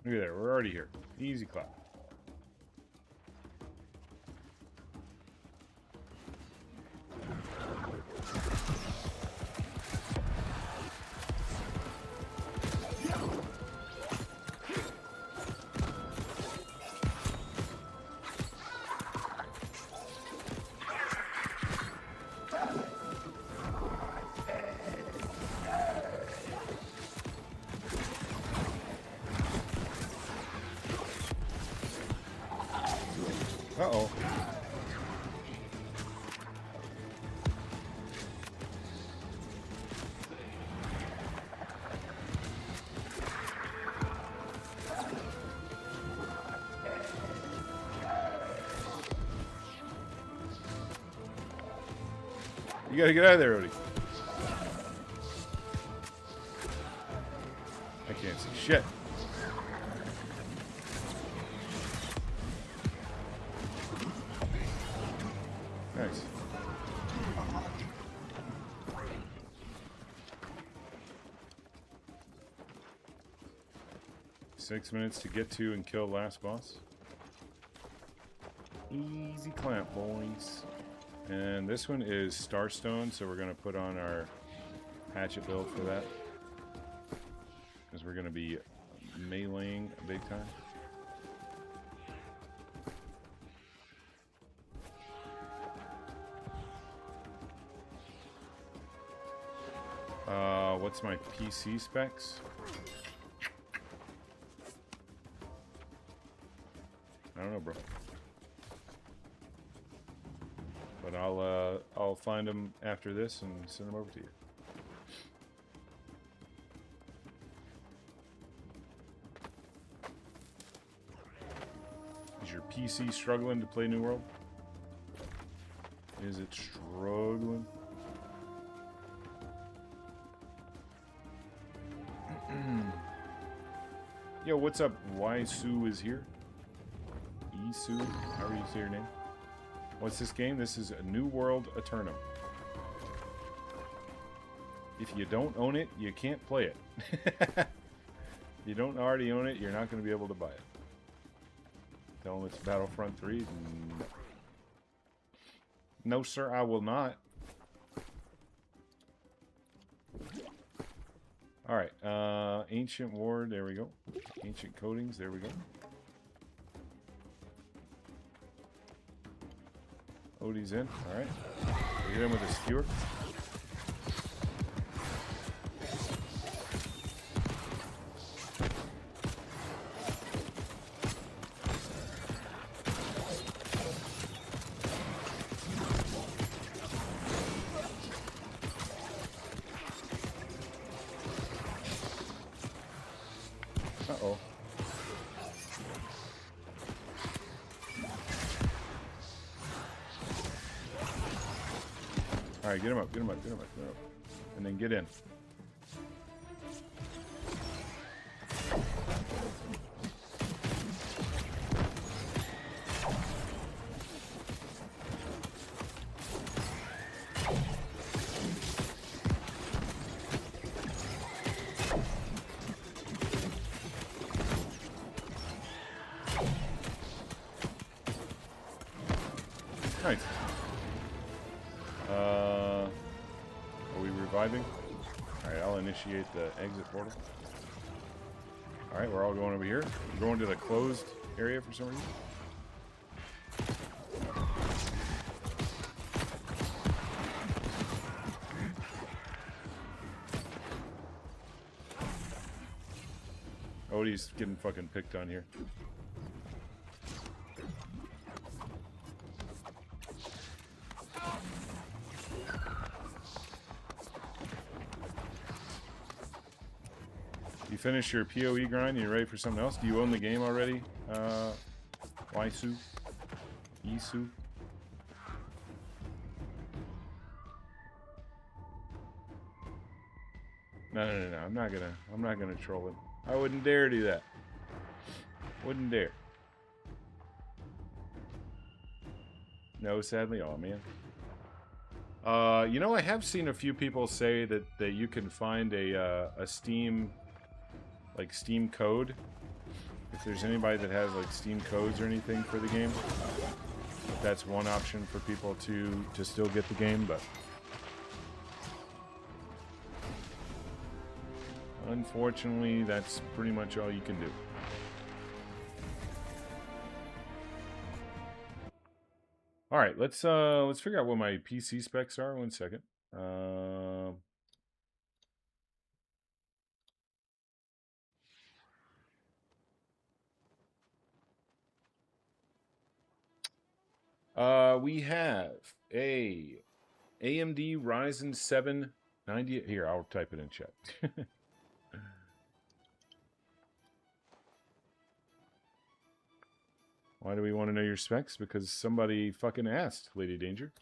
Look at that, we're already here. Easy clap. You gotta get out of there, Odie. I can't see shit. Nice. Six minutes to get to and kill last boss. Easy clamp, boys. And this one is Starstone, so we're going to put on our hatchet build for that. Because we're going to be meleeing big time. What's my PC specs? I don't know, bro. But I'll find them after this and send them over to you. Is your PC struggling to play New World? Is it struggling? Yo, what's up? Why Sue is here? Sue, however you say your name. What's this game? This is a New World Eternum. If you don't own it, you can't play it. If you don't already own it, you're not going to be able to buy it. Tell them it's Battlefront 3. No, sir, I will not. Alright, Ancient Ward, there we go. Ancient Coatings, there we go. Odie's in, alright. We hit him with a skewer. Uh-oh. Alright, get him up, get him up, get him up, get him up. And then get in. Nice. Are we reviving? Alright, I'll initiate the exit portal. Alright, we're all going over here. We're going to the closed area for some reason. Odie's getting fucking picked on here. You finish your PoE grind, you're ready for something else? Do you own the game already? Waisu? Isu? No. I'm not gonna troll him. I wouldn't dare do that. Wouldn't dare. No, sadly. Oh man. You know, I have seen a few people say that you can find a Steam, like Steam code. If there's anybody that has like Steam codes or anything for the game, that's one option for people to still get the game, but unfortunately that's pretty much all you can do. All right, let's figure out what my PC specs are. 1 second. We have a AMD Ryzen 7 90. Here, I'll type it in chat. Why do we want to know your specs? Because somebody fucking asked, Lady Danger.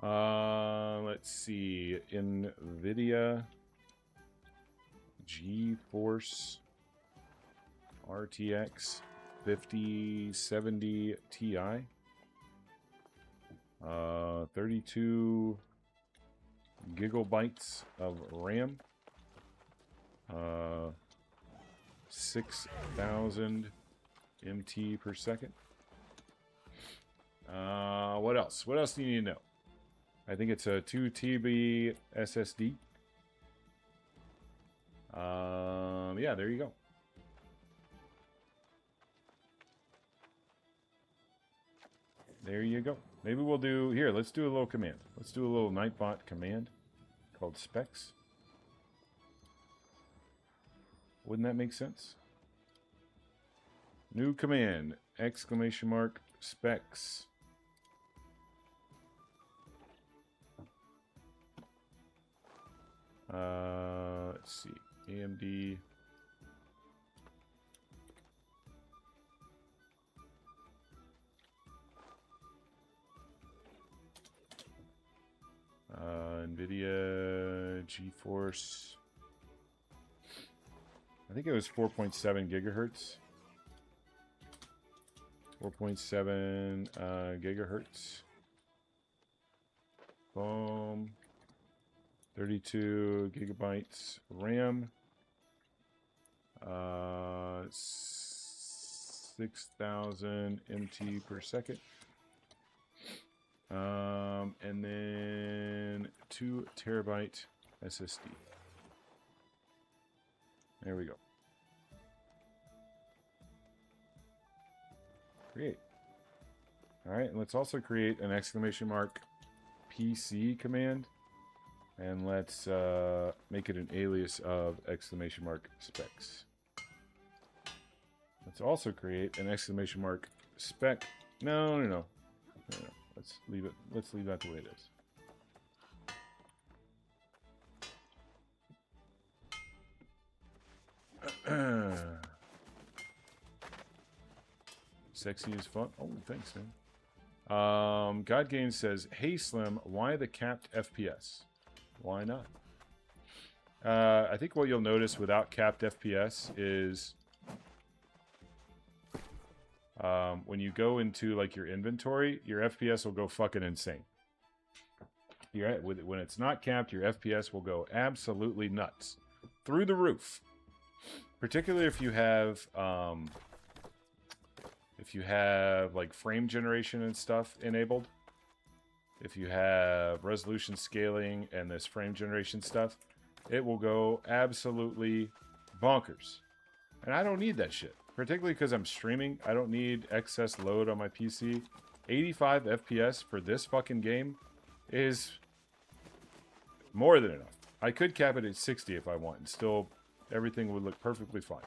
Let's see. NVIDIA GeForce RTX 5070 Ti. 32 gigabytes of RAM. 6,000 MT per second. What else? What else do you need to know? I think it's a 2 TB SSD. Yeah, there you go. There you go. Maybe we'll do... Here, let's do a little command. Let's do a little Nightbot command called specs. Wouldn't that make sense? New command, exclamation mark, specs. Let's see, AMD. NVIDIA GeForce. I think it was 4.7 gigahertz. 4.7 gigahertz. Boom. 32 gigabytes RAM. 6,000 MT per second. And then 2 terabyte SSD. There we go. Create. All right, and let's also create an exclamation mark PC command. And let's make it an alias of exclamation mark specs. Let's also create an exclamation mark spec. No. Let's leave it. Let's leave that the way it is. Sexy as fun. Oh, thanks, man. Godgain says, "Hey Slim, why the capped FPS? Why not?" I think what you'll notice without capped FPS is when you go into like your inventory, your FPS will go fucking insane. When it's not capped, your FPS will go absolutely nuts, through the roof. Particularly if you have like frame generation and stuff enabled. If you have resolution scaling and this frame generation stuff, it will go absolutely bonkers. And I don't need that shit. Particularly because I'm streaming. I don't need excess load on my PC. 85 FPS for this fucking game is more than enough. I could cap it at 60 if I want, and still everything would look perfectly fine.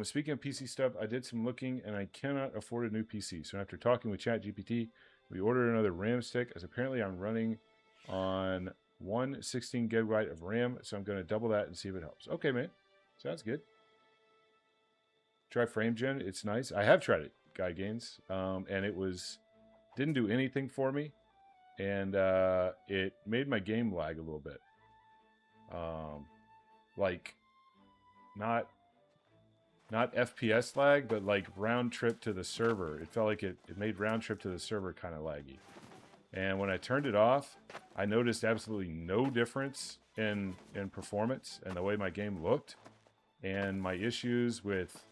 Speaking of PC stuff, I did some looking and I cannot afford a new PC. So after talking with ChatGPT, we ordered another RAM stick, as apparently I'm running on 116 gigabyte of RAM. So I'm going to double that and see if it helps. Okay, man. Sounds good. Try frame gen. It's nice. I have tried it, Guy Gaines. And it didn't do anything for me. And it made my game lag a little bit. Like, not FPS lag, but like round trip to the server. It felt like it made round trip to the server kind of laggy. And when I turned it off, I noticed absolutely no difference in performance and the way my game looked. And my issues with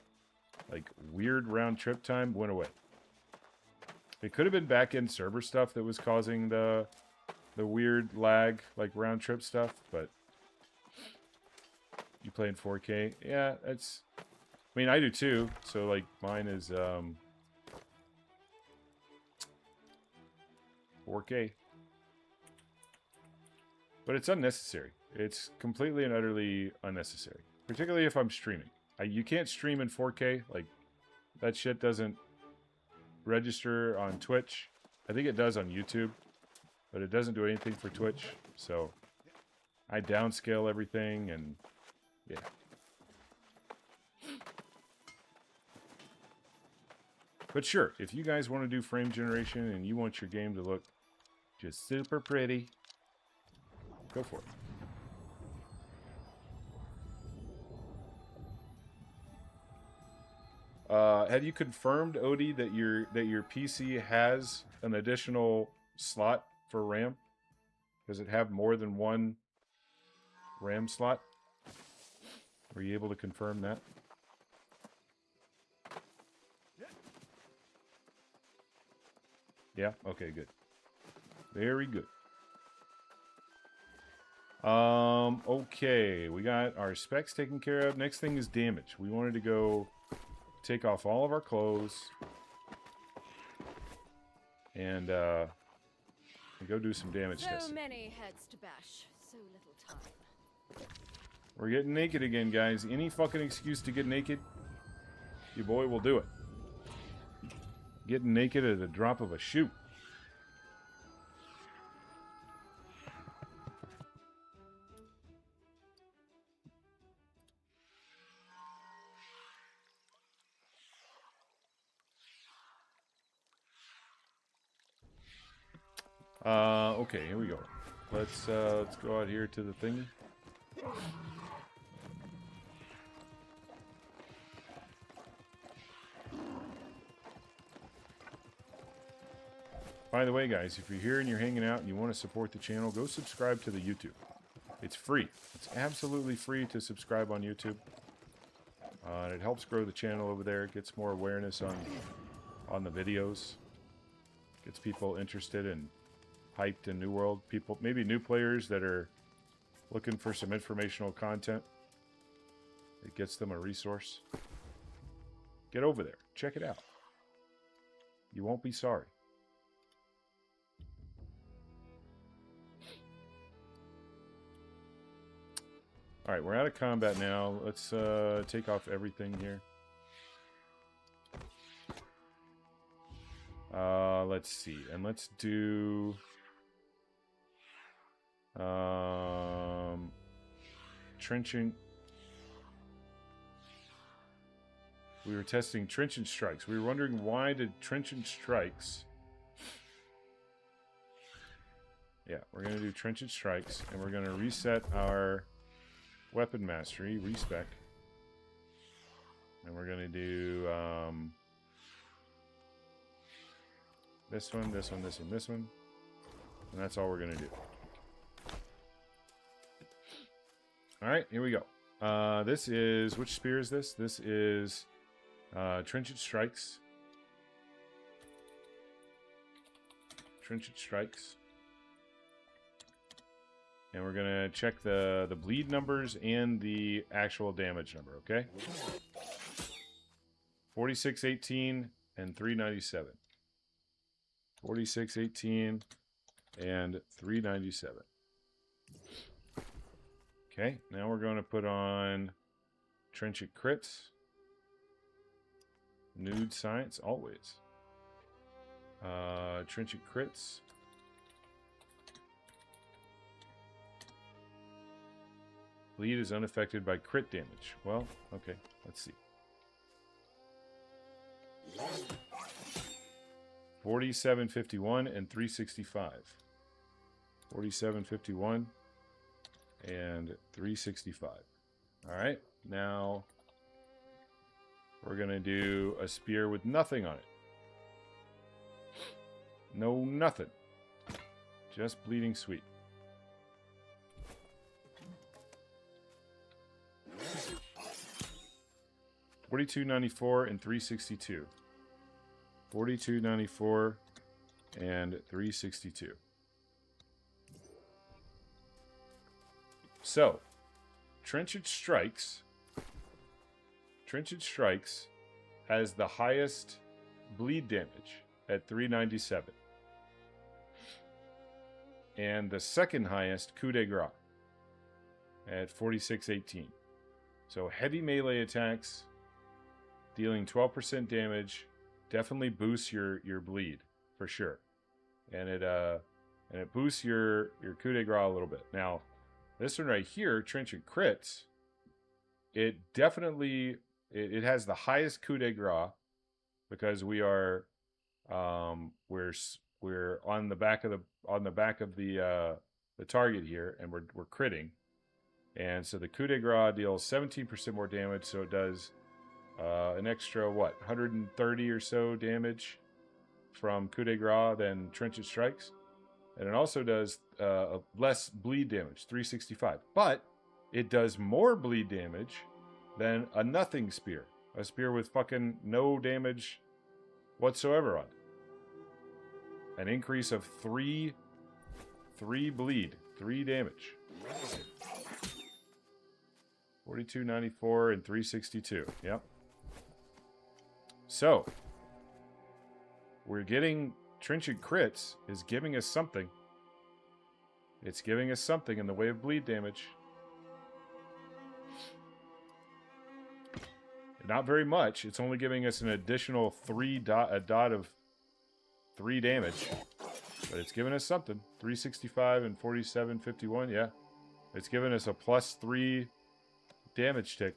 like weird round trip time went away. It could have been back-end server stuff that was causing the weird lag, like round trip stuff, but you play in 4K? Yeah, that's... I mean, I do too, so like mine is 4K. But it's unnecessary. It's completely and utterly unnecessary. Particularly if I'm streaming. You can't stream in 4K. Like, that shit doesn't register on Twitch. I think it does on YouTube, but it doesn't do anything for Twitch. So I downscale everything, and yeah. But sure, if you guys want to do frame generation and you want your game to look just super pretty, go for it. Have you confirmed, Odie, that your PC has an additional slot for RAM? Does it have more than one RAM slot? Were you able to confirm that? Yeah? Okay, good. Very good. Okay, we got our specs taken care of. Next thing is damage. We wanted to go take off all of our clothes and go do some damage testing. So many heads to bash, so little time. We're getting naked again, guys. Any fucking excuse to get naked, your boy will do it. Getting naked at a drop of a shoe. Okay, here we go. Let's go out here to the thingy. By the way, guys, if you're here and you're hanging out and you want to support the channel, go subscribe to the YouTube. It's free. It's absolutely free to subscribe on YouTube. And it helps grow the channel over there. It gets more awareness on the videos. Gets people interested and hyped in New World. People, maybe new players that are looking for some informational content. It gets them a resource. Get over there. Check it out. You won't be sorry. Alright, we're out of combat now. Let's take off everything here. Let's see. And let's do... trenchant. We were testing trenchant strikes. We were wondering, why did trenchant strikes... Yeah, we're going to do trenchant strikes, and we're going to reset our weapon mastery, respec. And we're going to do this one, this one, this one, this one. And that's all we're going to do. Alright, here we go. This is... Which spear is this? This is trenchant strikes. Trenchant strikes. And we're going to check the bleed numbers and the actual damage number, okay? 4618 and 397. 4618 and 397. Okay, now we're going to put on trenchant crits. Nude science, always. Trenchant crits. Bleed is unaffected by crit damage. Well, okay, let's see. 4751 and 365. 4751 and 365. Alright, now we're going to do a spear with nothing on it. No, nothing. Just bleeding sweet. $42.94 and $3.62. $42.94 and $3.62. So, Trenchant Strikes has the highest bleed damage at 397. And the second highest coup de grace at 4618. So heavy melee attacks dealing 12% damage definitely boosts your bleed for sure. And it boosts your coup de grace a little bit. Now, this one right here, Trenchant Crits, it definitely it has the highest coup de grace because we are we're on the back of the target here, and we're critting. And so the coup de grace deals 17% more damage, so it does an extra, what, 130 or so damage from coup de grace than Trenchant Strikes. And it also does less bleed damage, 365. But it does more bleed damage than a nothing spear. A spear with fucking no damage whatsoever on it. An increase of 3 bleed, 3 damage. 42, 94, and 362. Yep. So, we're getting Trenchant Crits is giving us something. It's giving us something in the way of bleed damage. Not very much. It's only giving us an additional a dot of 3 damage. But it's giving us something. 365 and 47, 51, yeah. It's giving us a plus 3 damage tick.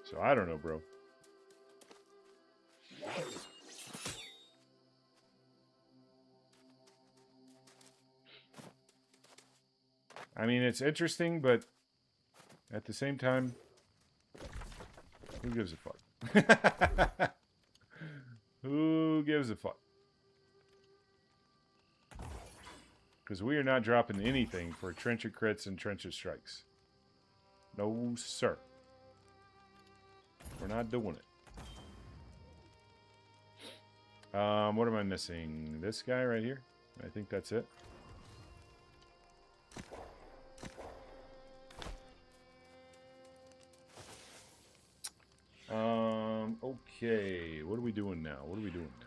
So I don't know, bro. I mean, it's interesting, but at the same time, who gives a fuck? Who gives a fuck? Because we are not dropping anything for Trenchant Crits and Trenchant Strikes. No, sir. We're not doing it. What am I missing? This guy right here? I think that's it. Okay. What are we doing now? What are we doing now?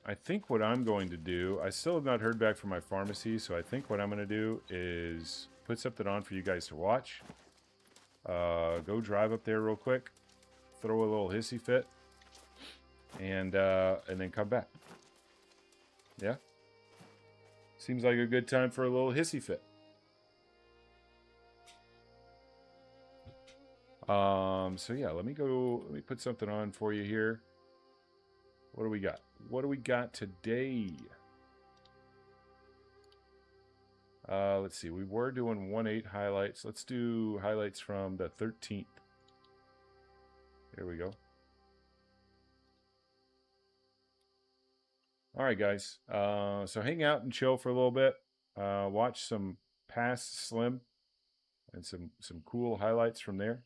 I think what I'm going to do, I still have not heard back from my pharmacy, so I think what I'm going to do is put something on for you guys to watch. Go drive up there real quick, throw a little hissy fit, and then come back. Yeah? Seems like a good time for a little hissy fit. So yeah, let me put something on for you here. What do we got? What do we got today? Let's see. We were doing 1/8 highlights. Let's do highlights from the 13th. There we go. All right, guys. So hang out and chill for a little bit. Watch some past Slim and some cool highlights from there.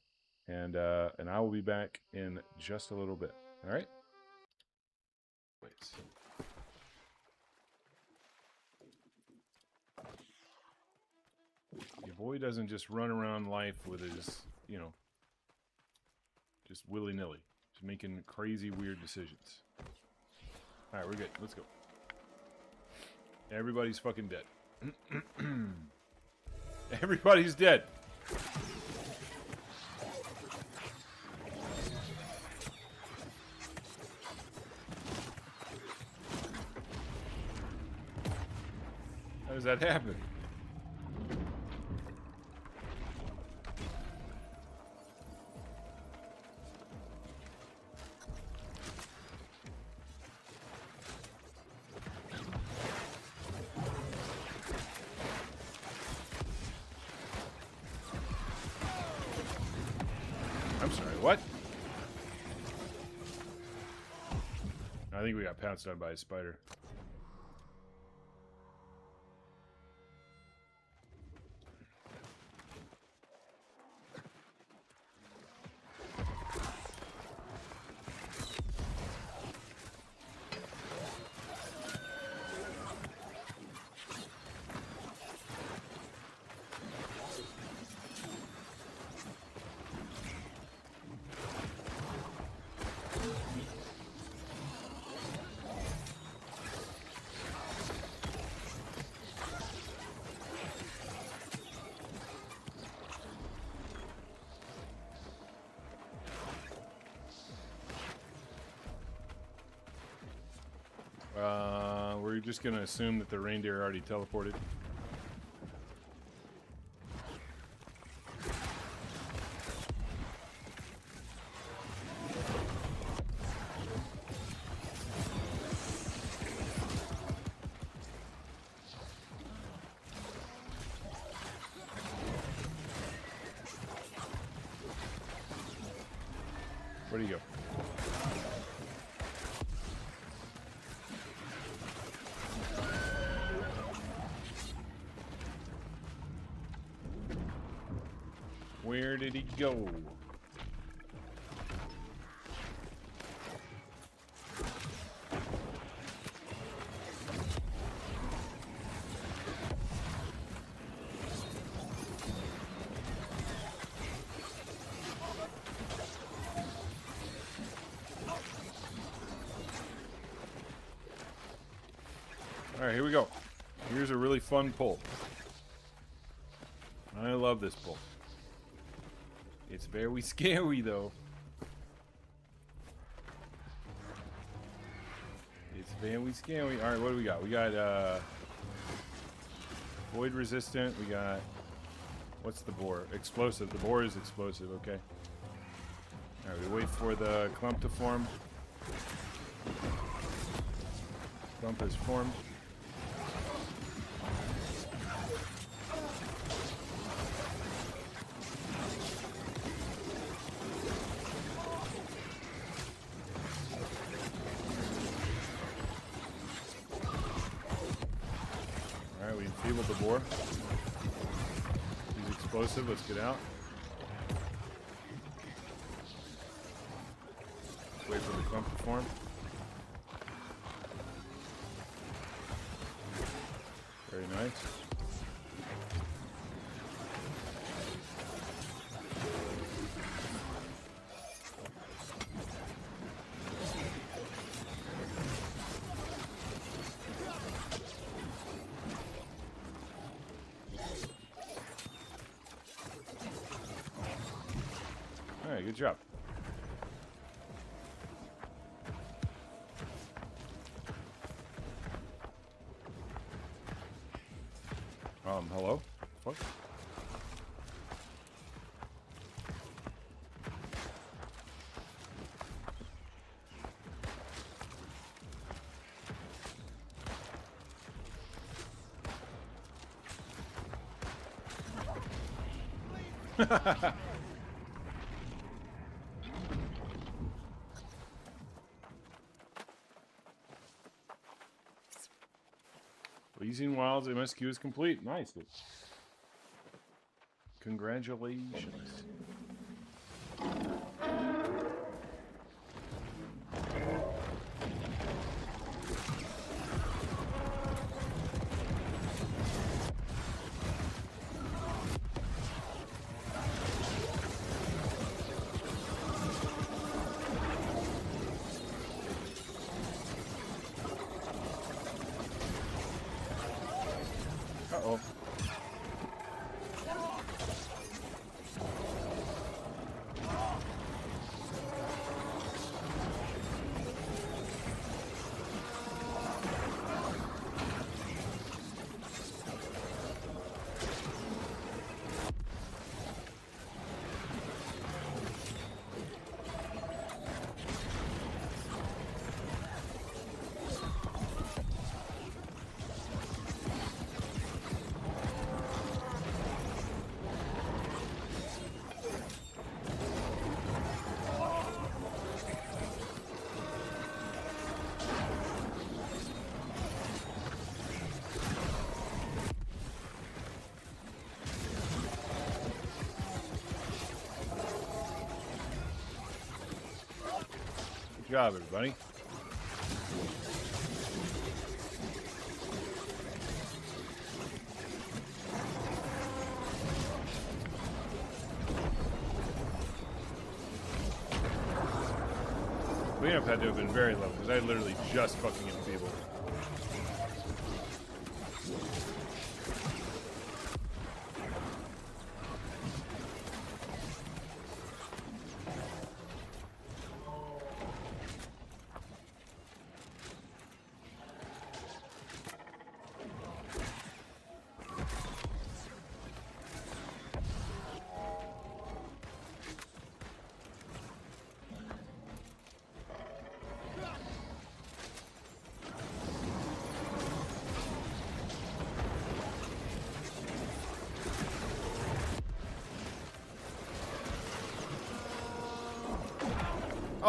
And I will be back in just a little bit. All right? Wait. Your boy doesn't just run around life with his, just willy-nilly. Just making crazy, weird decisions. Alright, we're good. Let's go. Everybody's fucking dead. Everybody's dead. How does that happen? I'm sorry, what? I think we got pounced on by a spider. just gonna assume that the reindeer already teleported. Where'd he go? Where did he go? Alright, here we go. Here's a really fun pull. I love this pull. It's very scary, though. It's very scary. Alright, what do we got? We got, void resistant. We got... What's the boar? Explosive. The boar is explosive, okay. Alright, we wait for the clump to form. Clump is formed. Alright, we enfeebled the boar. He's explosive, let's get out. Wait for the clump to form. Very nice. Alright, good job. Hello? What? Pleasing Wilds MSQ is complete. Nice. Congratulations. Uh-oh. Good job, everybody. Cleanup had to have been very low because I literally just fucking enfeebled.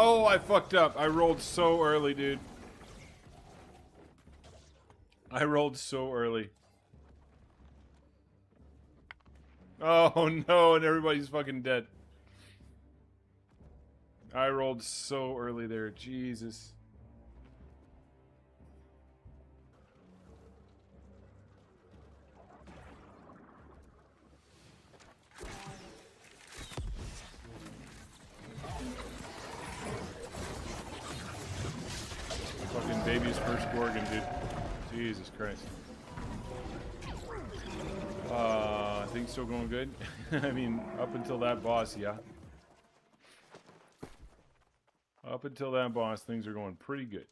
Oh, I fucked up. I rolled so early, dude. I rolled so early. Oh no, and everybody's fucking dead. I rolled so early there. Jesus. Fucking baby's first Gorgon, dude. Jesus Christ. Things still going good? I mean, up until that boss, yeah. Up until that boss, things are going pretty good.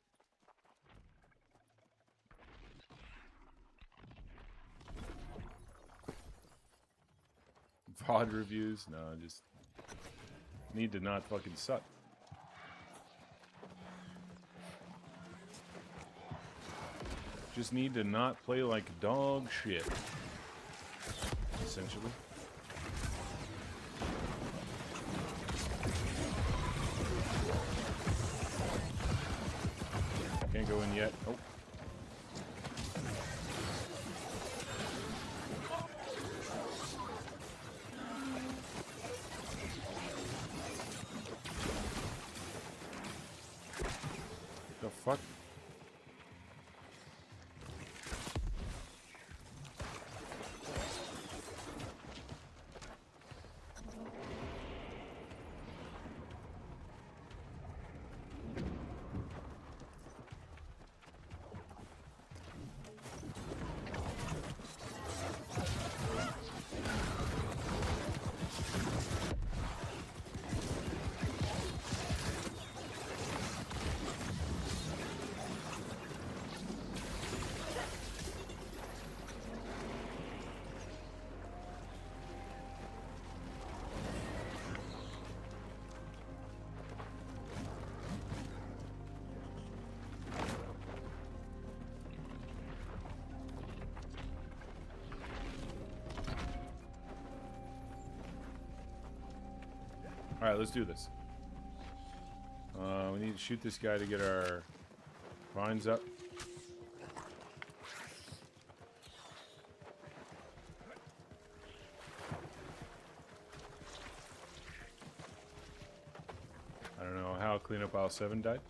VOD reviews? No, just need to not fucking suck. Just need to not play like dog shit. Essentially. Can't go in yet. Oh. The fuck? Alright, let's do this. We need to shoot this guy to get our vines up. I don't know how cleanup aisle 7 died.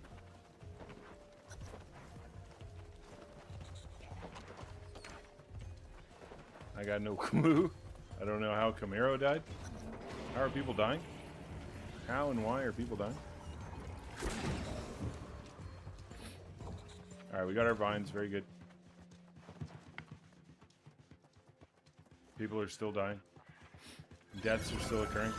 I got no clue. I don't know how Camaro died. How are people dying? How and why are people dying? Alright, we got our vines. Very good. People are still dying. Deaths are still occurring.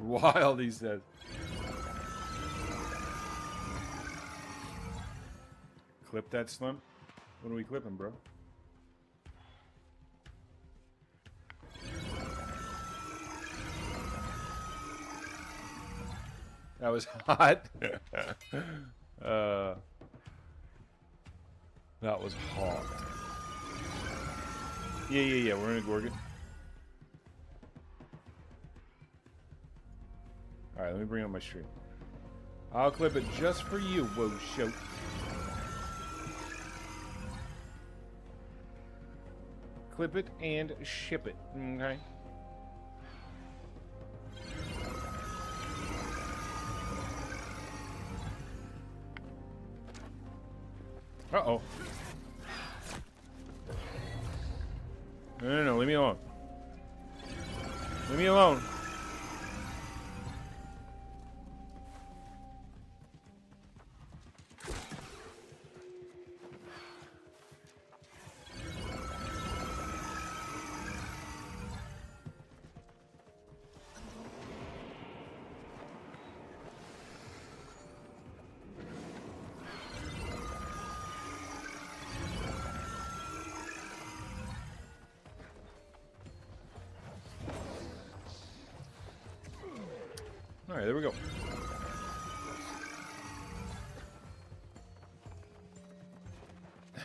Wild, he said. Clip that Slim? What are we clipping, bro? That was hot. That was hot. Yeah. We're in a Gorgon. Alright, let me bring up my stream. I'll clip it just for you, whoa, show. Clip it and ship it, okay? Uh-oh. No, leave me alone. Leave me alone. All right, there we go.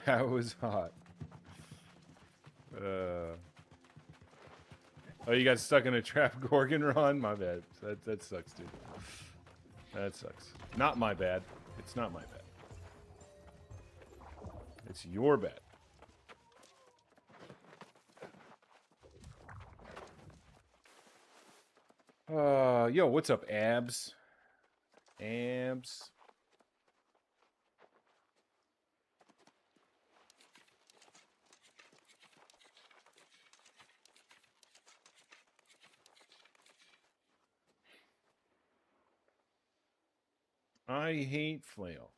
That was hot. Oh, you got stuck in a trap, Gorgon, Ron? My bad. That sucks, dude. That sucks. Not my bad. It's not my bad. It's your bad. Yo, what's up, abs? Abs. I hate flail.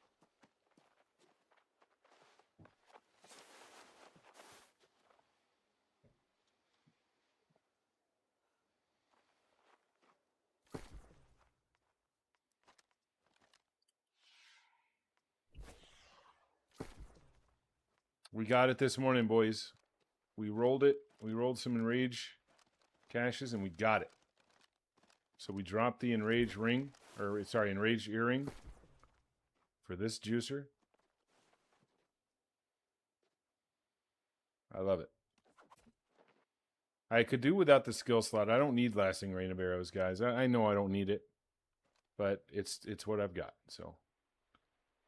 We got it this morning, boys. We rolled it. We rolled some enrage caches, and we got it. So we dropped the enrage ring, or sorry, enrage earring for this juicer. I love it. I could do without the skill slot. I don't need lasting rain of arrows, guys. I know I don't need it, but it's what I've got. So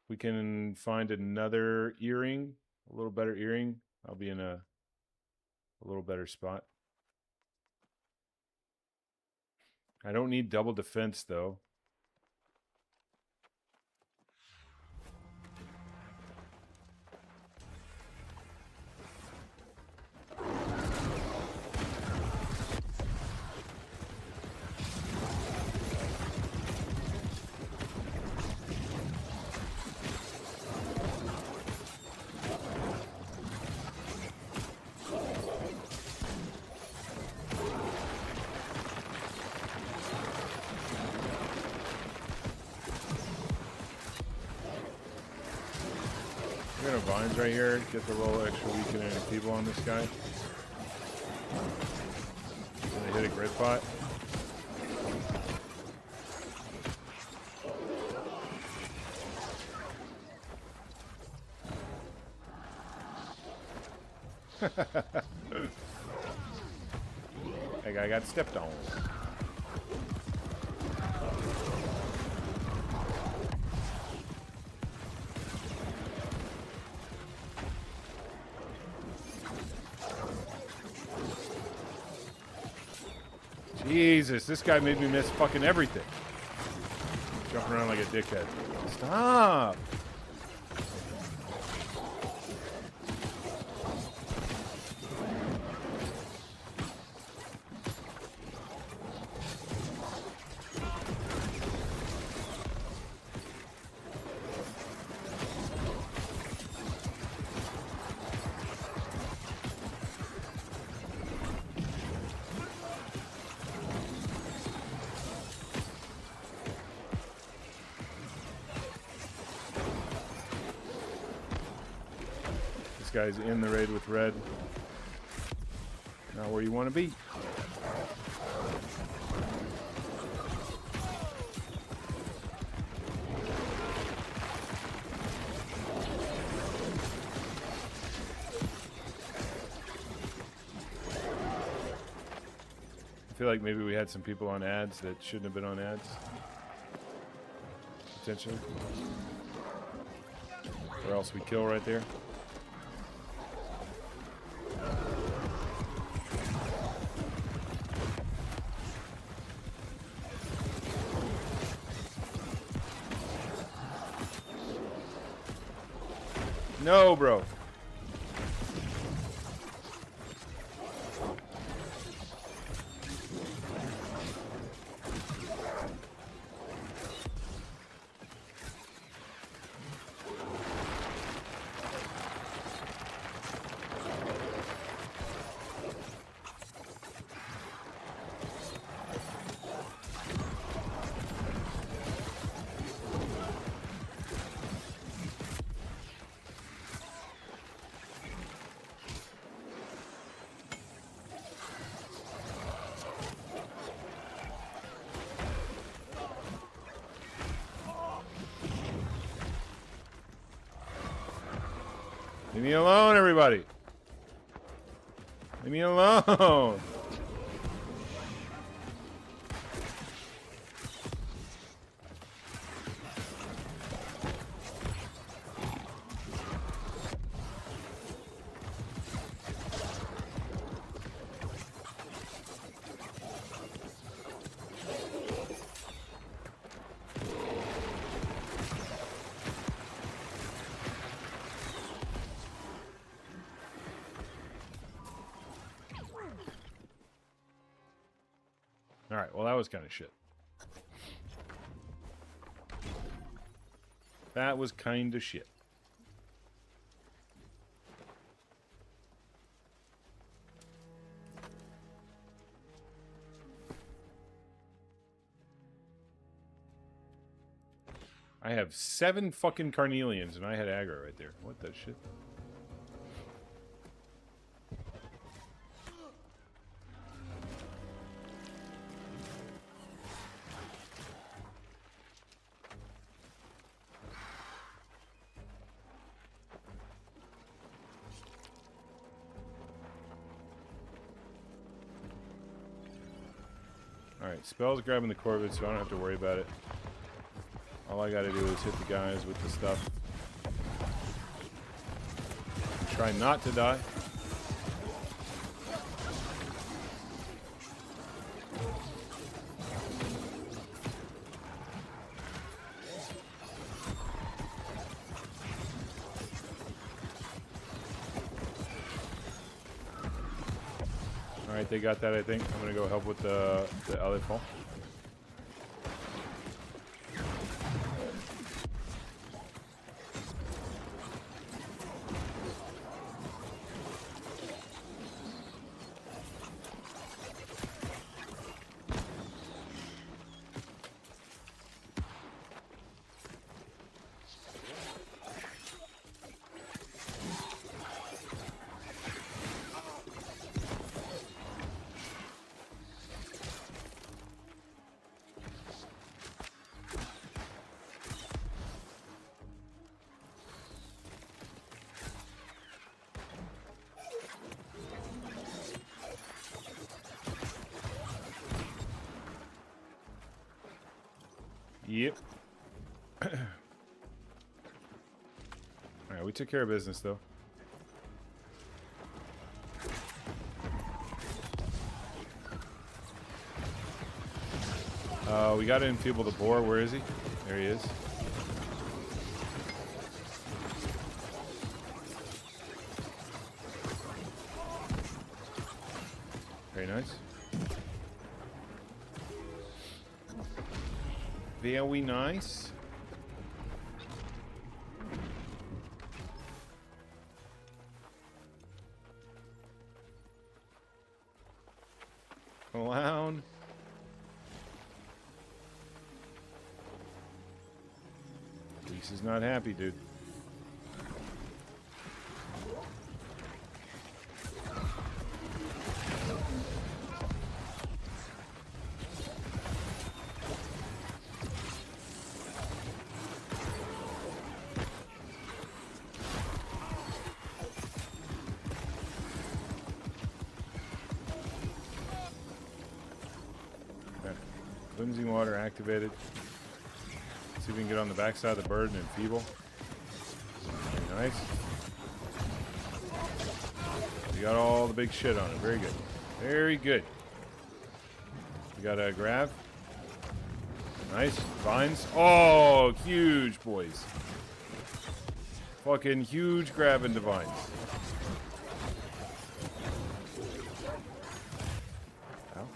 we can find another earring, a little better earring. I'll be in a little better spot. I don't need double defense, though. We're gonna vines right here, get the little extra weakening and people on this guy. Gonna hit a grid pot. That guy got stepped on. Jesus, this guy made me miss fucking everything. Jumping around like a dickhead. Stop! Guy's in the raid with red. Not where you want to be. I feel like maybe we had some people on ads that shouldn't have been on ads. Potentially. Or else we kill right there. No, bro. Leave me alone, everybody. Leave me alone. Alright, well that was kind of shit. That was kind of shit. I have 7 fucking carnelians and I had aggro right there. What the shit? Alright, spell's grabbing the Corvid, so I don't have to worry about it. All I gotta do is hit the guys with the stuff. Try not to die. Alright, they got that, I think. I'm gonna go help with the other fall. Yep. Alright, we took care of business though. We gotta enfeeble the boar. Where is he? There he is. Very nice. Very nice. Clown. Lisa's not happy, dude. Cleansing water activated. See if we can get on the backside of the bird and enfeeble. Very nice. We got all the big shit on it. Very good. Very good. We got a grab. Nice. Vines. Oh, huge, boys. Fucking huge grab into vines. Ow.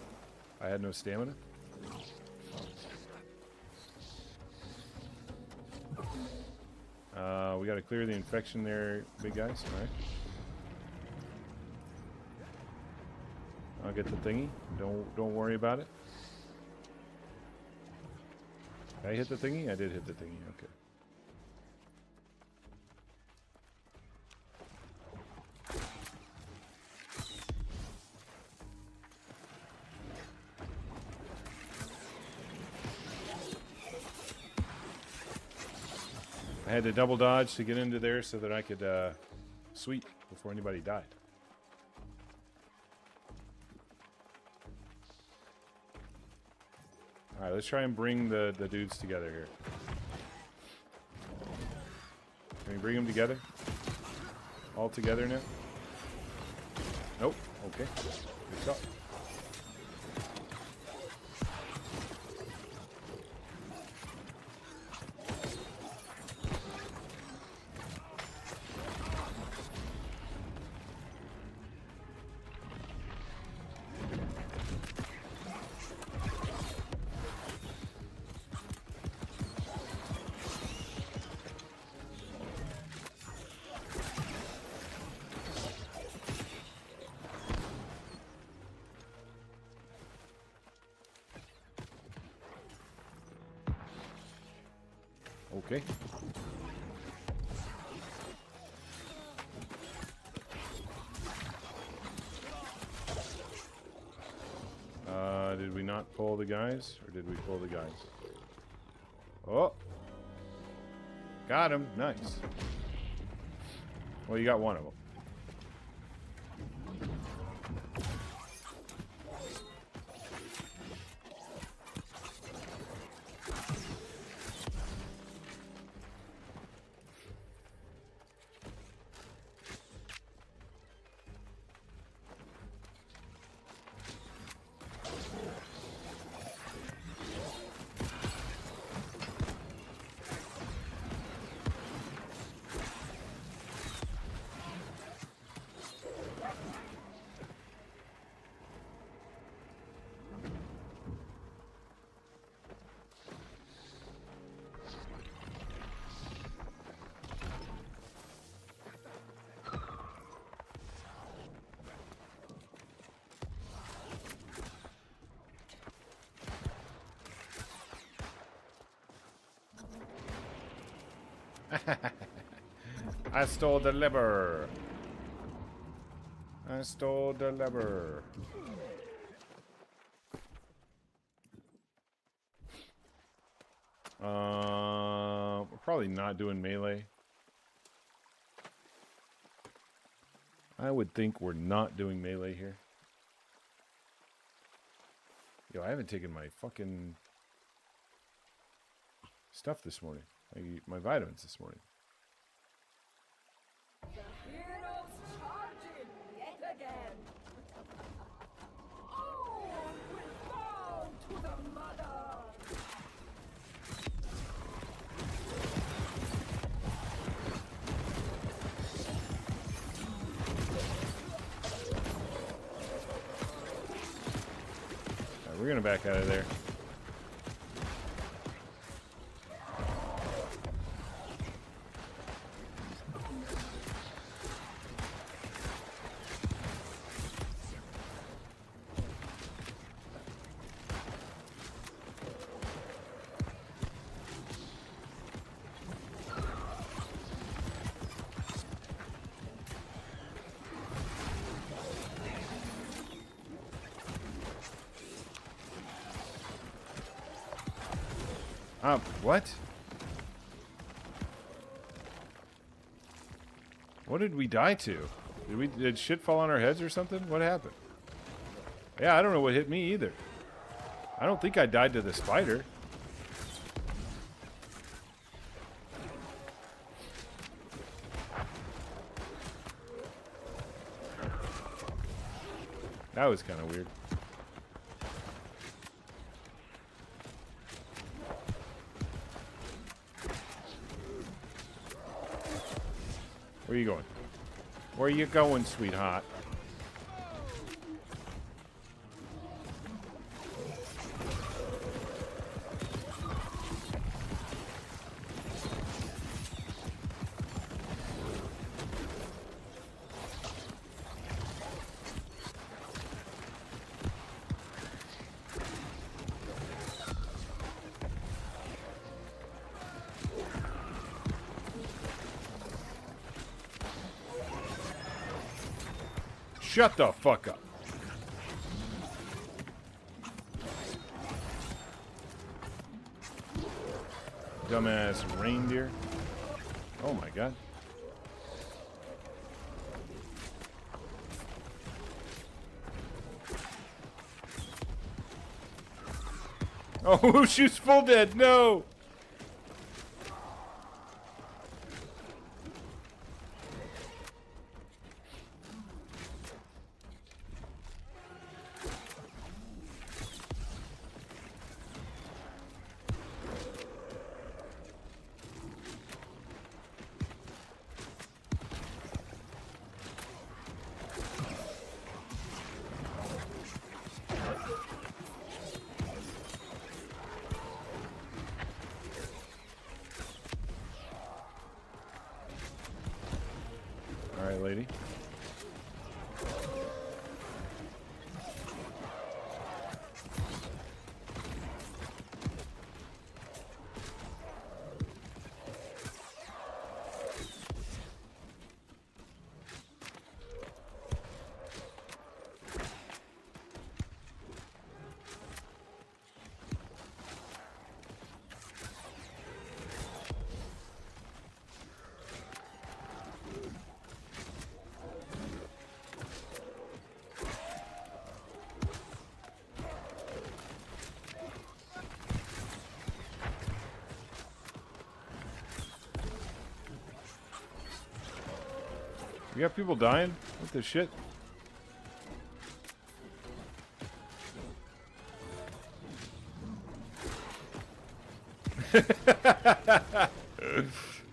I had no stamina. We got to clear the infection there, big guys. All right. I'll get the thingy. Don't worry about it. Did I hit the thingy? I did hit the thingy. Okay. I had to double dodge to get into there so that I could Sweet, before anybody died. Alright, let's try and bring the dudes together here. Can we bring them together? All together now? Nope. Okay. Good shot. Okay. Did we not pull the guys? Or did we pull the guys? Oh! Got him. Nice. Well, you got one of them. I stole the liver. I stole the liver. We're probably not doing melee. I would think we're not doing melee here. Yo, I haven't taken my fucking stuff this morning. My vitamins this morning. The heroes charging yet again. All will bow to the mother. Alright, we're gonna back out of there. What? What did we die to? Did shit fall on our heads or something? What happened? Yeah, I don't know what hit me either. I don't think I died to the spider. That was kind of weird. Where are you going? Where are you going, sweetheart? Shut the fuck up. Dumbass reindeer. Oh my god. Oh, she's full dead. No. All right, lady. You got people dying? What the shit?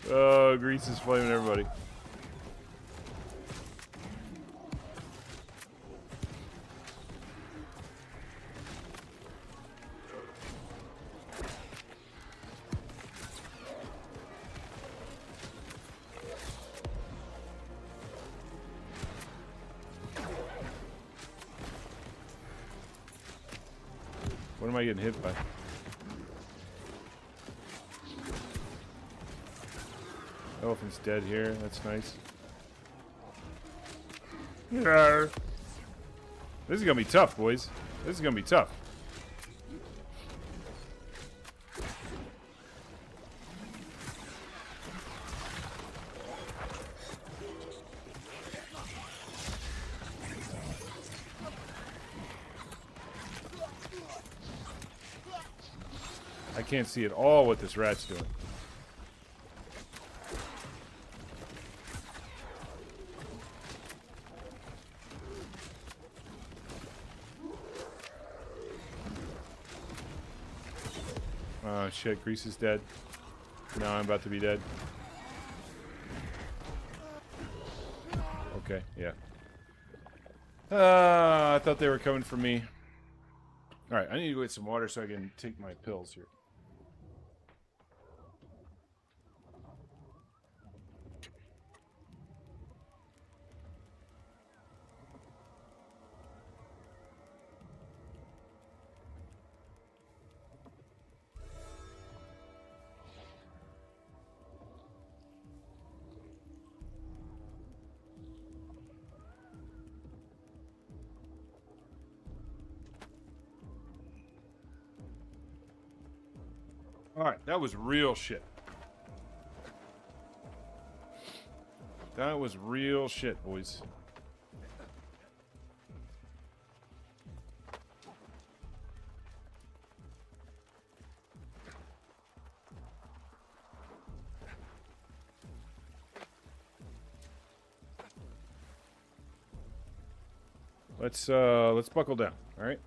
Oh, Grease is flaming everybody. What am I getting hit by? Elephant's dead here. That's nice. This is gonna be tough, boys. This is gonna be tough. I can't see at all what this rat's doing. Oh shit, Grease is dead. Now I'm about to be dead. Okay, yeah. I thought they were coming for me. Alright, I need to go get some water so I can take my pills here. Alright, that was real shit. That was real shit, boys. Let's buckle down, alright?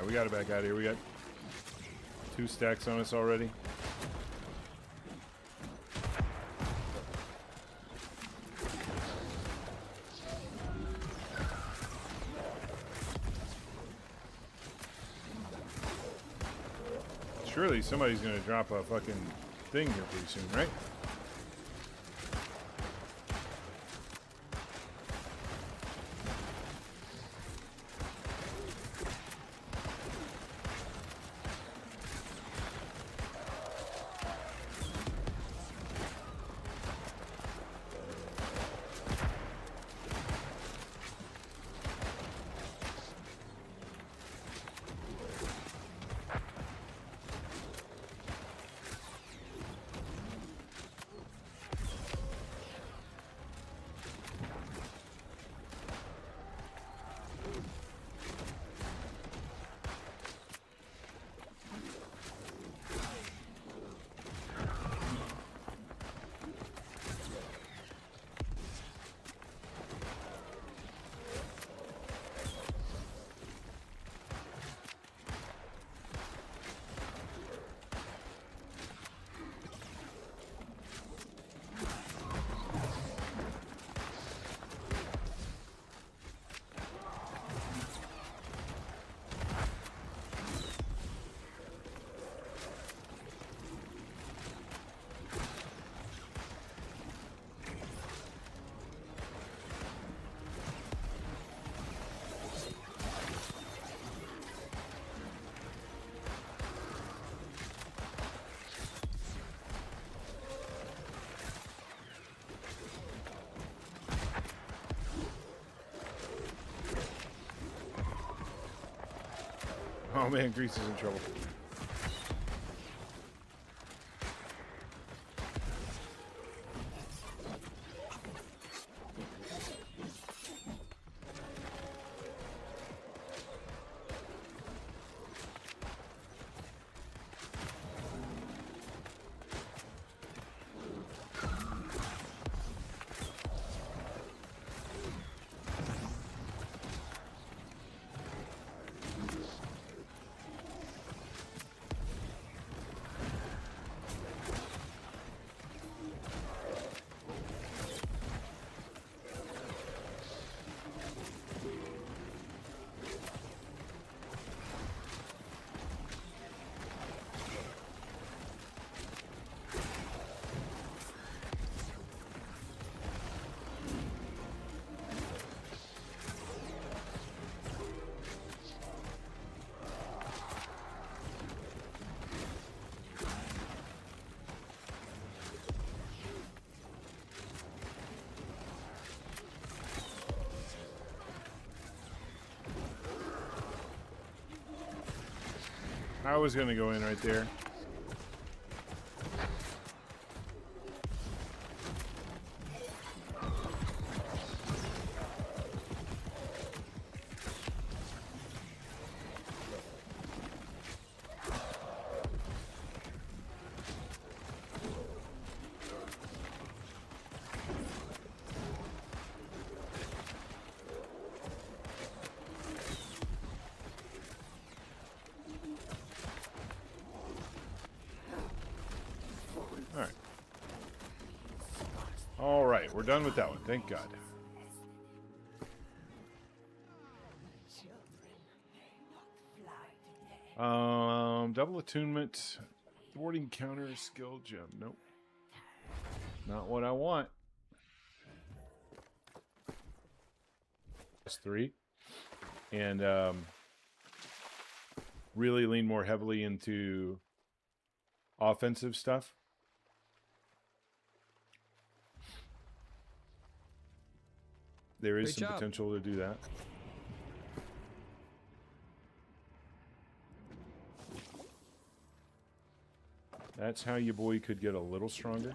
We got it back out of here. We got 2 stacks on us already. Surely somebody's gonna drop a fucking thing here pretty soon, right? Oh man, Grease is in trouble. I was going to go in right there. All right, we're done with that one. Thank God. Double attunement, thwarting counter, skill gem. Nope, not what I want. That's 3, and really lean more heavily into offensive stuff. There is some potential to do that. That's how your boy could get a little stronger.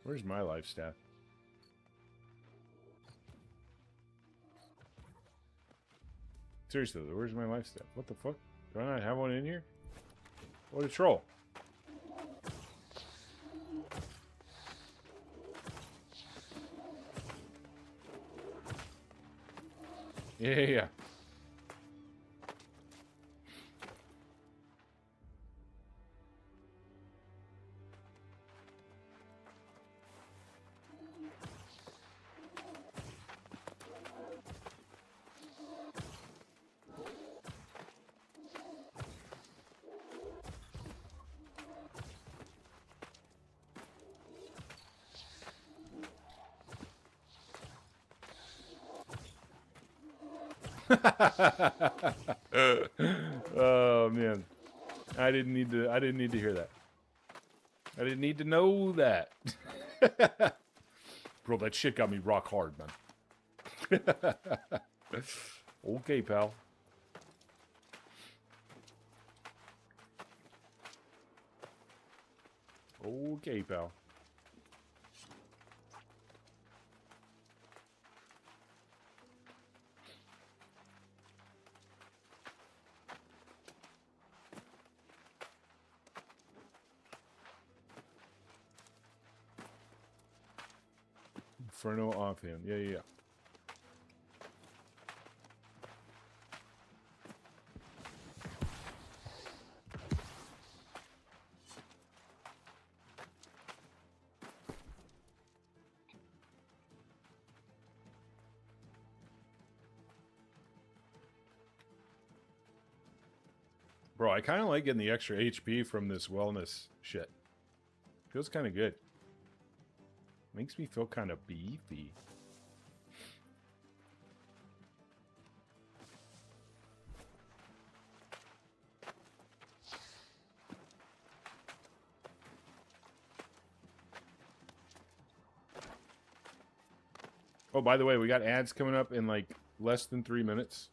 Where's my life staff? Seriously, where's my life staff? What the fuck? Do I not have one in here? What a troll. Yeah. Oh man, I didn't need to hear that. I didn't need to know that. Bro, that shit got me rock hard, man. Okay, pal. Okay, pal. Inferno offhand. Yeah. Bro, I kind of like getting the extra HP from this wellness shit. Feels kind of good. Makes me feel kind of beefy. Oh, by the way, we got ads coming up in like less than 3 minutes.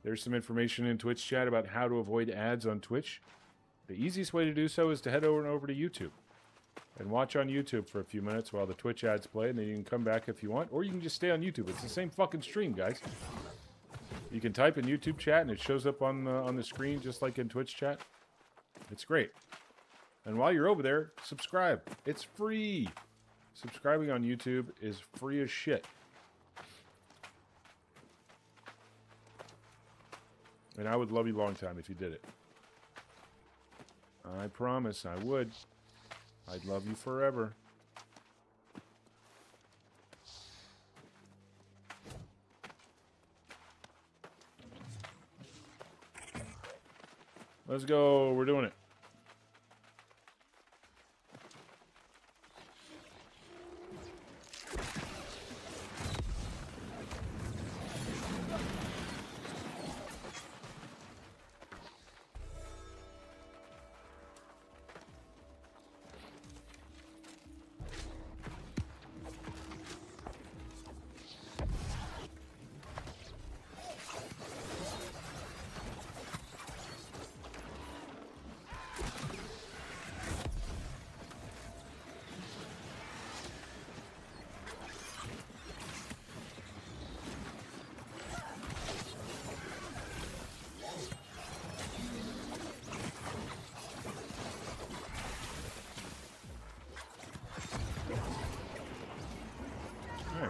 There's some information in Twitch chat about how to avoid ads on Twitch. The easiest way to do so is to head over to YouTube and watch on YouTube for a few minutes while the Twitch ads play, and then you can come back if you want, or you can just stay on YouTube. It's the same fucking stream, guys. You can type in YouTube chat, and it shows up on the screen just like in Twitch chat. It's great. And while you're over there, subscribe. It's free. Subscribing on YouTube is free as shit. And I would love you long time if you did it. I promise I would. I'd love you forever. Let's go. We're doing it.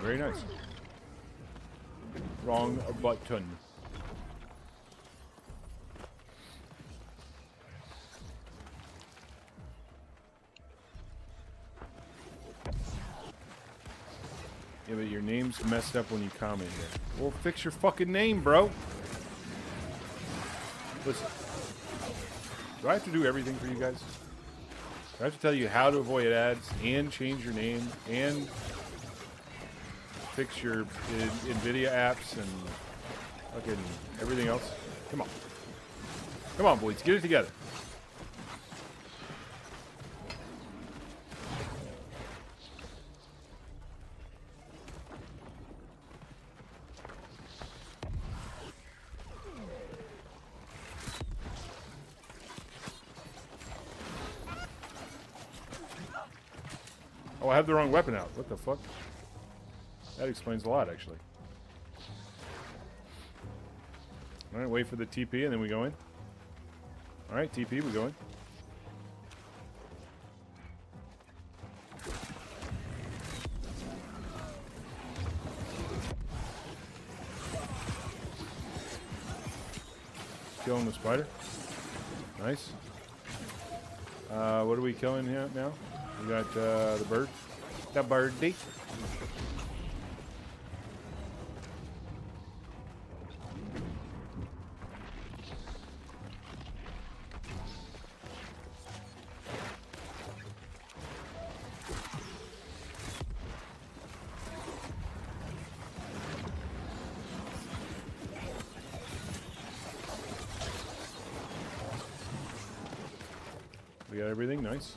Very nice. Wrong button. Yeah, but your name's messed up when you comment here. Well, fix your fucking name, bro. Listen. Do I have to do everything for you guys? Do I have to tell you how to avoid ads and change your name and fix your NVIDIA apps and fucking everything else? Come on. Come on, boys. Get it together. Oh, I have the wrong weapon out. What the fuck? That explains a lot, actually. Alright, wait for the TP and then we go in. Alright, TP, we go in. Killing the spider. Nice. What are we killing here now? We got the bird. The birdie. We got everything, nice.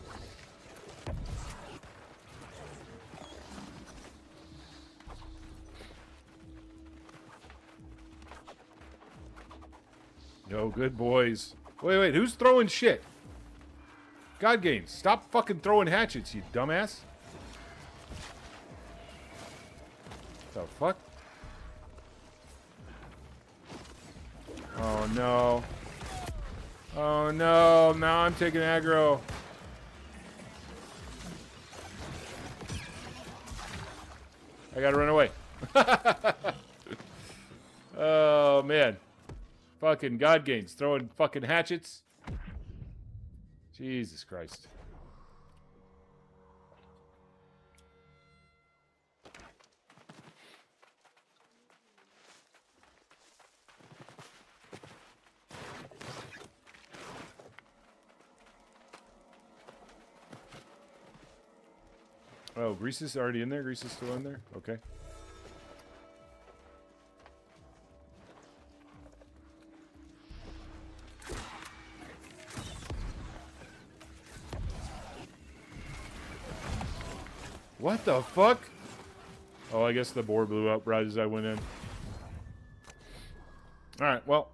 Yo, good boys. Wait, who's throwing shit? God Games, stop fucking throwing hatchets, you dumbass. The fuck? Oh no. Oh no, now I'm taking aggro. I gotta run away. Oh man. Fucking God Games throwing fucking hatchets. Jesus Christ. Oh, Grease is already in there? Grease is still in there? Okay. What the fuck? Oh, I guess the board blew up right as I went in. Alright, well.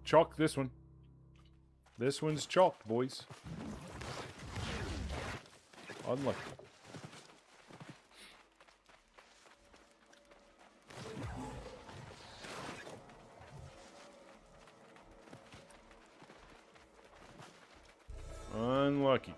Chalk this one. This one's chalked, boys. Unlucky. Unlucky.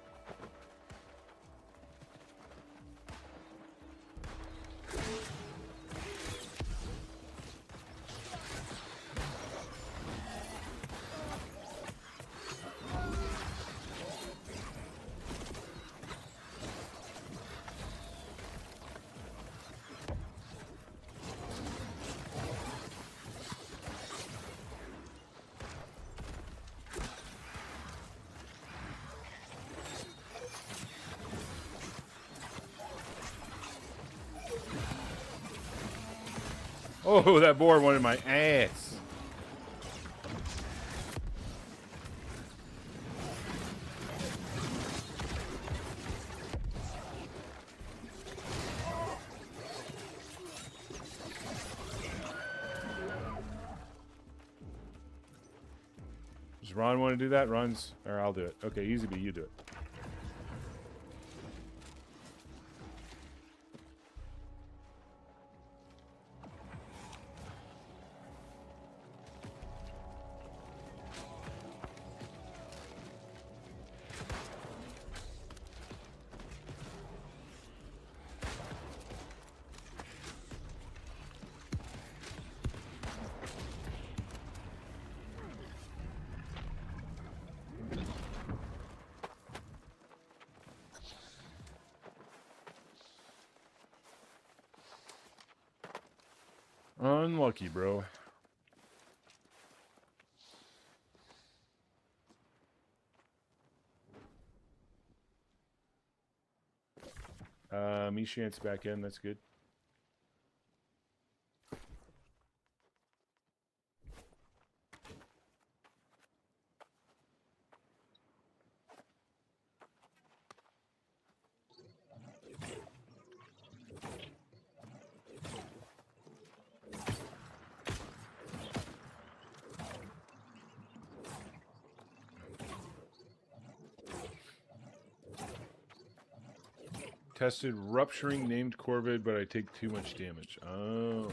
Oh, that boar wanted my ass. Does Ron want to do that? Ron's, or I'll do it. Okay, easy, but you do it. Unlucky, bro. Mishant's back in. That's good. Tested rupturing named Corvid, but I take too much damage. Oh.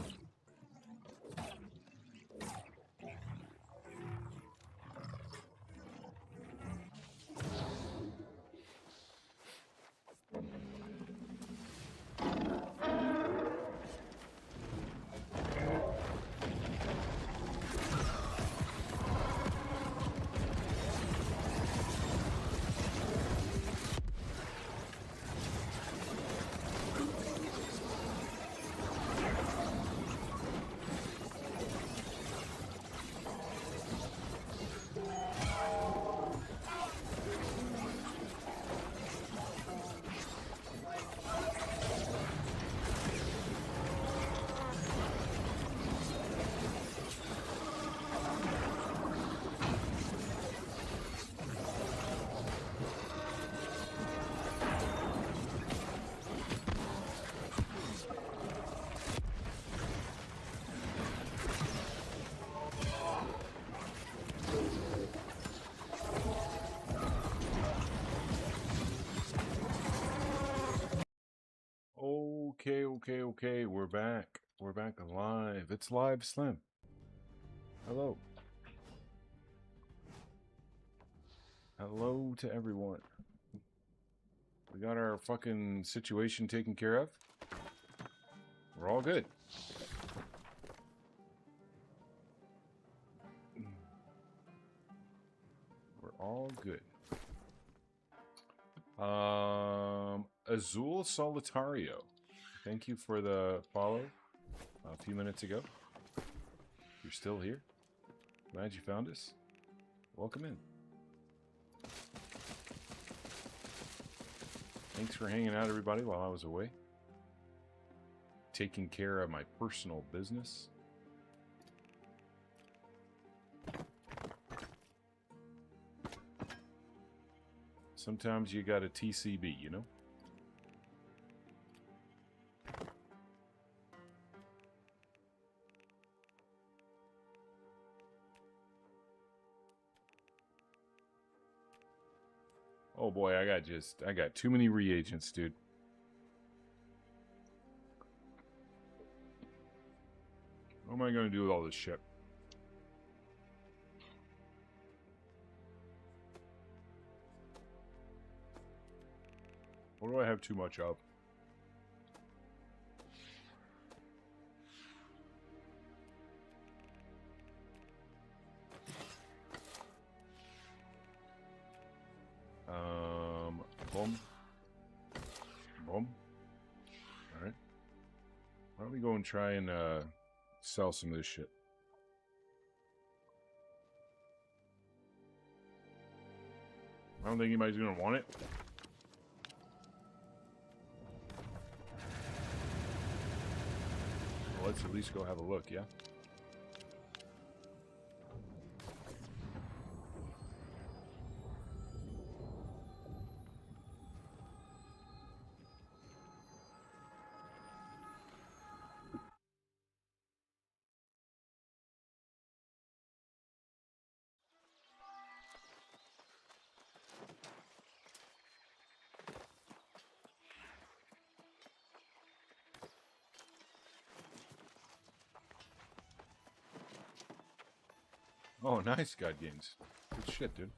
Okay. We're back. We're back live. It's Live Slim. Hello. Hello to everyone. We got our fucking situation taken care of. We're all good. We're all good. Azul Solitario. Thank you for the follow a few minutes ago. You're still here. Glad you found us. Welcome in. Thanks for hanging out, everybody, while I was away. Taking care of my personal business. Sometimes you got a TCB, you know? Oh boy, I got too many reagents, dude. What am I gonna do with all this shit? What do I have too much of? Boom. Boom. Alright. Why don't we go and try and sell some of this shit? I don't think anybody's gonna want it. Well, let's at least go have a look, yeah? Oh, nice, God Games. Good shit, dude.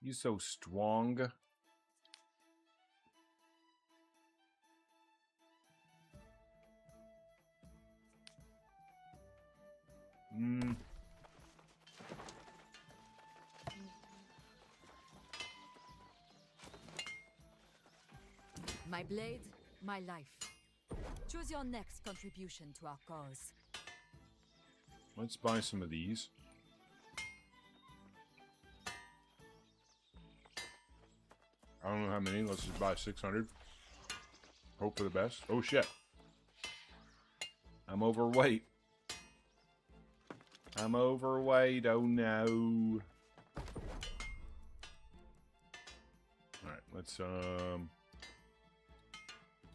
You so strong. My blade, my life. Choose your next contribution to our cause. Let's buy some of these. I don't know how many. Let's just buy 600. Hope for the best. Oh, shit. I'm overweight. I'm overweight. Oh, no. Alright, let's,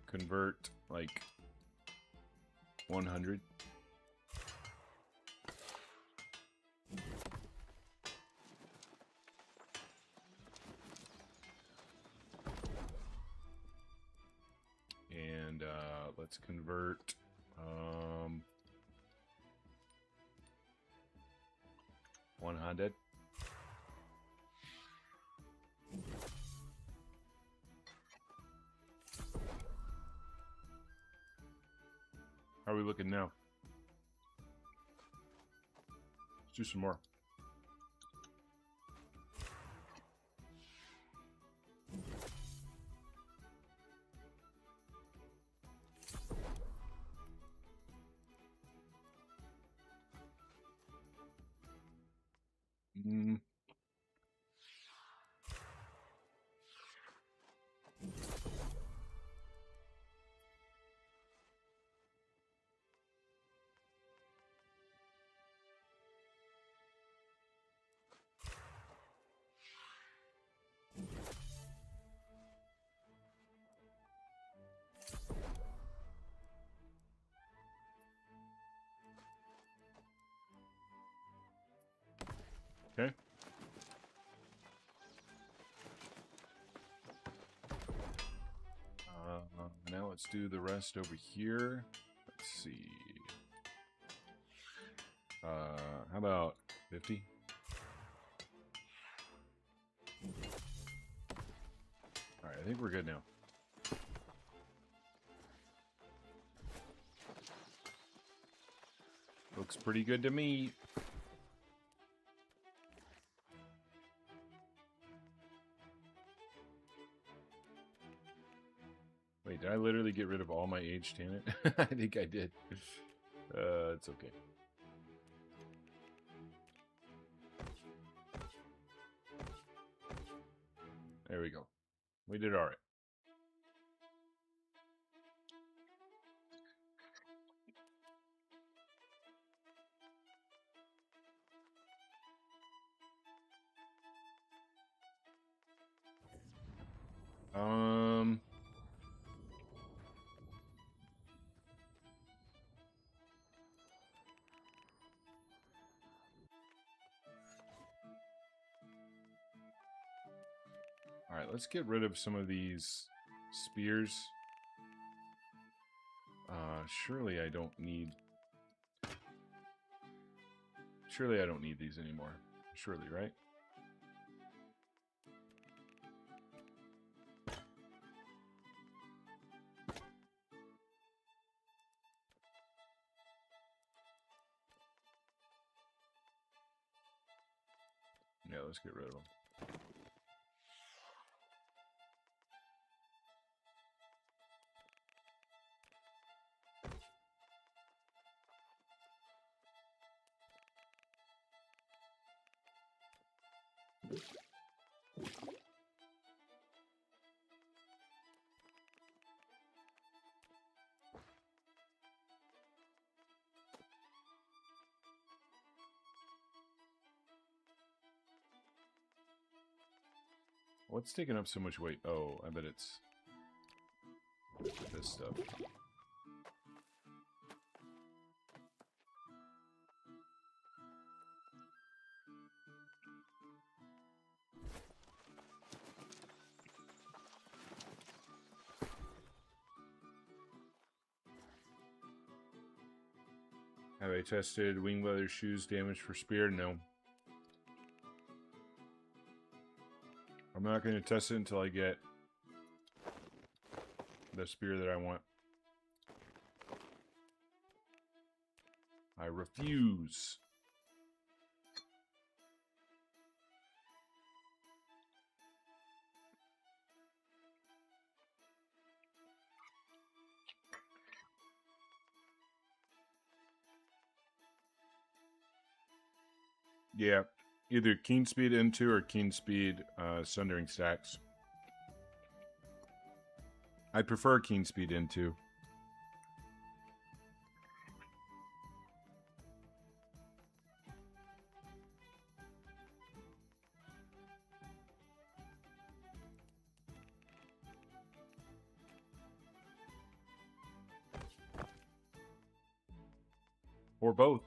convert, like, 100. And let's convert 100. How are we looking now? Let's do some more. Okay. Now let's do the rest over here. Let's see. How about 50? Alright, I think we're good now. Looks pretty good to me. Wait, did I literally get rid of all my aged tannin? I think I did. It's okay. There we go. We did alright. Alright, let's get rid of some of these spears. Surely I don't need... Surely I don't need these anymore. Surely, right? Yeah, let's get rid of them. What's taking up so much weight? Oh, I bet it's this stuff. Have I tested wing leather shoes damage for spear? No. I'm not going to test it until I get the spear that I want. I refuse. Yeah, either keen speed into or keen speed sundering stacks. I prefer keen speed into. Or both.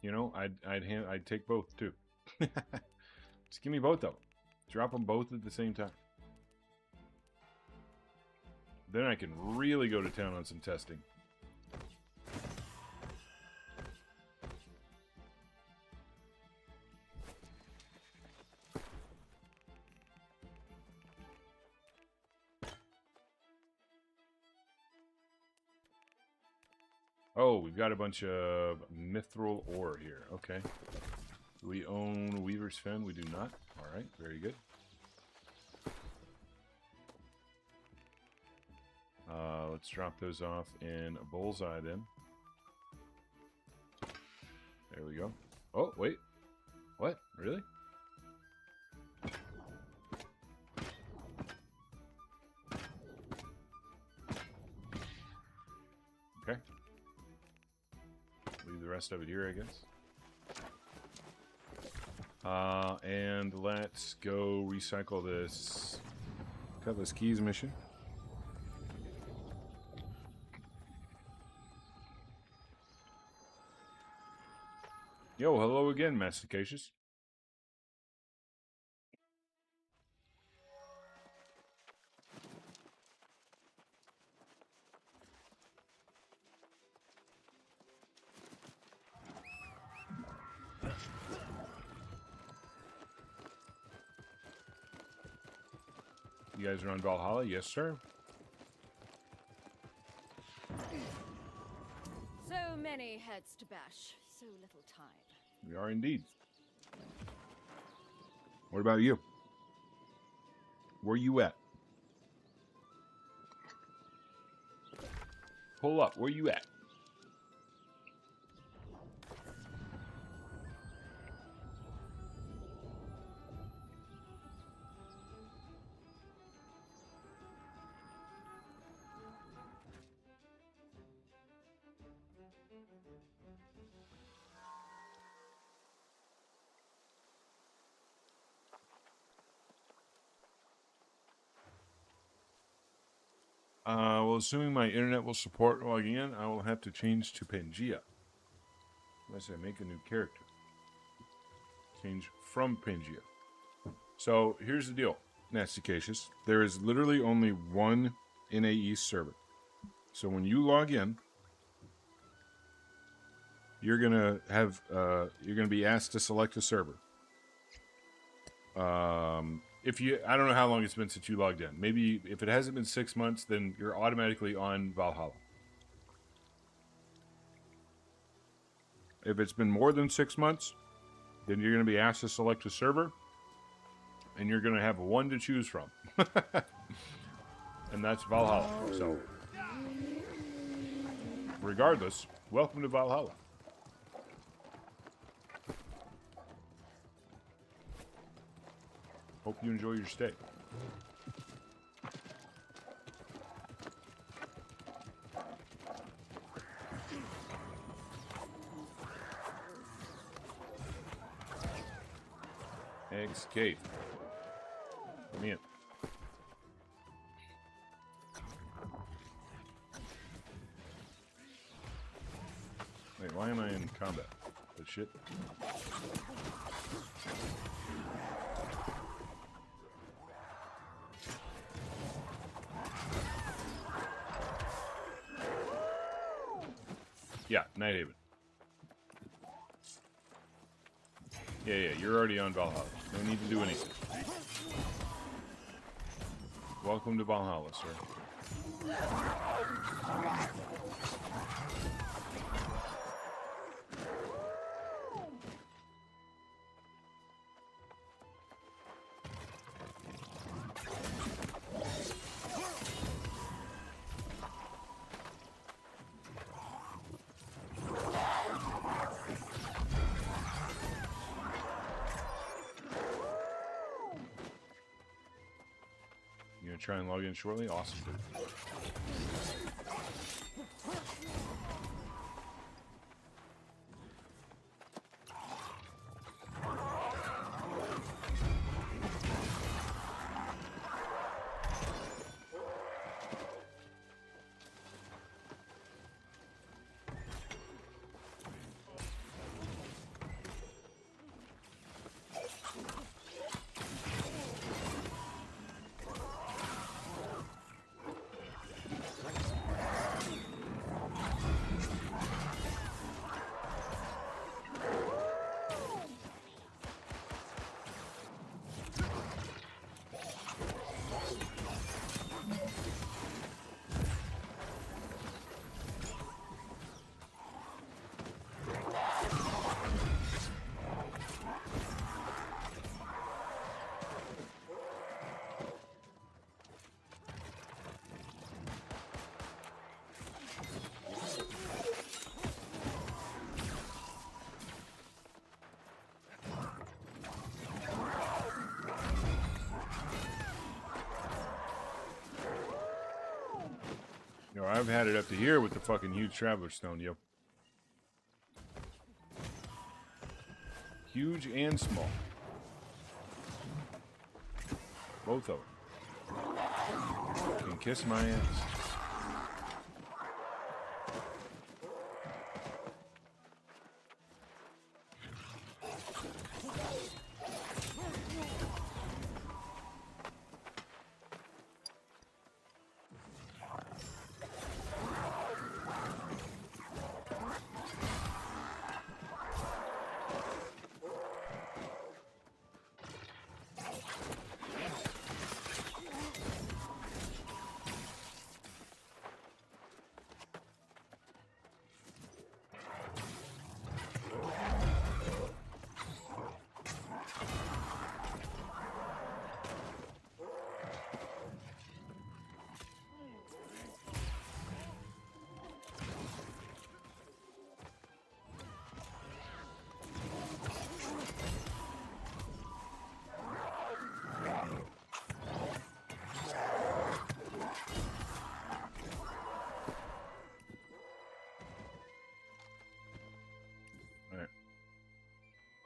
You know, I'd take both too. Just give me both of them. Drop them both at the same time. Then I can really go to town on some testing. Oh, we've got a bunch of mithril ore here. Okay. Do we own Weaver's Fen? We do not. Alright, very good. Let's drop those off in a bullseye then. There we go. Oh, wait. What? Really? Okay. Leave the rest of it here, I guess. And let's go recycle this Cutlass Keys mission. Yo, hello again, Masticacious. You guys are on Valhalla? Yes, sir. So many heads to bash, so little time. We are indeed. What about you? Where you at? Pull up. Where you at? Well, assuming my internet will support logging in, I will have to change to Pangea. Unless I make a new character. Change from Pangea. So, here's the deal. Nasticacious, there is literally only one NAE server. So when you log in, you're gonna be asked to select a server. I don't know how long it's been since you logged in. Maybe if it hasn't been 6 months, then you're automatically on Valhalla. If it's been more than 6 months, then you're going to be asked to select a server, and you're going to have one to choose from. And that's Valhalla. So, regardless, welcome to Valhalla. Hope you enjoy your stay. Escape. Come in. Wait, why am I in combat? That shit. Yeah, Nighthaven. Yeah, you're already on Valhalla. No need to do anything. Welcome to Valhalla, sir. You gonna try and log in shortly? Awesome, dude. Yo, I've had it up to here with the fucking huge Traveler Stone, yo. Huge and small. Both of them. Can kiss my ass.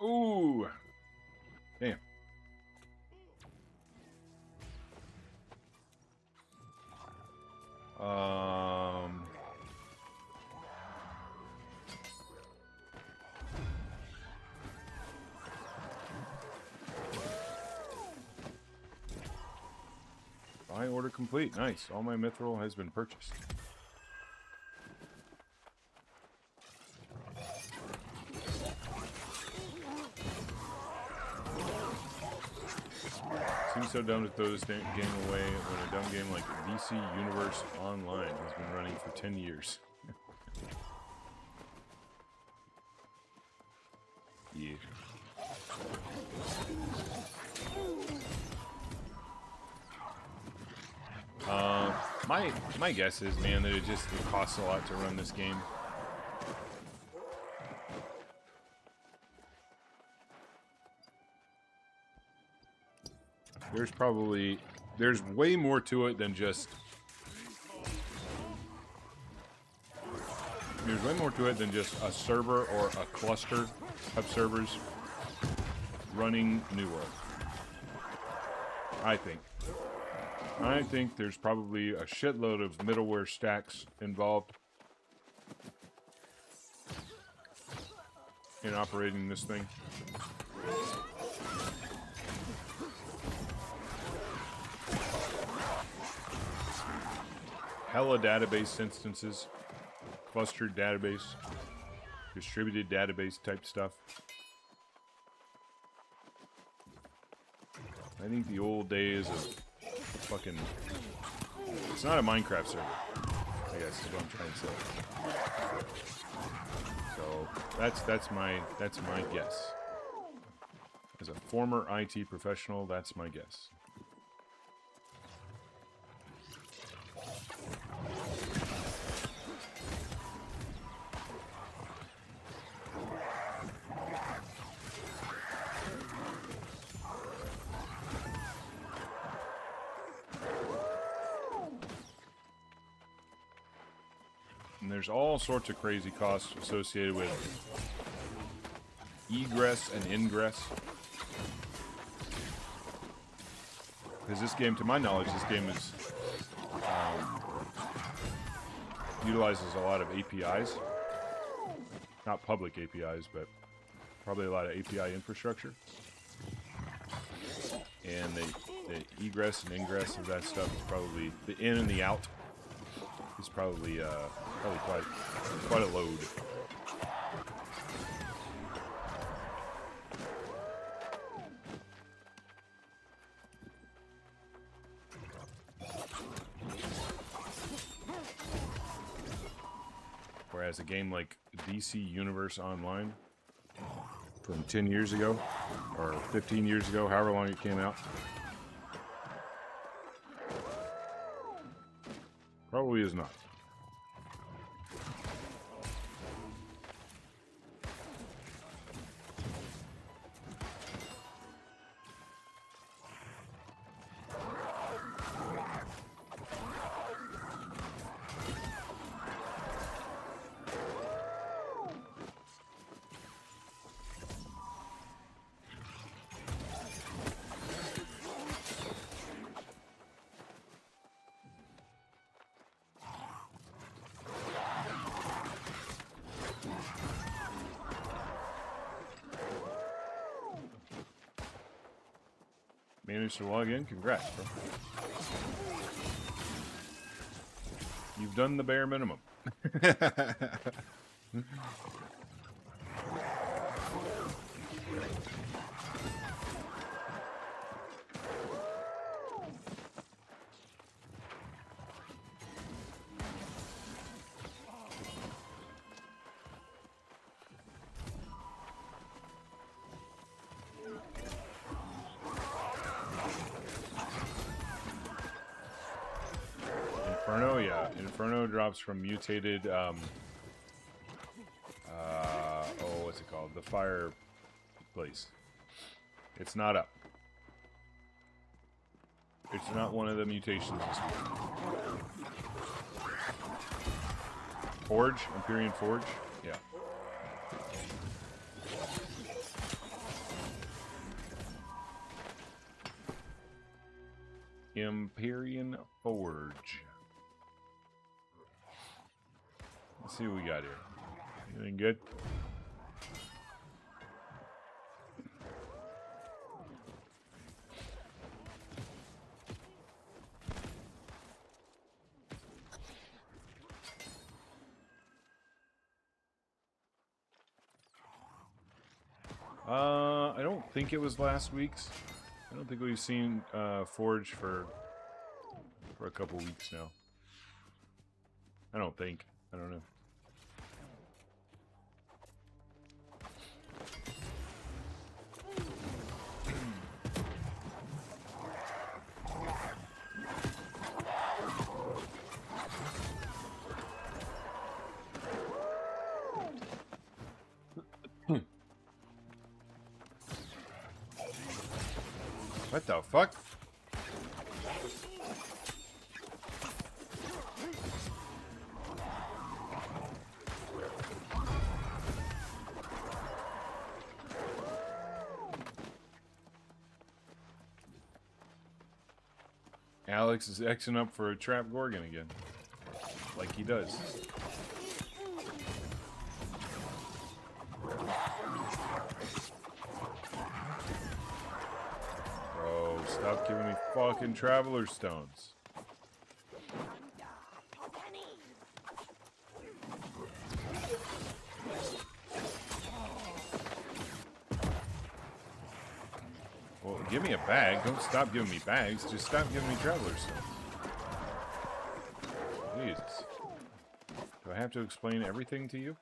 Ooh. Damn. Buy order complete. Nice. All my mithril has been purchased. Seems so dumb to throw this game away when a dumb game like DC Universe Online has been running for 10 years. Yeah. My guess is, man, that it costs a lot to run this game. There's way more to it than just. There's way more to it than just a server or a cluster of servers running New World. I think there's probably a shitload of middleware stacks involved in operating this thing. Hella database instances, clustered database, distributed database type stuff. I think the old days of fucking... It's not a Minecraft server, I guess is what I'm trying to say. So that's my guess. As a former IT professional, that's my guess. And there's all sorts of crazy costs associated with egress and ingress. Because this game, to my knowledge, this game is utilizes a lot of APIs. Not public APIs, but probably a lot of API infrastructure. And the egress and ingress of that stuff is probably the in and the out is probably quite a load. Whereas a game like DC Universe Online from 10 years ago or 15 years ago, however long it came out, probably is not. Managed to log in? Congrats, bro. You've done the bare minimum. Inferno, yeah. Inferno drops from mutated, what's it called? The fire place. It's not up. It's not one of the mutations this week. Forge? Empyrean Forge? Yeah. Empyrean Forge. Let's see what we got here. Anything good? I don't think it was last week's. I don't think we've seen Forge for a couple weeks now. I don't think. I don't know. What the fuck? Alex is Xing up for a trap Gorgon again. Like he does. Bro, stop giving me fucking Traveler Stones. Well, give me a bag. Don't stop giving me bags. Just stop giving me Traveler Stones. Jesus. Do I have to explain everything to you?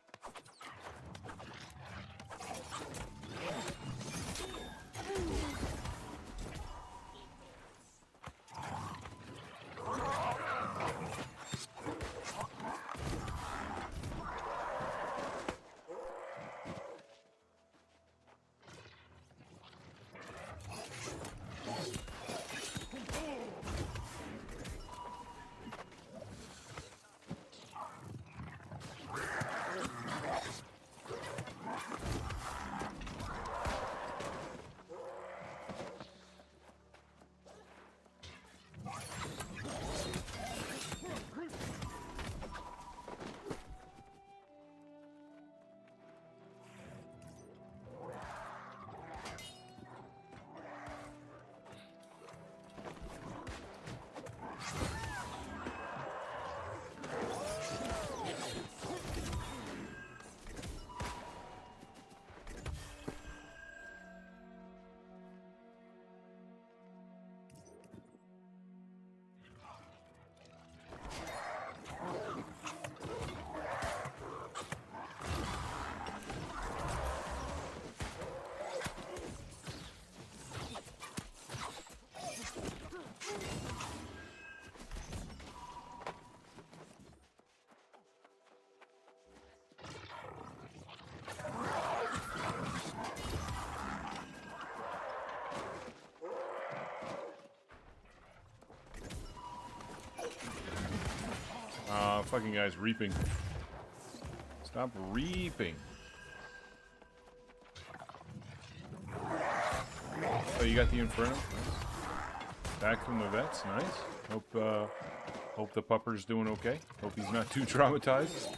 Fucking guy's reaping. Stop reaping. Oh, you got the Inferno? Nice. Back from the vets, nice. Hope the pupper's doing okay. Hope he's not too traumatized.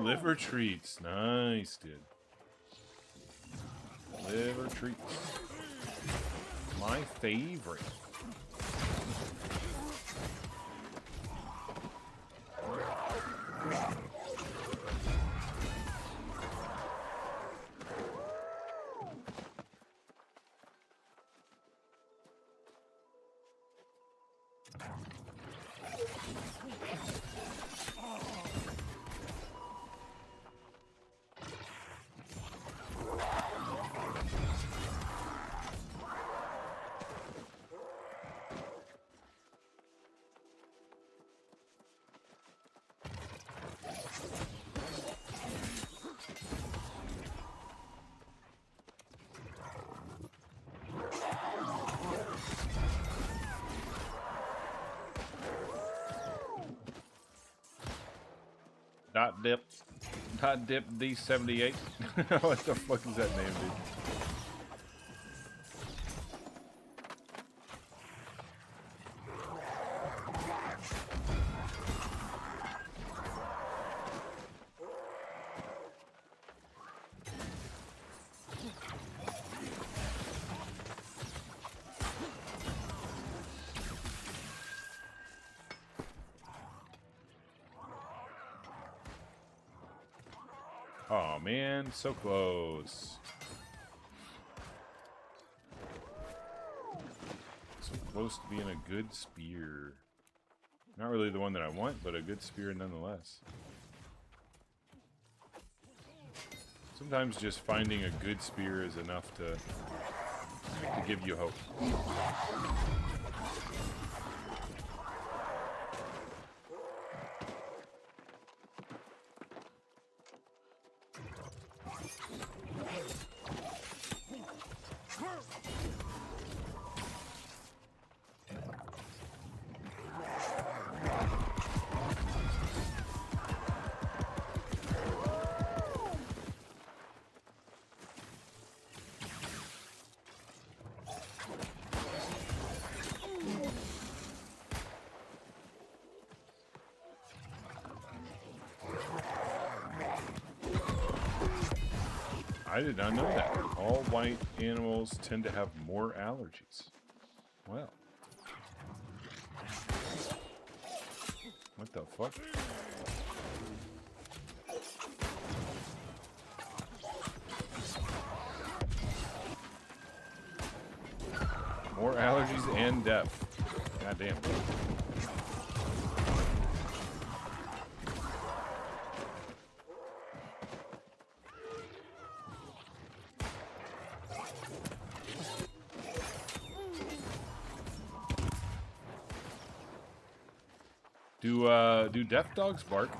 Liver treats. Nice, dude. Liver treats. My favorite. Dot dip. Hot Dip D78. What the fuck is that name, dude? Oh man, so close. So close to being a good spear. Not really the one that I want, but a good spear nonetheless. Sometimes just finding a good spear is enough to give you hope. I did not know that. All white animals tend to have more allergies. Well. What the fuck? More allergies and death. God damn. Do deaf dogs bark?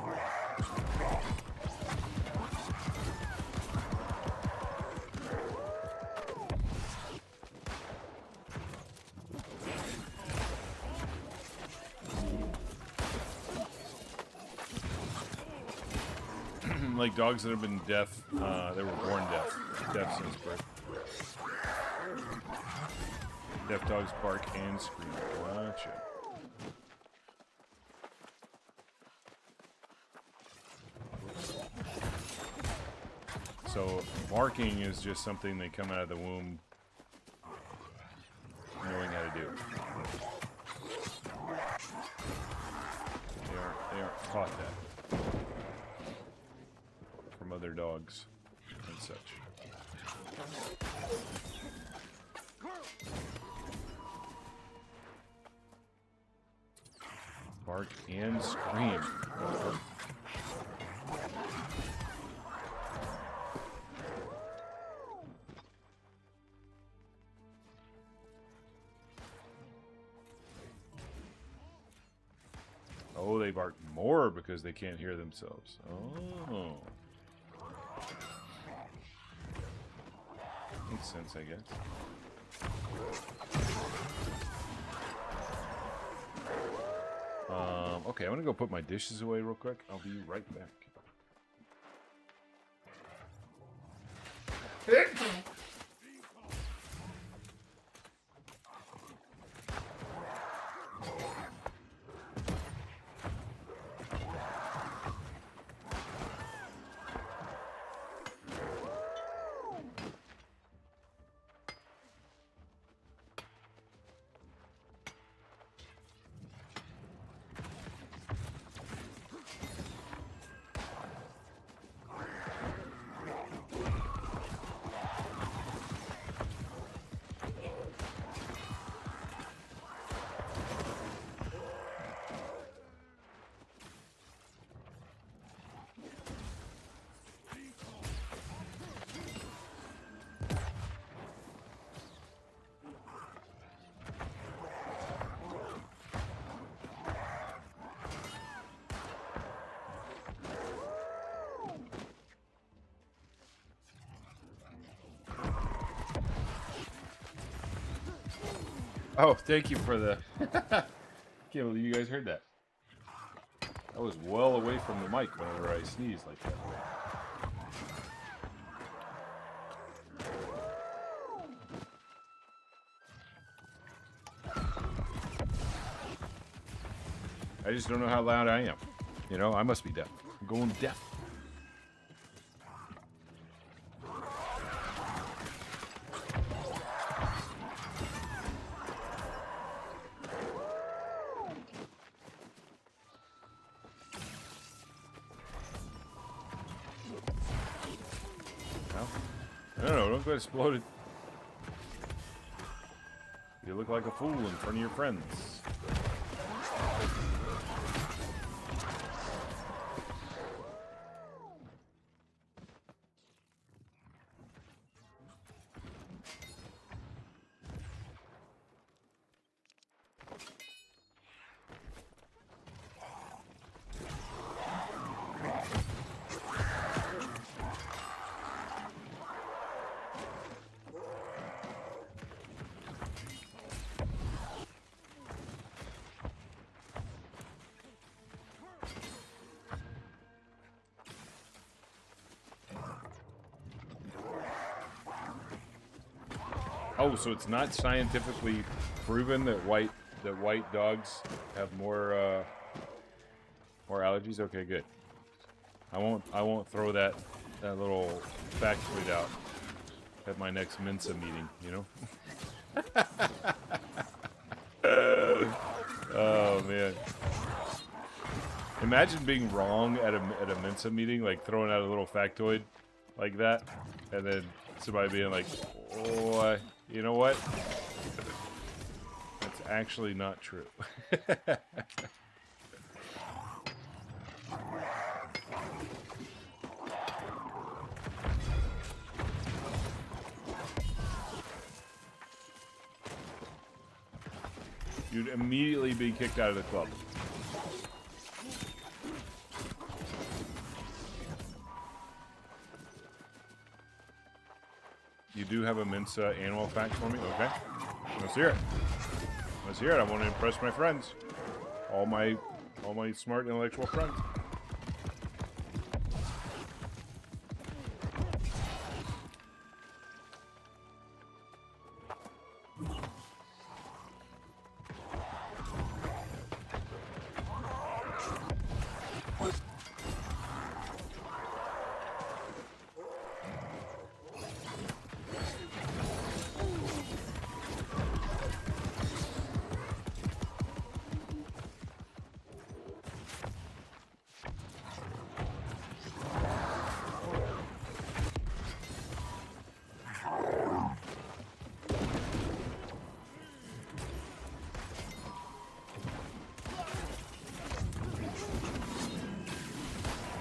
Like dogs that have been deaf, they were born deaf since birth. Deaf dogs bark and scream. Gotcha. So barking is just something they come out of the womb knowing how to do. They aren't taught that from other dogs and such. Bark and scream. Oh, they bark more because they can't hear themselves. Oh. Makes sense, I guess. Okay, I'm gonna go put my dishes away real quick. I'll be right back. Oh, thank you for the... Can't believe you guys heard that. I was well away from the mic whenever I sneezed like that. I just don't know how loud I am. You know, I must be deaf. I'm going deaf. No, don't get exploded. You look like a fool in front of your friends. Oh, so it's not scientifically proven that white dogs have more allergies? Okay, good. I won't throw that little factoid out at my next Mensa meeting, you know? Oh man. Imagine being wrong at a Mensa meeting, like throwing out a little factoid like that, and then somebody being like, "Oh, you know what? That's actually not true." You'd immediately be kicked out of the club. You do have a Mensa animal fact for me? Okay. Let's hear it. Let's hear it. I want to impress my friends. All my smart intellectual friends.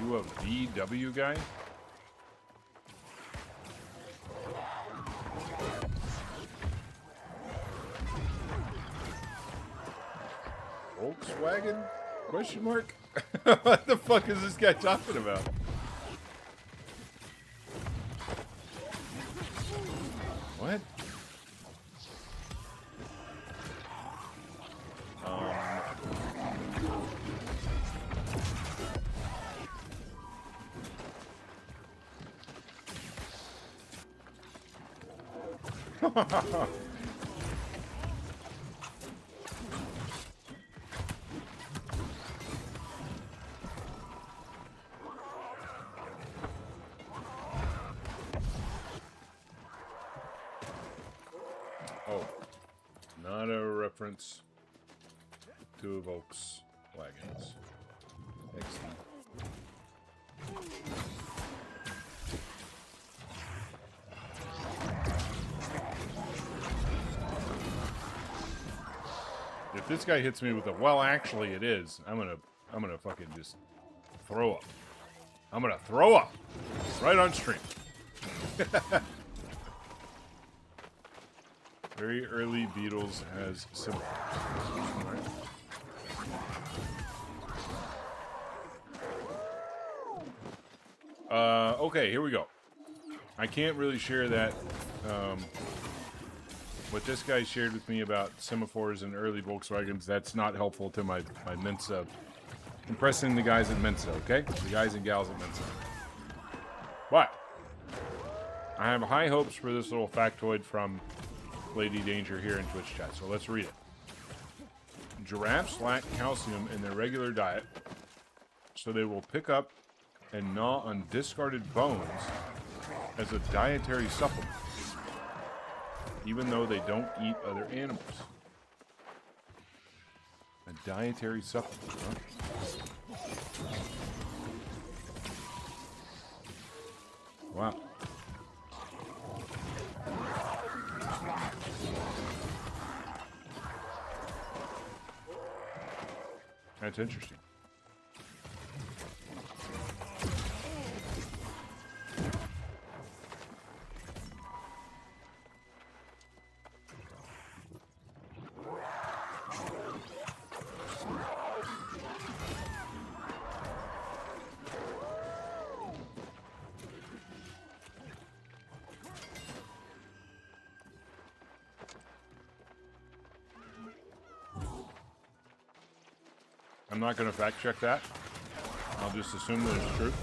You a VW guy? Volkswagen? Question mark? What the fuck is this guy talking about? What? Oh, not a reference to Volkswagens. Excellent. If this guy hits me with a, well, actually it is, I'm gonna fucking just throw up. I'm gonna throw up right on stream. Very early Beatles has Semaphore. Okay, here we go. I can't really share that. What this guy shared with me about semaphores and early Volkswagens, that's not helpful to my Mensa. Impressing the guys at Mensa, okay? The guys and gals at Mensa. But I have high hopes for this little factoid from Lady Danger here in Twitch chat, so let's read it. Giraffes lack calcium in their regular diet, so they will pick up and gnaw on discarded bones as a dietary supplement, even though they don't eat other animals. A dietary supplement, huh? Wow. That's interesting. I'm not going to fact check that. I'll just assume that it's true.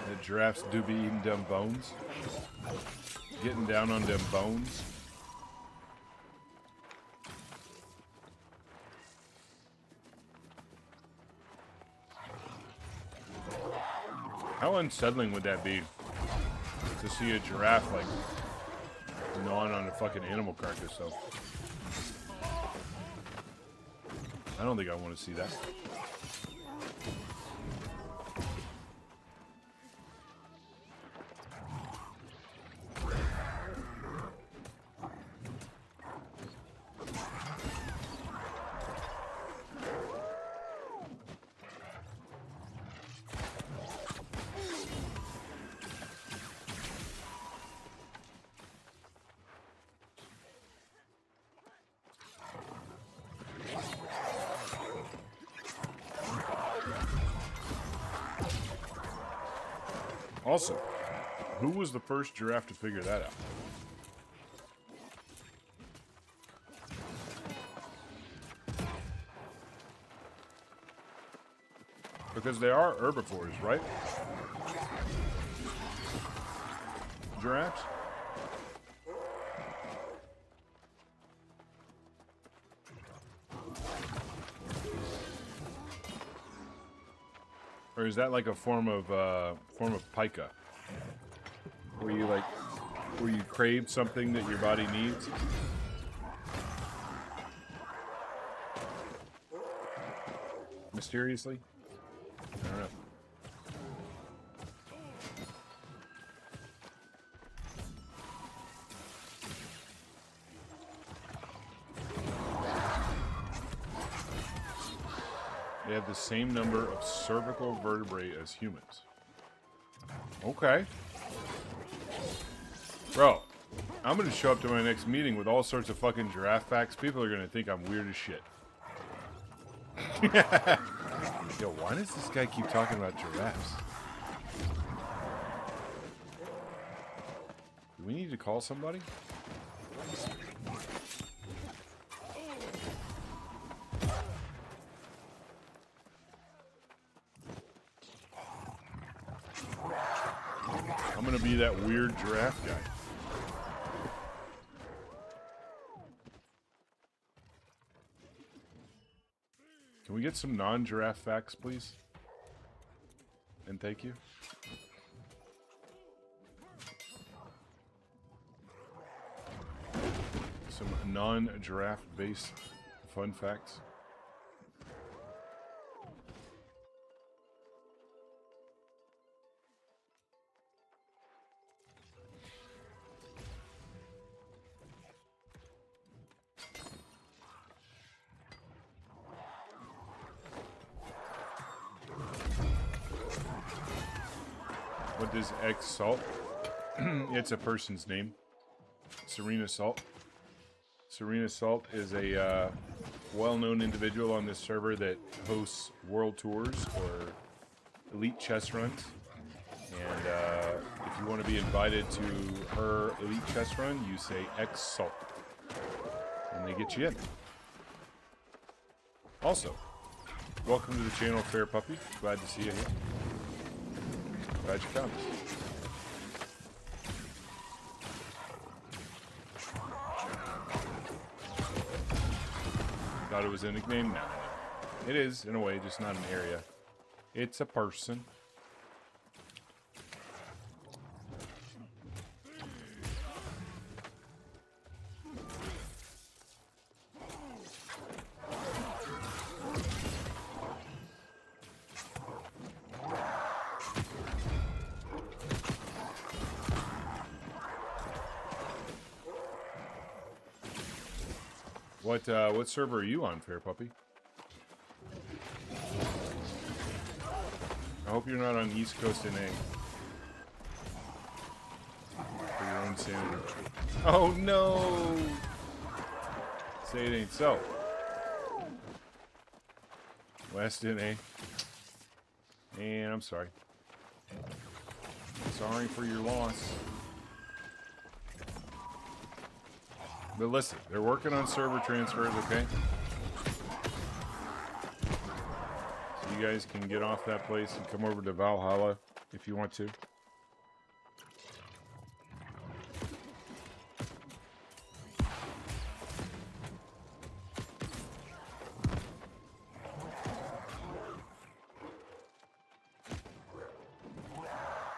That giraffes do be eating them bones. Getting down on them bones. How unsettling would that be to see a giraffe like gnawing on a fucking animal carcass, though? I don't think I want to see that. Also, who was the first giraffe to figure that out? Because they are herbivores, right? Giraffes? Or is that like a form of pica? Where you crave something that your body needs? Mysteriously? I don't know. They have the same number of cervical vertebrae as humans. Okay. Bro, I'm going to show up to my next meeting with all sorts of fucking giraffe facts. People are going to think I'm weird as shit. Yo, why does this guy keep talking about giraffes? Do we need to call somebody? I'm gonna be that weird giraffe guy. Can we get some non-giraffe facts, please? And thank you. Some non-giraffe based fun facts. What does X Salt? It's a person's name. Serena Salt. Serena Salt is a well-known individual on this server that hosts world tours or elite chess runs. And if you want to be invited to her elite chess run, you say X Salt. And they get you in. Also, welcome to the channel, Fair Puppy. Glad to see you here. Glad you found us. thought it was a nickname. No, no, no. It is, in a way, just not an area. It's a person. What server are you on, Fair Puppy? I hope you're not on East Coast NA. For your own sanity. Oh no! Say it ain't so. West NA. And I'm sorry. Sorry for your loss. But listen, they're working on server transfers, okay? So you guys can get off that place and come over to Valhalla if you want to.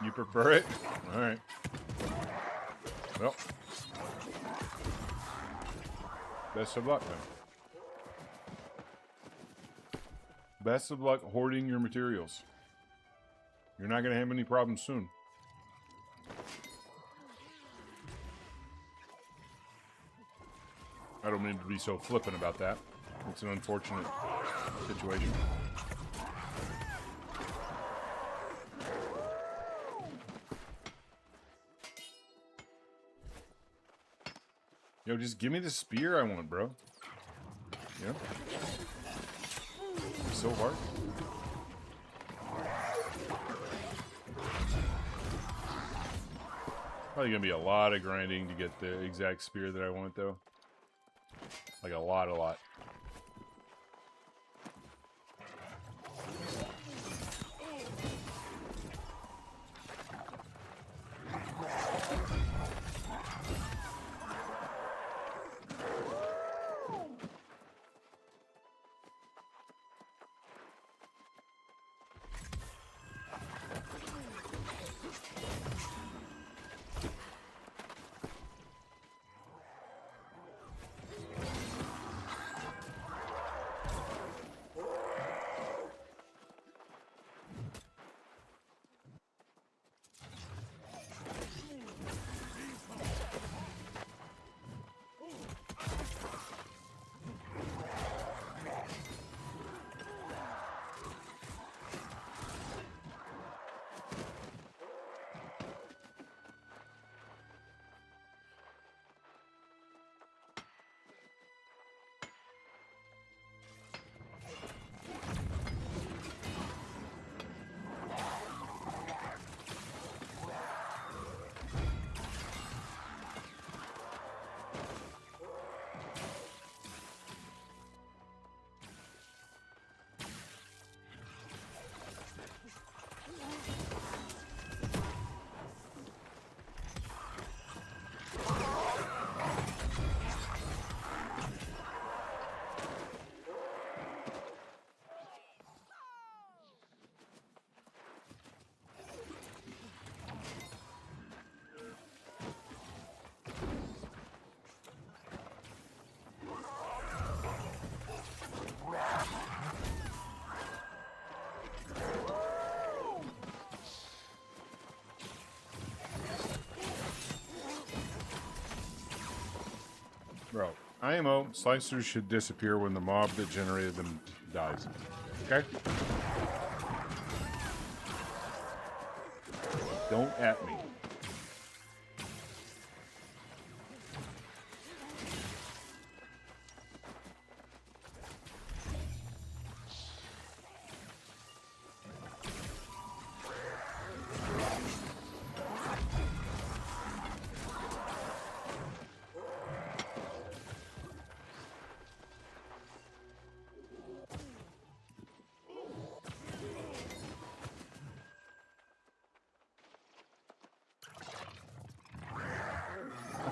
You prefer it? Alright. Well. Best of luck, then. Best of luck hoarding your materials. You're not going to have any problems soon. I don't mean to be so flippant about that. It's an unfortunate situation. Yo, just give me the spear I want, bro. You know? It's so hard. Probably gonna be a lot of grinding to get the exact spear that I want, though. Like a lot, a lot. Bro, IMO, slicers should disappear when the mob that generated them dies. Okay? Don't at me.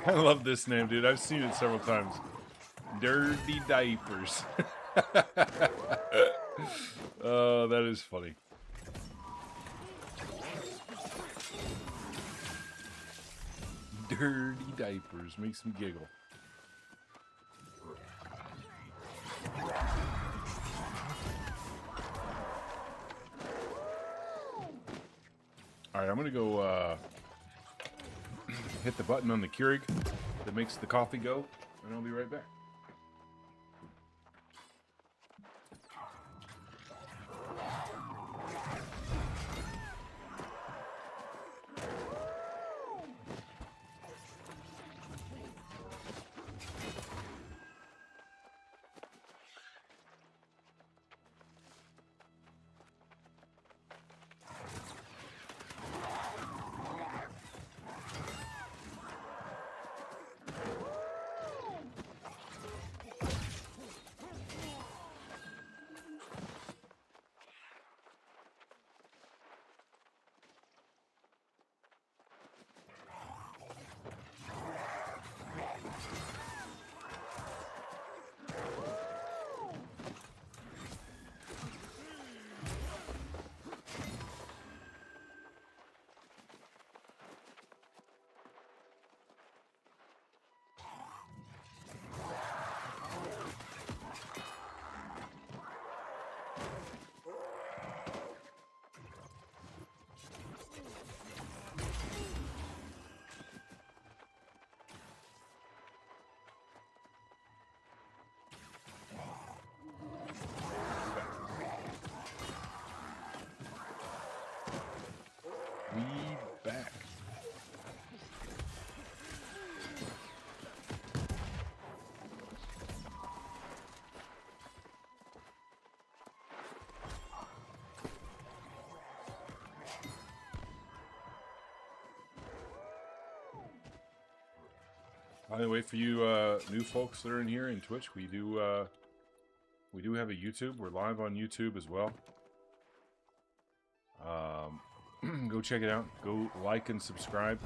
I love this name, dude. I've seen it several times. Dirty Diapers. Oh, that is funny. Dirty diapers makes me giggle. All right, I'm gonna go hit the button on the Keurig that makes the coffee go, and I'll be right back. We back. By the way, for you new folks that are in here in Twitch, we do have a YouTube. We're live on YouTube as well. Go check it out. Go like and subscribe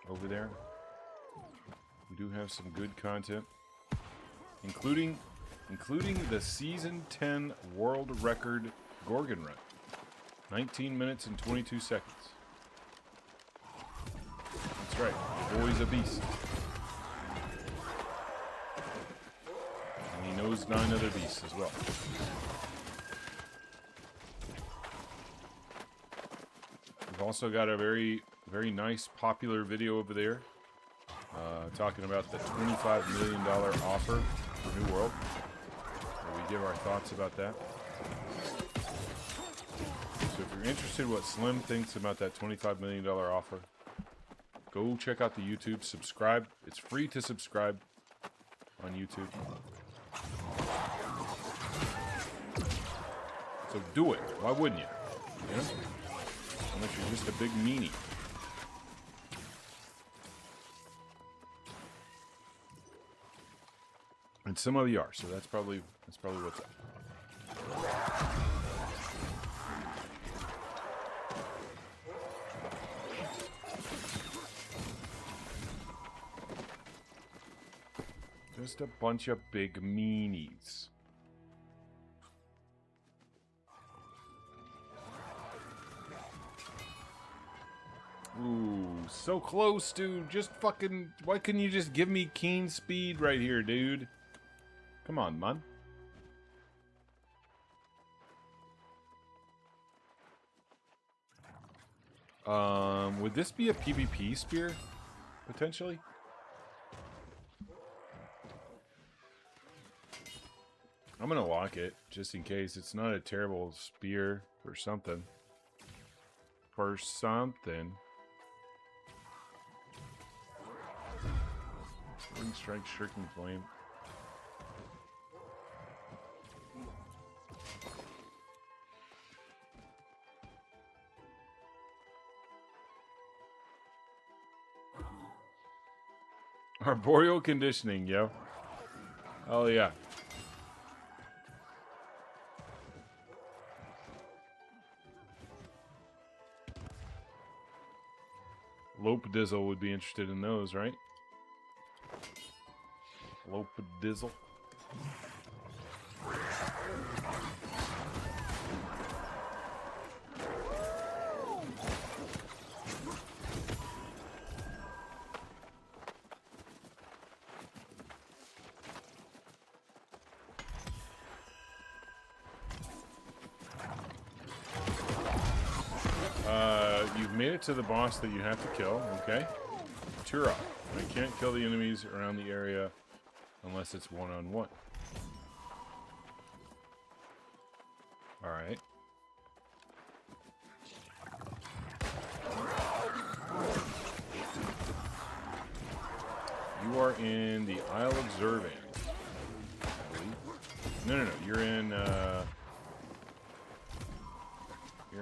over there. We do have some good content, including the Season 10 World Record Gorgon Run. 19 minutes and 22 seconds. That's right. The boy's a beast. And he knows 9 other beasts as well. We've also got a very, very nice popular video over there talking about the $25 million offer for New World, where we give our thoughts about that. So if you're interested in what Slim thinks about that $25 million offer, go check out the YouTube. Subscribe. It's free to subscribe on YouTube. So do it. Why wouldn't you? You know? Unless you're just a big meanie. And some of you are, so that's probably what's up. Just a bunch of big meanies. Ooh, so close, dude. Just fucking... Why couldn't you just give me keen speed right here, dude? Come on, man. Would this be a PvP spear? Potentially? I'm gonna lock it, just in case. It's not a terrible spear or something. For something. Ring strike, shirking flame. Arboreal conditioning, yo. Oh yeah. Lope Dizzle would be interested in those, right? Lope Dizzle. You've made it to the boss that you have to kill, okay? Turok. I can't kill the enemies around the area unless it's one-on-one. Alright. You are in the Isle of Zurvan. No. You're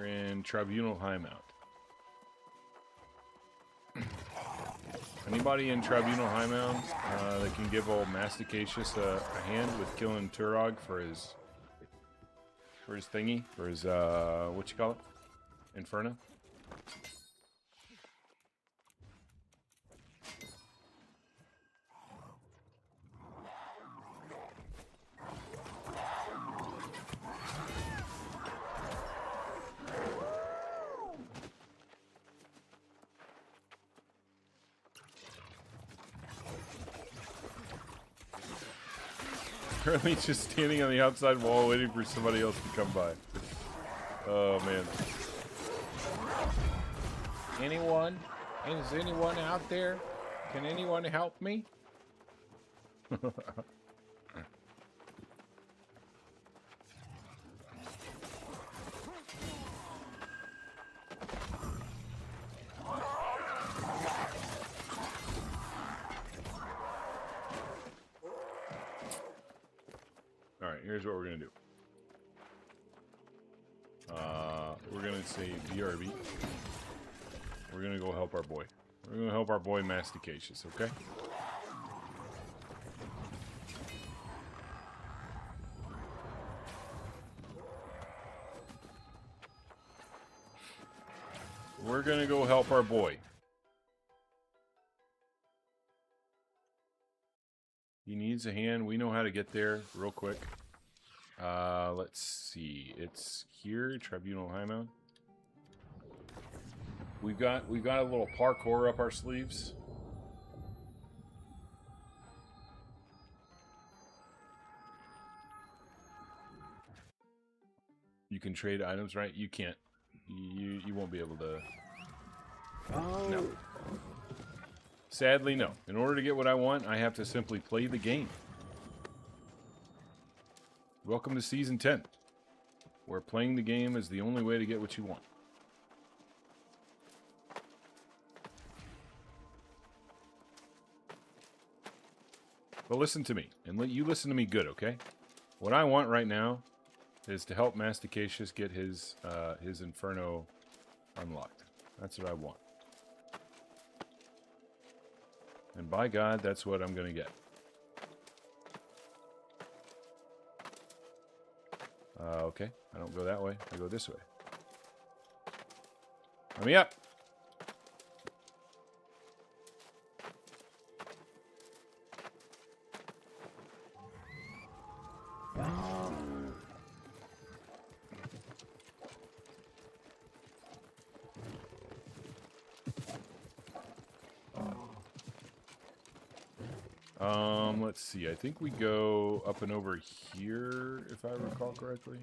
in Tribunal Highmount. Anybody in Tribunal Highmount that can give old Masticacious a hand with killing Turog for his thingy, for his what you call it, Inferno? Currently just standing on the outside wall waiting for somebody else to come by. Oh, man. Anyone? Is anyone out there? Can anyone help me? Alright, here's what we're going to do. We're going to say BRB. We're going to go help our boy. We're going to help our boy Masticacious, okay? We're going to go help our boy. He needs a hand. We know how to get there real quick. Let's see. It's here, Tribunal Highmount. We've got a little parkour up our sleeves. You can trade items, right? You can't. You won't be able to. Oh. No. Sadly, no. In order to get what I want, I have to simply play the game. Welcome to Season 10, where playing the game is the only way to get what you want. But listen to me, and you listen to me good, okay? What I want right now is to help Masticacious get his Inferno unlocked. That's what I want. And by God, that's what I'm going to get. Okay, I don't go that way. I go this way. Let me up. Let's see. I think we go up and over here, if I recall correctly.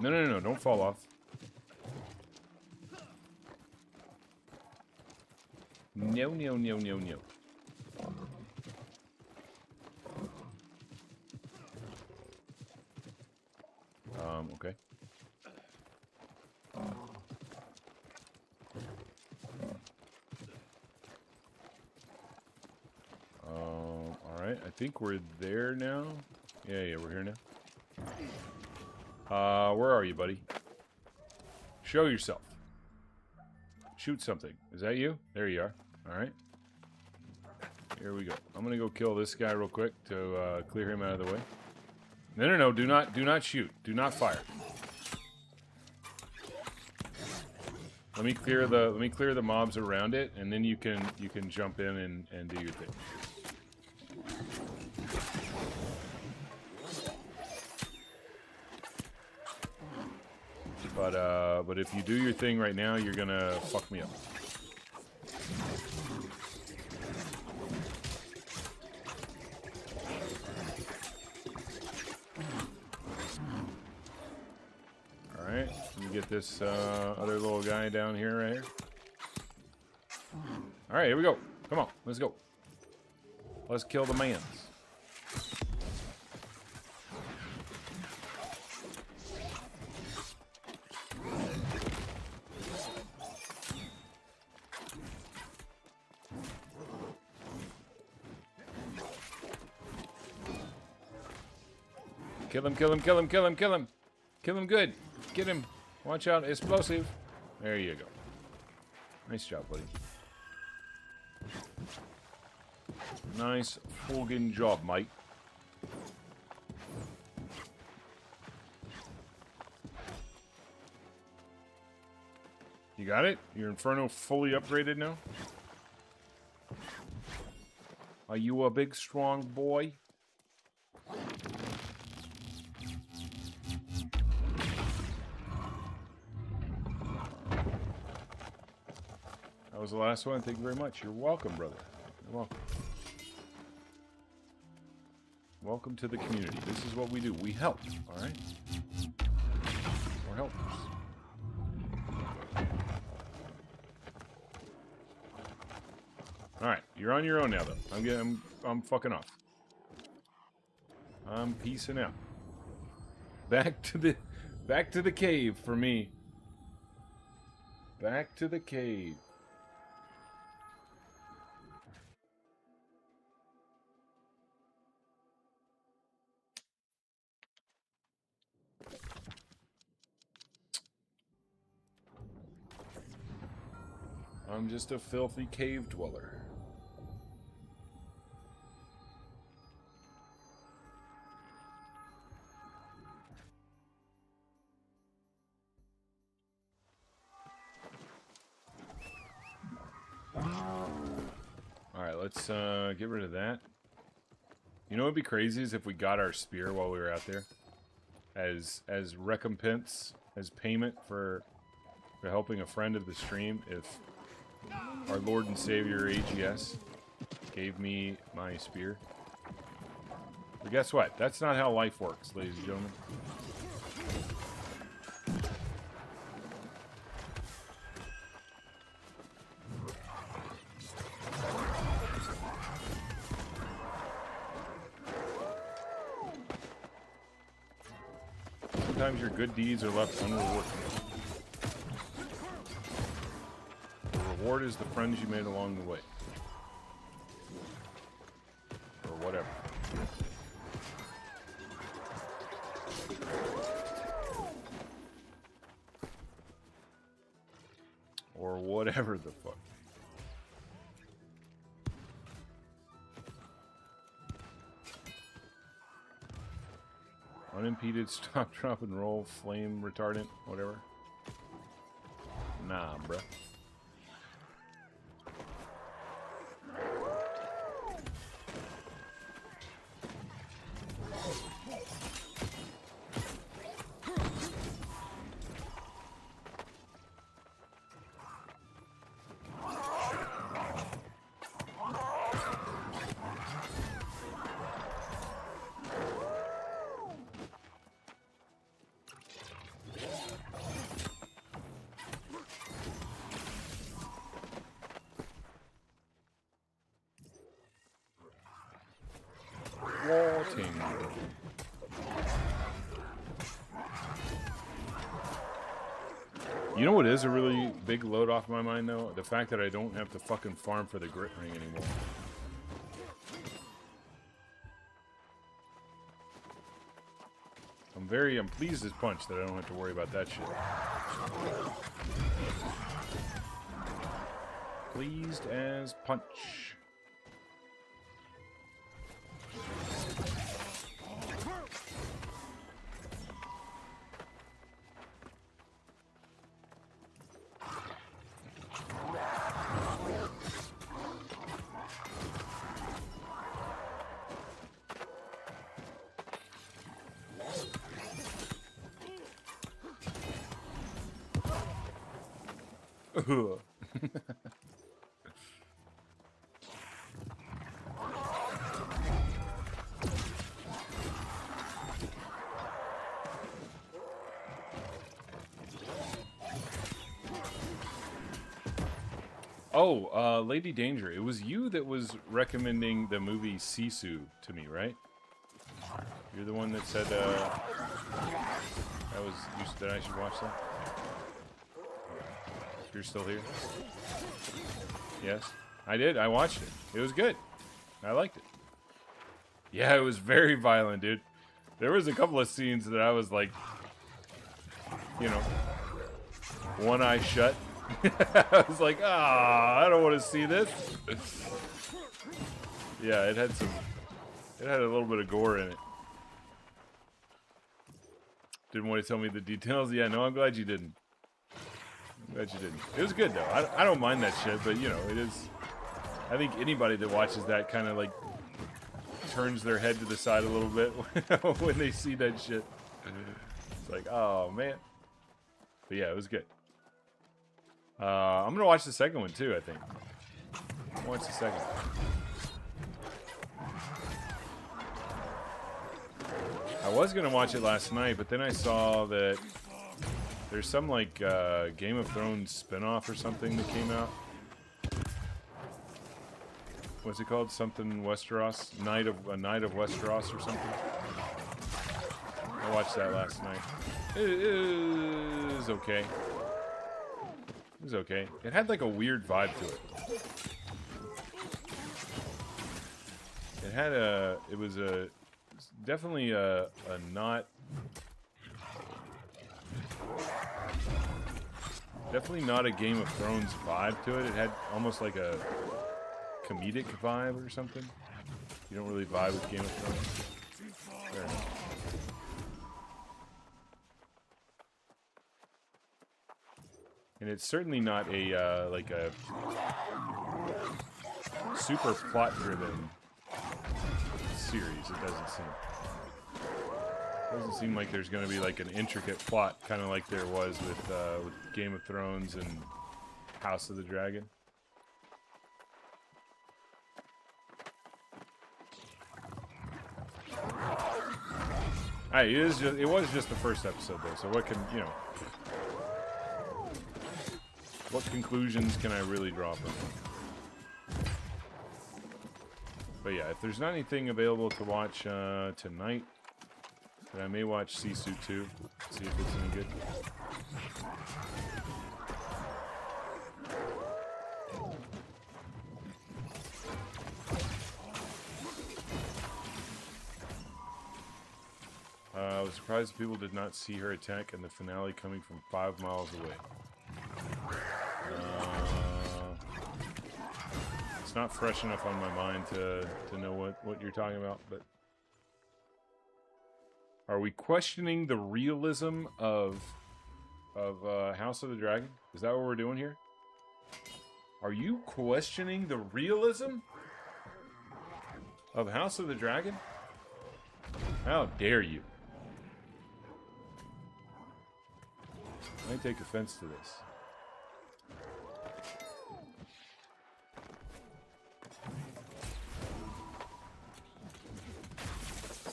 No, don't fall off. No. Okay. Alright, I think we're there now. Yeah, we're here now. Where are you, buddy? Show yourself. Shoot something. Is that you? There you are. Alright. Here we go. I'm gonna go kill this guy real quick to clear him out of the way. No. Do not shoot. Do not fire. Let me clear the mobs around it, and then you can jump in and do your thing. But if you do your thing right now, you're gonna fuck me up. Alright, let me get this other little guy down here, right here. Alright, here we go. Come on, let's go. Let's kill the mans. Kill him, kill him, kill him, kill him, kill him. Kill him good. Get him. Watch out, explosive. There you go. Nice job, buddy. Nice fucking job, mate. You got it? Your Inferno fully upgraded now? Are you a big, strong boy? That was the last one. Thank you very much. You're welcome, brother. You're welcome. Welcome to the community. This is what we do. We help, all right? We're helpers. All right, you're on your own now, though. I'm fucking off. I'm peacing out. Back to the cave for me. Back to the cave. I'm just a filthy cave dweller. Alright, let's get rid of that. You know what would be crazy is if we got our spear while we were out there. As recompense, as payment for helping a friend of the stream, if our Lord and Savior AGS gave me my spear. But guess what? That's not how life works, ladies and gentlemen. Sometimes your good deeds are left unrewarded. Reward is the friends you made along the way. Or whatever. Or whatever the fuck. Unimpeded stop, drop, and roll, flame retardant, whatever. Nah, bruh. You know what is a really big load off my mind, though? The fact that I don't have to fucking farm for the grit ring anymore. I'm pleased as punch that I don't have to worry about that shit. Pleased as punch. Oh, Lady Danger. It was you that was recommending the movie Sisu to me, right? You're the one that said that I should watch that. You're still here? Yes, I did. I watched it. It was good. I liked it. Yeah, it was very violent, dude. There was a couple of scenes that I was like, you know, one eye shut. I was like, I don't want to see this. Yeah, it had a little bit of gore in it. Didn't want to tell me the details. Yeah, no, I'm glad you didn't. I'm glad you didn't. It was good though. I don't mind that shit, but you know, it is. I think anybody that watches that kind of like turns their head to the side a little bit when they see that shit. It's like, oh man. But yeah, it was good. I'm gonna watch the second one too, I think. I'll watch the second one. I was gonna watch it last night, but then I saw that there's some like Game of Thrones spin-off or something that came out. What's it called? Something Westeros? Night of Westeros or something. I watched that last night. It was okay. It was okay. It had like a weird vibe to it. It was definitely a not... Definitely not a Game of Thrones vibe to it. It had almost like a comedic vibe or something. You don't really vibe with Game of Thrones. Fair enough. And it's certainly not a like a super plot-driven series. It doesn't seem. It doesn't seem like there's going to be like an intricate plot, kind of like there was with Game of Thrones and House of the Dragon. It was just the first episode though, so what can, you know, what conclusions can I really draw from it? But yeah, if there's not anything available to watch tonight, then I may watch Sisu 2, see if it's any good. I was surprised people did not see her attack in the finale coming from 5 miles away. It's not fresh enough on my mind to know what you're talking about, but... Are we questioning the realism of House of the Dragon? Is that what we're doing here? Are you questioning the realism of House of the Dragon? How dare you? I take offense to this.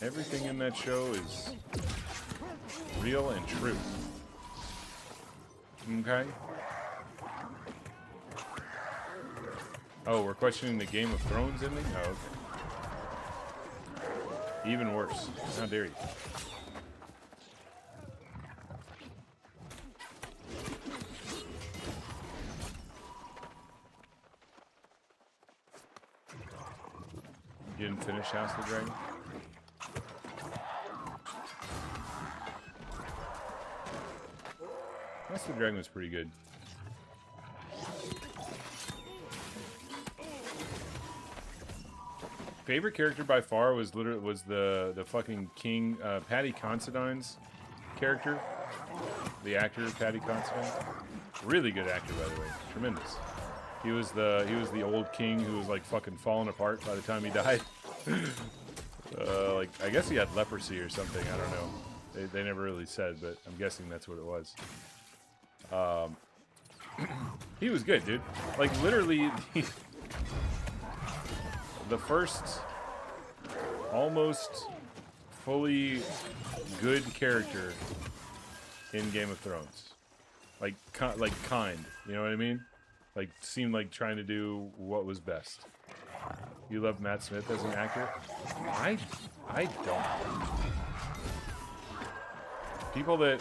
Everything in that show is real and true. Okay? Oh, we're questioning the Game of Thrones ending? Oh, okay. Even worse. How dare you? You didn't finish House of the Dragon? House of the Dragon was pretty good. Favorite character by far was the fucking King Paddy Considine's character, the actor Paddy Considine. Really good actor, by the way, tremendous. He was the old king who was like fucking falling apart by the time he died. Like I guess he had leprosy or something. I don't know. They never really said, but I'm guessing that's what it was. He was good, dude. Like, literally, the first almost fully good character in Game of Thrones. Like kind. You know what I mean? Like, seemed like trying to do what was best. You love Matt Smith as an actor? I don't.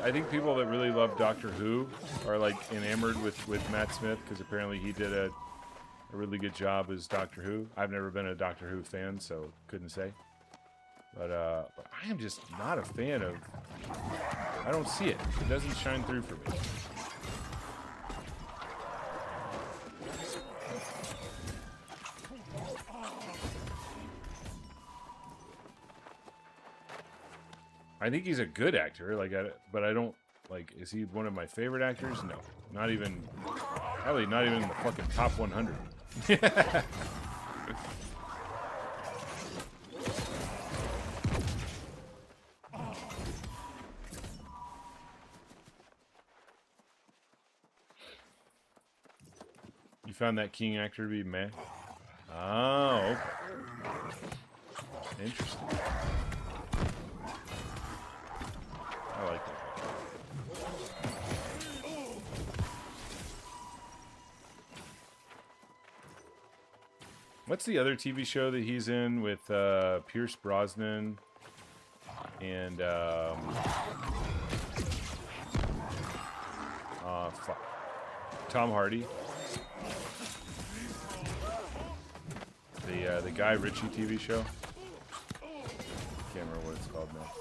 I think people that really love Doctor Who are like enamored with Matt Smith because apparently he did a really good job as Doctor Who. I've never been a Doctor Who fan, so couldn't say. But I am just not a fan of. I don't see it. It doesn't shine through for me. I think he's a good actor, but I don't, like, is he one of my favorite actors? No. Not even, probably not even in the fucking top 100. You found that King actor to be meh? Oh, okay. Interesting. I like that. What's the other TV show that he's in with Pierce Brosnan and Tom Hardy? The Guy Ritchie TV show. Can't remember what it's called now.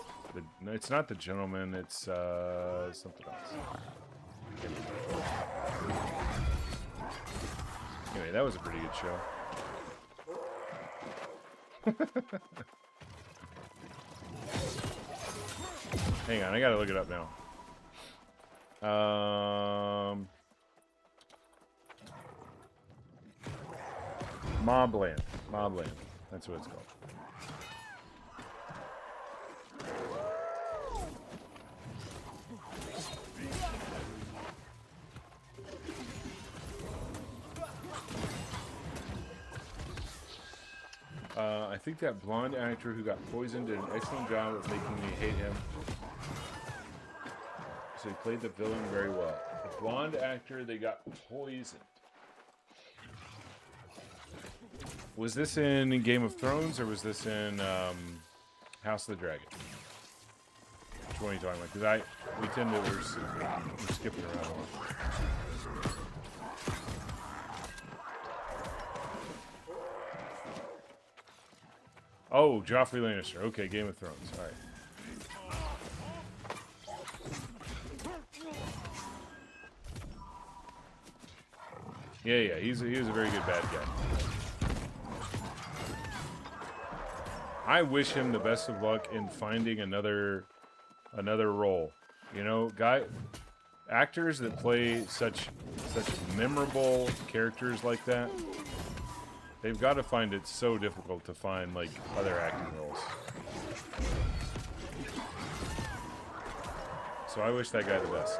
No, it's not The Gentleman. It's something else. Anyway, that was a pretty good show. Hang on, I gotta look it up now. Mobland. Mobland. That's what it's called. I think that blonde actor who got poisoned did an excellent job of making me hate him. So he played the villain very well. The blonde actor that got poisoned. Was this in Game of Thrones or was this in House of the Dragon? Which one are you talking about? Because we're skipping around a lot. Oh, Joffrey Lannister. Okay, Game of Thrones. All right. Yeah, he was a very good bad guy. I wish him the best of luck in finding another role. You know, actors that play such memorable characters like that. They've got to find it so difficult to find, like, other acting roles. So I wish that guy the best.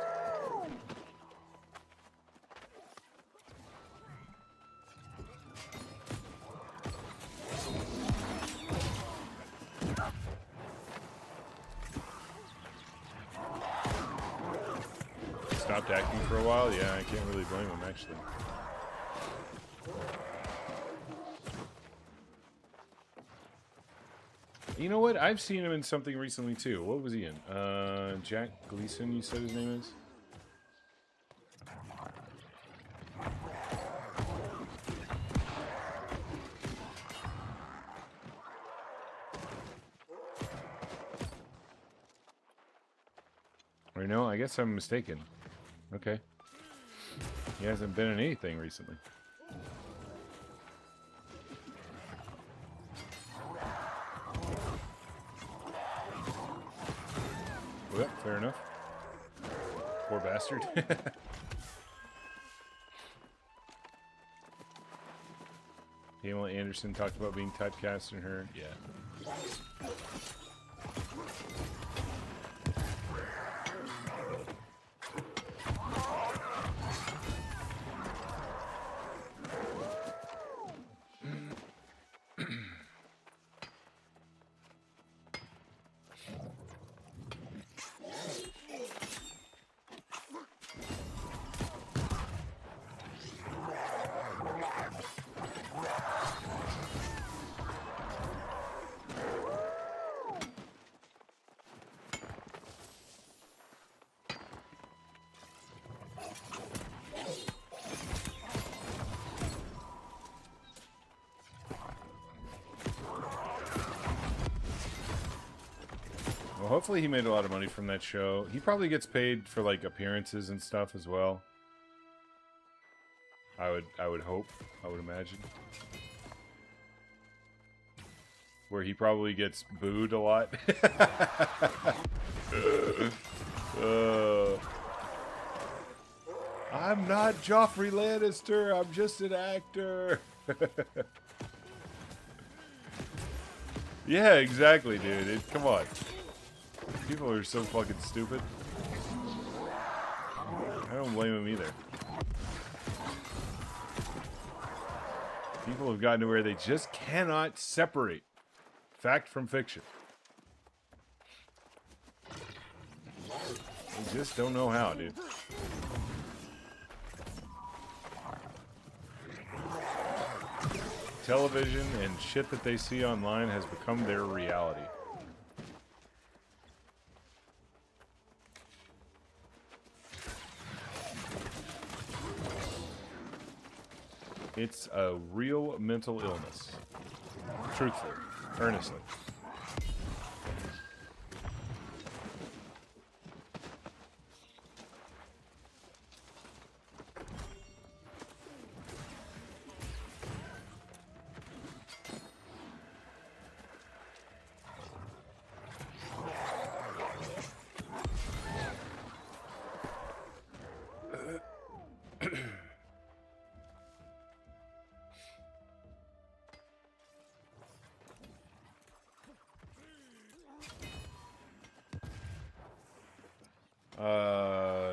Stopped acting for a while? Yeah, I can't really blame him, actually. You know what? I've seen him in something recently too. What was he in? Jack Gleason, you said his name is? Or no, I guess I'm mistaken. Okay. He hasn't been in anything recently. Well, fair enough. Poor bastard. Pamela Anderson talked about being typecast in her. Yeah. Well, hopefully he made a lot of money from that show. He probably gets paid for like appearances and stuff as well. I would hope. I would imagine. Where he probably gets booed a lot. I'm not Joffrey Lannister. I'm just an actor. Yeah, exactly, dude. Come on. People are so fucking stupid. I don't blame them either. People have gotten to where they just cannot separate fact from fiction. They just don't know how, dude. Television and shit that they see online has become their reality. It's a real mental illness. Truthfully. Earnestly.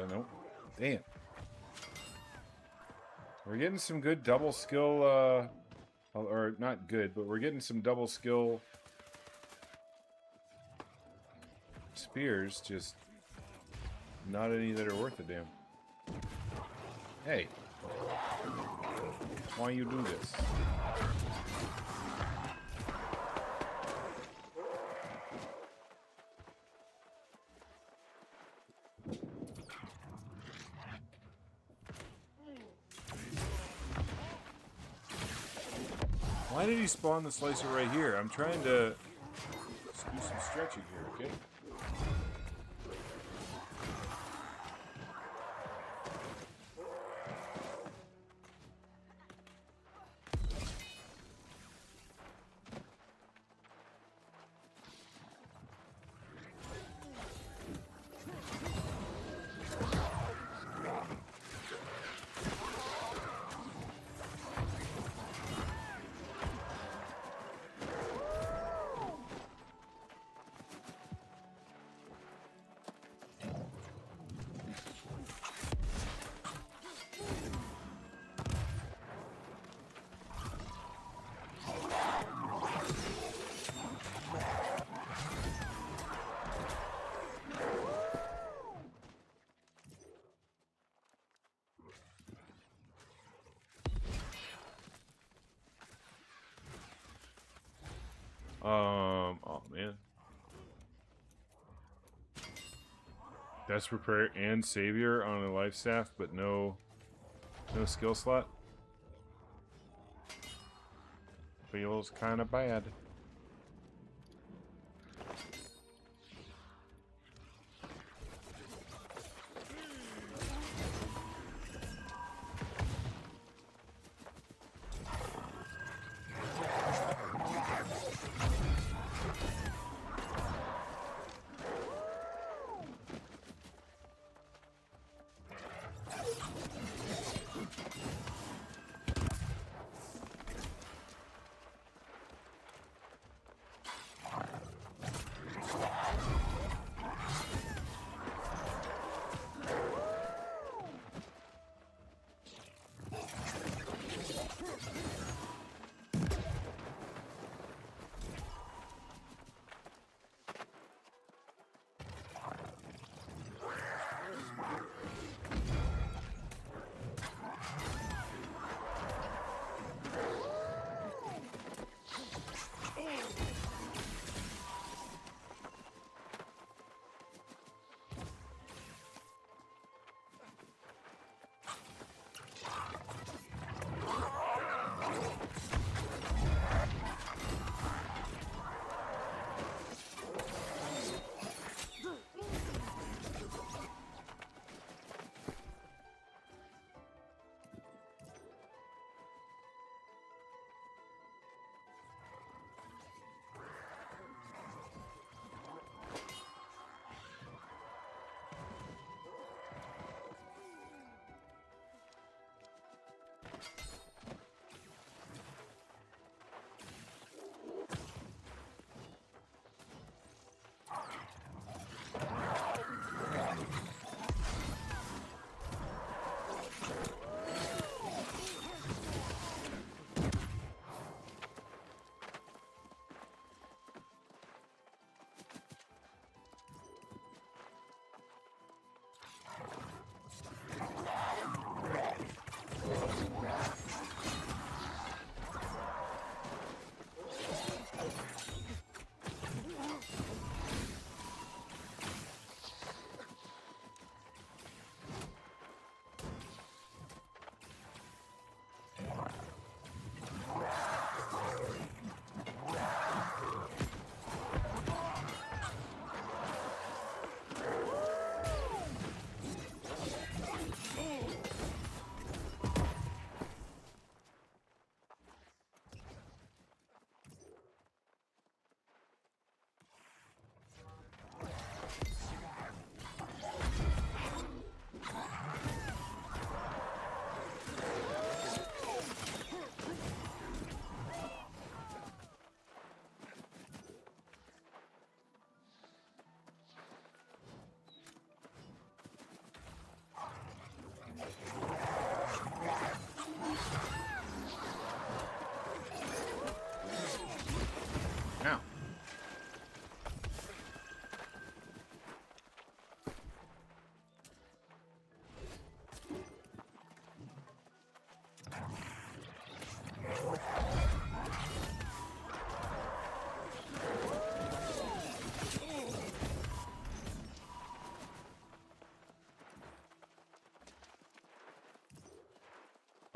Nope. Damn. We're getting some good double skill, or not good, but we're getting some double skill spears, just not any that are worth a damn. Hey. Why you do this? Why did he spawn the slicer right here? I'm trying to do some stretching here, okay? Oh man. Desperate Prayer and Savior on a life staff, but no skill slot. Feels kind of bad.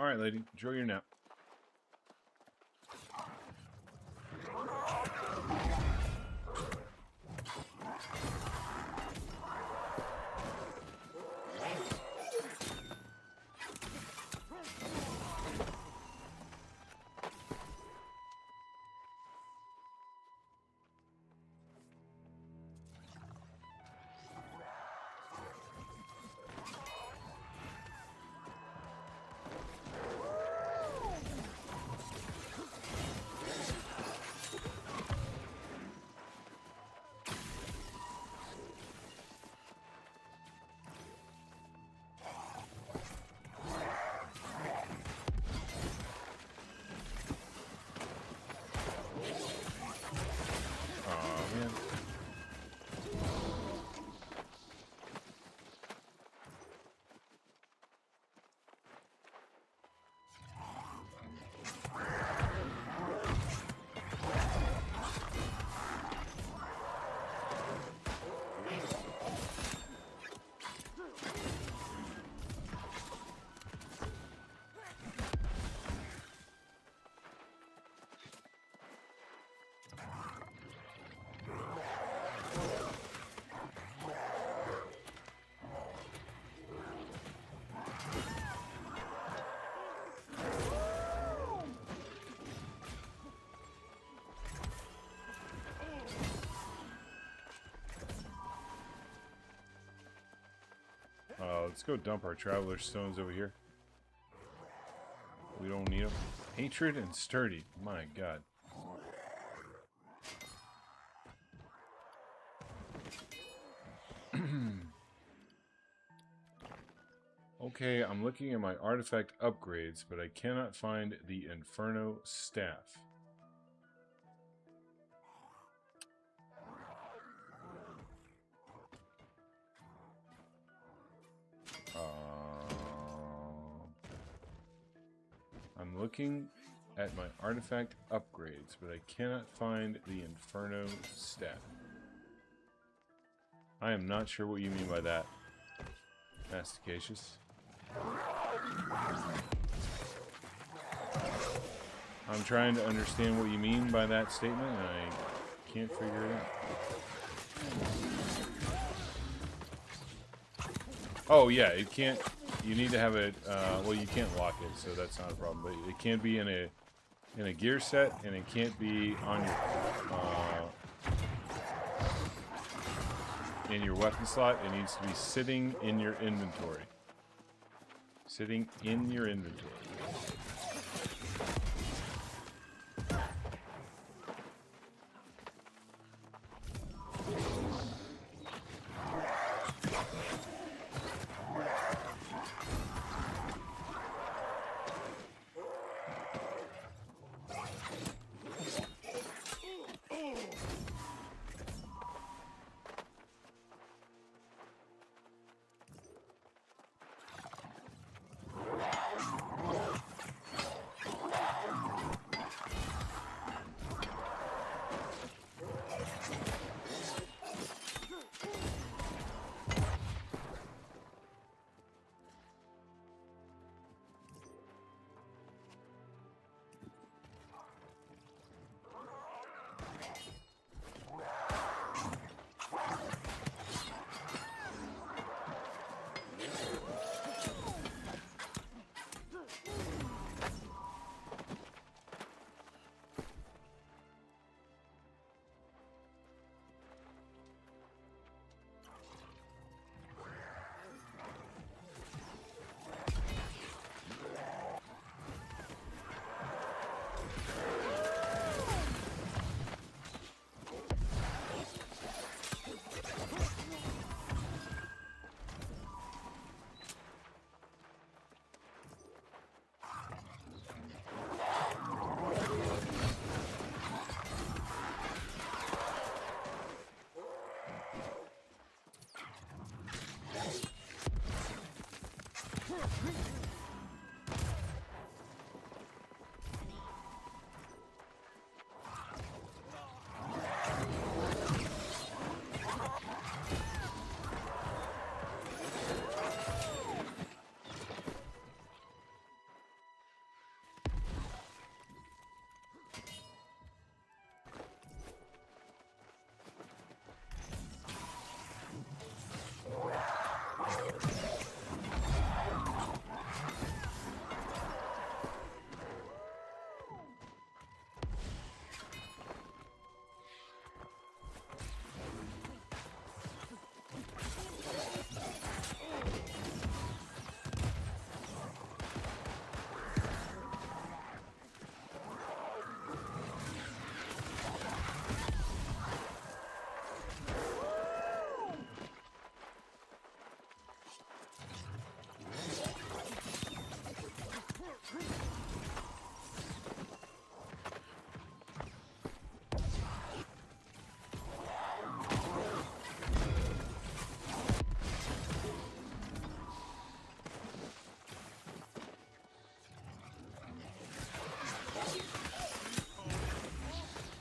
right, lady. Enjoy your nap. Let's go dump our traveler stones over here. We don't need them. Hatred and sturdy. My god. Okay, I'm looking at my artifact upgrades, but I cannot find the Inferno staff. I'm looking at my artifact upgrades, but I cannot find the Inferno staff. I am not sure what you mean by that, Masticacious. I'm trying to understand what you mean by that statement, and I can't figure it out. Oh yeah, it can't. You need to have it. Well, you can't lock it, so that's not a problem. But it can't be in a gear set, and it can't be on your in your weapon slot. It needs to be sitting in your inventory. Sitting in your inventory.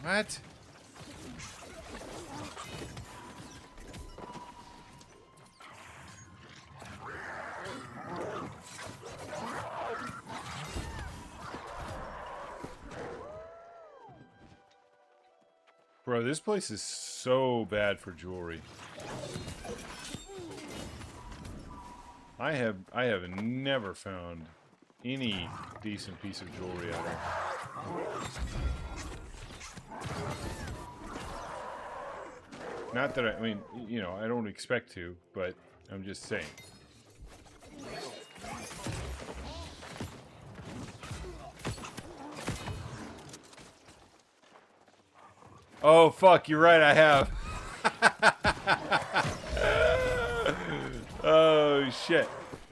What? Bro, this place is so bad for jewelry. I have never found any decent piece of jewelry at all. Not that I mean, you know, I don't expect to, but I'm just saying. Oh fuck, you're right, I have. Oh shit.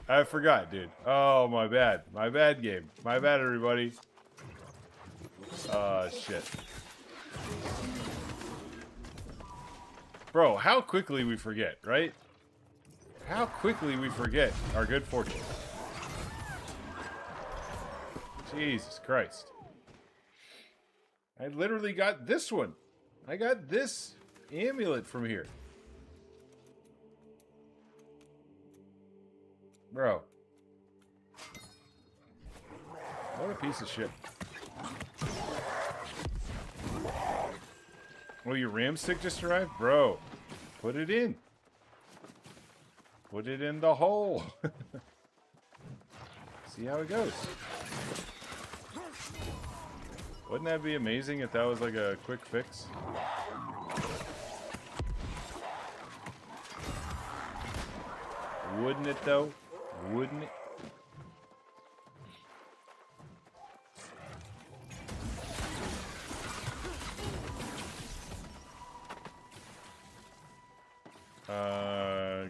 I forgot, dude. Oh, my bad. My bad, game. My bad, everybody. Shit. Bro, how quickly we forget, right? How quickly we forget our good fortune. Jesus Christ. I literally got this one. I got this amulet from here. Bro. What a piece of shit. Oh, your RAM stick just arrived? Bro, put it in. Put it in the hole. See how it goes. Wouldn't that be amazing if that was like a quick fix? Wouldn't it though? Wouldn't it?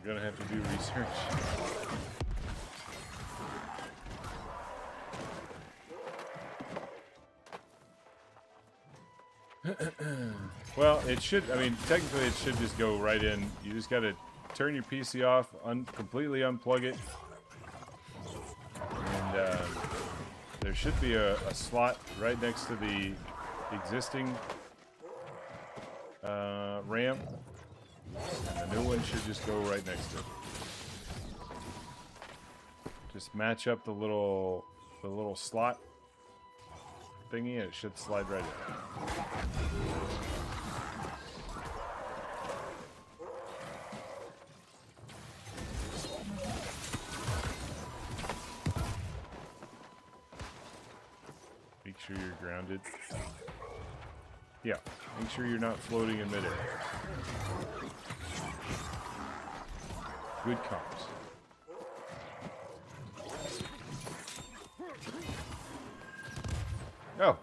Gonna have to do research. Well, it should, I mean, technically it should just go right in. You just gotta turn your PC off, completely unplug it. And there should be a slot right next to the existing RAM. And the new one should just go right next to it. Just match up the little slot thingy and it should slide right in. Make sure you're grounded. Yeah, make sure you're not floating in midair. Good comms. Oh.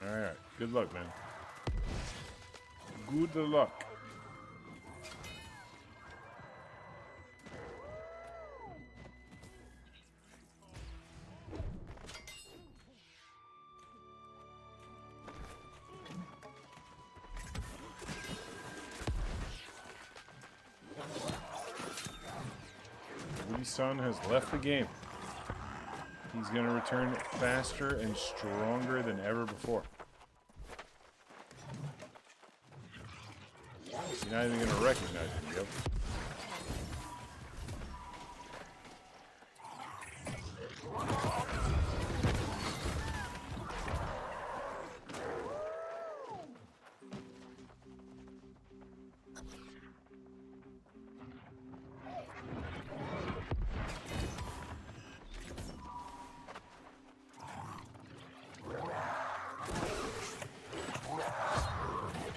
Alright, good luck, man. Good luck. Lee-san has left the game. He's going to return faster and stronger than ever before. You're not even going to recognize him, yep.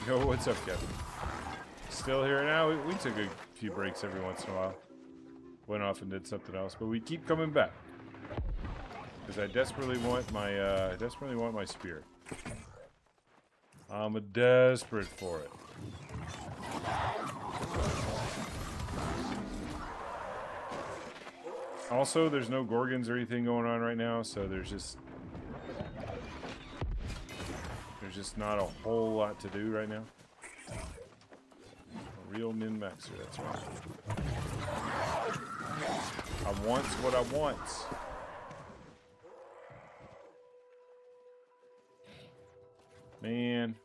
Yo, what's up, Kevin? still here now. We took a few breaks every once in a while. Went off and did something else, but we keep coming back because I desperately want my spear. I'm desperate for it. Also, there's no Gorgons or anything going on right now, so there's just not a whole lot to do right now. A real min-maxer, that's right. I want what I want. Man.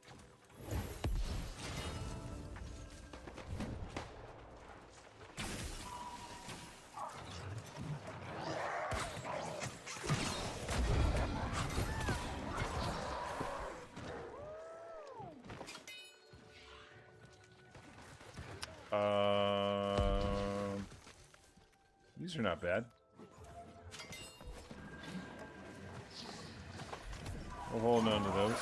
These are not bad. We'll hold on to those.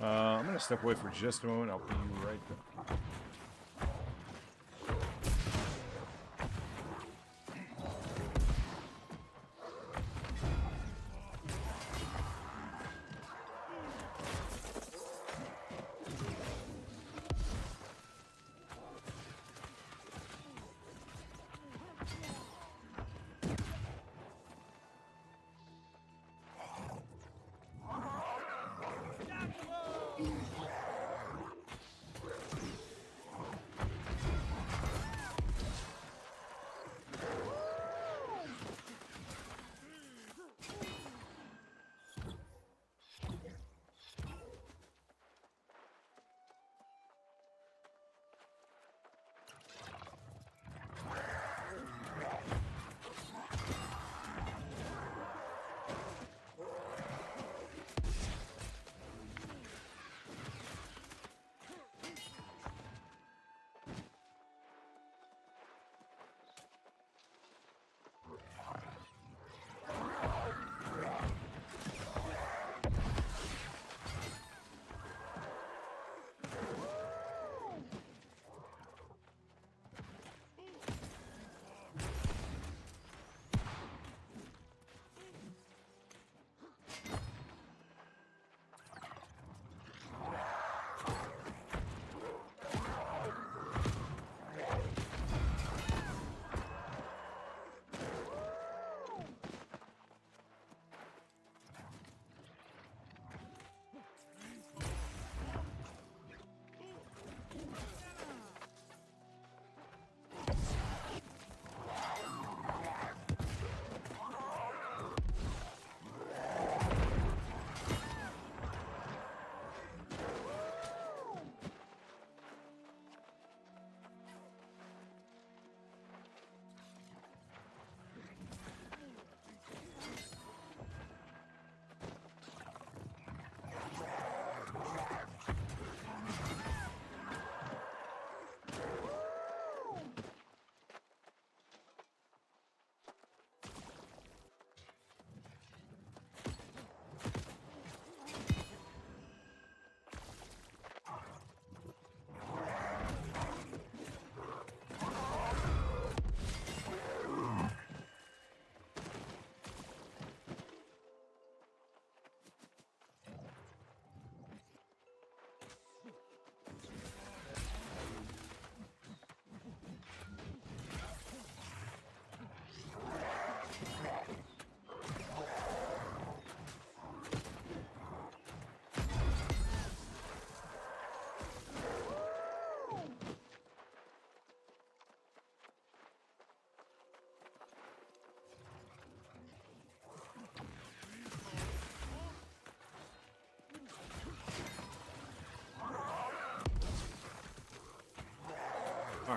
I'm going to step away for just a moment. I'll be right back.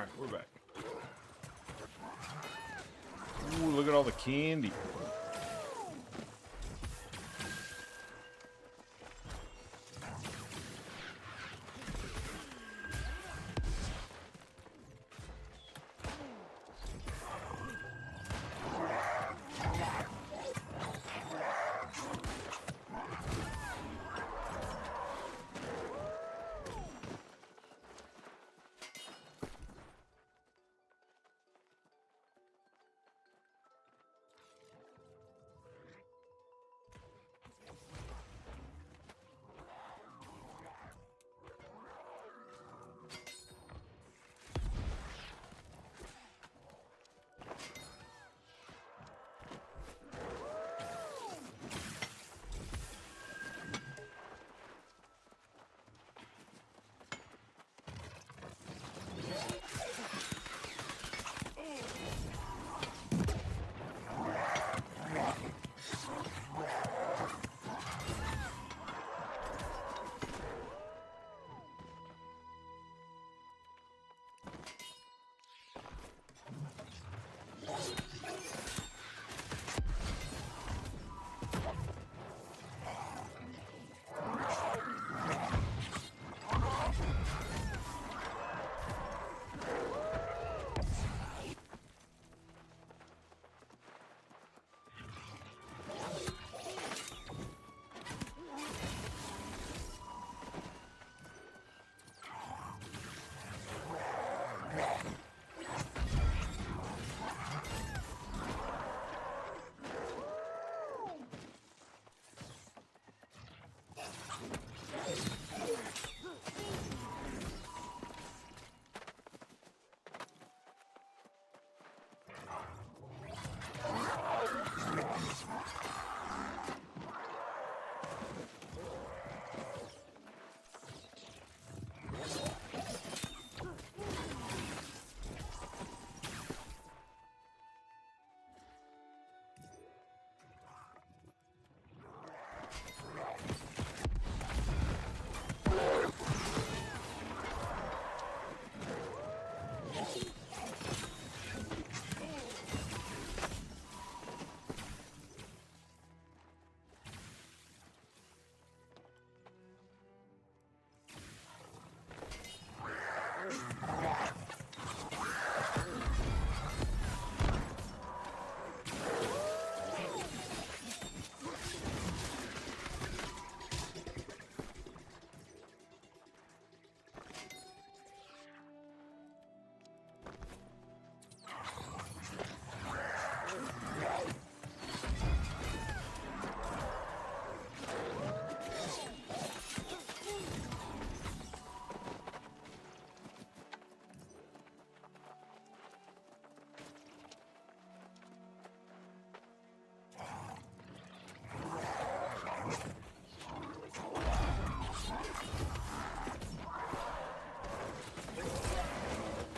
Alright, we're back. Ooh, look at all the candy.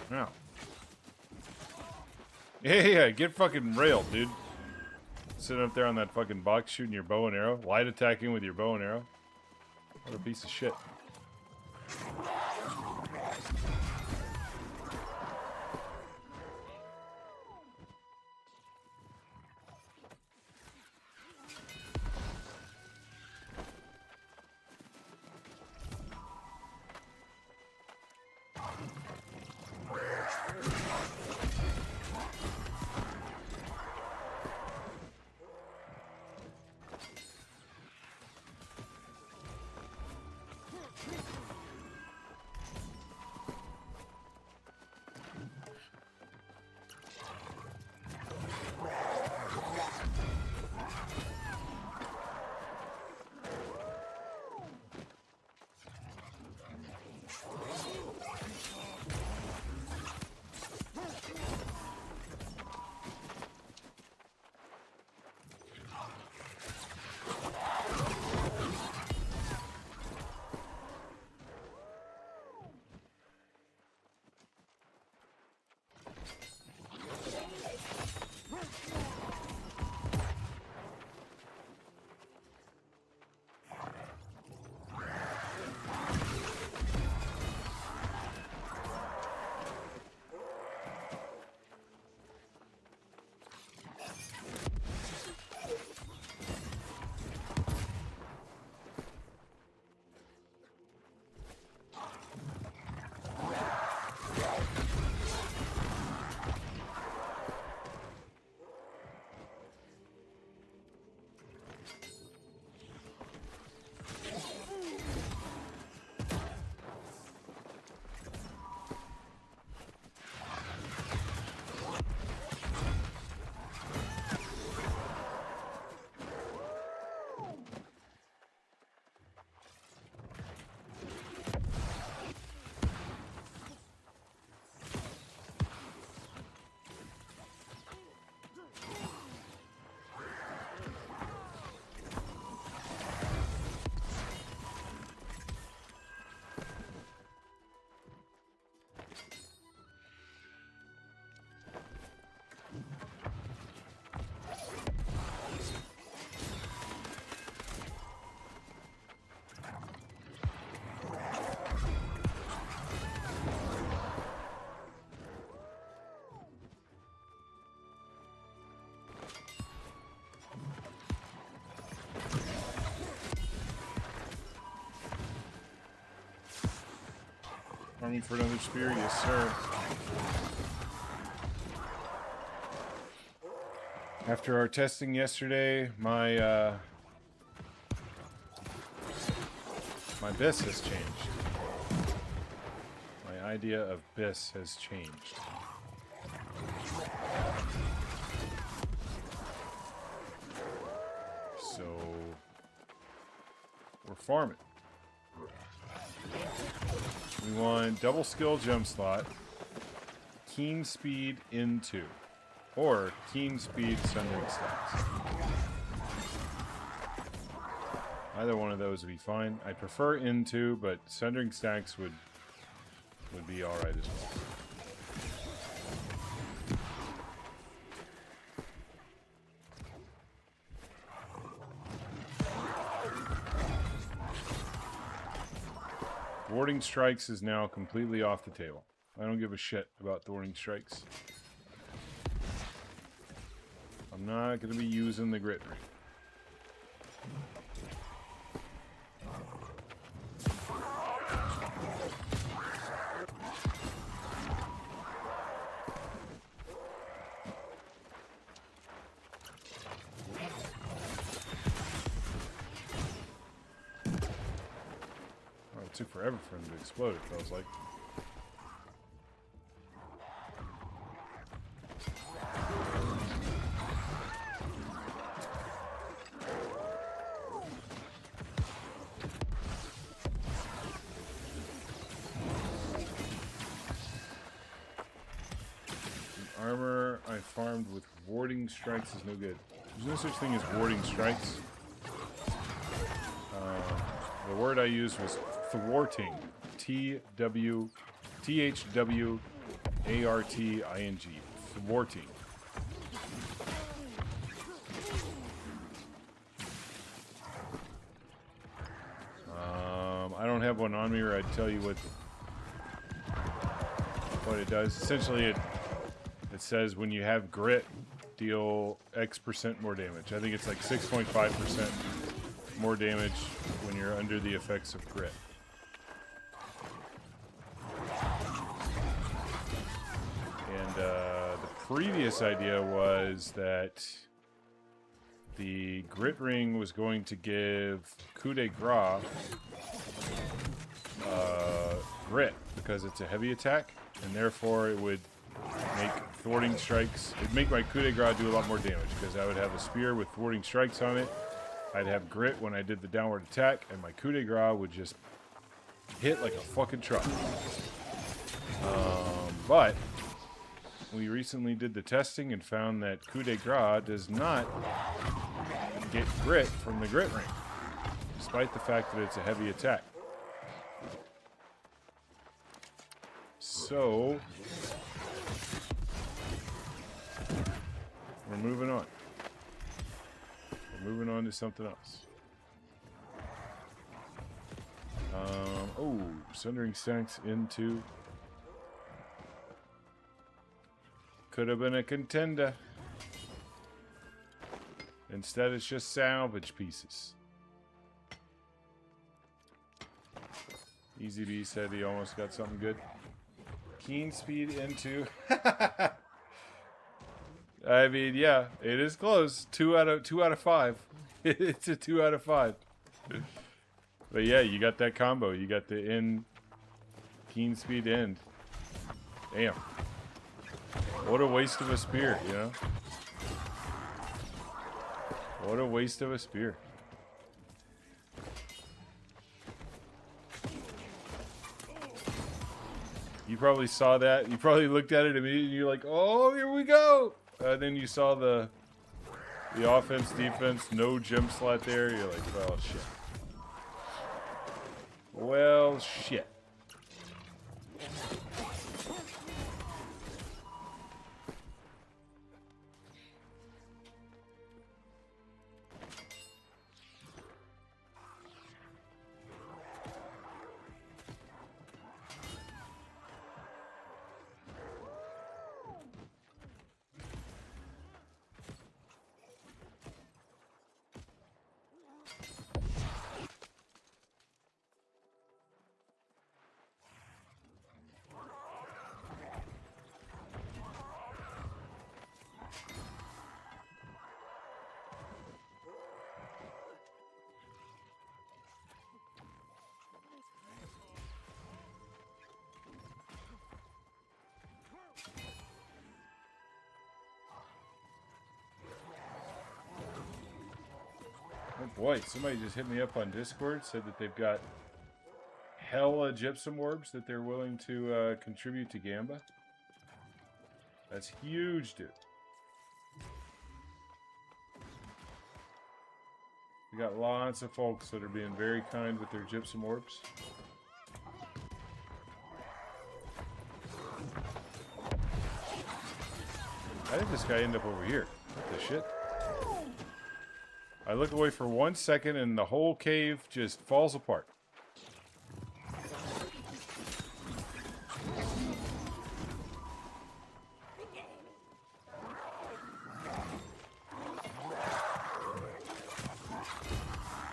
Now. Yeah, get fucking railed, dude. Sitting up there on that fucking box shooting your bow and arrow. Light attacking with your bow and arrow. What a piece of shit. Farming for another spear, yes sir. After our testing yesterday, my my BIS has changed. My idea of BIS has changed. So we're farming. We want double skill jump slot, keen speed into, or keen speed sundering stacks. Either one of those would be fine. I prefer into, but sundering stacks would be alright as well. Thwarting strikes is now completely off the table. I don't give a shit about thwarting strikes. I'm not going to be using the grit ring. Oh, it took forever for him to explode, it feels like. Armor I farmed with warding strikes is no good. There's no such thing as warding strikes. The word I used was thwarting. Thwarting. Thwarting. I don't have one on me, or I'd tell you what it does. Essentially, it says when you have grit, deal X% more damage. I think it's like 6.5% more damage when you're under the effects of grit. And the previous idea was that the grit ring was going to give coup de grace grit because it's a heavy attack, and therefore it would make thwarting strikes. It'd make my coup de grace do a lot more damage because I would have a spear with thwarting strikes on it. I'd have grit when I did the downward attack, and my coup de grace would just hit like a fucking truck. But we recently did the testing and found that coup de grace does not get grit from the grit ring, despite the fact that it's a heavy attack. So we're moving on. We're moving on to something else. Oh, sundering stacks into. Could have been a contender. Instead, it's just salvage pieces. Easy B said he almost got something good. Keen speed into. I mean, yeah, it is close. 2 out of 5. It's a 2 out of 5. But yeah, you got that combo. You got the end, keen speed end. Damn. What a waste of a spear, you know? What a waste of a spear. You probably saw that. You probably looked at it immediately and you're like, oh, here we go. And then you saw the offense, defense, no gem slot there. You're like, well, shit. Well, shit. Oh boy, somebody just hit me up on Discord, said that they've got hella gypsum orbs that they're willing to contribute to Gamba. That's huge, dude. We got lots of folks that are being very kind with their gypsum orbs. How did this guy end up over here? What the shit? I look away for 1 second and the whole cave just falls apart.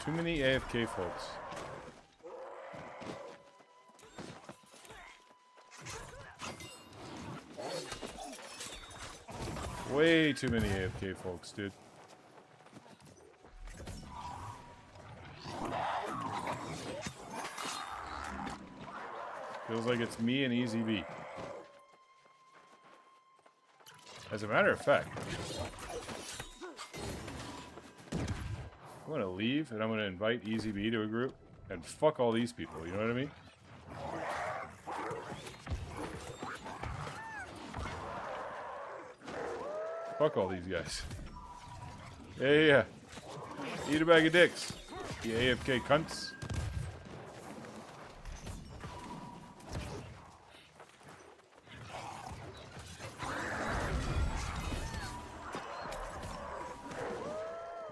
Too many AFK folks. Way too many AFK folks, dude. Feels like it's me and Easy B. As a matter of fact, I'm gonna leave and I'm gonna invite Easy B to a group and fuck all these people, you know what I mean? Fuck all these guys. Yeah. Eat a bag of dicks, you AFK cunts.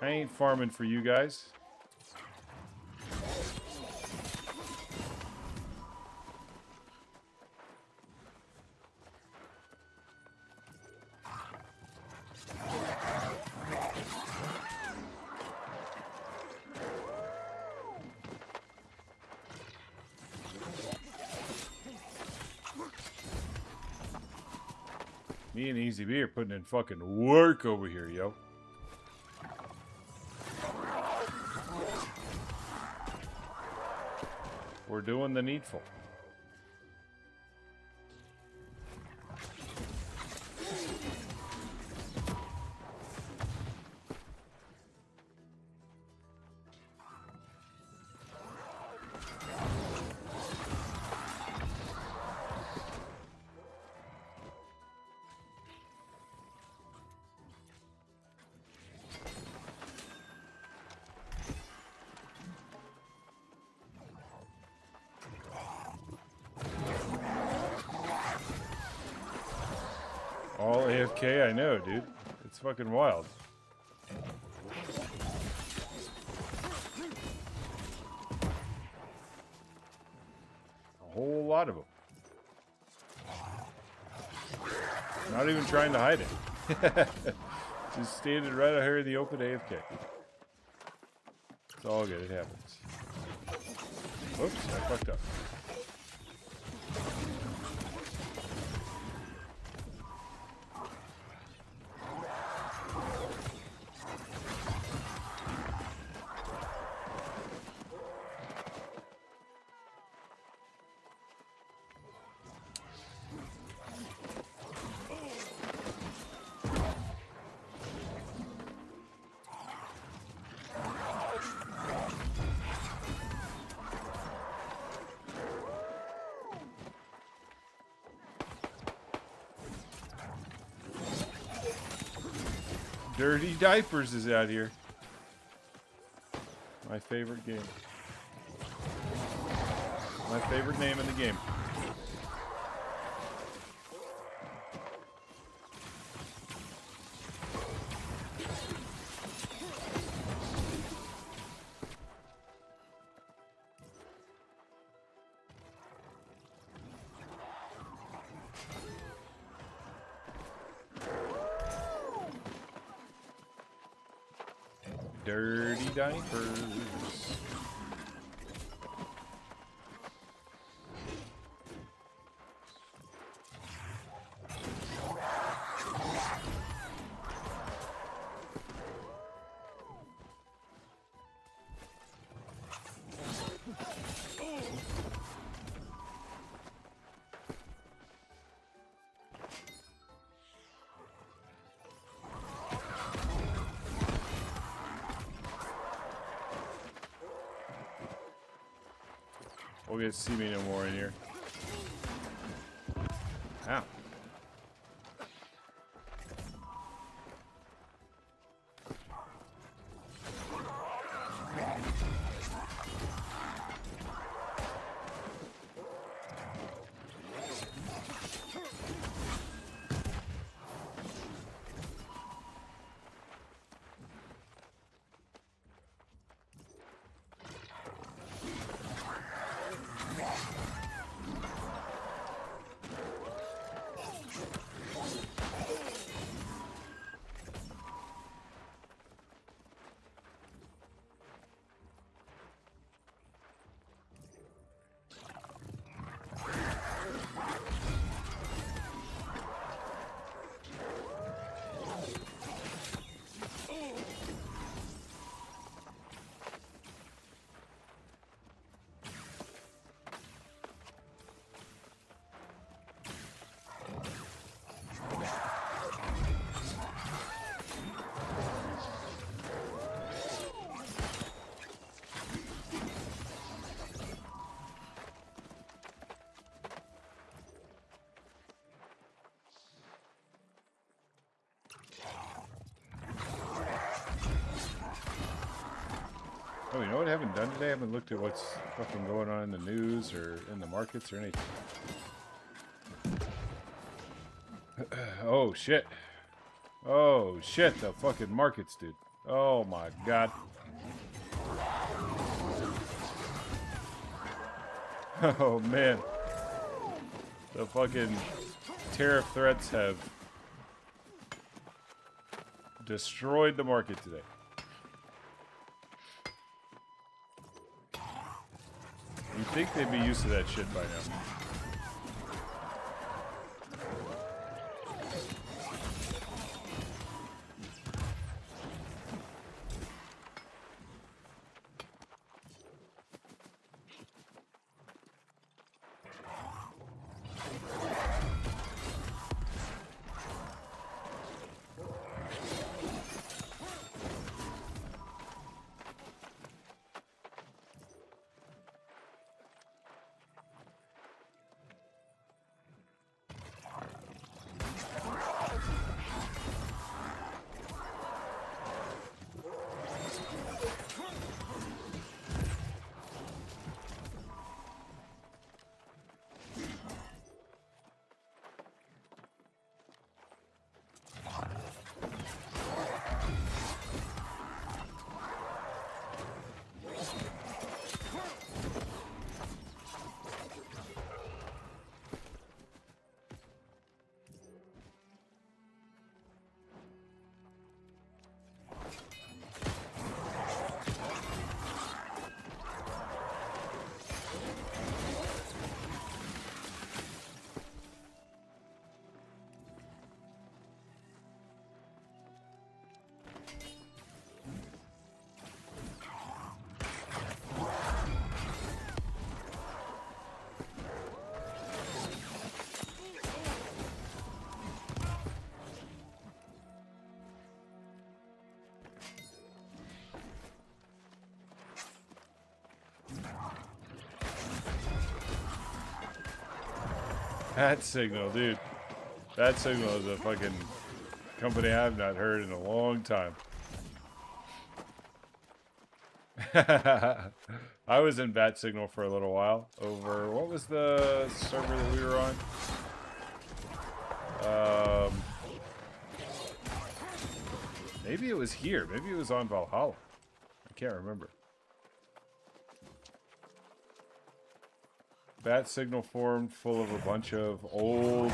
I ain't farming for you guys. Me and Easy B are putting in fucking work over here, yo. We're doing the needful. All AFK, I know, dude. It's fucking wild. A whole lot of them. Not even trying to hide it. Just standing right out here in the open AFK. It's all good, it happens. Oops, I fucked up. Dirty Diapers is out here. My favorite game. My favorite name in the game. Dirty Diapers. We'll get See Me No More in here. Ow. Oh, you know what I haven't done today? I haven't looked at what's fucking going on in the news or in the markets or anything. Oh, shit. Oh, shit, the fucking markets, dude. Oh, my God. Oh, man. The fucking tariff threats have destroyed the market today. You'd think they'd be used to that shit by now. Bat Signal, dude. Bat Signal is a fucking company I've not heard in a long time. I was in Bat Signal for a little while over, what was the server that we were on? Maybe it was here. Maybe it was on Valhalla. I can't remember. Bat Signal forum full of a bunch of old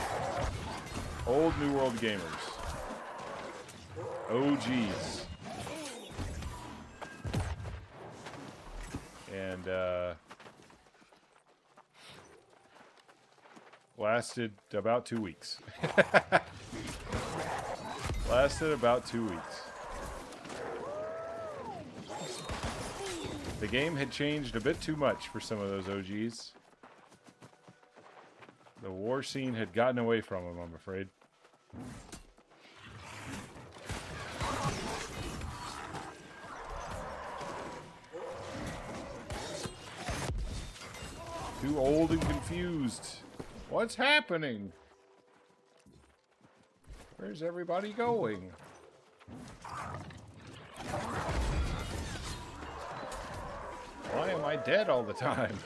New World gamers. OGs. And, lasted about 2 weeks. Lasted about 2 weeks. The game had changed a bit too much for some of those OGs. The war scene had gotten away from them, I'm afraid. Too old and confused. What's happening? Where's everybody going? Why am I dead all the time?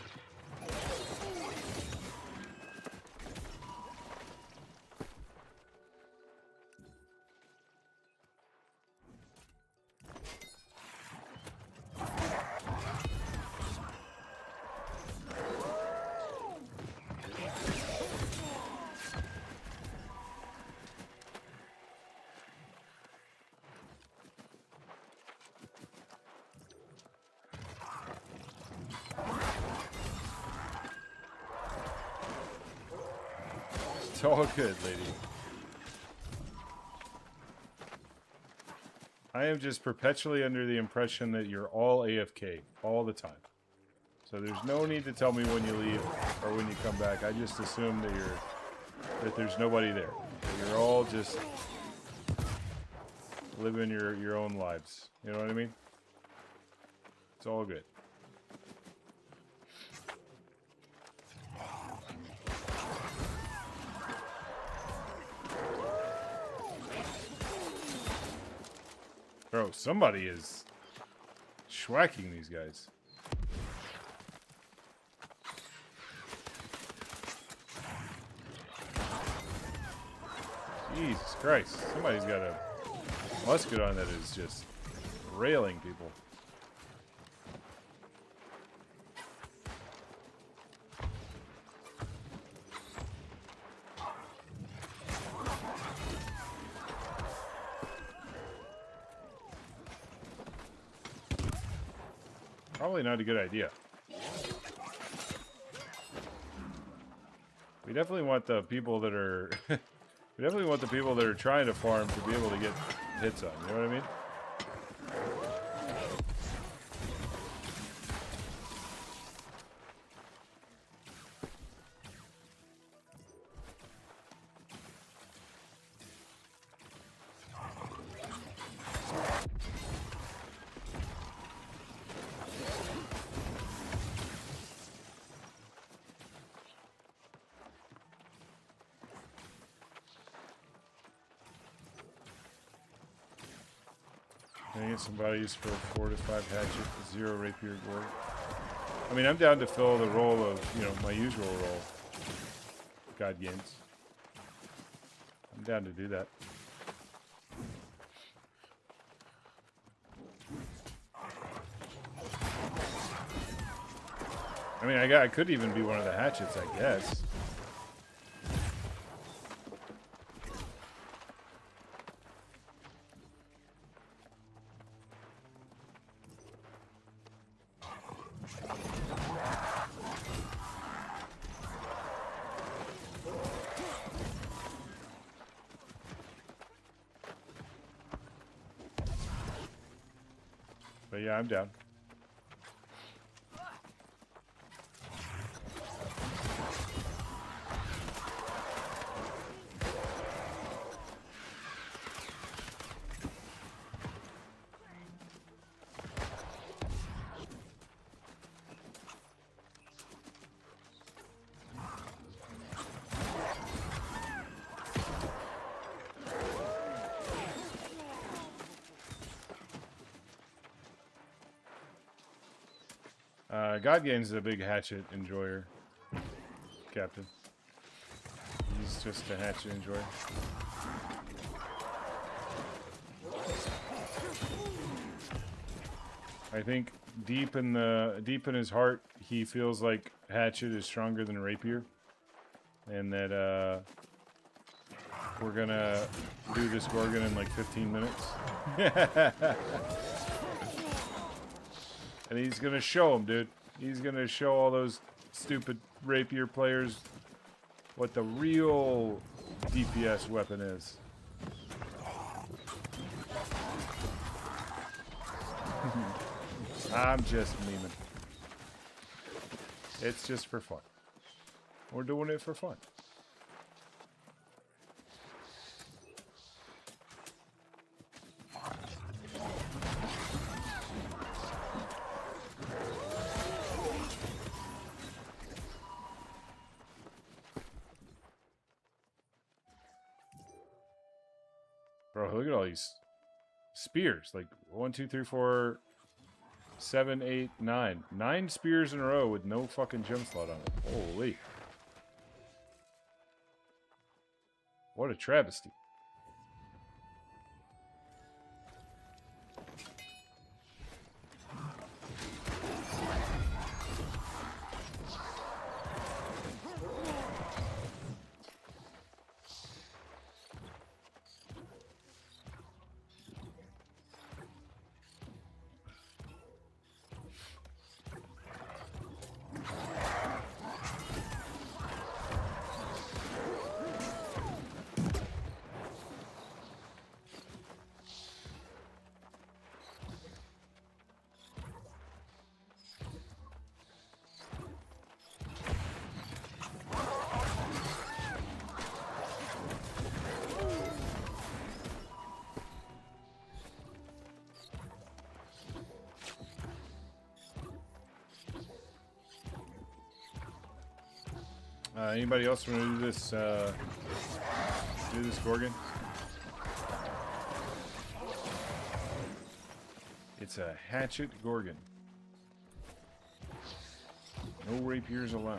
It's all good, lady. I am just perpetually under the impression that you're all AFK all the time. So there's no need to tell me when you leave or when you come back. I just assume that there's nobody there. That you're all just living your own lives. You know what I mean? It's all good. Bro, somebody is schwacking these guys. Jesus Christ. Somebody's got a musket on that is just railing people. Probably not a good idea. We definitely want the people that are we definitely want the people that are trying to farm to be able to get hits on, you know what I mean? Can I get some values for a 4 to 5 hatchet, 0 rapier gore? I mean, I'm down to fill the role of, you know, my usual role. God games. I'm down to do that. I mean, I could even be one of the hatchets, I guess. But yeah, I'm down. Godgain's a big hatchet enjoyer, Captain. He's just a hatchet enjoyer. I think deep in his heart, he feels like hatchet is stronger than rapier, and that we're gonna do this Gorgon in like 15 minutes. And he's gonna show him, dude. He's gonna show all those stupid rapier players what the real DPS weapon is. I'm just memeing. It's just for fun. We're doing it for fun. Bro, look at all these spears. Like 1, 2, 3, 4, 7, 8, 9. 9 spears in a row with no fucking gem slot on it. Holy. What a travesty. Anybody else want to do this? Do this Gorgon? It's a hatchet Gorgon. No rapiers allowed.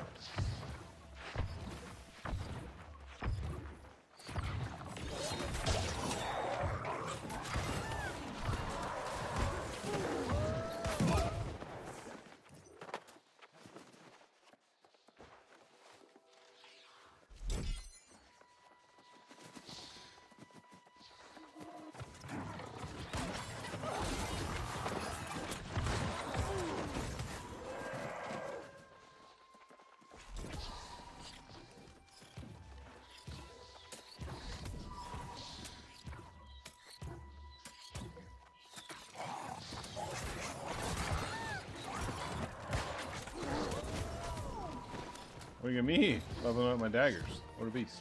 Look at me, leveling up my daggers. What a beast.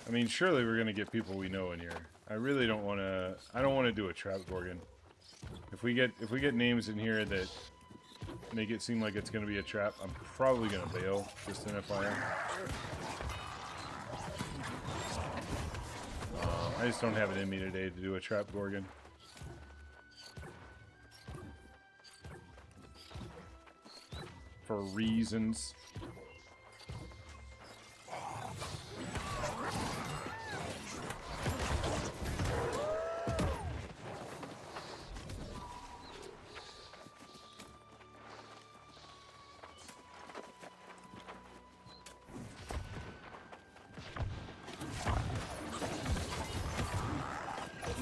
I mean, surely we're gonna get people we know in here. I really don't want to. I don't want to do a trap Gorgon. If we get names in here that make it seem like it's gonna be a trap, I'm probably gonna bail. Just an FYI. I just don't have it in me today to do a trap Gorgon. For reasons.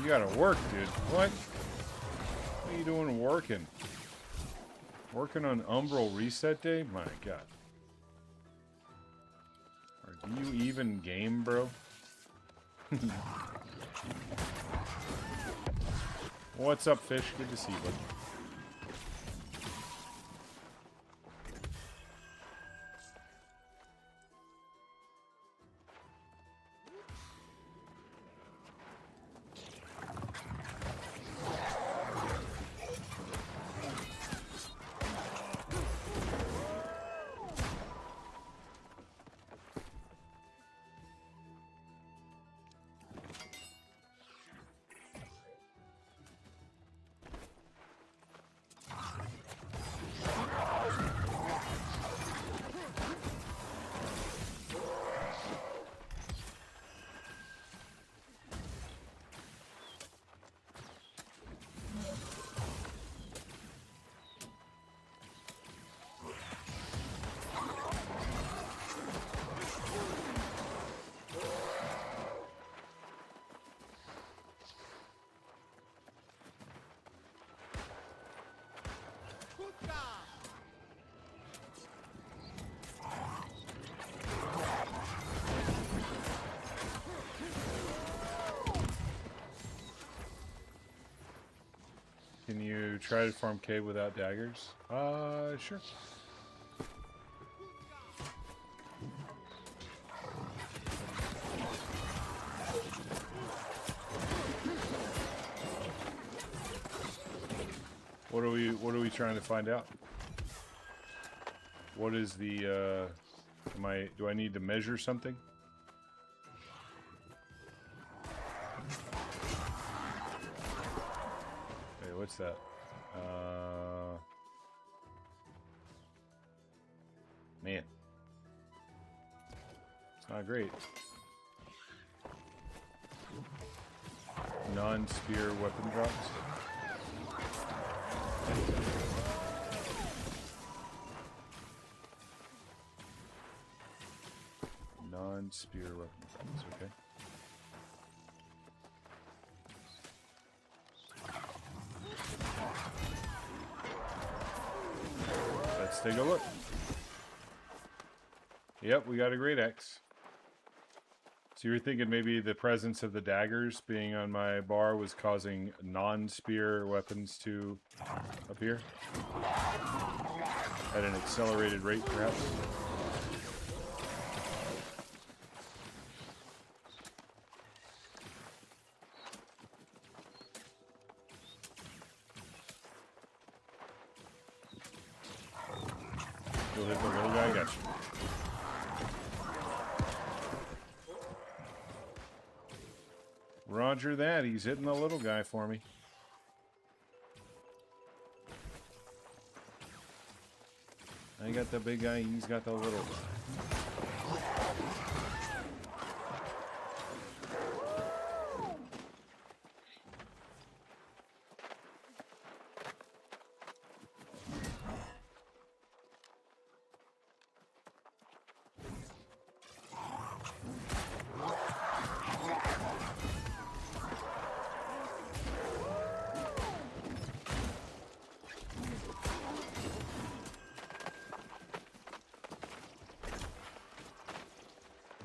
You gotta work, dude. What? What are you doing working? Working on Umbral reset day? My god. Are you even game, bro? What's up, fish? Good to see you, bud. Can you try to farm cave without daggers? Sure. What are we trying to find out? What is the? Do I need to measure something? Hey, what's that? Man, it's not great. Non-spear weapon drops. Non-spear weapon drops, okay. Let's take a look. Yep, we got a great axe. So you were thinking maybe the presence of the daggers being on my bar was causing non-spear weapons to appear? At an accelerated rate, perhaps? You'll hit the little guy, gotcha. Roger that, he's hitting the little guy for me. I got the big guy, he's got the little guy.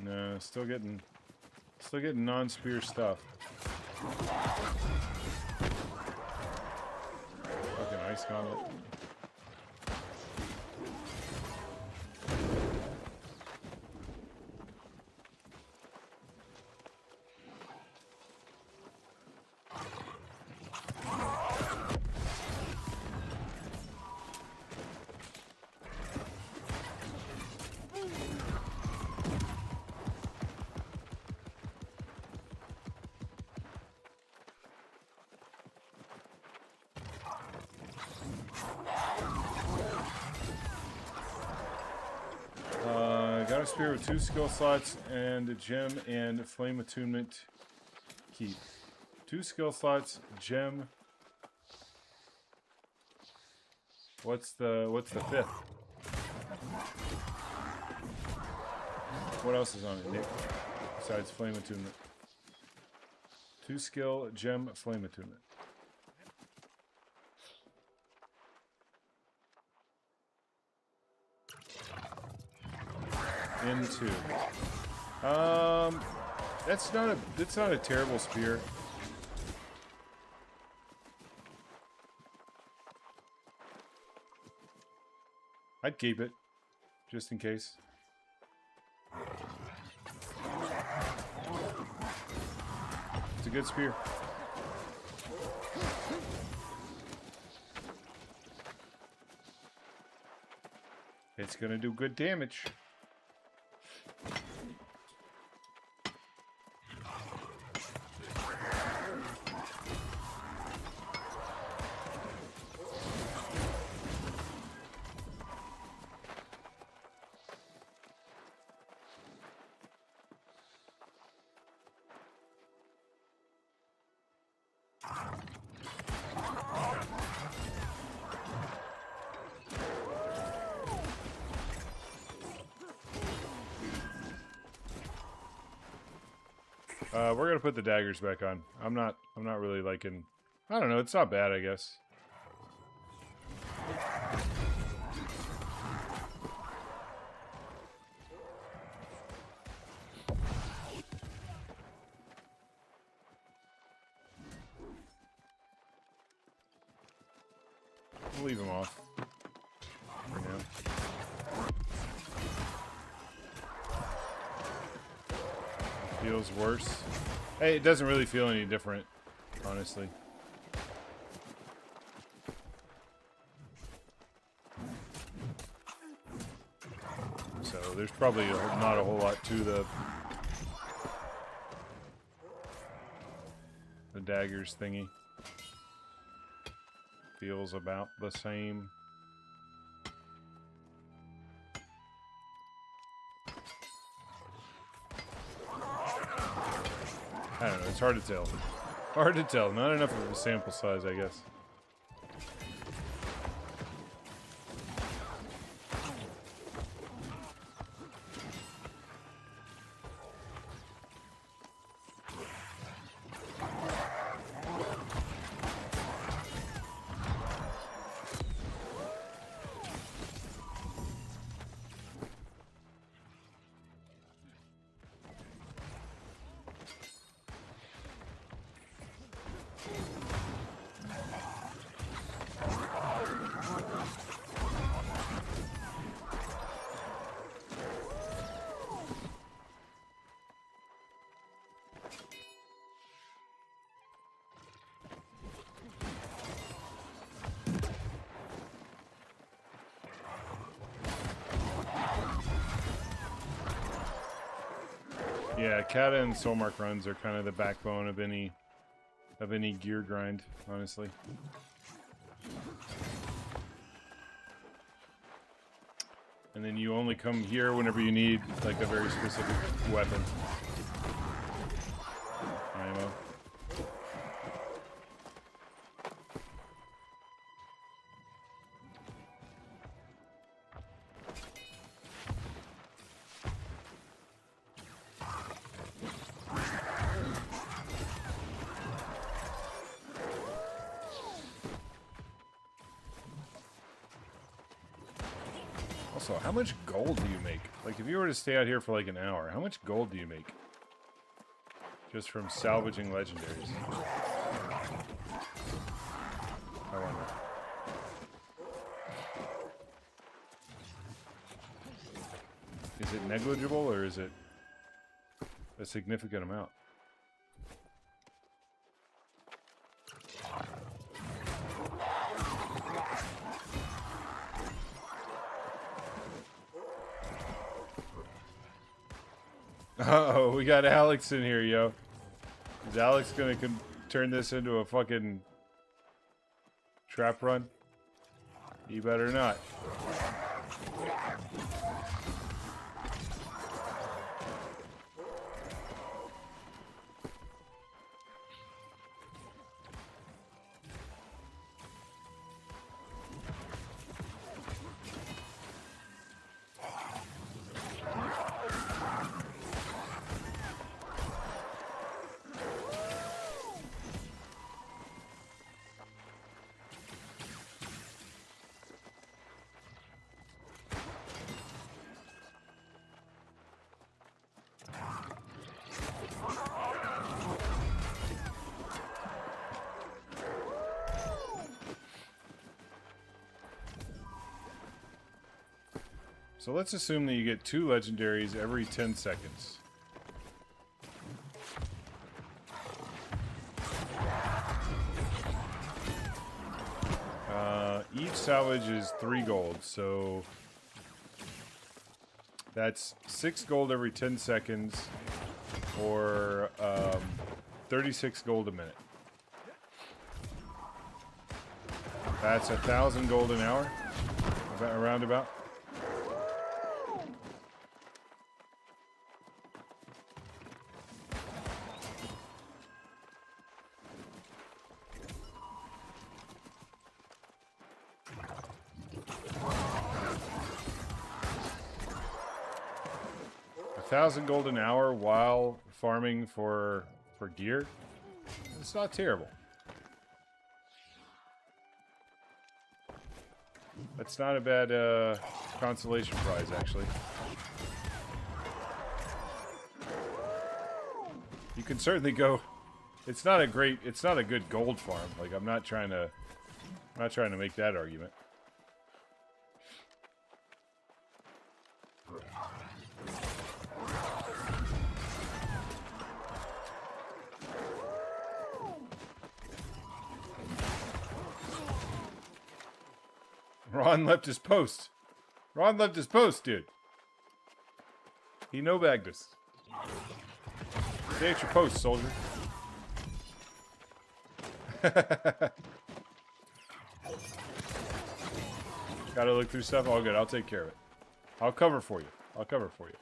No, still getting non-spear stuff. Fucking ice gauntlet. Got a spear with 2 skill slots and a gem and flame attunement keep. 2 skill slots, gem. What's the 5th? What else is on it, Nick? Besides flame attunement. 2 skill, gem, flame attunement. Into. That's not a terrible spear. I'd keep it, just in case. It's a good spear. It's gonna do good damage. We're gonna put the daggers back on. I'm not really liking. I don't know. It's not bad, I guess. We'll leave them off for now. Feels worse. Hey, it doesn't really feel any different, honestly. So there's probably not a whole lot to the daggers thingy. Feels about the same. I don't know, it's hard to tell. Hard to tell, not enough of a sample size, I guess. Yeah, Kata and Soulmark runs are kind of the backbone of any gear grind, honestly. And then you only come here whenever you need like a very specific weapon. Ammo. Also, how much gold do you make? Like, if you were to stay out here for like an hour, how much gold do you make? Just from salvaging legendaries. I wonder. Is it negligible or is it a significant amount? Uh-oh, we got Alex in here, yo. Is Alex gonna turn this into a fucking trap run? You better not. So let's assume that you get 2 legendaries every 10 seconds. Each salvage is 3 gold, so that's 6 gold every 10 seconds, or 36 gold a minute. That's 1,000 gold an hour, around about. $1,000 gold an hour while farming for gear. It's not terrible. That's not a bad consolation prize, actually. You can certainly go. It's not a good gold farm. Like, I'm not trying to make that argument. Ron left his post. Ron left his post, dude. He no-bagged us. Stay at your post, soldier. Gotta look through stuff. All good. I'll take care of it. I'll cover for you. I'll cover for you.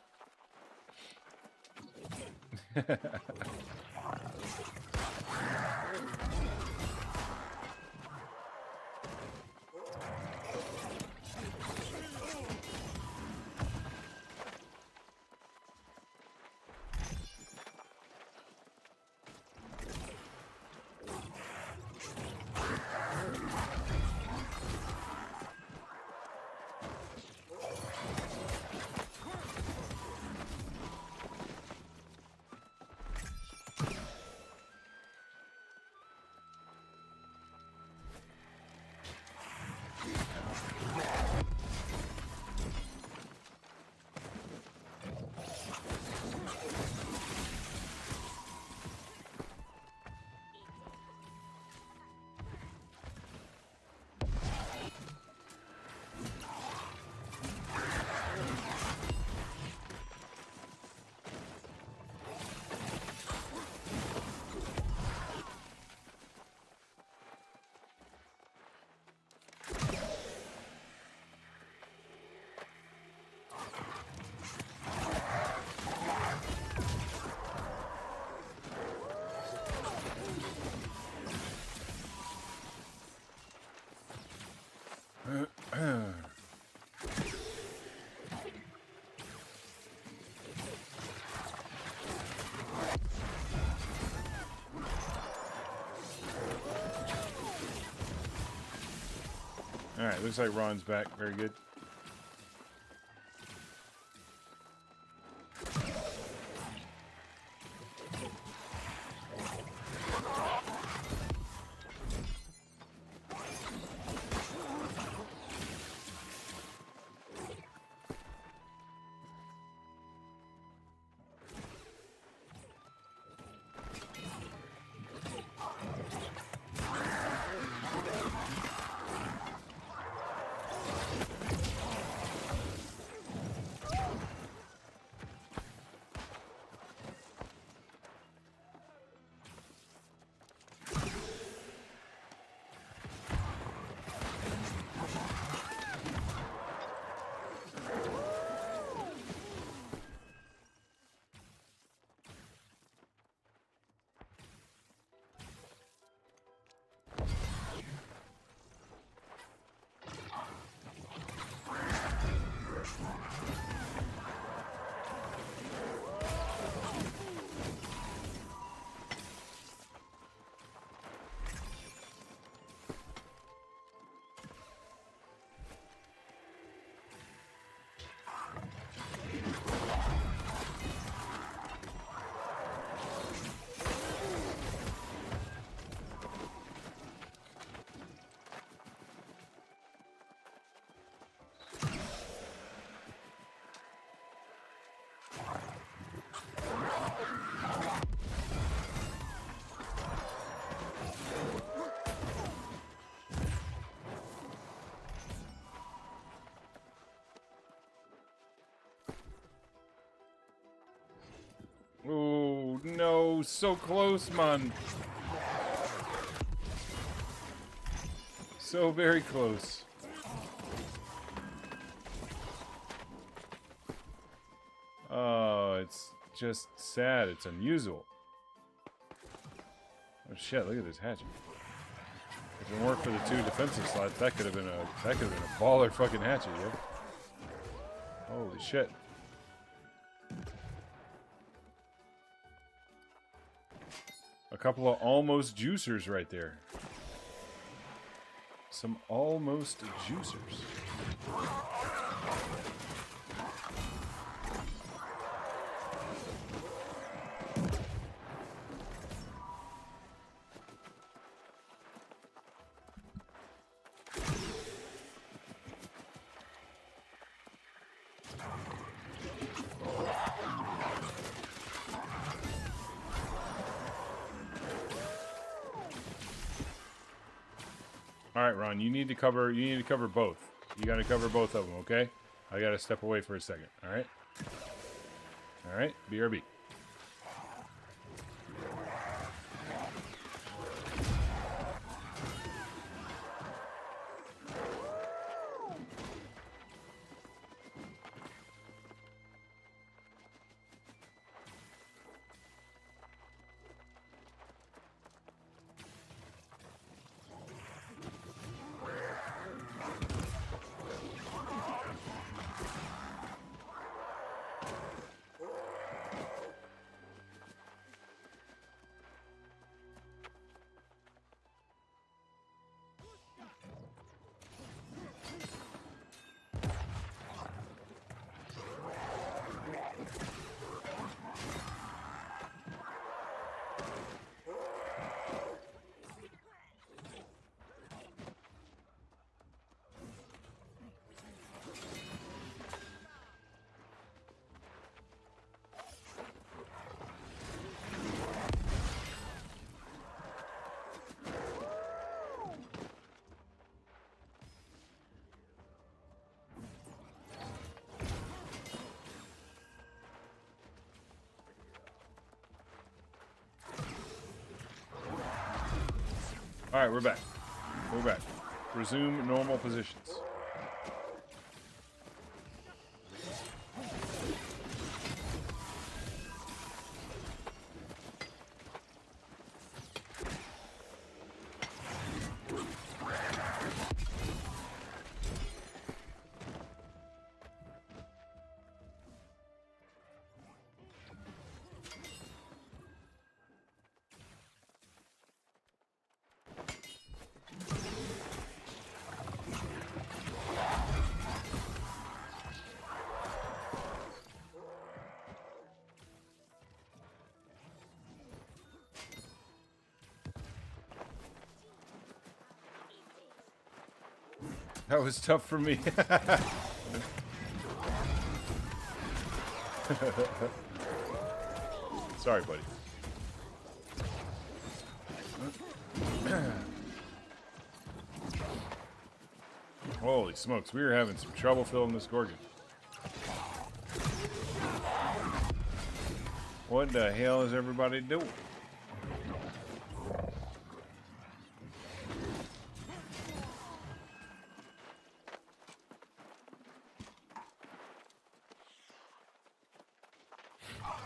Alright, looks like Ron's back. Very good. Oh, no. So close, man. So very close. Oh, it's just sad. It's unusual. Oh shit, look at this hatchet. If it weren't for the 2 defensive slots, that could have been a baller fucking hatchet, yo. Holy shit. A couple of almost juicers right there. Some almost juicers. All right, Ron, you need to cover both. You got to cover both of them, okay? I got to step away for a second, all right? All right, BRB. All right, we're back. We're back. Resume normal positions. That was tough for me. Sorry, buddy. Holy smokes, we were having some trouble filling this Gorgon. What the hell is everybody doing?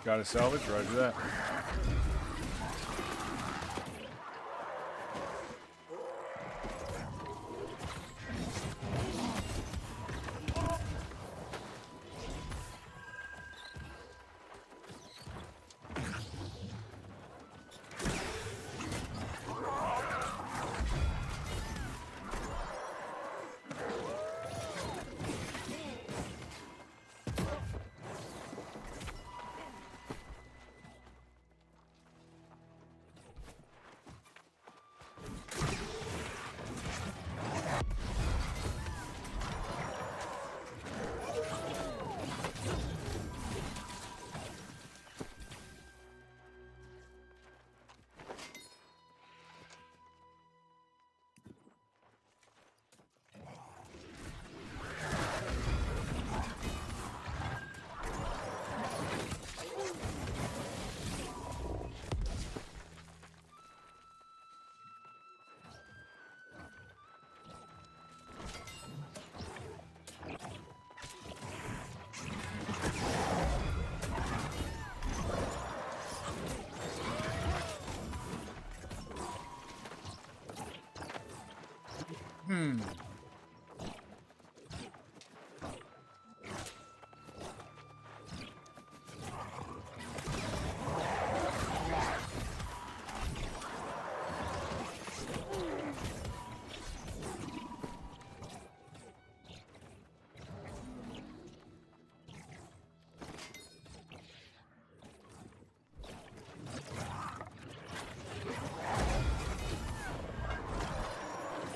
Got a salvage, roger that.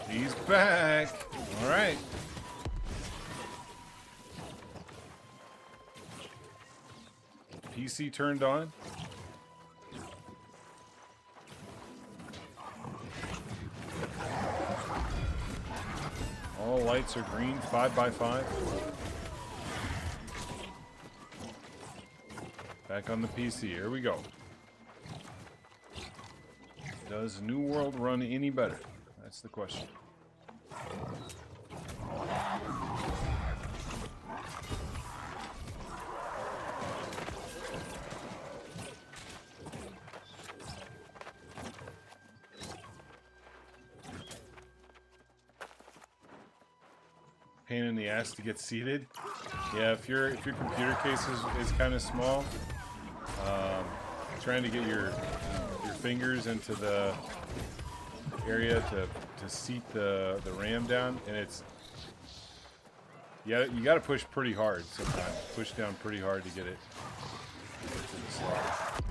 He's back. All right. PC turned on. All lights are green, 5x5. Back on the PC. Here we go. Does New World run any better? That's the question. Pain in the ass to get seated. Yeah, if your computer case is kind of small, trying to get your fingers into the area to seat the RAM down, and it's you got to push pretty hard sometimes. Push down pretty hard to get it to the slot.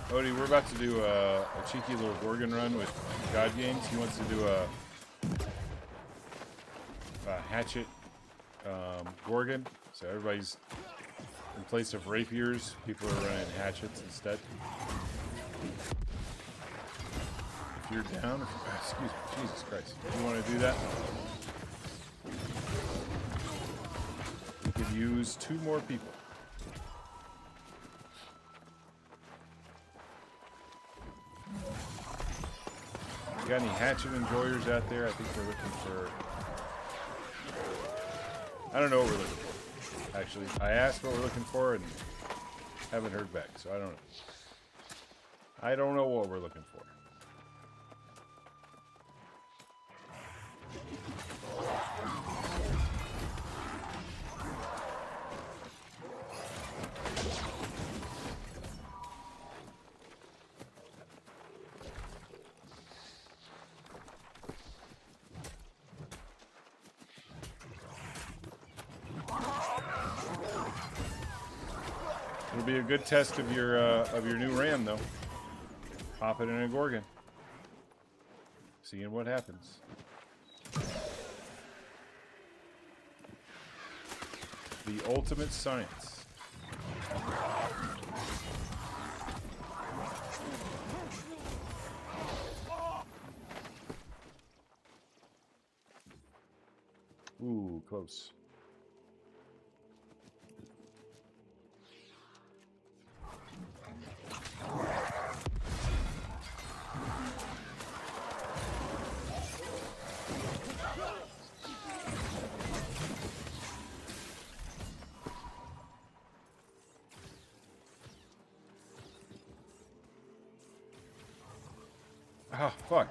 Odie, we're about to do a cheeky little Gorgon run with God Games. He wants to do a hatchet Gorgon. So everybody's, in place of rapiers, people are running hatchets instead. If you're down, excuse me, Jesus Christ. If you want to do that, we could use 2 more people. Got any hatchet enjoyers out there? I think we're looking for... I don't know what we're looking for, actually. I asked what we're looking for and haven't heard back, so I don't know. I don't know what we're looking for. It'll be a good test of your new RAM, though. Pop it in a Gorgon. Seeing what happens. The ultimate science. Ooh, close. Oh, fuck.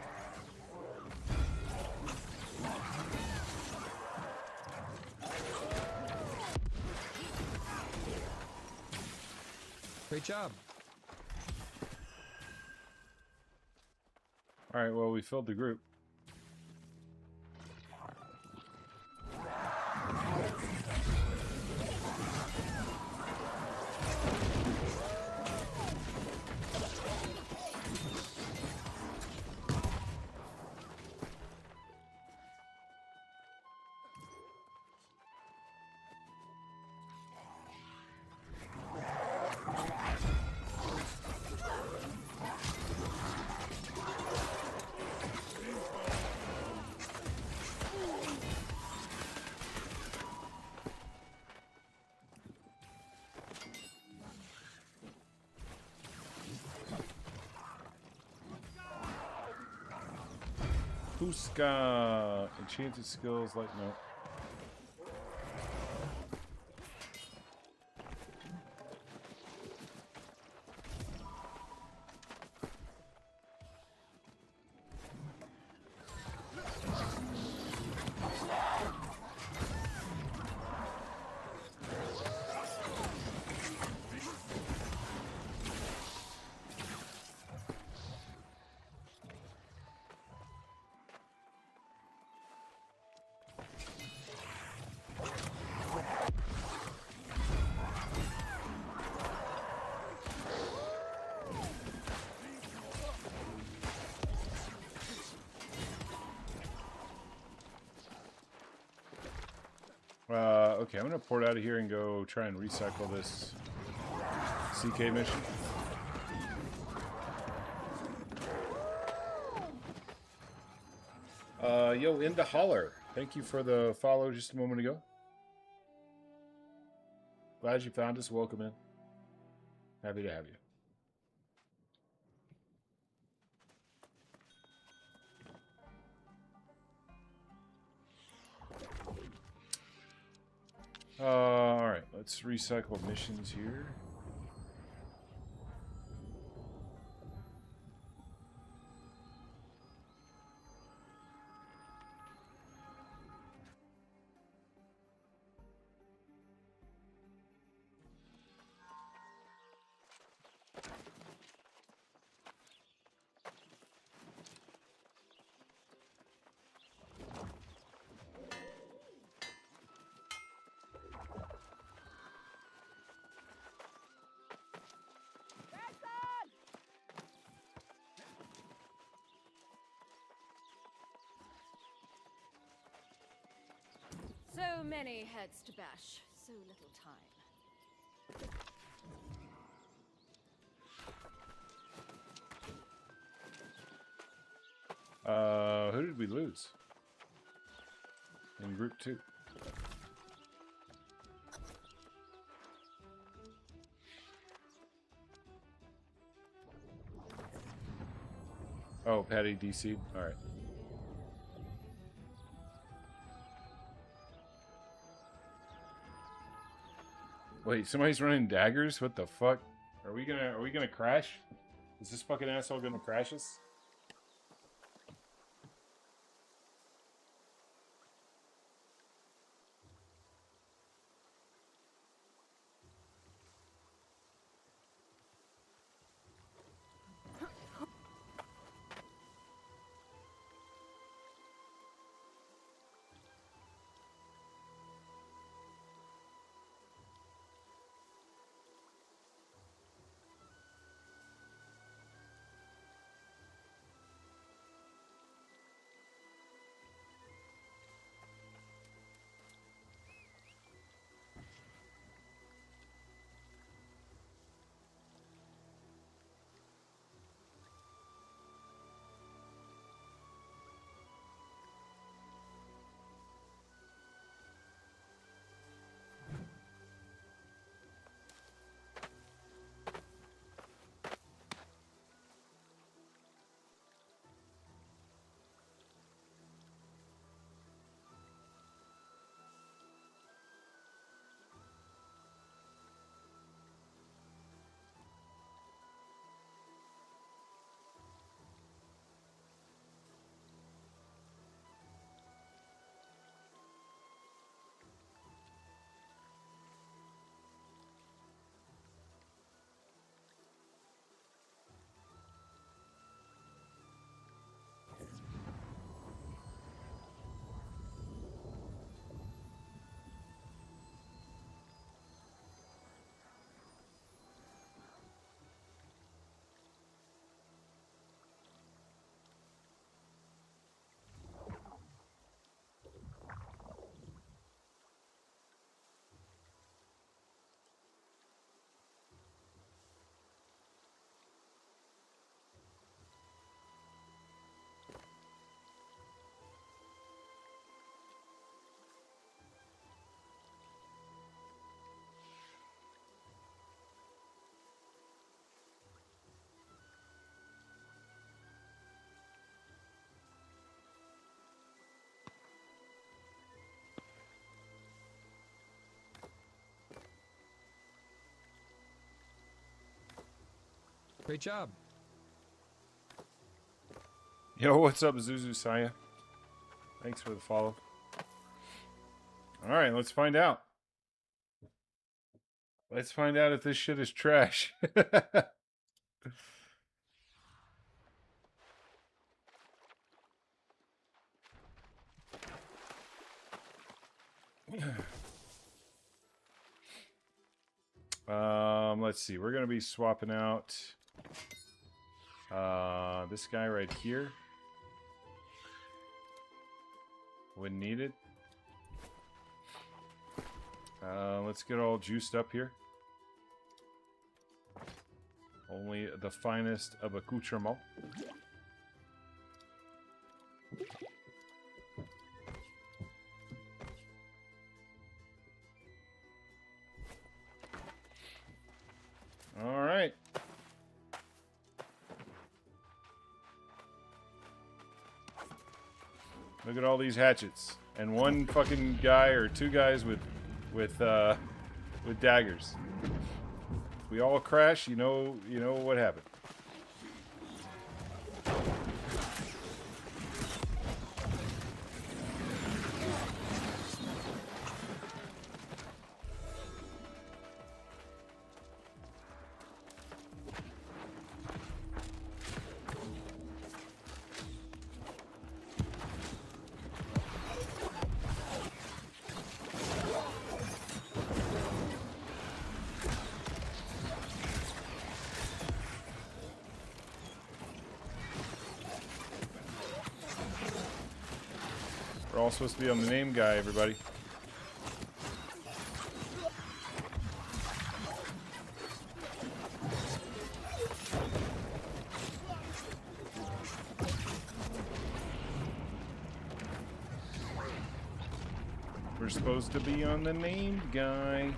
Great job. All right, well, we filled the group. Puska. Enchanted skills like no. Okay, I'm gonna port out of here and go try and recycle this CK mission. Yo, Into Holler. Thank you for the follow just a moment ago. Glad you found us. Welcome in. Happy to have you. Alright, let's recycle missions here. So many heads to bash, so little time. Who did we lose? In group 2. Oh, Patty DC'd? Alright. Wait, somebody's running daggers? What the fuck? Are we gonna crash? Is this fucking asshole gonna crash us? Great job. Yo, what's up, Zuzu Saya? Thanks for the follow. All right, let's find out. Let's find out if this shit is trash. Let's see. We're gonna be swapping out this guy right here when needed. Let's get all juiced up here. Only the finest of accoutrement. All right. Look at all these hatchets and one fucking guy or two guys with daggers. If we all crash, you know what happened. We're all supposed to be on the name guy, everybody. We're supposed to be on the named guy.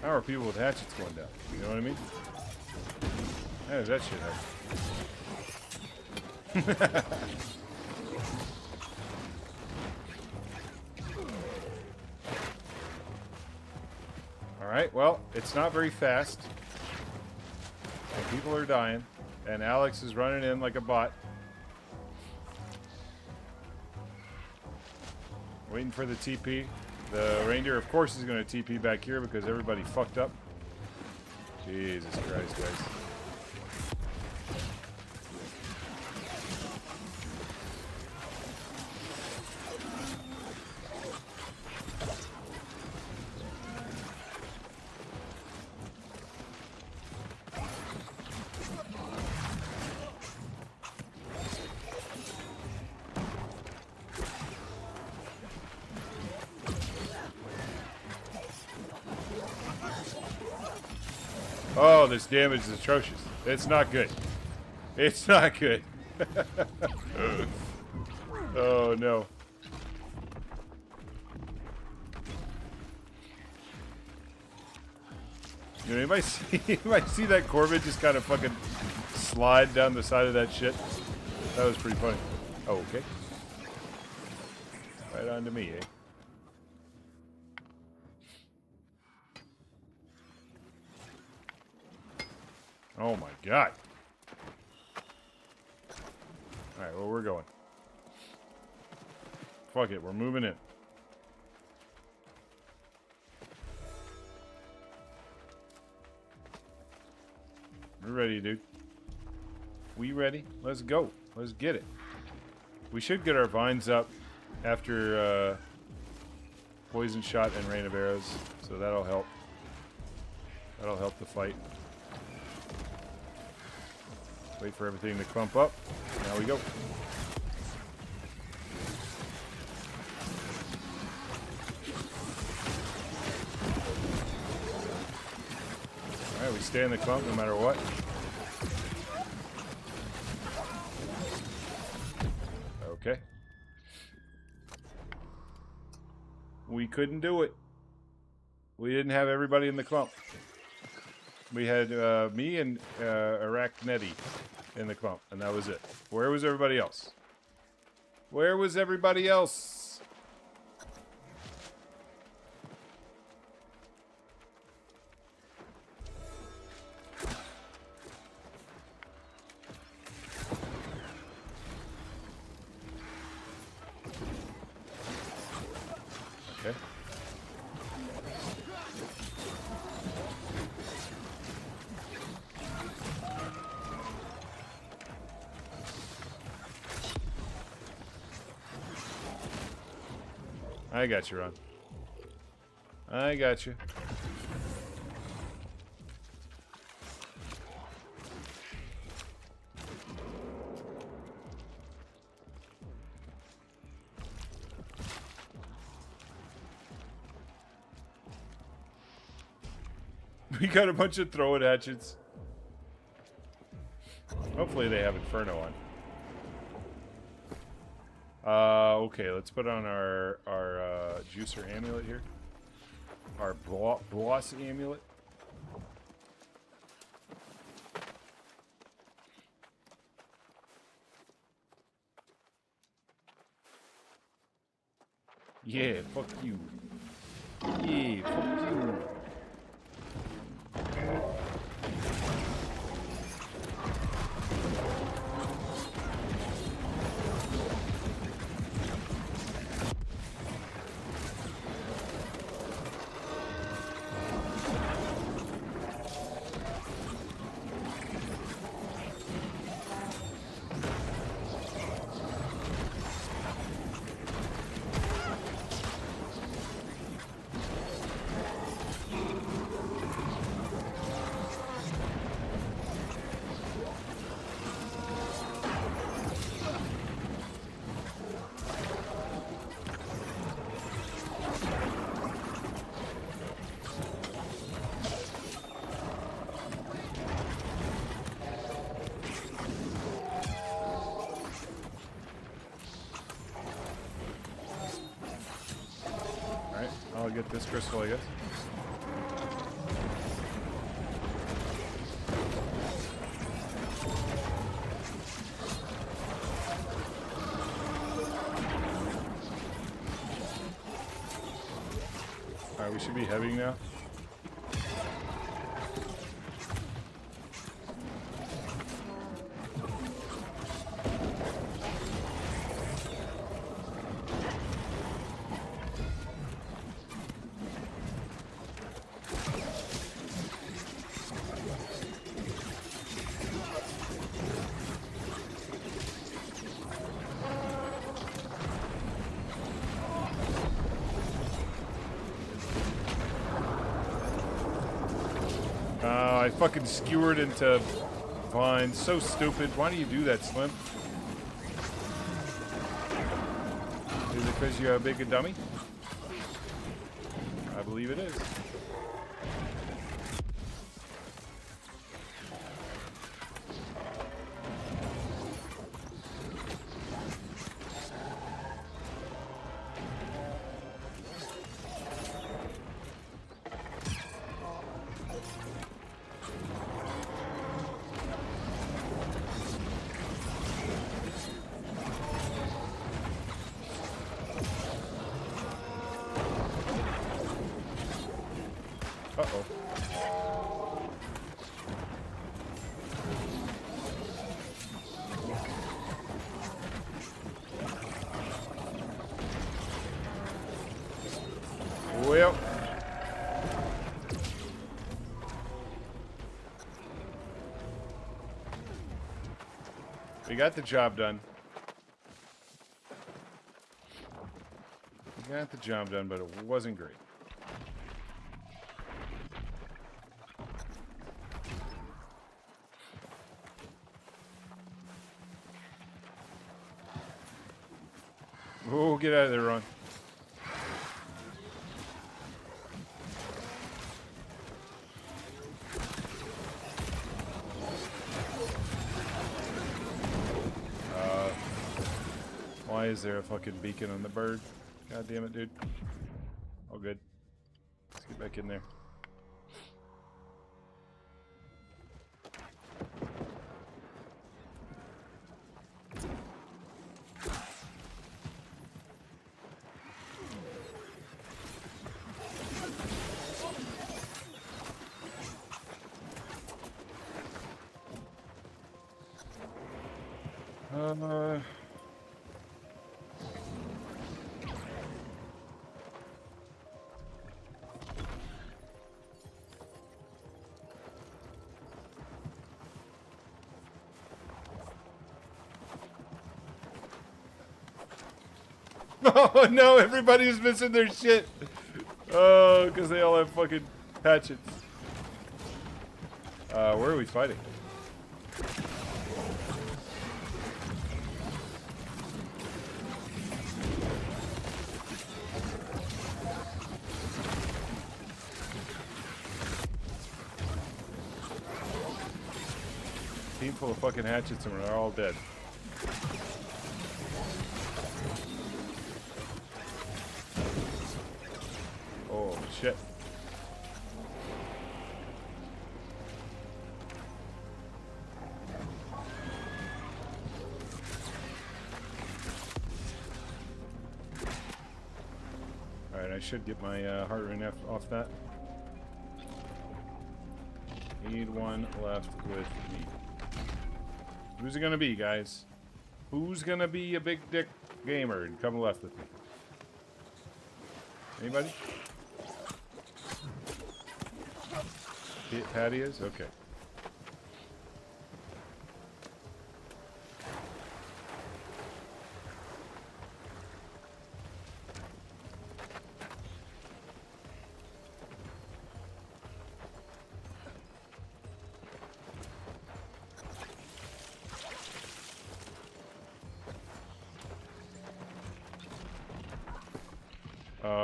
How are people with hatchets going down? You know what I mean? How does that shit happen? Alright, well, it's not very fast. And people are dying. And Alex is running in like a bot. Waiting for the TP. The reindeer, of course, is going to TP back here because everybody fucked up. Jesus Christ, guys. Oh, this damage is atrocious. It's not good. It's not good. Oh, no. You know, you might see that Corvid just kind of fucking slide down the side of that shit. That was pretty funny. Oh, okay. Right on to me, eh? Oh my god. Alright, well, we're going. Fuck it, we're moving in. We're ready, dude. We ready? Let's go. Let's get it. We should get our vines up after poison shot and rain of arrows, so that'll help. That'll help the fight. Wait for everything to clump up. Now we go. Alright, we stay in the clump no matter what. Okay. We couldn't do it. We didn't have everybody in the clump. We had me and Arachnetti in the clump, and that was it. Where was everybody else? Where was everybody else? Okay. I got you, Ron. I got you. We got a bunch of throw-it hatchets. Hopefully they have Inferno on. Okay, let's put on our juicer amulet here. Our boss amulet. Yeah, fuck you. Yeah, fuck you. I'll get this crystal, I guess. Alright, we should be heavy now. I fucking skewered into vines. So stupid. Why do you do that, Slim? Is it because you're a big dummy? I believe it is. Uh-oh. Well. We got the job done. We got the job done, but it wasn't great. get out of there, Ron. Why is there a fucking beacon on the bird? God damn it, dude. All good. Let's get back in there. Oh no, everybody's missing their shit. Oh, because they all have fucking hatchets. Where are we fighting? Team full of fucking hatchets and we're all dead. Oh, shit. Alright, I should get my heart rate off that. Need one left with me. Who's it gonna be, guys? Who's gonna be a big dick gamer and come left with me? Anybody? Patty is? Okay.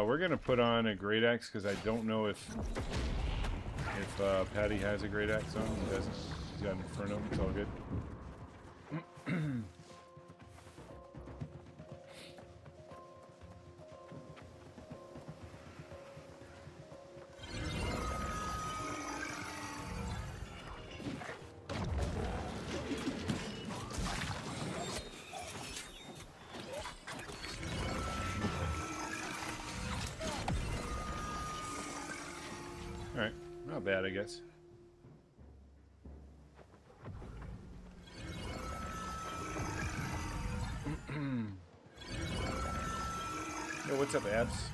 We're gonna put on a great axe because I don't know if Patty has a great axe on. He doesn't. He's got an Inferno. It's all good. Alright, not bad, I guess. Yo, what's up, Abs?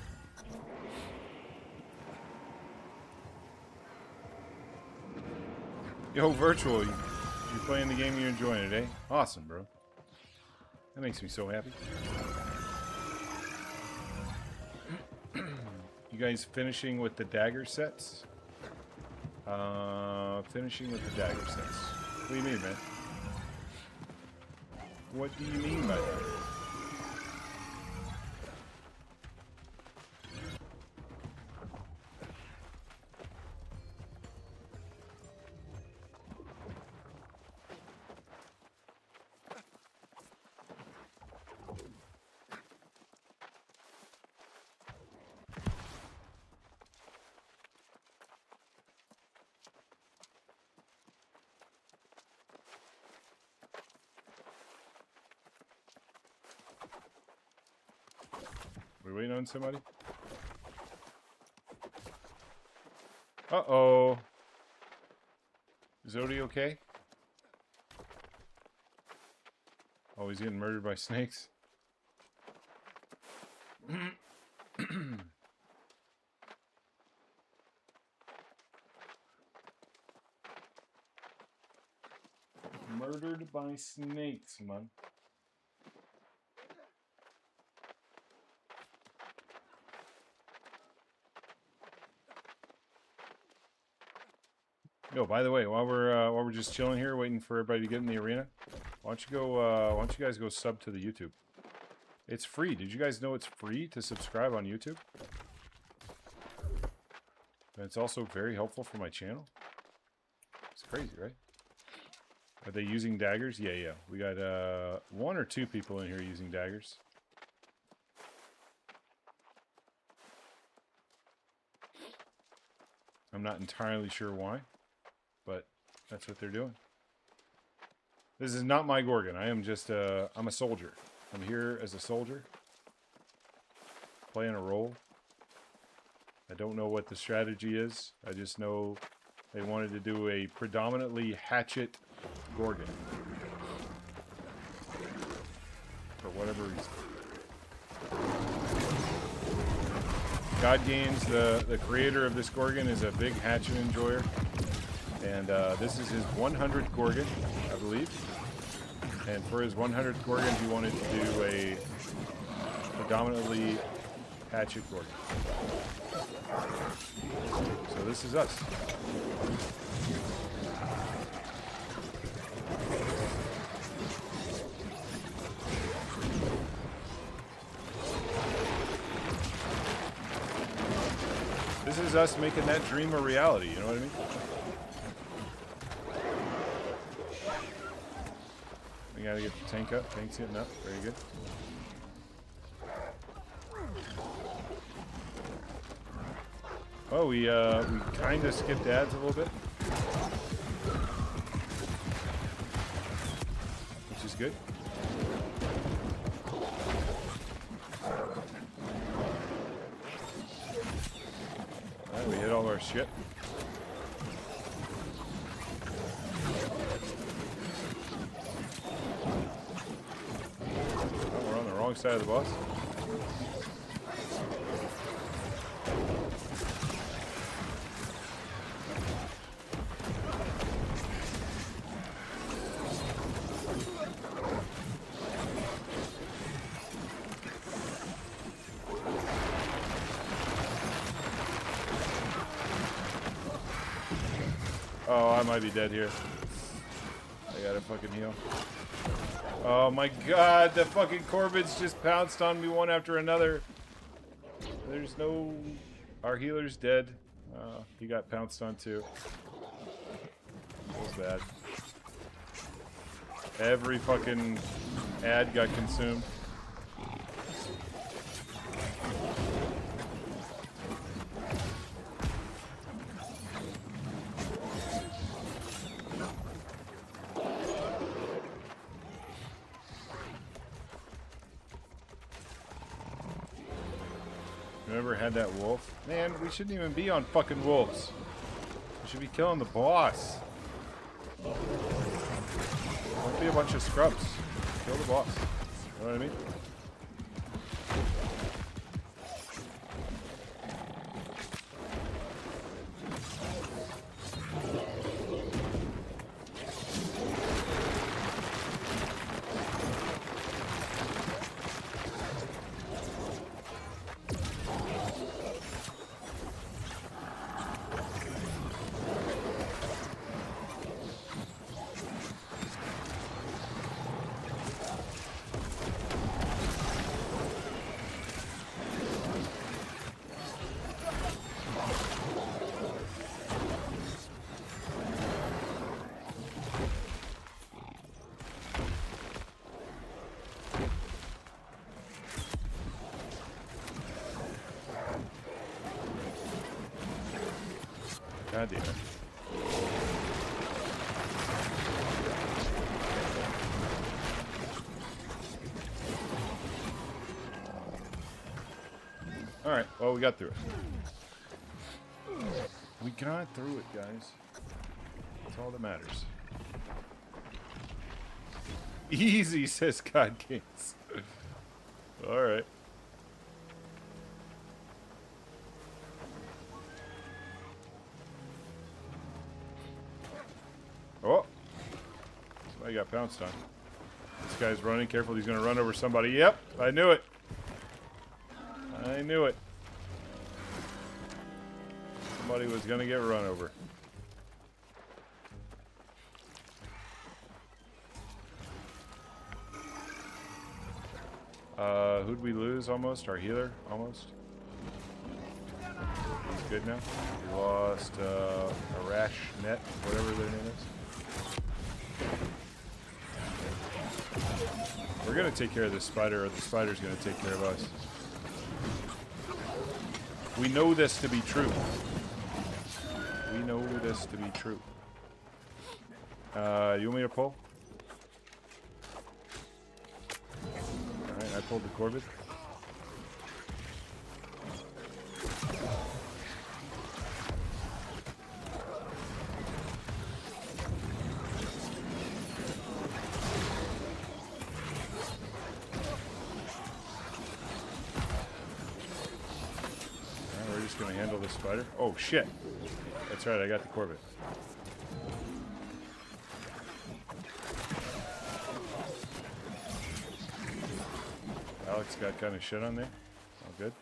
Yo, Virtual, you're playing the game, you're enjoying it, eh? Awesome, bro. That makes me so happy. You guys finishing with the dagger sets? Finishing with the dagger sets. What do you mean, man? What do you mean by that? We waiting on somebody? Uh-oh. Is Odie okay? Oh, he's getting murdered by snakes? Murdered by snakes, man. Yo, by the way, while we're just chilling here, waiting for everybody to get in the arena, why don't you guys go sub to the YouTube? It's free. Did you guys know it's free to subscribe on YouTube? And it's also very helpful for my channel. It's crazy, right? Are they using daggers? Yeah, yeah. We got 1 or 2 people in here using daggers. I'm not entirely sure why, but that's what they're doing. This is not my Gorgon. I am just I'm a soldier. I'm here as a soldier, playing a role. I don't know what the strategy is. I just know they wanted to do a predominantly hatchet Gorgon. For whatever reason. God Games, the creator of this Gorgon, is a big hatchet enjoyer. And this is his 100th Gorgon, I believe. And for his 100th Gorgon, he wanted to do a predominantly hatchet Gorgon. So this is us. This is us making that dream a reality, you know what I mean? We gotta get the tank up. Tank's getting up. Very good. Oh, we kind of skipped ads a little bit, which is good. All right, we hit all our shit. Oh, we're on the wrong side of the boss. Oh, I might be dead here. I gotta fucking heal. Oh my god, the fucking Corvids just pounced on me one after another. There's no... Our healer's dead. He got pounced on too. That was bad. Every fucking ad got consumed. Remember had that wolf? Man, we shouldn't even be on fucking wolves. We should be killing the boss. Don't be a bunch of scrubs. Kill the boss. You know what I mean? God damn it. Alright, well, we got through it. We got through it, guys. That's all that matters. Easy, says God Kings. Alright. Oh! Somebody got pounced on. This guy's running. Careful, he's going to run over somebody. Yep, I knew it. I knew it. Somebody was going to get run over. Who'd we lose almost? Our healer, almost. He's good now. We lost Arash Net, whatever their name is. We're gonna take care of this spider, or the spider's gonna take care of us. We know this to be true. We know this to be true. You want me to pull? Alright, I pulled the Corvid. We're just gonna handle this spider. Oh shit! That's right, I got the Corvid. Alex got kind of shit on there. All good.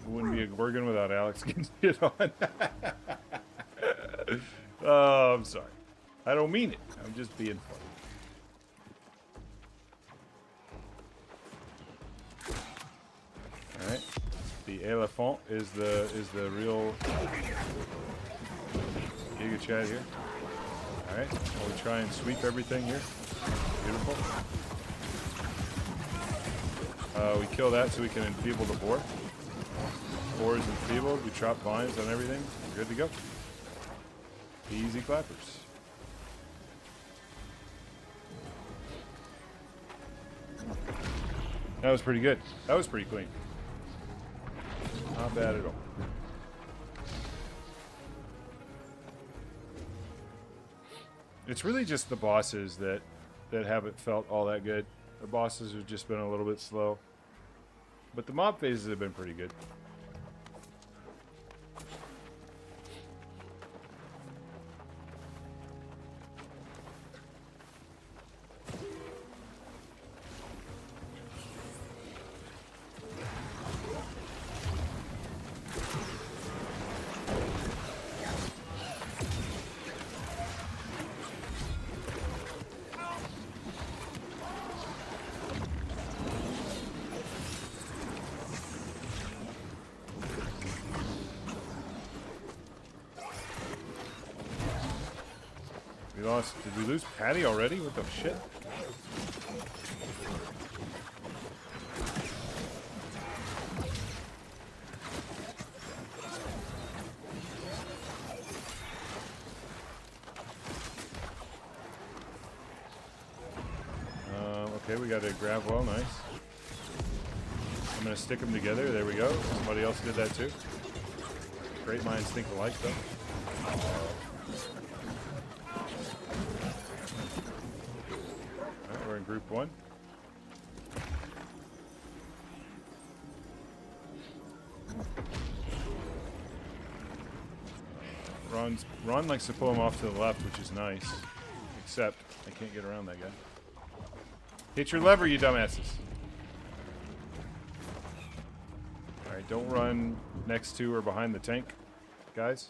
We wouldn't be working without Alex getting shit on. Oh, I'm sorry. I don't mean it. I'm just being funny. All right. The elephant is the real Giga Chad here. All right. We'll try and sweep everything here. Beautiful. We kill that so we can enfeeble the boar. Boar is enfeebled. We chop vines on everything. We're good to go. Easy clappers. That was pretty good. That was pretty clean. Not bad at all. It's really just the bosses that haven't felt all that good. The bosses have just been a little bit slow. But the mob phases have been pretty good. We lost. Did we lose Patty already? What the shit? Okay, we got a grab well, nice. I'm gonna stick them together. There we go. Somebody else did that too. Great minds think alike, though. Alright, we're in group 1. Ron likes to pull him off to the left, which is nice. Except, I can't get around that guy. Hit your lever, you dumbasses. Alright, don't run next to or behind the tank, guys.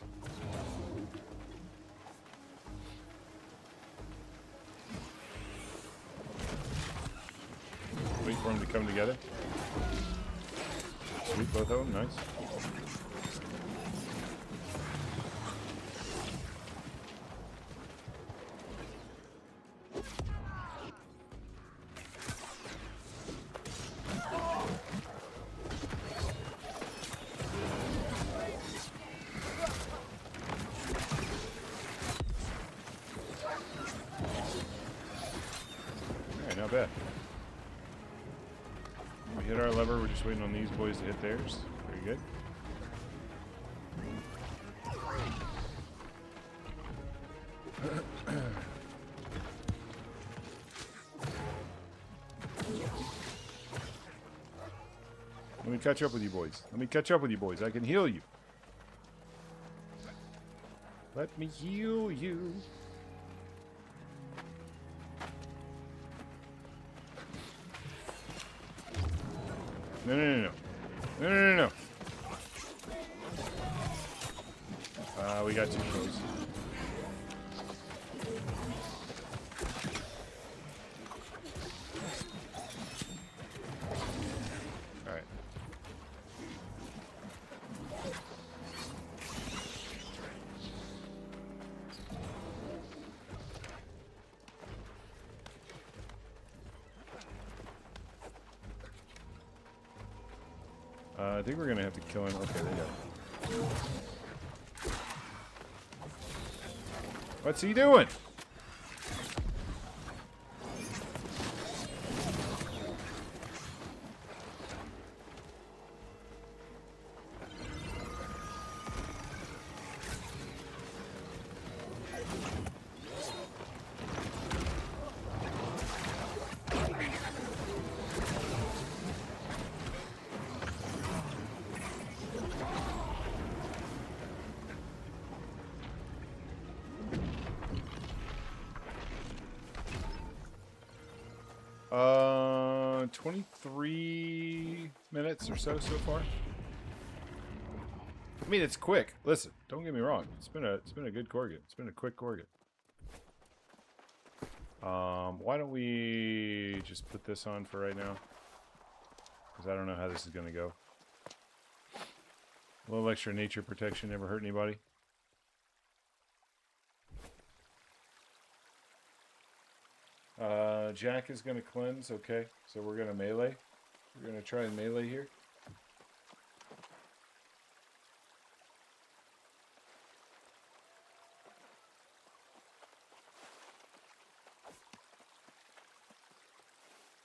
Wait for them to come together. Sweep both of them, nice. Not bad. We hit our lever, we're just waiting on these boys to hit theirs. Very good. Let me catch up with you boys. Let me catch up with you boys. I can heal you. Let me heal you. No, no, no, no. No, no, no, no. We got too close. I think we're gonna have to kill him. Okay, they got him. What's he doing? Uh, 23 minutes or so far. I mean, it's quick. Listen, don't get me wrong. It's been a good Corgan. It's been a quick Corgan. Why don't we just put this on for right now? Because I don't know how this is gonna go. A little extra nature protection never hurt anybody. Jack is going to cleanse, okay. So we're going to melee. We're going to try and melee here.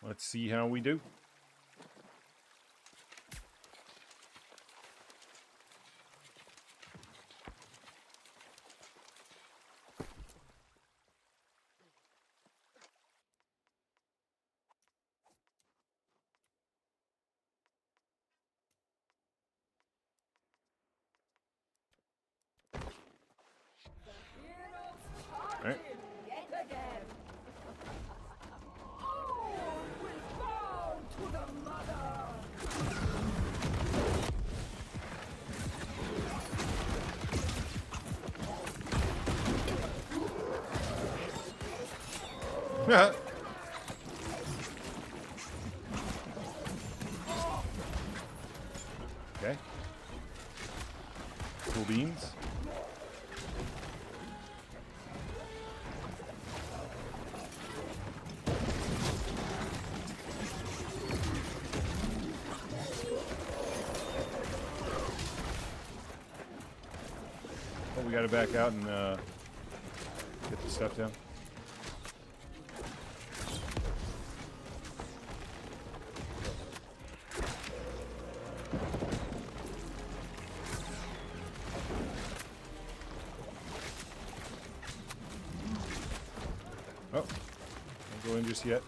Let's see how we do. Alright. Okay. Cool beans. Oh, we gotta back out and get the stuff down. Oh, don't go in just yet.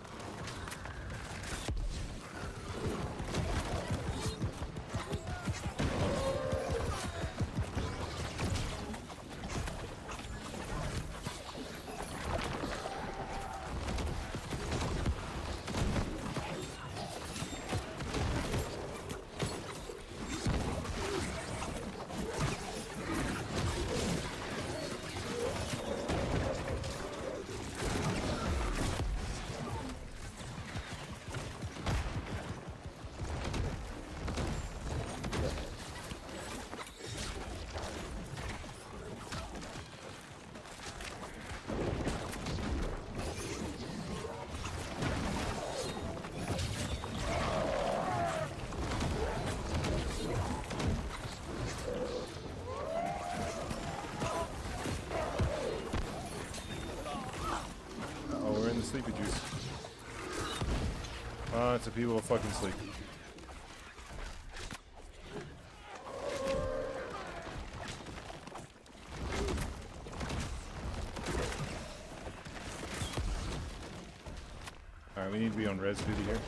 Sleepy juice. It's a people who fucking sleep. Alright, we need to be on res duty here.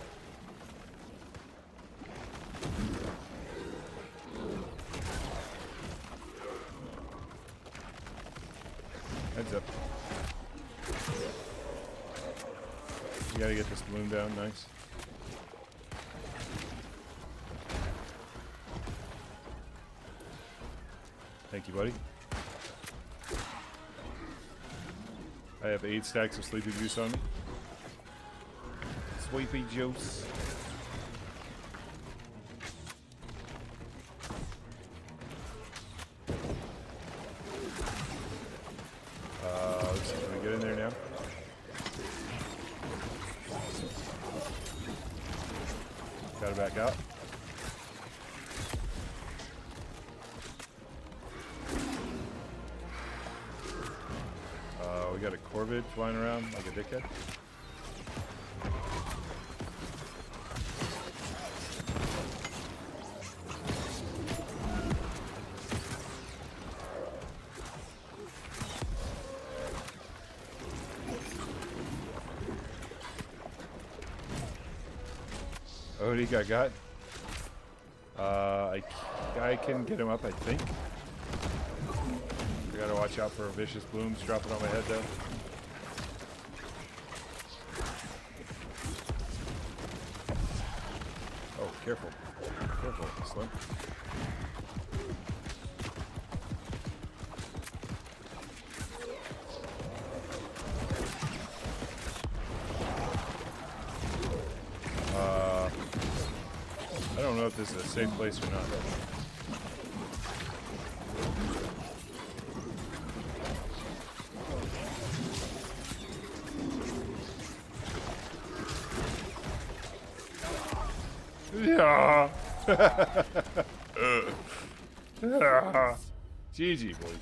Heads up. You gotta get this balloon down, nice. Thank you, buddy. I have 8 stacks of sleepy juice on me. Sleepy juice. Let's see, can we get in there now? Gotta back out. we got a Corvid flying around like a dickhead. Oh, he got. I can get him up, I think. We gotta watch out for vicious blooms dropping on my head, though. Oh, careful. Careful, Slim. I don't know if this is a safe place or not. Yeah. GG, boys.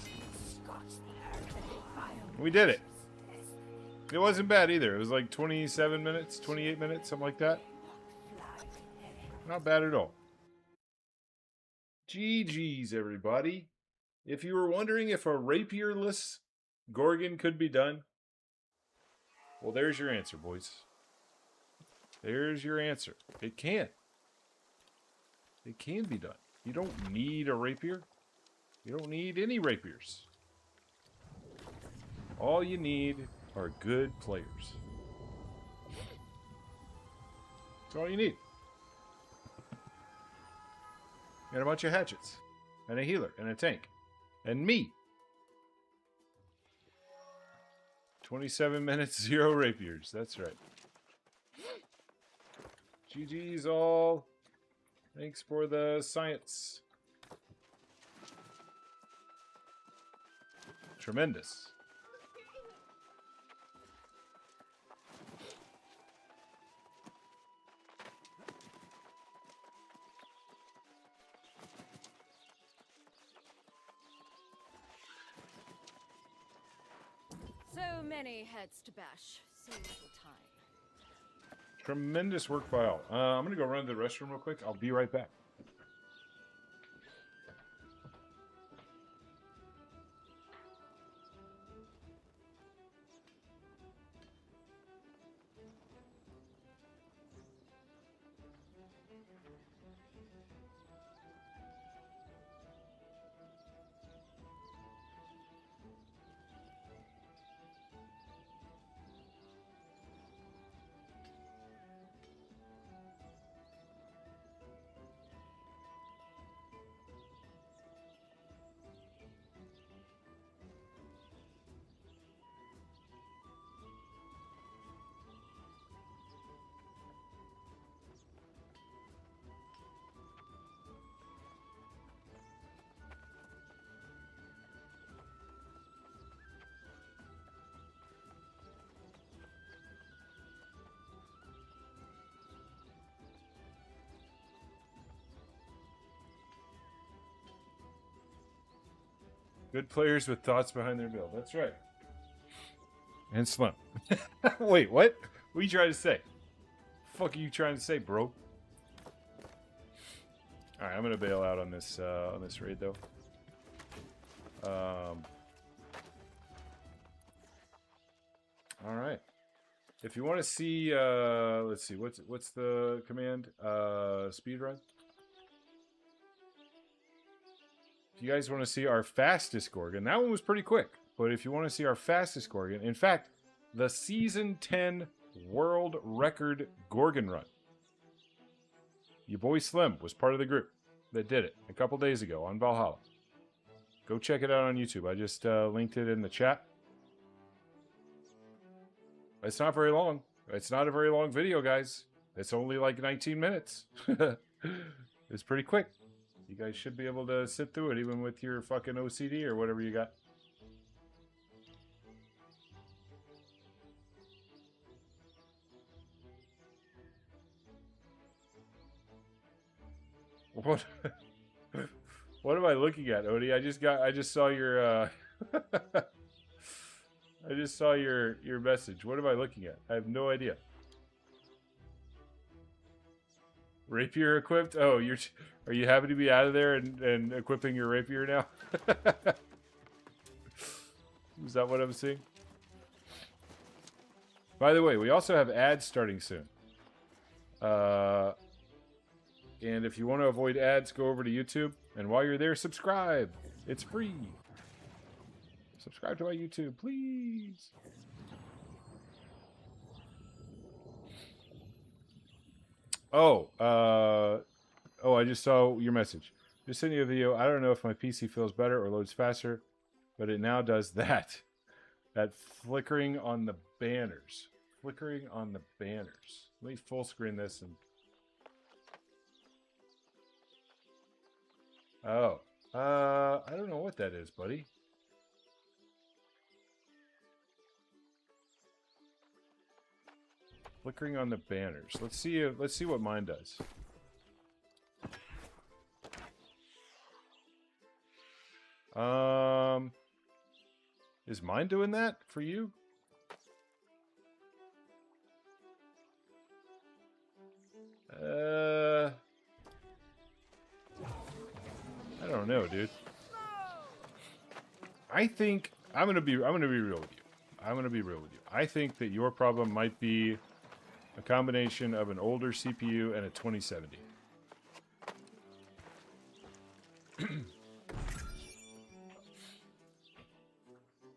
We did it. It wasn't bad either. It was like 27 minutes, 28 minutes, something like that. Not bad at all. GG's, everybody. If you were wondering if a rapierless Gorgon could be done, well, there's your answer, boys. There's your answer. It can. It can be done. You don't need a rapier. You don't need any rapiers. All you need are good players. That's all you need. And a bunch of hatchets. And a healer. And a tank. And me. 27 minutes, 0 rapiers. That's right. GG's all. Thanks for the science. Tremendous. So many heads to bash, so little time. Tremendous work by all. I'm going to go run to the restroom real quick. I'll be right back. Good players with thoughts behind their build. That's right. And Slim. Wait, what? What are you trying to say? Fuck are you trying to say, bro? Alright, I'm gonna bail out on this raid though. Alright. If you want to see let's see, what's the command? Speedrun? If you guys want to see our fastest Gorgon, that one was pretty quick. But if you want to see our fastest Gorgon, in fact, the Season 10 World Record Gorgon run. Your boy Slim was part of the group that did it a couple days ago on Valhalla. Go check it out on YouTube. I just linked it in the chat. It's not very long. It's not a very long video, guys. It's only like 19 minutes. It's pretty quick. You guys should be able to sit through it, even with your fucking OCD or whatever you got. What? What am I looking at, Odie? I just saw your I just saw your message. What am I looking at? I have no idea. Rapier equipped? Oh, are you happy to be out of there and equipping your rapier now? Is that what I'm seeing? By the way, we also have ads starting soon. And if you want to avoid ads, go over to YouTube. And while you're there, subscribe. It's free. Subscribe to my YouTube, please. Oh, I just saw your message. Just sending you a video. I don't know if my PC feels better or loads faster, but it now does that. That flickering on the banners. Flickering on the banners. Let me full screen this and... Oh. I don't know what that is, buddy. Flickering on the banners. Let's see what mine does. Is mine doing that for you? I don't know, dude. I think I'm gonna be real with you. I'm gonna be real with you. I think that your problem might be a combination of an older CPU and a 2070.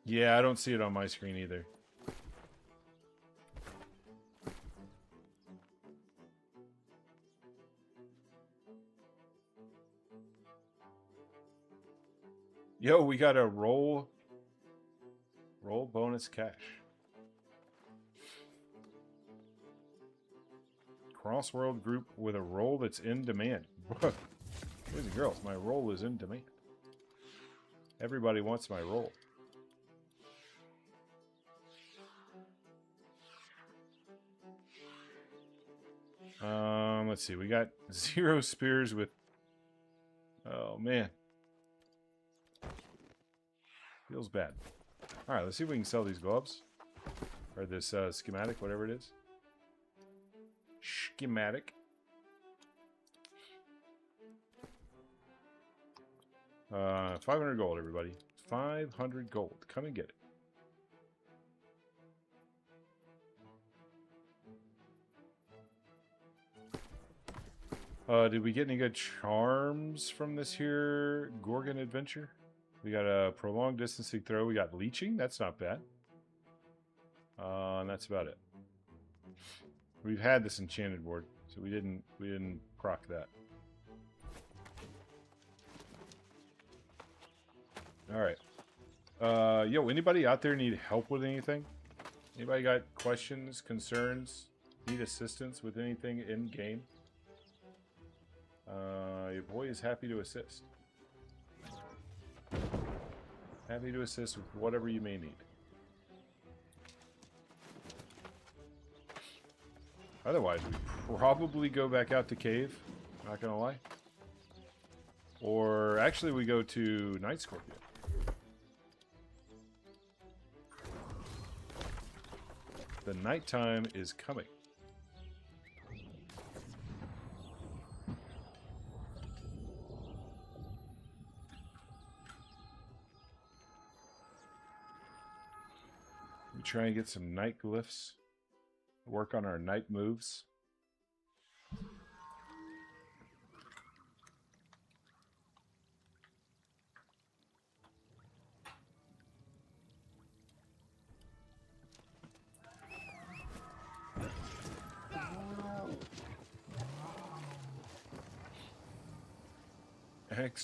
Yeah, I don't see it on my screen either. Yo, we got a roll bonus cash. Crossworld group with a roll that's in demand. Boys and girls, my roll is in demand. Everybody wants my roll. Let's see. We got 0 spears with... Oh, man. Feels bad. Alright, let's see if we can sell these gloves. Or this schematic, whatever it is. Schematic. 500 gold, everybody. 500 gold. Come and get it. Did we get any good charms from this here Gorgon adventure? We got a prolonged distancing throw. We got leeching. That's not bad. And that's about it. We've had this enchanted board, so we didn't proc that. All right. Yo, anybody out there need help with anything? Anybody got questions, concerns, need assistance with anything in game? Your boy is happy to assist. Happy to assist with whatever you may need. Otherwise, we probably go back out to cave. Not gonna lie. Or actually, we go to Night Scorpion. The nighttime is coming. We try and get some night glyphs. Work on our night moves.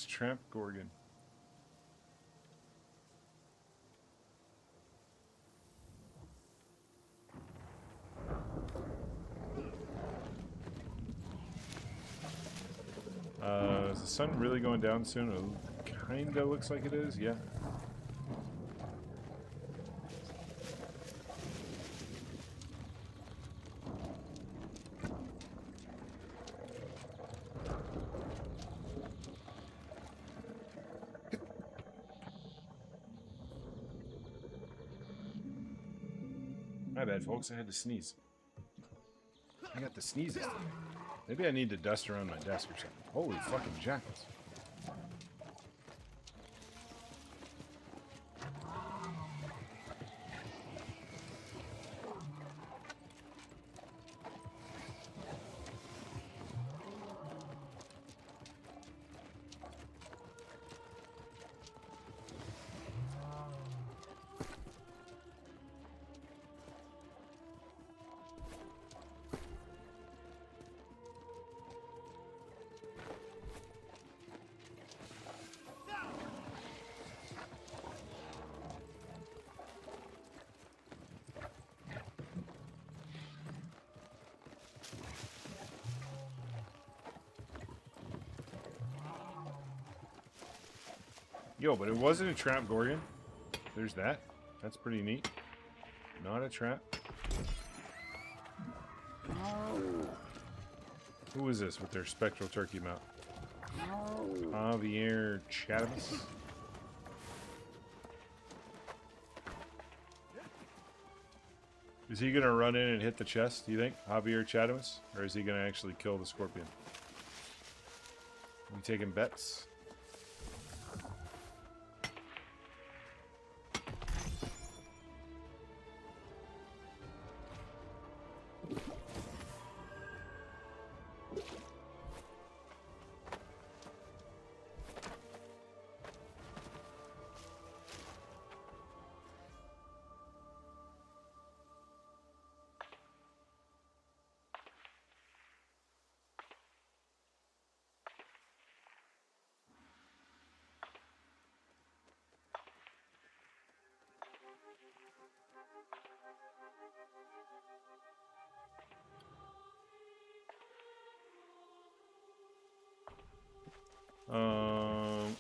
Tramp Gorgon. Is the sun really going down soon? It kinda looks like it is, yeah. My bad, folks. I had to sneeze. I got the sneezes today. Maybe I need to dust around my desk or something. Holy fucking jackals. Yo, but it wasn't a trap Gorgon. There's that. That's pretty neat. Not a trap. Who is this with their spectral turkey mount? Javier Chatamus. Is he gonna run in and hit the chest, do you think? Javier Chatamus? Or is he gonna actually kill the scorpion? You taking bets?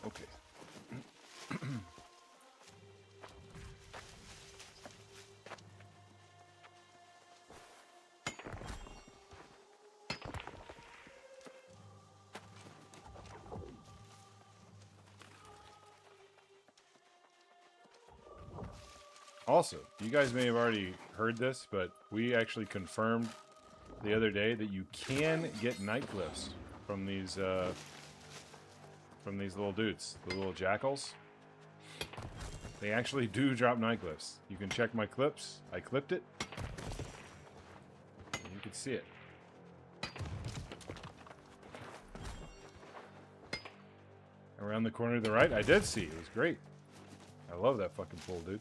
Okay. Also, you guys may have already heard this, but we actually confirmed the other day that you can get night glyphs from these little dudes, the little jackals. They actually do drop night glyphs. You can check my clips. I clipped it. And you can see it. Around the corner to the right, I did see. It was great. I love that fucking pull, dude.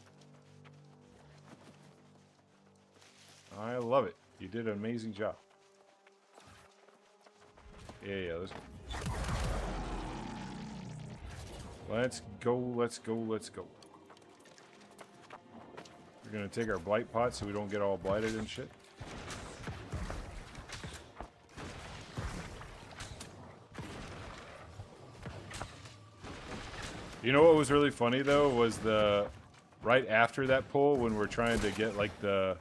I love it. You did an amazing job. Yeah, let's go. Let's go, let's go, let's go. We're gonna take our blight pot so we don't get all blighted and shit. You know what was really funny though was right after that pull when we're trying to get like the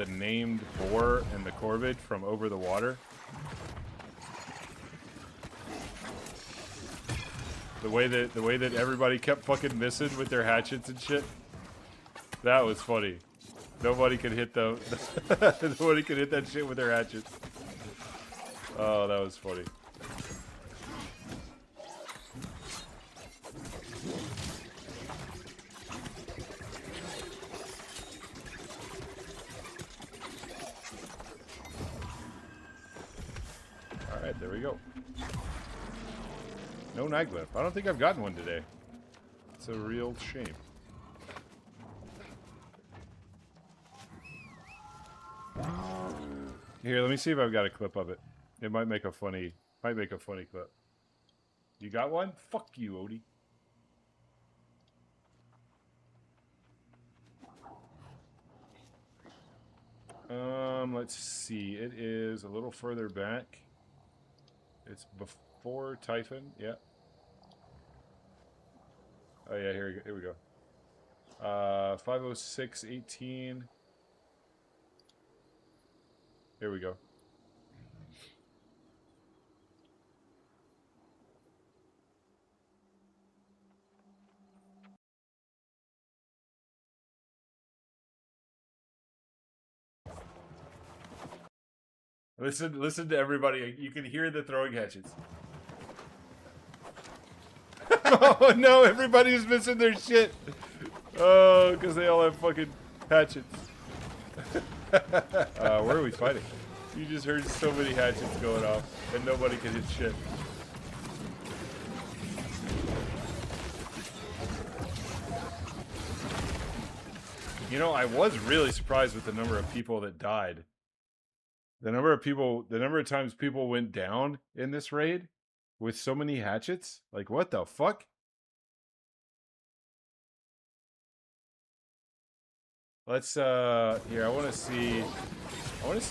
named boar and the corvid from over the water. The way that everybody kept fucking missing with their hatchets and shit. That was funny. Nobody could hit them. Nobody could hit that shit with their hatchets. Oh, that was funny. Alright, there we go. No night glyph. I don't think I've gotten one today. It's a real shame. Here, let me see if I've got a clip of it. It might make a funny clip. You got one? Fuck you, Odie. Let's see. It is a little further back. It's before Typhon, yeah. Oh yeah, here we go. 506.18. Here we go. Listen to everybody. You can hear the throwing hatchets. Oh no! Everybody's missing their shit. Oh, because they all have fucking hatchets. Where are we fighting? You just heard so many hatchets going off, and nobody can hit shit. You know, I was really surprised with the number of people that died. The number of times people went down in this raid with so many hatchets. Like, what the fuck? Let's here, I want to see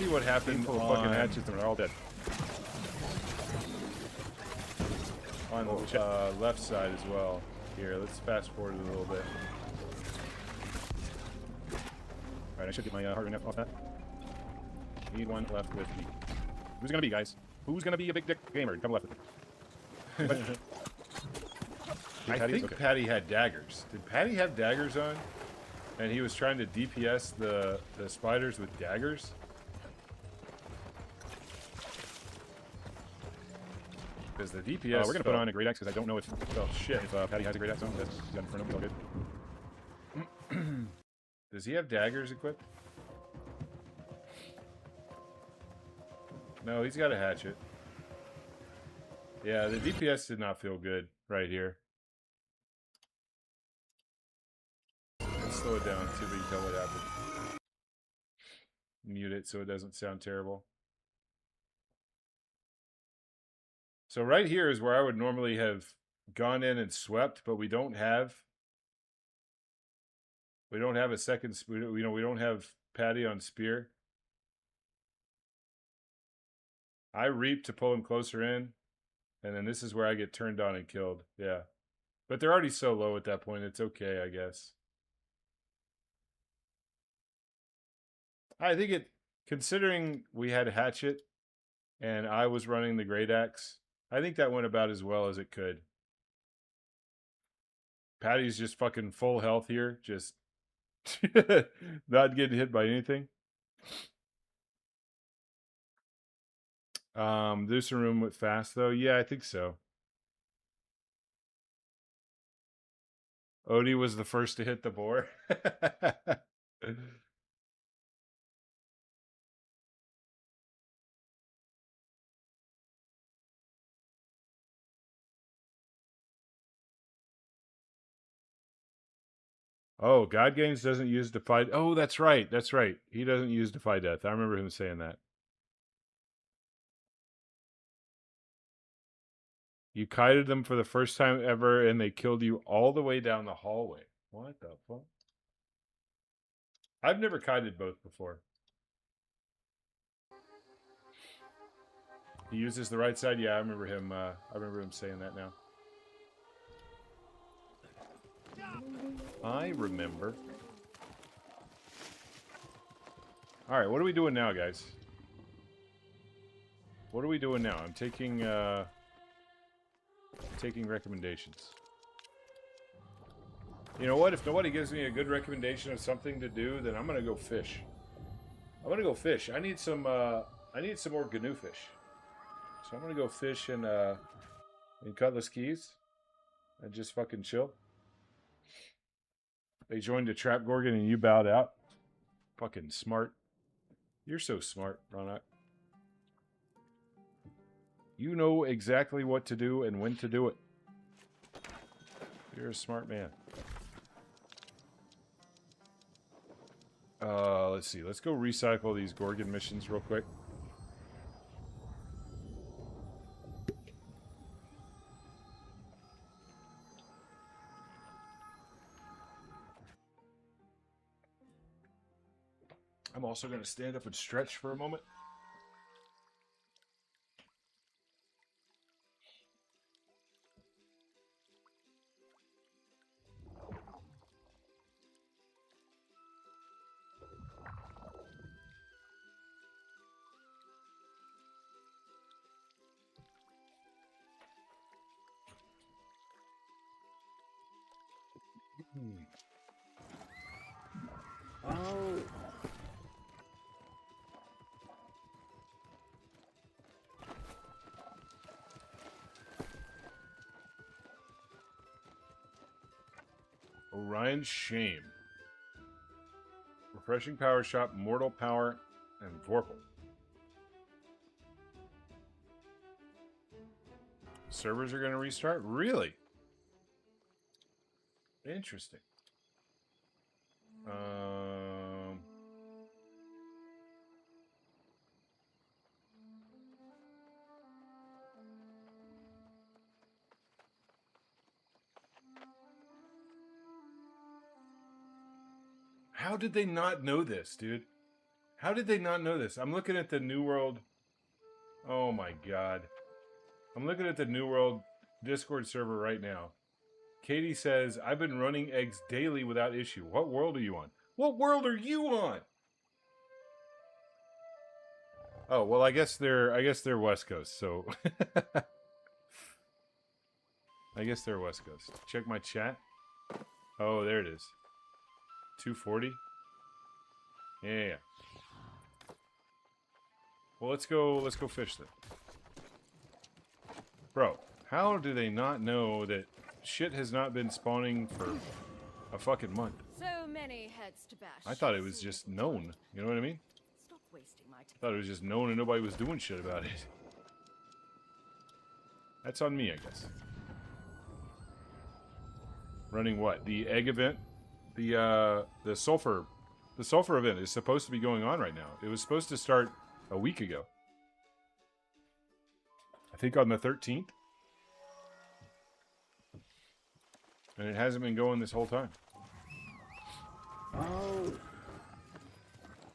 what happened Full of on fucking hatchets and they're all dead. on the left side as well. Here, let's fast forward a little bit. Alright, I should get my hard enough off that. Need one left with me. Who's gonna be, guys? Who's gonna be a big dick gamer? Come left with me. I think Patty had daggers. Did Patty have daggers on? And he was trying to DPS the spiders with daggers? Because the DPS... we're gonna put on a great axe because I don't know if... Oh, shit. If Patty has a great axe on, that's got in front of him, it's all good. Does he have daggers equipped? No, he's got a hatchet. Yeah, the DPS did not feel good right here. Let's slow it down, see if we can tell what happened. Mute it so it doesn't sound terrible. So right here is where I would normally have gone in and swept, but we don't have a second, we don't have Patty on spear. I reap to pull him closer in, and then this is where I get turned on and killed. Yeah. But they're already so low at that point, it's okay, I guess. I think it, considering we had a hatchet and I was running the great axe, I think that went about as well as it could. Patty's just fucking full health here, just not getting hit by anything. There's some room with fast though. Yeah, I think so. Odie was the first to hit the boar. Oh, God Games doesn't use Defy... Oh, that's right. That's right. He doesn't use Defy Death. I remember him saying that. You kited them for the first time ever, and they killed you all the way down the hallway. What the fuck? I've never kited both before. He uses the right side? Yeah, I remember him saying that now. I remember. Alright, what are we doing now, guys? What are we doing now? I'm taking recommendations. You know what? If nobody gives me a good recommendation of something to do, then I'm gonna go fish. I'm gonna go fish. I need some more GNU fish. So I'm gonna go fish in Cutlass Keys and just fucking chill. They joined a trap gorgon and you bowed out. Fucking smart. You're so smart, Ronak. You know exactly what to do and when to do it. You're a smart man. Let's see. Let's go recycle these gorgon missions real quick. I'm also going to stand up and stretch for a moment. Oh. Orion's Shame. Refreshing Power Shop, Mortal Power, and Vorpal. Servers are going to restart? Really? Interesting. How did they not know this, dude? How did they not know this? I'm looking at the New World. Oh my god. I'm looking at the New World Discord server right now. Katie says, I've been running eggs daily without issue. What world are you on? What world are you on? Oh, well, I guess they're West Coast, so I guess they're West Coast. Check my chat. Oh, there it is. 240. Yeah. Well, let's go fish then. Bro, how do they not know that shit has not been spawning for a fucking month? So many heads to bash. I thought it was just known. You know what I mean? Stop wasting my time. I thought it was just known and nobody was doing shit about it. That's on me, I guess. Running what? The egg event? The sulfur event is supposed to be going on right now. It was supposed to start a week ago. I think on the 13th. And it hasn't been going this whole time.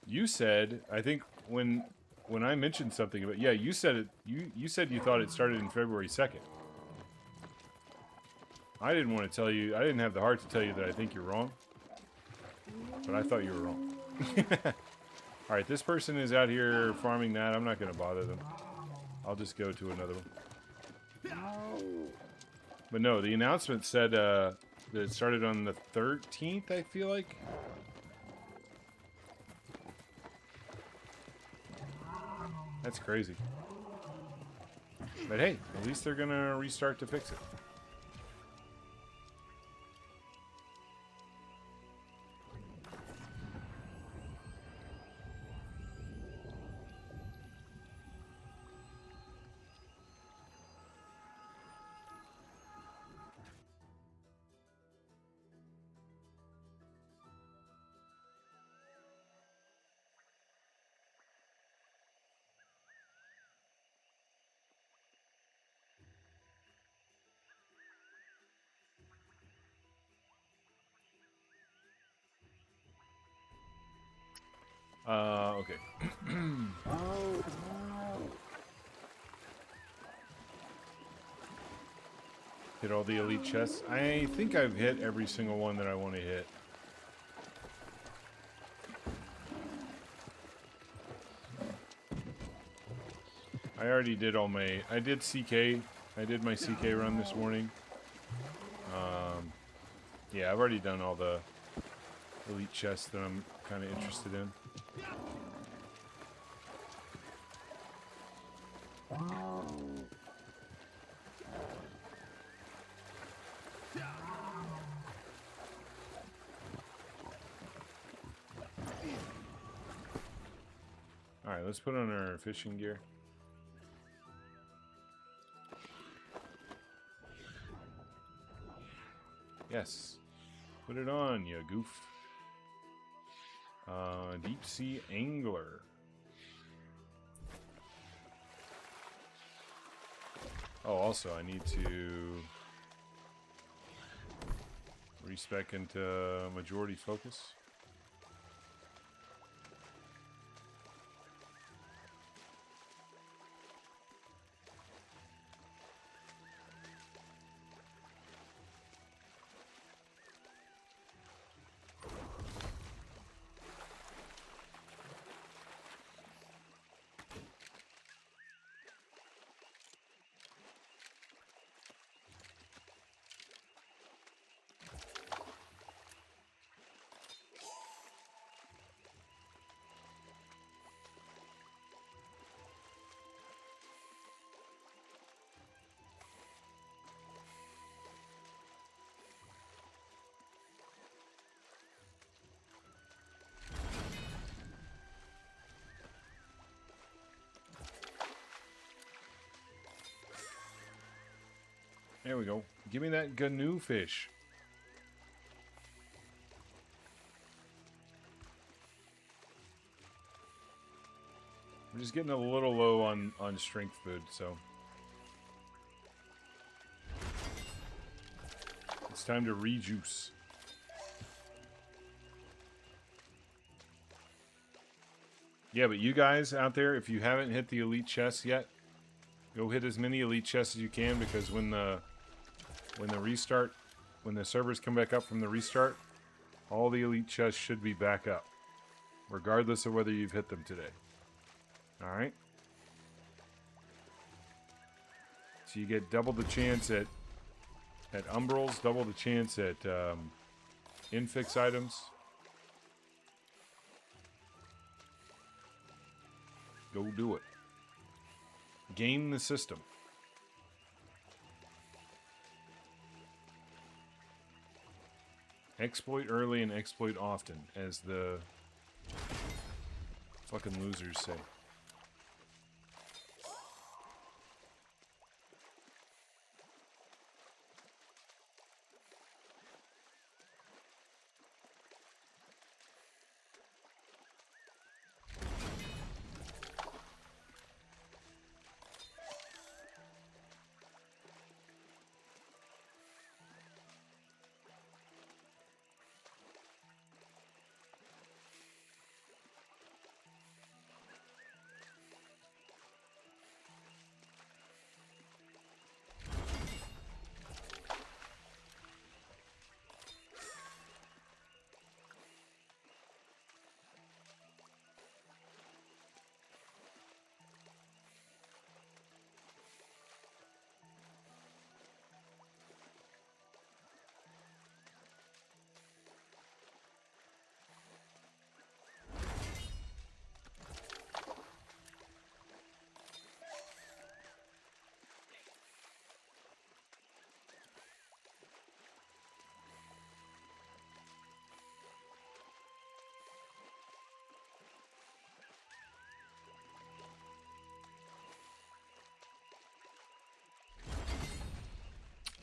You said, I think when I mentioned something about, yeah, you said it. You said you thought it started in February 2nd. I didn't want to tell you. I didn't have the heart to tell you that I think you're wrong. But I thought you were wrong. All right, this person is out here farming that. I'm not going to bother them. I'll just go to another one. But no, the announcement said that it started on the 13th, I feel like. That's crazy. But hey, at least they're going to restart to fix it. Okay. Hit all the elite chests. I think I've hit every single one that I want to hit. I already did all my... I did CK. I did my CK run this morning. Yeah, I've already done all the elite chests that I'm kind of interested in. Alright, let's put on our fishing gear. Yes. Put it on, you goof. Deep sea angler. Oh, also, I need to respec into majority focus. There we go. Give me that GNU fish. I'm just getting a little low on strength food, so it's time to rejuice. Yeah, but you guys out there, if you haven't hit the elite chests yet, go hit as many elite chests as you can, because when the restart, when the servers come back up from the restart, all the elite chests should be back up, regardless of whether you've hit them today. All right. So you get double the chance at umbrals, double the chance at infix items. Go do it. Game the system. Exploit early and exploit often, as the fucking losers say.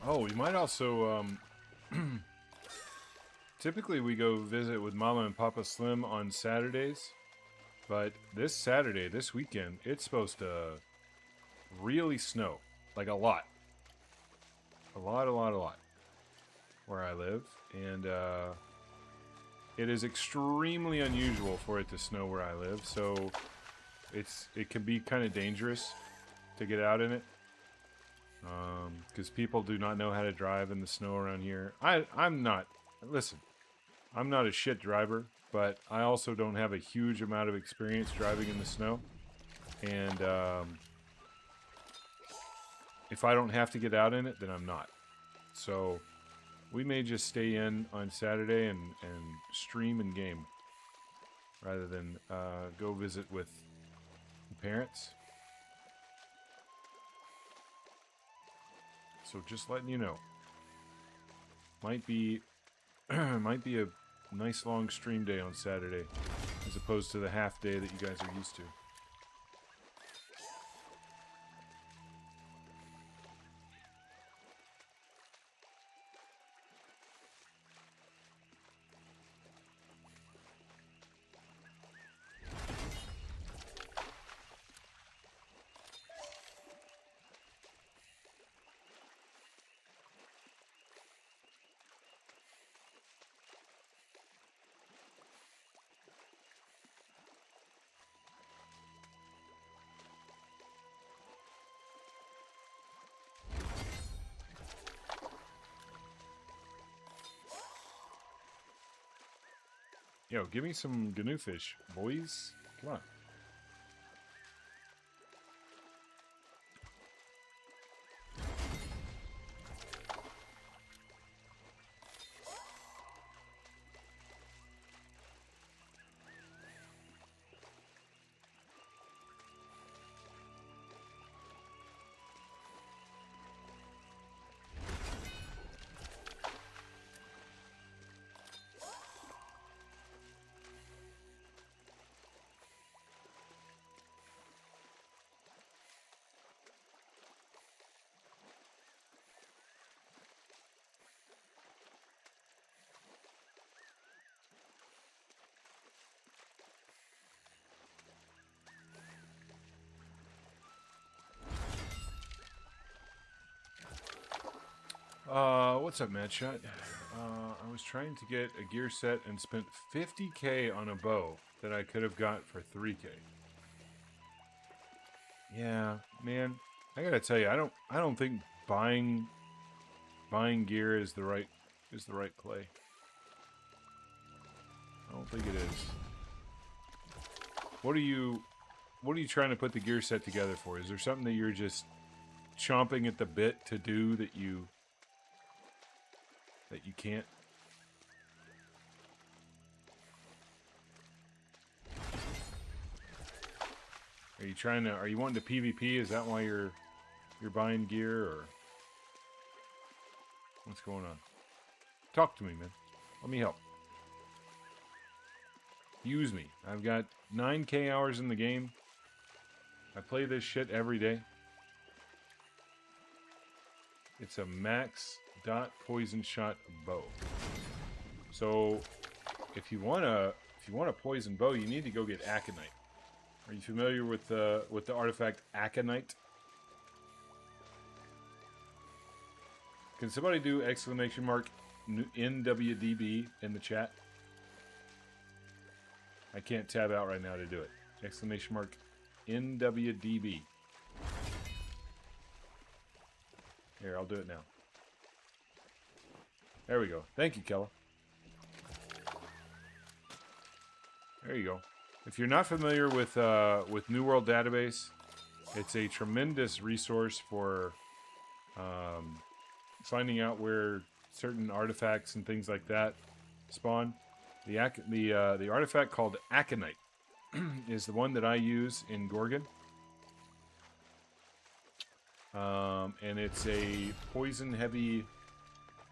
Oh, we might also, typically we go visit with Mama and Papa Slim on Saturdays, but this Saturday, this weekend, it's supposed to really snow. Like a lot. A lot. Where I live. And, it is extremely unusual for it to snow where I live, so it can be kind of dangerous to get out in it. Because people do not know how to drive in the snow around here. I'm not a shit driver, but I also don't have a huge amount of experience driving in the snow. And if I don't have to get out in it, then I'm not. So we may just stay in on Saturday and stream and game, rather than go visit with parents. So just letting you know. Might be a nice long stream day on Saturday, as opposed to the half day that you guys are used to. Yo, give me some GNU fish, boys. Come on. What's up, Mad Shot? I was trying to get a gear set and spent 50k on a bow that I could have got for 3k. Yeah, man, I gotta tell you, I don't think buying gear is the right play. I don't think it is. What are you trying to put the gear set together for? Is there something that you're just chomping at the bit to do that you can't? Are you wanting to PvP? Is that why you're buying gear, or what's going on? Talk to me, man. Let me help. Use me. I've got 9k hours in the game. I play this shit every day. It's a max dot poison shot bow. So if you want a poison bow, you need to go get aconite. Are you familiar with the artifact aconite? Can somebody do exclamation mark NWDB in the chat? I can't tab out right now to do it. Exclamation mark NWDB. Here, I'll do it now. There we go. Thank you, Kella. There you go. If you're not familiar with New World Database, it's a tremendous resource for finding out where certain artifacts and things like that spawn. The artifact called aconite is the one that I use in Gorgon. And it's a poison-heavy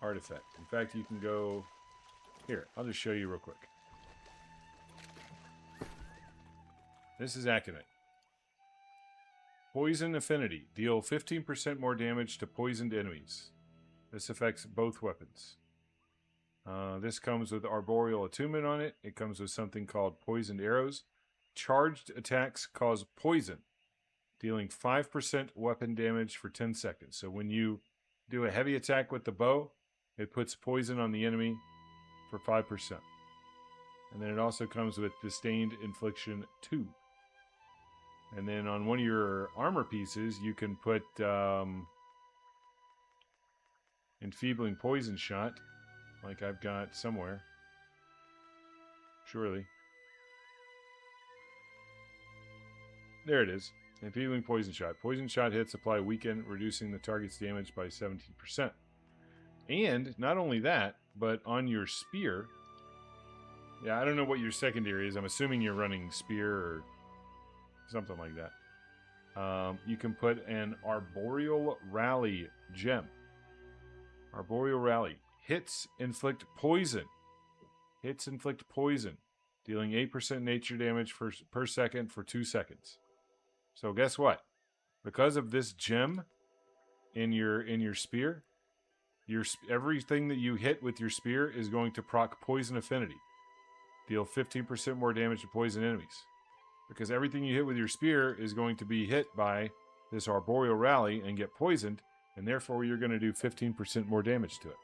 artifact. In fact, you can go... Here, I'll just show you real quick. This is aconite. Poison affinity. Deal 15% more damage to poisoned enemies. This affects both weapons. This comes with arboreal attunement on it. It comes with something called poisoned arrows. Charged attacks cause poison, dealing 5% weapon damage for 10 seconds. So when you do a heavy attack with the bow, it puts poison on the enemy for 5%. And then it also comes with Disdained Infliction 2. And then on one of your armor pieces, you can put Enfeebling Poison Shot, like I've got somewhere. Surely. There it is. Enfeebling Poison Shot. Poison Shot hits apply weaken, reducing the target's damage by 17%. And not only that, but on your spear... Yeah, I don't know what your secondary is. I'm assuming you're running spear or something like that. You can put an Arboreal Rally gem. Arboreal Rally. Hits inflict poison. Hits inflict poison. Dealing 8% nature damage per second for 2 seconds. So guess what? Because of this gem in your spear, everything that you hit with your spear is going to proc poison affinity. Deal 15% more damage to poison enemies. Because everything you hit with your spear is going to be hit by this Arboreal Rally and get poisoned, and therefore you're going to do 15% more damage to it.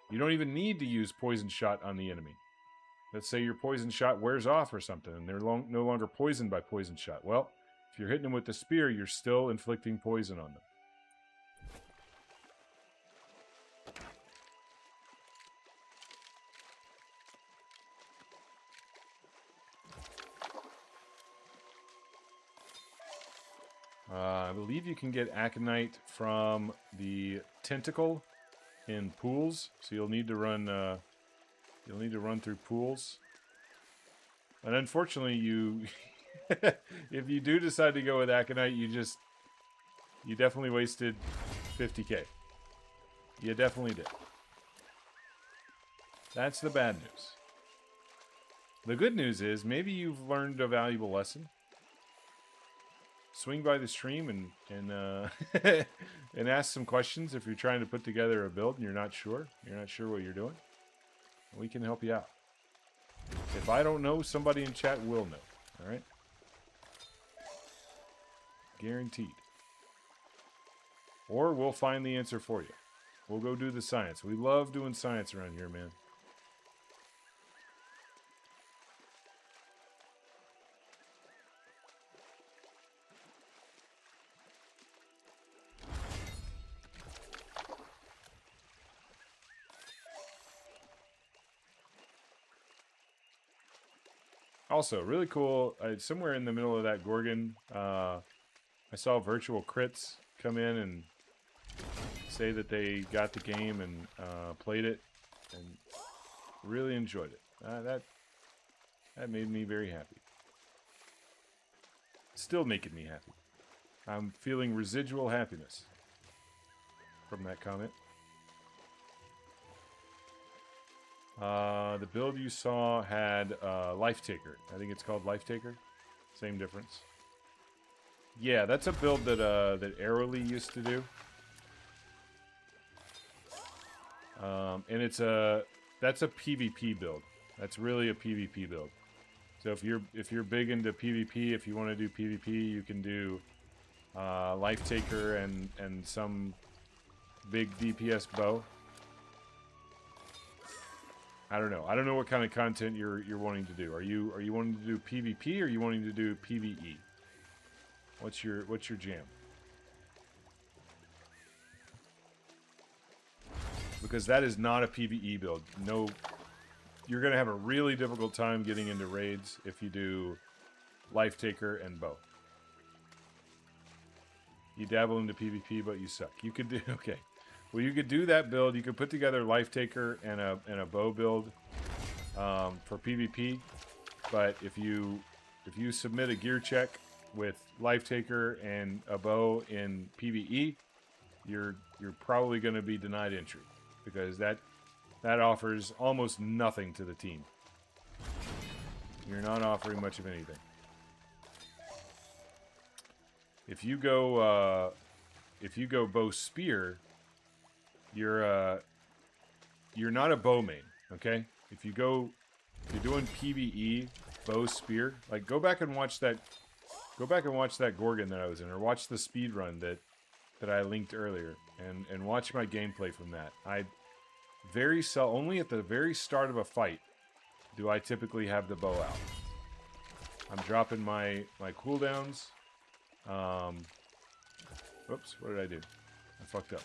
You don't even need to use Poison Shot on the enemy. Let's say your Poison Shot wears off or something, and they're no longer poisoned by Poison Shot. Well, if you're hitting them with the spear, you're still inflicting poison on them. I believe you can get aconite from the tentacle in pools, so you'll need to run through pools. And unfortunately, you if you do decide to go with aconite, you definitely wasted 50k. You definitely did. That's the bad news. The good news is maybe you've learned a valuable lesson. Swing by the stream and and ask some questions if you're trying to put together a build and you're not sure what you're doing. We can help you out. If I don't know, somebody in chat will know. All right? Guaranteed. Or we'll find the answer for you. We'll go do the science. We love doing science around here, man. Also, really cool. Somewhere in the middle of that Gorgon, I saw virtual crits come in and say that they got the game and played it and really enjoyed it. That made me very happy. Still making me happy. I'm feeling residual happiness from that comment. The build you saw had Life Taker. I think it's called Life Taker. Same difference. Yeah, that's a build that that Arrowly used to do. And that's a PvP build. That's really a PvP build. So if you're big into PvP, if you want to do PvP, you can do Life Taker and some big DPS bow. I don't know. I don't know what kind of content you're wanting to do. Are you wanting to do PvP or are you wanting to do PvE? What's your jam? Because that is not a PvE build. No, you're gonna have a really difficult time getting into raids if you do Life Taker and bow. You dabble into PvP, but you suck. You could do okay. Well, you could do that build. You could put together Life Taker and a bow build for PvP. But if you submit a gear check with Life Taker and a bow in PvE, you're probably going to be denied entry because that offers almost nothing to the team. You're not offering much of anything. If you go bow spear, you're not a bow main, okay? If you're doing PvE bow spear, like go back and watch that Gorgon that I was in, or watch the speed run that I linked earlier, and watch my gameplay from that. Only at the very start of a fight do I typically have the bow out. I'm dropping my cooldowns. Whoops, what did I do? I fucked up.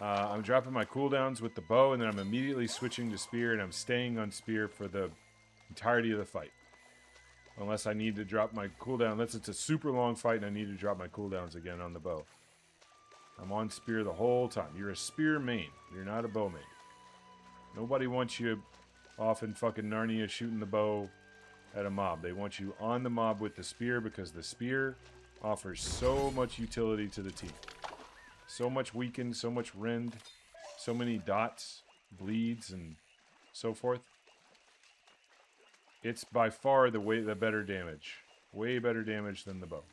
I'm dropping my cooldowns with the bow, and then I'm immediately switching to spear, and I'm staying on spear for the entirety of the fight. Unless I need to drop my cooldown. Unless it's a super long fight and I need to drop my cooldowns again on the bow. I'm on spear the whole time. You're a spear main. You're not a bow main. Nobody wants you off in fucking Narnia shooting the bow at a mob. They want you on the mob with the spear because the spear offers so much utility to the team. So much weaken, so much rend, so many dots, bleeds, and so forth. It's by far the better damage. Way better damage than the bow.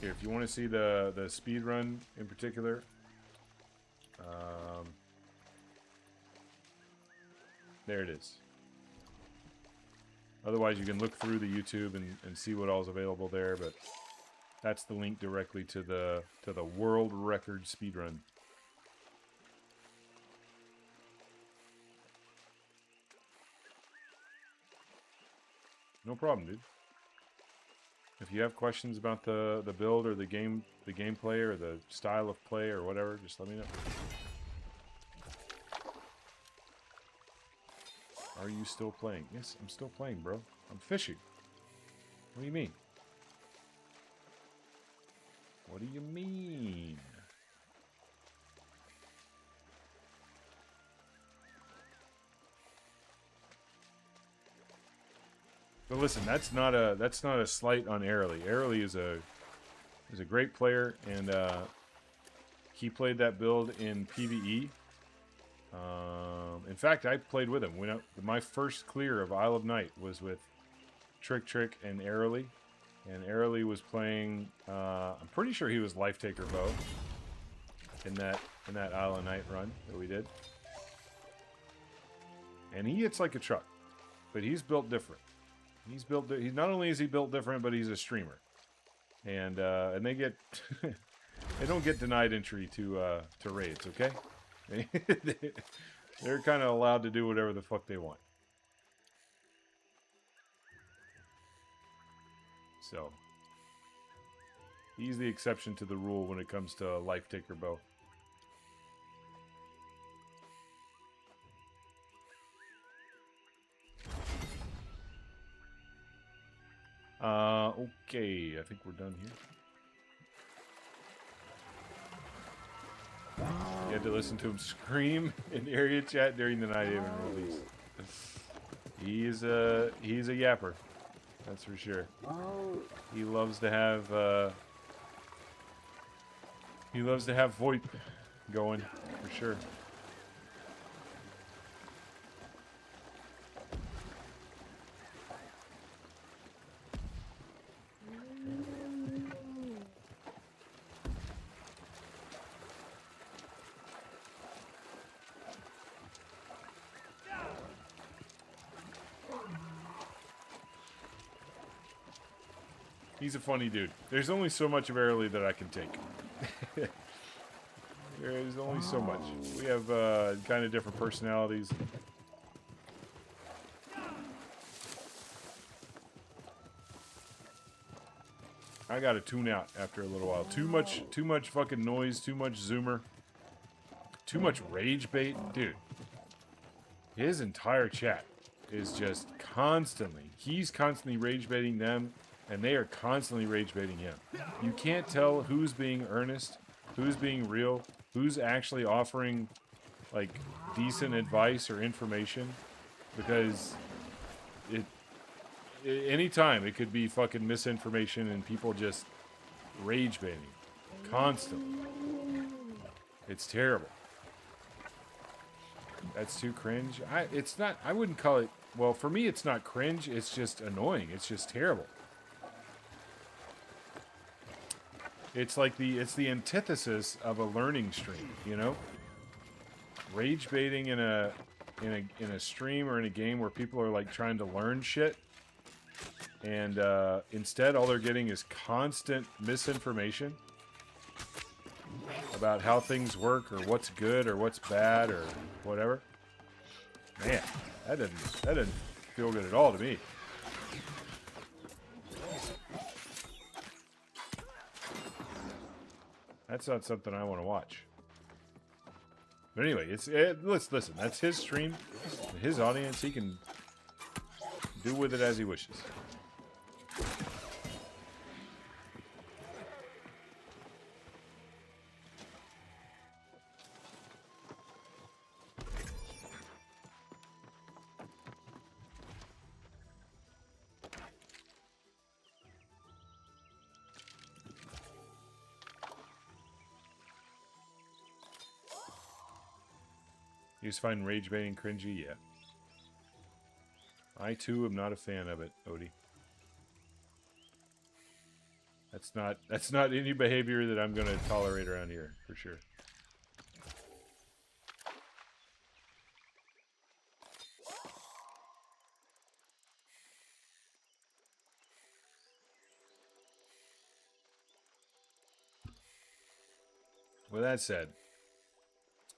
Here, if you want to see the speed run in particular, there it is. Otherwise, you can look through the YouTube and see what all's available there, but that's the link directly to the world record speedrun. No problem, dude. If you have questions about the build or the gameplay or the style of play or whatever, just let me know. Are you still playing? Yes, I'm still playing, bro. I'm fishing. What do you mean? What do you mean? But listen, that's not a slight on Arrowly. Arrowly is a great player, and he played that build in PvE. In fact, I played with him. My first clear of Isle of Night was with Trick and Arrowly. And Arrowly was playing, I'm pretty sure he was Life Taker bow in that Isle of Night run that we did. And he hits like a truck, but he's built different. He's built. He's not only is he built different, but he's a streamer, and they get they don't get denied entry to raids. Okay, they're kind of allowed to do whatever the fuck they want. So he's the exception to the rule when it comes to Life Taker bow. Okay, I think we're done here. You had to listen to him scream in area chat during the night even release. He's a yapper, that's for sure. He loves to have VoIP going for sure. He's a funny dude. There's only so much of Airly that I can take. There's only so much. We have kind of different personalities. I gotta tune out after a little while. Too much fucking noise, too much zoomer. Too much rage bait. Dude. His entire chat is just constantly, he's constantly rage baiting them, and they are constantly rage baiting him. You can't tell who's being earnest, who's being real, who's actually offering, like, decent advice or information, because anytime it could be fucking misinformation and people just rage baiting constantly. It's terrible. That's too cringe. It's not, I wouldn't call it, well, for me it's not cringe, it's just annoying. It's just terrible. It's like it's the antithesis of a learning stream, you know? Rage baiting in a stream or in a game where people are like trying to learn shit, and instead all they're getting is constant misinformation about how things work or what's good or what's bad or whatever. Man, that didn't feel good at all to me. That's not something I want to watch. But anyway, let's listen. That's his stream, his audience. He can do with it as he wishes. You just find rage baiting cringy? Yeah. I too am not a fan of it, Odie. That's not any behavior that I'm gonna tolerate around here, for sure. With that said,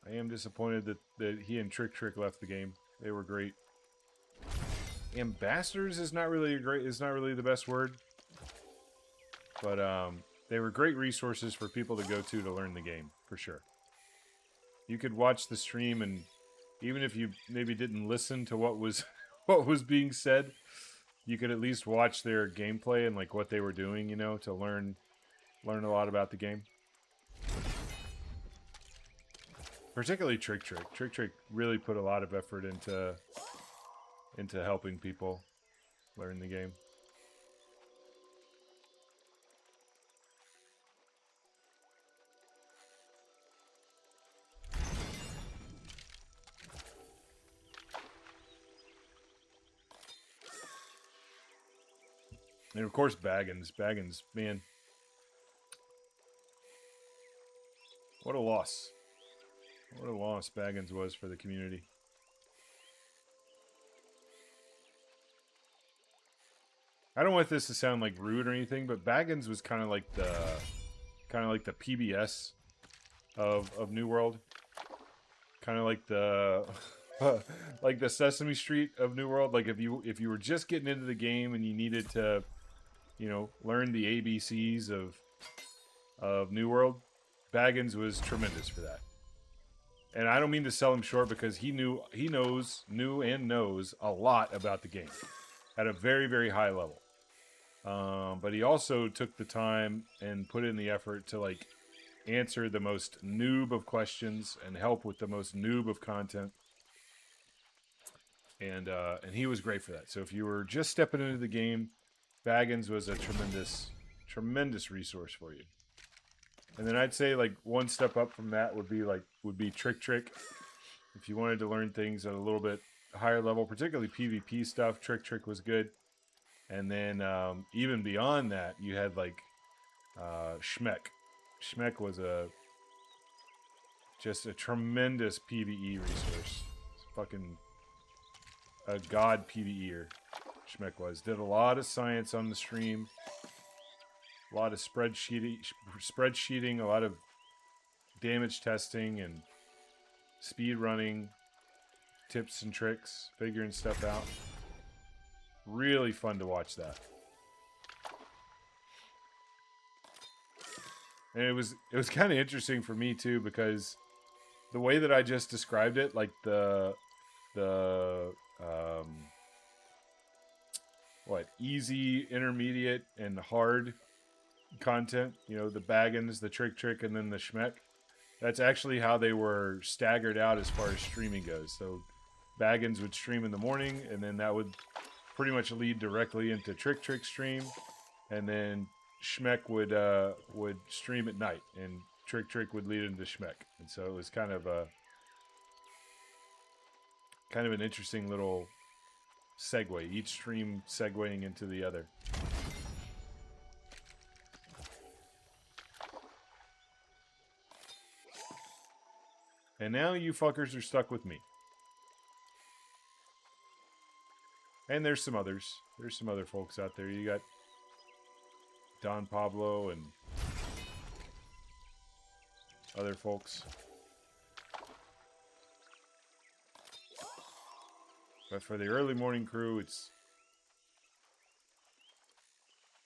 I am disappointed that he and Trick left the game. They were great. Ambassadors is not really the best word, but they were great resources for people to go to learn the game, for sure. You could watch the stream, and even if you maybe didn't listen to what was being said, you could at least watch their gameplay and like what they were doing, you know, to learn a lot about the game. Particularly Trick. Trick really put a lot of effort into helping people learn the game. And of course Baggins, man. What a loss. What a loss Baggins was for the community. I don't want this to sound like rude or anything, but Baggins was kind of like the PBS of New World. Kind of like the like the Sesame Street of New World. Like if you were just getting into the game and you needed to, you know, learn the ABCs of New World, Baggins was tremendous for that. And I don't mean to sell him short because he knew and knows a lot about the game at a very, very high level. But he also took the time and put in the effort to like answer the most noob of questions and help with the most noob of content. And he was great for that. So if you were just stepping into the game, Baggins was a tremendous resource for you. And then I'd say like one step up from that would be Trick. If you wanted to learn things at a little bit higher level, particularly PvP stuff, Trick was good. And then even beyond that, you had like Schmeck. Schmeck was just a tremendous PvE resource. It's fucking a god PvEer. Schmeck was. Did a lot of science on the stream. A lot of spreadsheeting, a lot of damage testing and speed running, tips and tricks, figuring stuff out. Really fun to watch that. And it was kind of interesting for me too, because the way that I just described it, like the easy, intermediate, and hard content, you know, the Baggins, the Trick, and then the Schmeck. That's actually how they were staggered out as far as streaming goes. So Baggins would stream in the morning, and then that would pretty much lead directly into Trick stream, and then Schmeck would stream at night, and Trick would lead into Schmeck. And so it was kind of an interesting little segue, each stream segueing into the other. And now you fuckers are stuck with me. And there's some others. There's some other folks out there. You got Don Pablo and other folks. But for the early morning crew,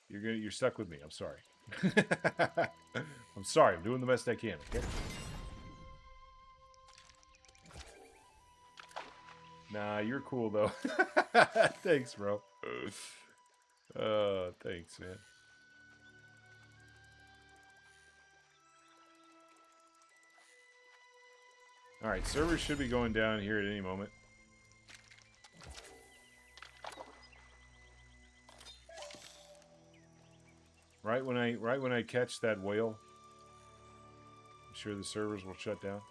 you're stuck with me. I'm sorry. I'm sorry. I'm doing the best I can, okay? Nah, you're cool though. Thanks, bro. Thanks, man. Alright, servers should be going down here at any moment. Right when I catch that whale, I'm sure the servers will shut down.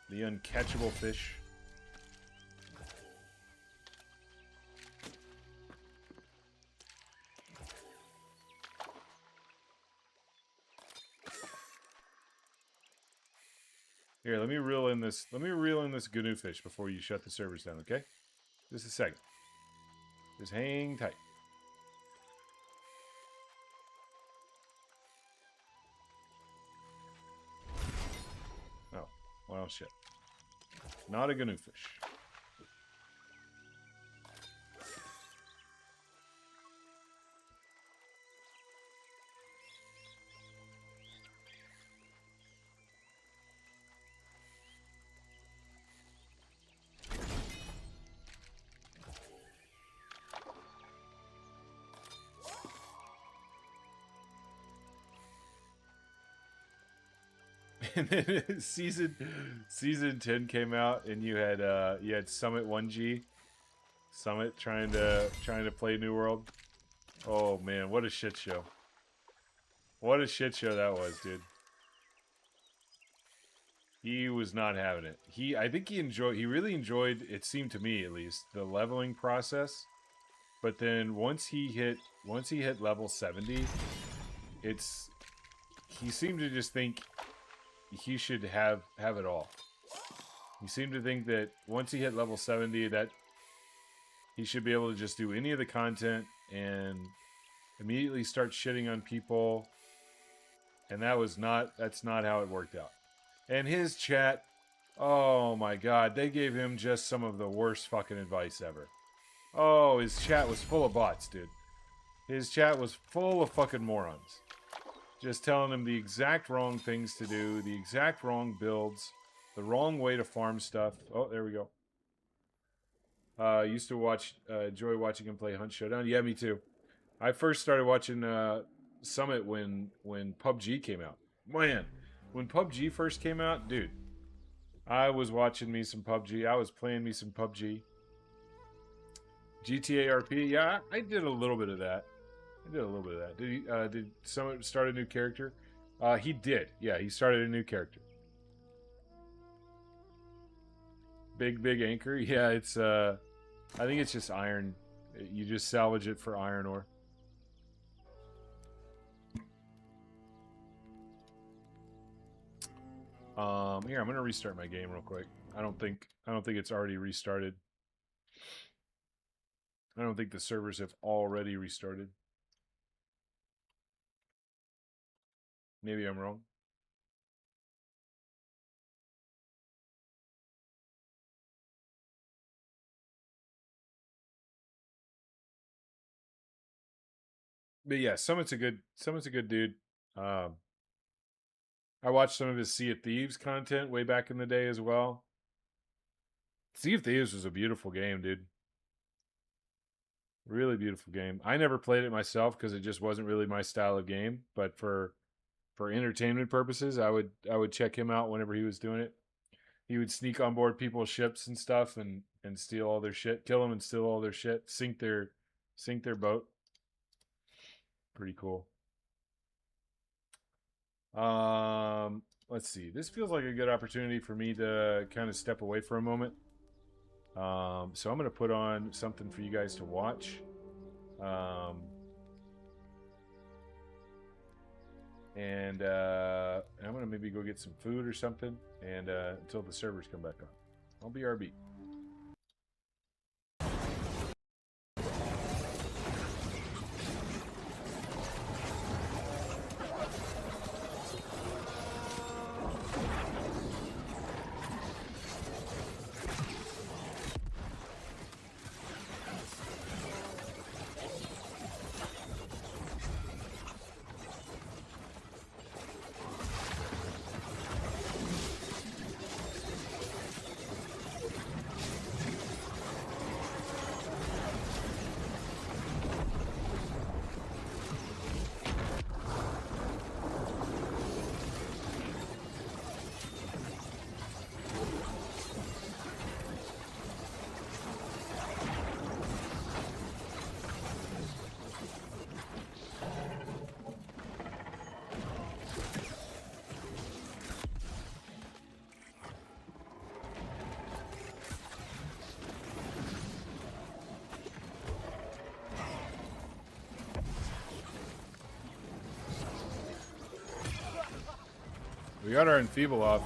The uncatchable fish. Here, let me reel in this GNU fish before you shut the servers down, okay? Just a second. Just hang tight. Oh, well, shit. Not a GNU fish. And then season 10 came out, and you had Summit 1G, Summit trying to play New World. Oh man, what a shit show! What a shit show that was, dude. He was not having it. I think he really enjoyed, it seemed to me at least, the leveling process. But then once he hit level 70, he seemed to just think he should have it all. He seemed to think that once he hit level 70, that He should be able to just do any of the content and immediately start shitting on people. And that's not how it worked out. And his chat, oh my god, they gave him just some of the worst fucking advice ever. Oh, his chat was full of bots, dude. His chat was full of fucking morons. Just telling him the exact wrong things to do, the exact wrong builds, the wrong way to farm stuff. Oh, there we go. Used to enjoy watching him play Hunt Showdown. Yeah, me too. I first started watching Summit when PUBG came out. Man, when PUBG first came out, dude, I was watching me some PUBG. I was playing me some PUBG. GTA RP, yeah, I did a little bit of that. Did Summit start a new character? He did. Yeah, he started a new character. Big anchor. Yeah, it's I think it's just iron. You just salvage it for iron ore. Here, I'm gonna restart my game real quick. I don't think it's already restarted. I don't think the servers have already restarted. Maybe I'm wrong. But yeah, Summit's a good dude. I watched some of his Sea of Thieves content way back in the day as well. Sea of Thieves was a beautiful game, dude. Really beautiful game. I never played it myself because it just wasn't really my style of game. But for entertainment purposes, I would check him out whenever he was doing it. He would sneak on board people's ships and stuff and steal all their shit, kill them and steal all their shit, sink their boat. Pretty cool. Let's see. This feels like a good opportunity for me to kind of step away for a moment. So I'm going to put on something for you guys to watch. And I'm going to maybe go get some food or something and until the servers come back on. I'll be RB. We got our enfeeble off.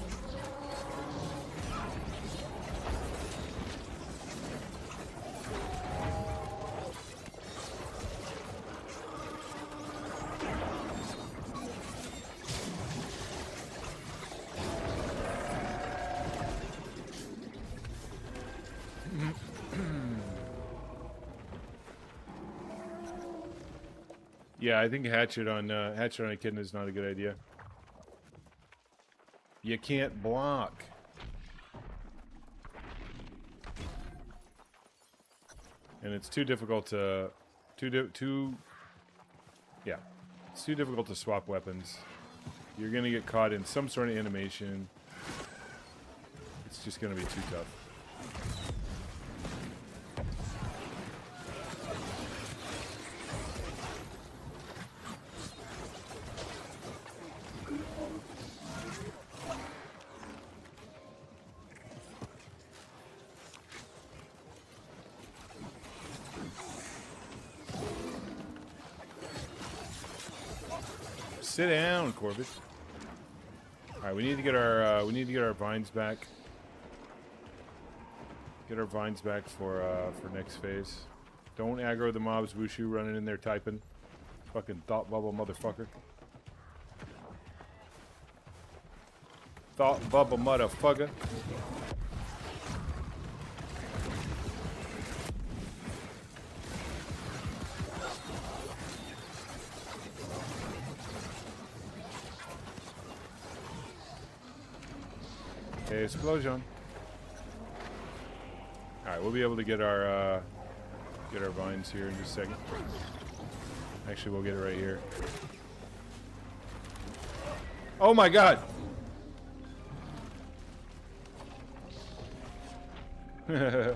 Yeah, I think hatchet on a kitten is not a good idea. You can't block. And it's too difficult to it's too difficult to swap weapons. You're gonna get caught in some sort of animation. It's just gonna be too tough. Sit down, Corbett. All right, we need to get our vines back. Get our vines back for next phase. Don't aggro the mobs, Wushu running in there typing. Fucking thought bubble motherfucker. Thought bubble motherfucker. Okay, explosion. Alright, we'll be able to get our vines here in just a second. Actually, we'll get it right here. Oh my god! I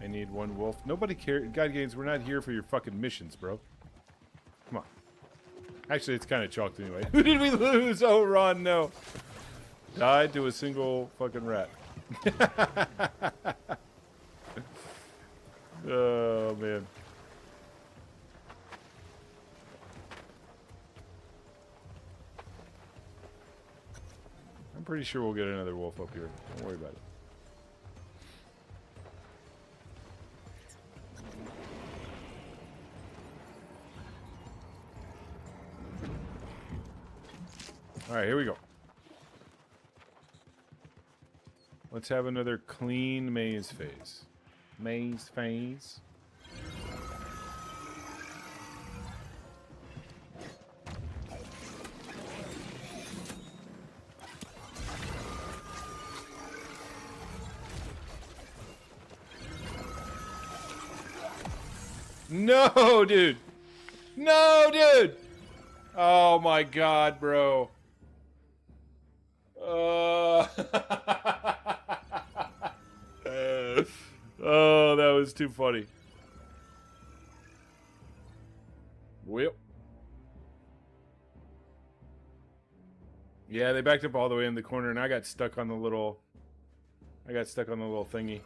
need one wolf. Nobody cares. God Games, we're not here for your fucking missions, bro. Come on. Actually, it's kind of chalked anyway. Who did we lose? Oh, Ron, no. Died to a single fucking rat. Oh, man. I'm pretty sure we'll get another wolf up here. Don't worry about it. Alright, here we go. Let's have another clean maze phase. Maze phase. No, dude. No, dude. Oh my god, bro. Oh, that was too funny. Whip. Yeah, they backed up all the way in the corner, and I got stuck on the little. Thingy.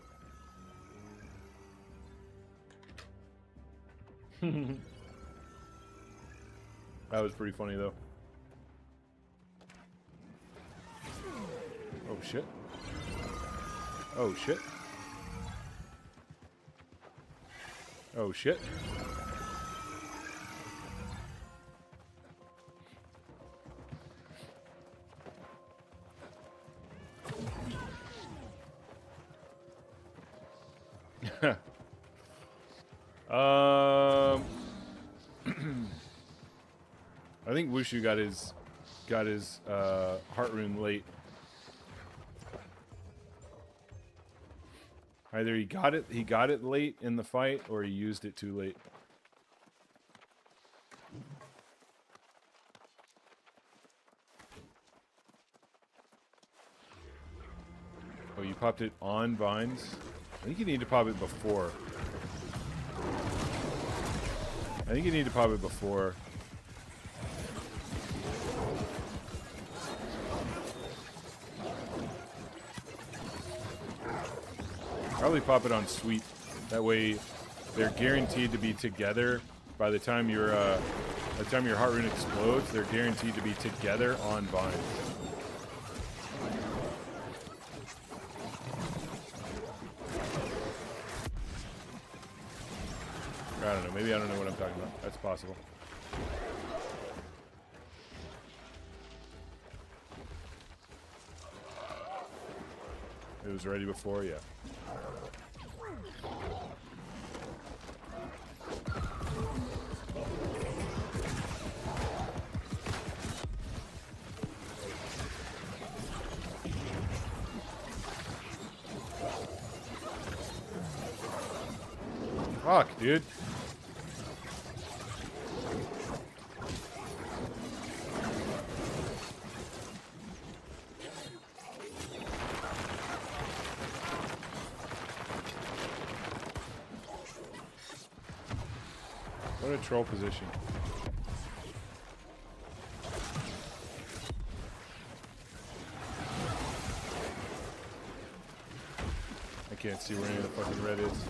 That was pretty funny, though. Oh shit. Oh shit. Oh shit. I think Wushu got his heart rune late. Either he got it late in the fight, or he used it too late. Oh, you popped it on vines? I think you need to pop it before. Probably pop it on sweep. That way, they're guaranteed to be together by the time your heart rune explodes. They're guaranteed to be together on vines. I don't know. Maybe I don't know what I'm talking about. That's possible. It was ready before, yeah. Fuck, dude. What a troll position. I can't see where any of the fucking red is.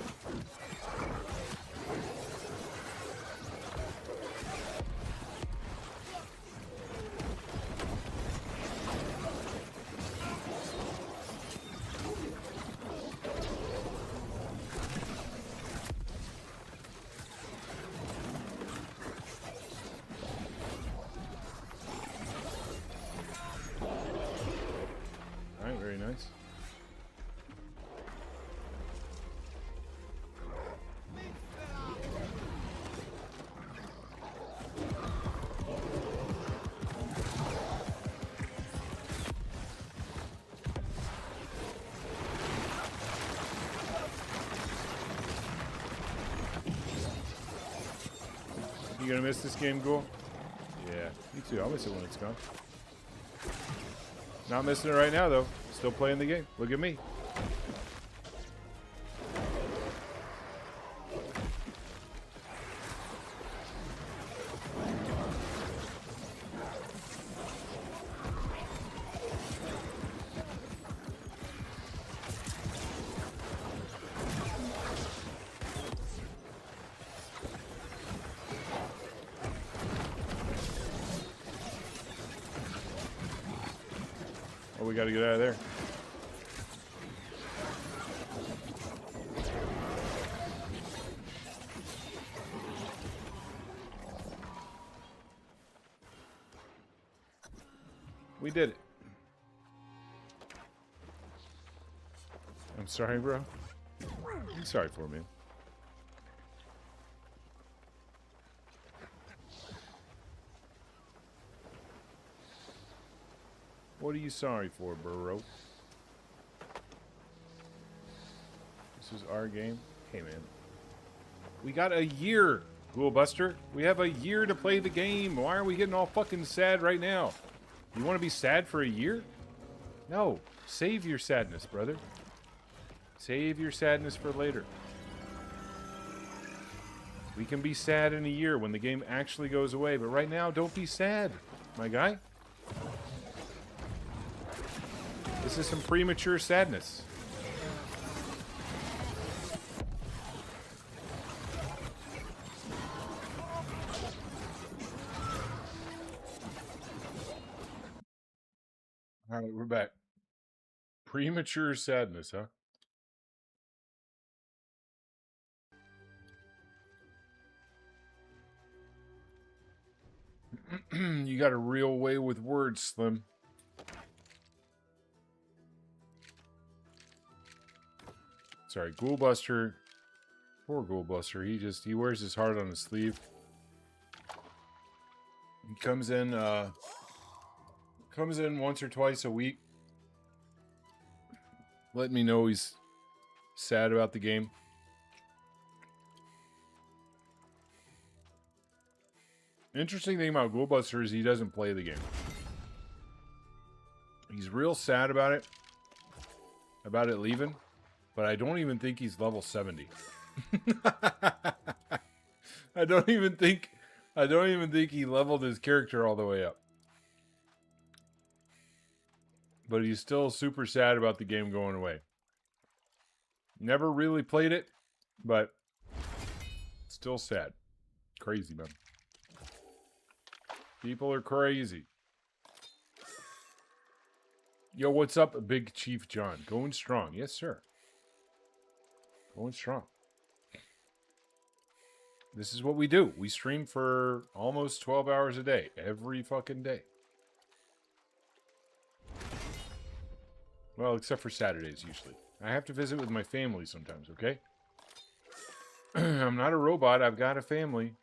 You gonna miss this game, Ghoul? Yeah, me too. I'll miss it when it's gone. Not missing it right now, though. Still playing the game. Look at me. Oh, we gotta get out of there. We did it. I'm sorry, bro. I'm sorry for me. What are you sorry for, bro? This is our game. Hey, man. We got a year, Ghoulbuster. We have a year to play the game. Why are we getting all fucking sad right now? You want to be sad for a year? No. Save your sadness, brother. Save your sadness for later. We can be sad in a year when the game actually goes away, but right now, don't be sad, my guy. This is some premature sadness. All right, we're back. Premature sadness, huh? You got a real way with words, Slim. Sorry, Ghoulbuster. Poor Ghoulbuster. He wears his heart on his sleeve. He comes in once or twice a week. Let me know he's sad about the game. Interesting thing about Ghoulbuster is he doesn't play the game. He's real sad about it leaving, but I don't even think he's level 70. I don't even think he leveled his character all the way up. But he's still super sad about the game going away. Never really played it, but still sad. Crazy, man. People are crazy. Yo, what's up, Big Chief John? Going strong. Yes, sir. Going strong. This is what we do. We stream for almost 12 hours a day. Every fucking day. Well, except for Saturdays, usually. I have to visit with my family sometimes, okay? I'm not a robot. I've got a family.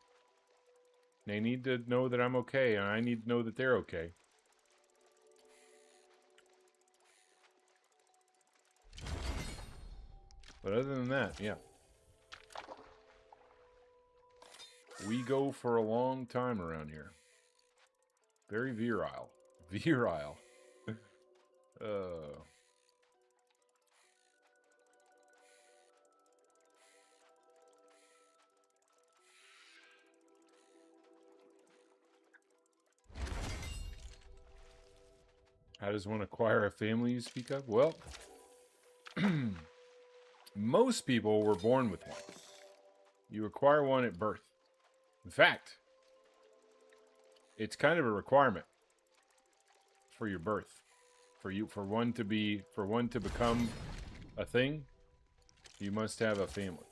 They need to know that I'm okay, and I need to know that they're okay. But other than that, yeah. We go for a long time around here. Very virile. Virile. How does one acquire a family you speak of? Well, most people were born with one. You acquire one at birth. In fact, it's kind of a requirement for your birth. For one to become a thing, you must have a family.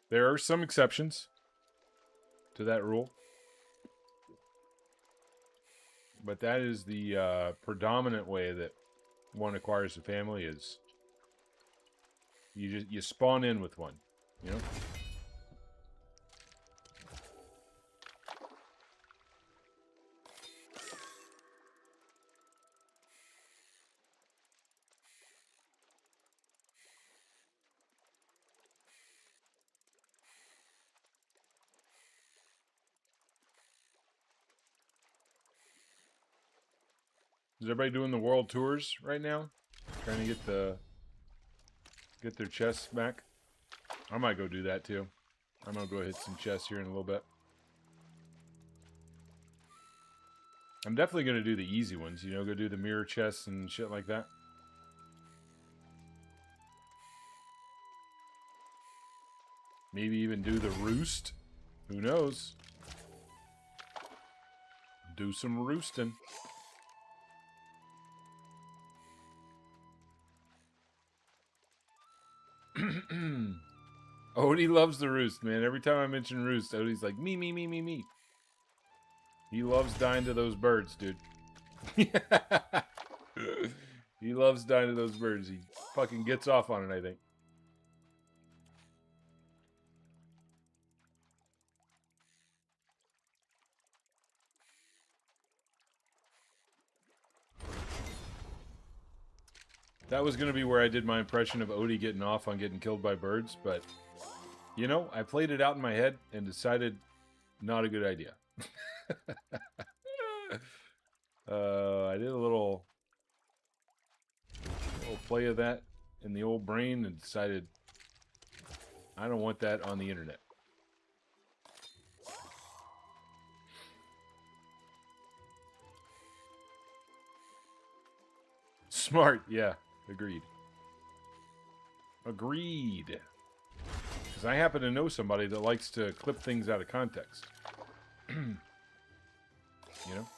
There are some exceptions to that rule, but that is the predominant way that one acquires a family. Is you spawn in with one, you know. Is everybody doing the world tours right now? Trying to get their chests back? I might go do that too. I'm gonna go hit some chests here in a little bit. I'm definitely gonna do the easy ones, you know, go do the mirror chests and shit like that. Maybe even do the roost. Who knows? Do some roosting. Odie loves the roost, man. Every time I mention roost, Odie's like, me, me, me, me, me. He loves dying to those birds, dude. He loves dying to those birds. He fucking gets off on it, I think. That was going to be where I did my impression of Odie getting off on getting killed by birds, but, you know, I played it out in my head and decided not a good idea. I did a little play of that in the old brain and decided I don't want that on the internet. Smart, yeah. Agreed. Agreed. Because I happen to know somebody that likes to clip things out of context. You know?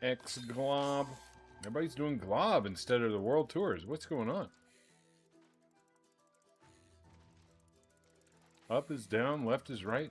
X-Glob. Everybody's doing Glob instead of the World Tours. What's going on? Up is down, left is right.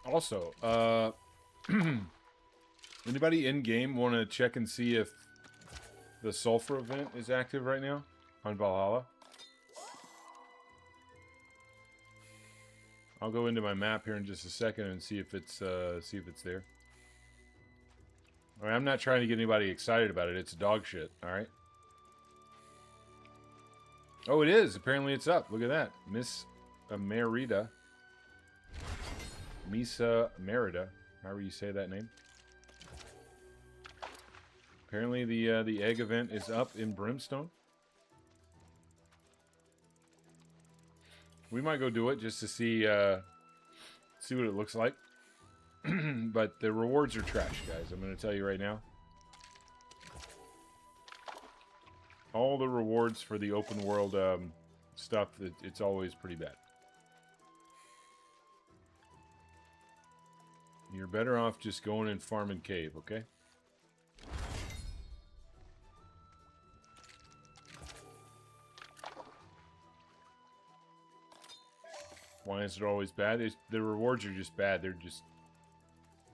Also, anybody in game want to check and see if the sulfur event is active right now on Valhalla? I'll go into my map here in just a second and see if it's there. All right, I'm not trying to get anybody excited about it. It's dog shit. All right. Oh, it is. Apparently, it's up. Look at that, Miss Merida. Misa Merida, however you say that name. Apparently the egg event is up in Brimstone. We might go do it just to see what it looks like. But the rewards are trash, guys. I'm going to tell you right now. All the rewards for the open world stuff, it's always pretty bad. You're better off just going and farming cave, okay? Why is it always bad? The rewards are just bad.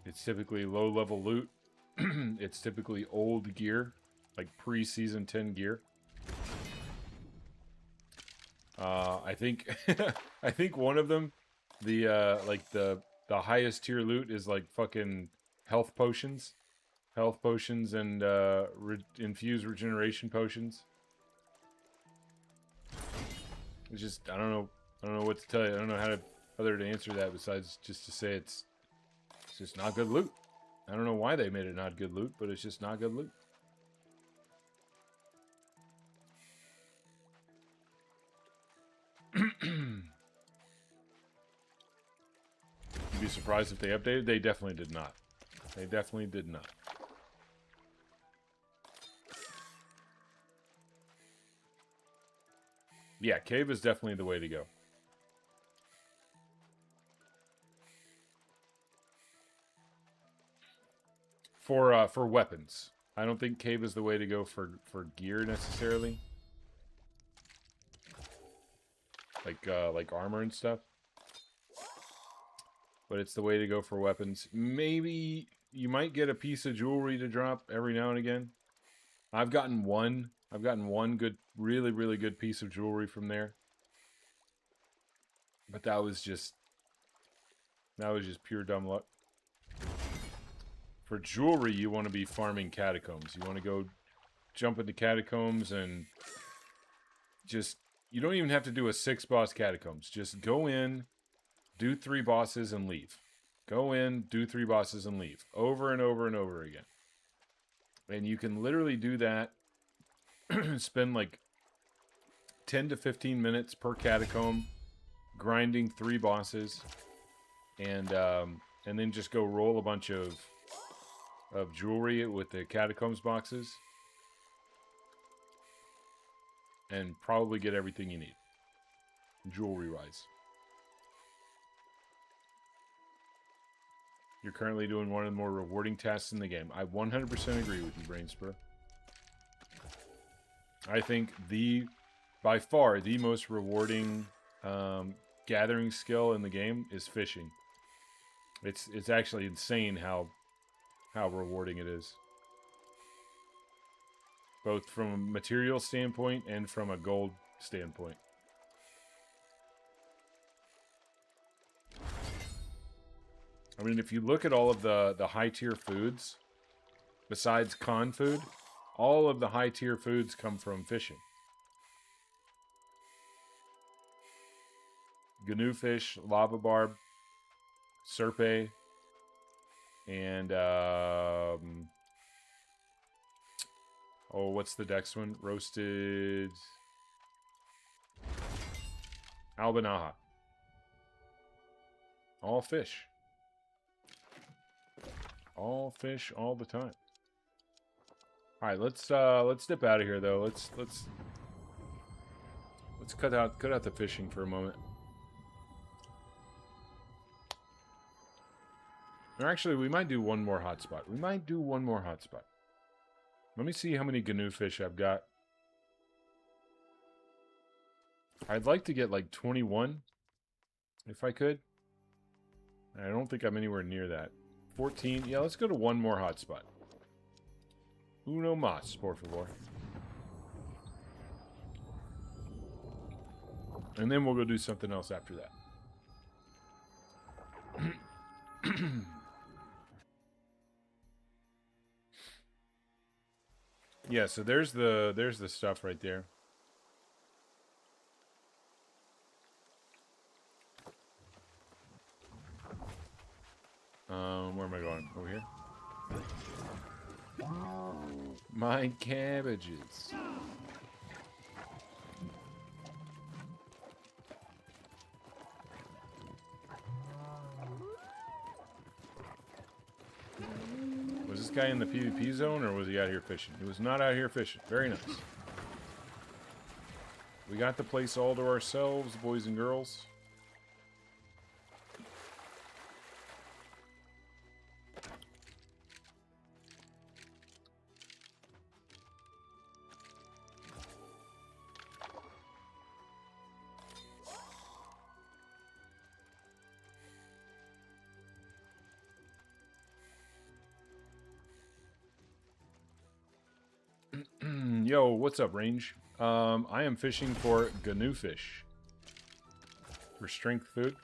It's typically low-level loot. It's typically old gear, like pre-season 10 gear. I think I think one of them, the highest tier loot is like fucking health potions and infused regeneration potions. It's just I don't know what to tell you. I don't know how to other to answer that besides just to say it's just not good loot. I don't know why they made it not good loot, but it's just not good loot. You'd be surprised if they updated. They definitely did not. They definitely did not. Yeah, cave is definitely the way to go. For weapons. I don't think cave is the way to go for gear necessarily. Like armor and stuff. But it's the way to go for weapons. Maybe you might get a piece of jewelry to drop every now and again. I've gotten one good, really, really good piece of jewelry from there. But that was just pure dumb luck. For jewelry, you want to be farming catacombs. You want to go jump into catacombs and just... You don't even have to do a 6-boss catacombs. Just go in, do 3 bosses, and leave. Go in, do 3 bosses, and leave. Over and over and over again. And you can literally do that. Spend like 10 to 15 minutes per catacomb grinding 3 bosses. And then just go roll a bunch of jewelry with the catacombs boxes. And probably get everything you need. Jewelry-wise. You're currently doing one of the more rewarding tasks in the game. I 100% agree with you, Brainspur. I think by far, the most rewarding gathering skill in the game is fishing. It's actually insane how rewarding it is. Both from a material standpoint and from a gold standpoint. I mean, if you look at all of the high-tier foods, besides con food, all of the high-tier foods come from fishing. Gnu fish, lava barb, serpe, and oh, what's the next one? Roasted albinaha. All fish. All fish all the time. All right, let's dip out of here though. Let's cut out the fishing for a moment. Or actually, we might do one more hotspot. Let me see how many GNU fish I've got. I'd like to get like 21, if I could. I don't think I'm anywhere near that. 14. Yeah, let's go to one more hotspot. Uno más, por favor. And then we'll go do something else after that. Yeah, so there's the stuff right there. Where am I going? Over here? My cabbages. Was this guy in the PvP zone, or was he out here fishing? He was not out here fishing. Very nice. We got the place all to ourselves, boys and girls. Yo, what's up, Range? I am fishing for GNU fish. For strength food.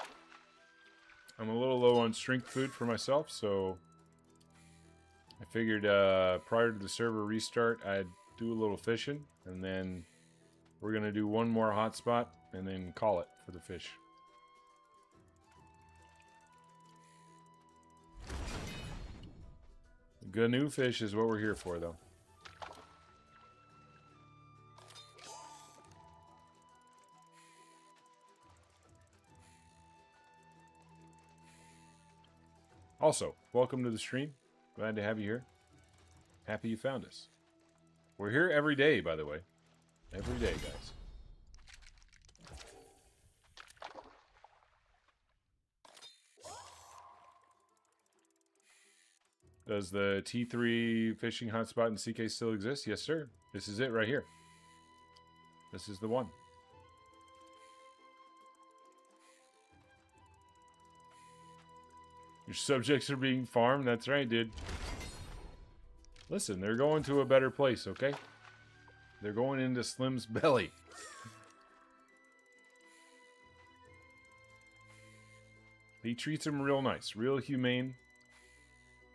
I'm a little low on strength food for myself, so I figured prior to the server restart, I'd do a little fishing, and then We're going to do one more hotspot and then call it for the fish. GNU fish is what we're here for, though. Also, welcome to the stream. Glad to have you here. Happy you found us. We're here every day, by the way. Every day, guys. Does the T3 fishing hotspot in CK still exist? Yes, sir. This is it right here. This is the one. Your subjects are being farmed? That's right, dude. Listen, they're going to a better place, okay? They're going into Slim's belly. He treats them real nice, real humane.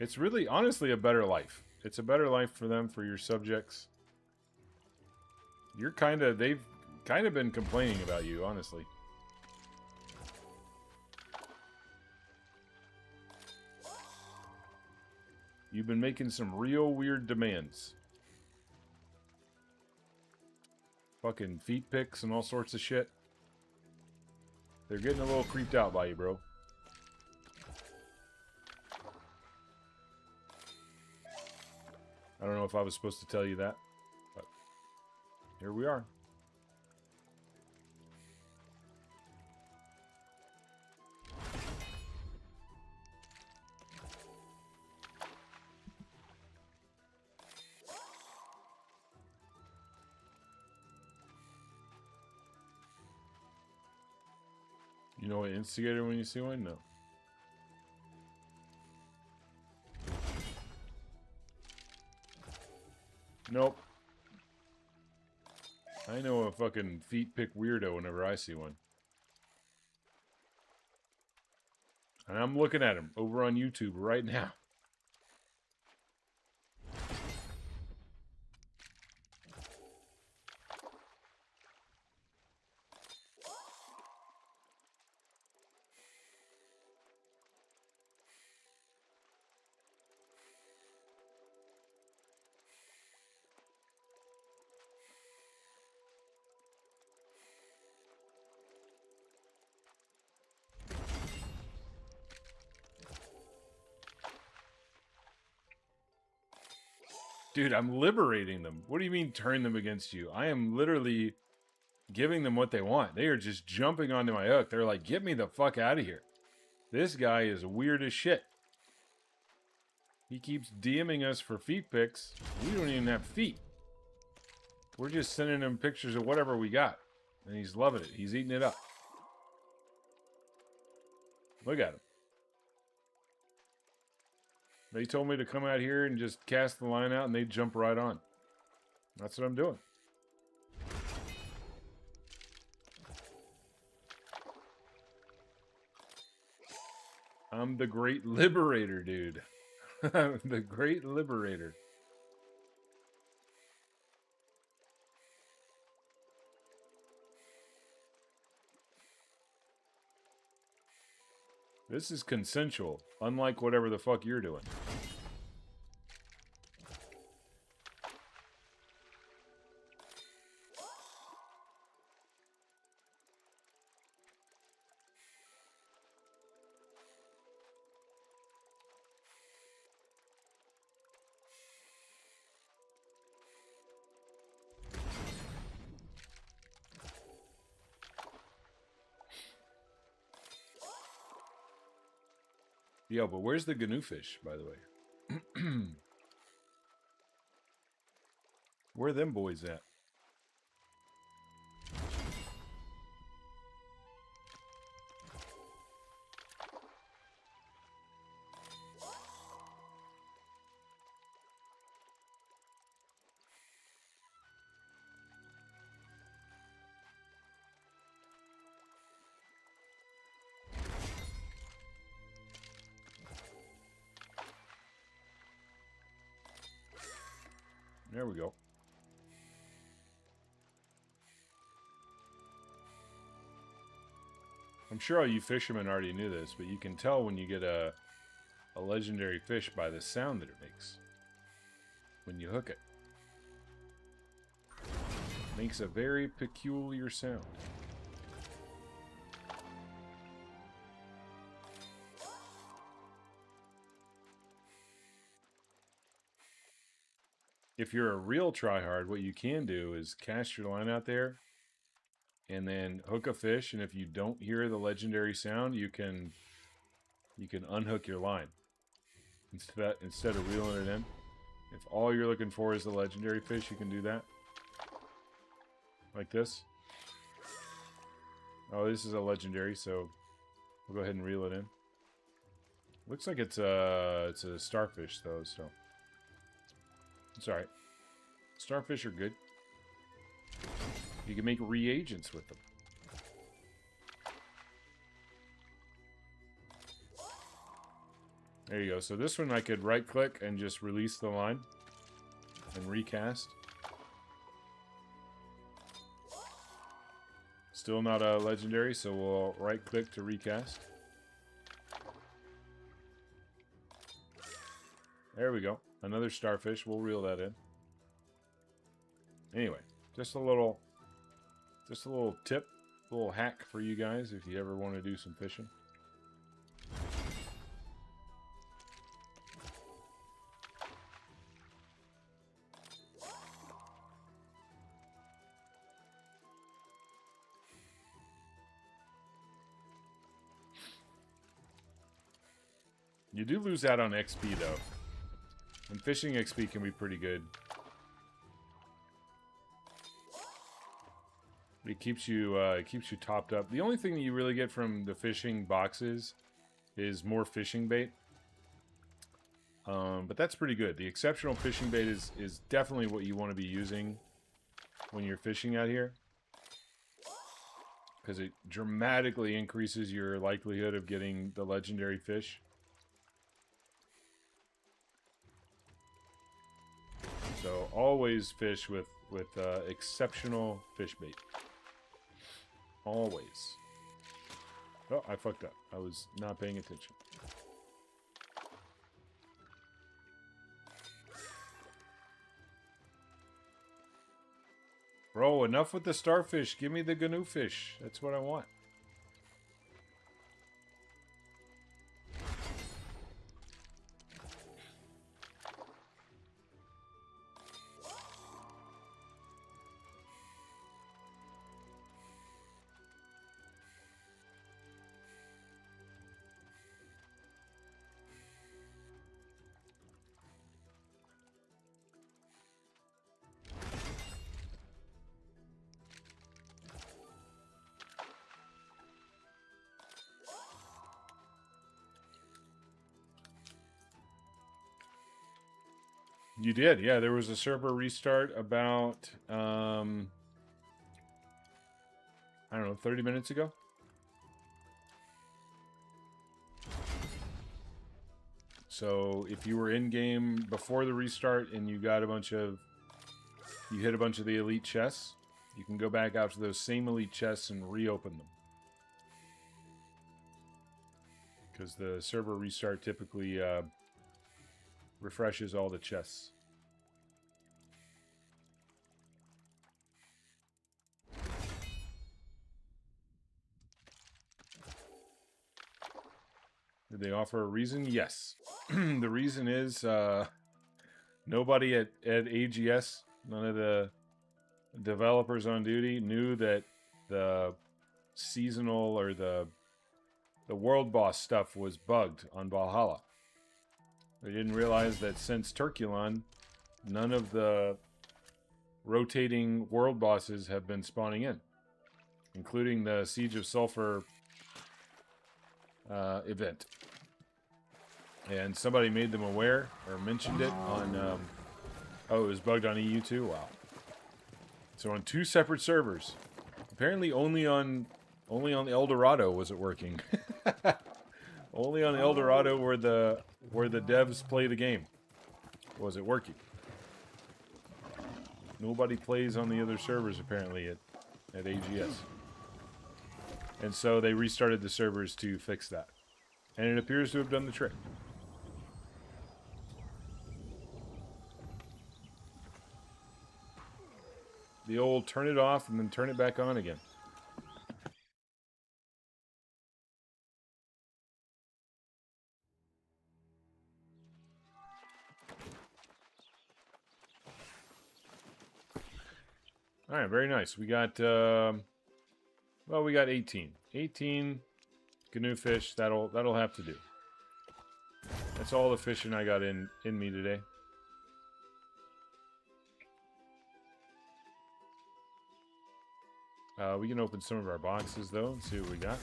It's really, honestly, a better life. It's a better life for them, for your subjects. They've kind of been complaining about you, honestly. You've been making some real weird demands. Fucking feet pics and all sorts of shit. They're getting a little creeped out by you, bro. I don't know if I was supposed to tell you that, but here we are. You know an instigator when you see one? No. Nope. I know a fucking feet pick weirdo whenever I see one. And I'm looking at him over on YouTube right now. Dude, I'm liberating them. What do you mean turn them against you? I am literally giving them what they want. They are just jumping onto my hook. They're like, get me the fuck out of here. This guy is weird as shit. He keeps DMing us for feet pics. We don't even have feet. We're just sending him pictures of whatever we got. And he's loving it. He's eating it up. Look at him. They told me to come out here and just cast the line out and they jump right on. That's what I'm doing. I'm the great liberator, dude. The great liberator. This is consensual, unlike whatever the fuck you're doing. Yo, but where's the GNU fish, by the way? Where are them boys at? There we go. sure all you fishermen already knew this, but you can tell when you get a legendary fish by the sound that it makes when you hook it. It makes a very peculiar sound. If you're a real tryhard, what you can do is cast your line out there and then hook a fish, and if you don't hear the legendary sound, you can unhook your line instead of reeling it in. If all you're looking for is the legendary fish, you can do that. Like this. Oh, this is a legendary, so we'll go ahead and reel it in. Looks like it's a starfish though, so it's alright. Starfish are good. You can make reagents with them. There you go. So this one I could right click and just release the line and recast. Still not a legendary, so we'll right click to recast. There we go. Another starfish. We'll reel that in. Anyway, just a little tip, a little hack for you guys if you ever want to do some fishing. You do lose out on XP though. And fishing XP can be pretty good. It keeps you topped up. The only thing that you really get from the fishing boxes is more fishing bait. But that's pretty good. The exceptional fishing bait is definitely what you want to be using when you're fishing out here, because it dramatically increases your likelihood of getting the legendary fish. So always fish with exceptional fish bait. Always. Oh, I fucked up. I was not paying attention. Bro, enough with the starfish. Give me the gnu fish. That's what I want. You did, yeah. There was a server restart about, I don't know, 30 minutes ago. So if you were in game before the restart and you got you hit a bunch of the elite chests, you can go back out to those same elite chests and reopen them. Because the server restart typically refreshes all the chests. Did they offer a reason? Yes. The reason is nobody at AGS, none of the developers on duty, knew that the seasonal or the world boss stuff was bugged on Valhalla. They didn't realize that since Turkulon, none of the rotating world bosses have been spawning in, including the Siege of Sulphur event. And somebody made them aware or mentioned it on oh, it was bugged on EU too. Wow. So on 2 separate servers. Apparently only on El Dorado was it working. Only on El Dorado where the devs play the game was it working. Nobody plays on the other servers apparently at AGS. And so they restarted the servers to fix that. And it appears to have done the trick. The old turn it off and then turn it back on again. All right, very nice. We got, well, we got 18. 18 canoe fish. That'll have to do. That's all the fishing I got in me today. We can open some of our boxes though and see what we got.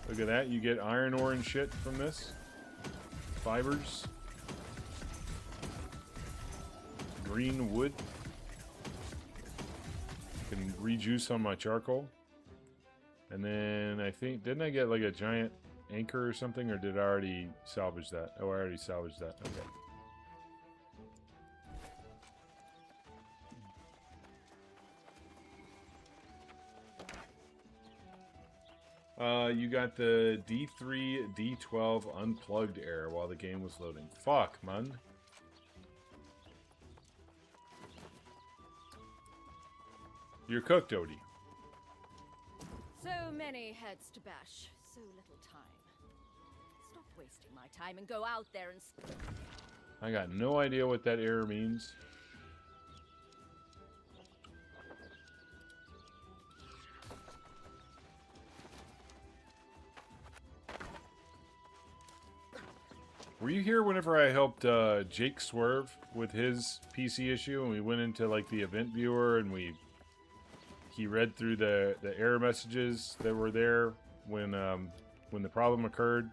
Look at that. You get iron ore and shit from this. Fibers. Green wood. Can rejuice on my charcoal. And then I think, didn't I get like a giant anchor or something? Or did I already salvage that? Oh, I already salvaged that. Okay. You got the D3, D12 unplugged error while the game was loading. Fuck, man. You're cooked, Odie. So many heads to bash, so little time. Stop wasting my time and go out there and... I got no idea what that error means. Were you here whenever I helped Jake Swerve with his PC issue, and we went into like the event viewer and he read through the error messages that were there when the problem occurred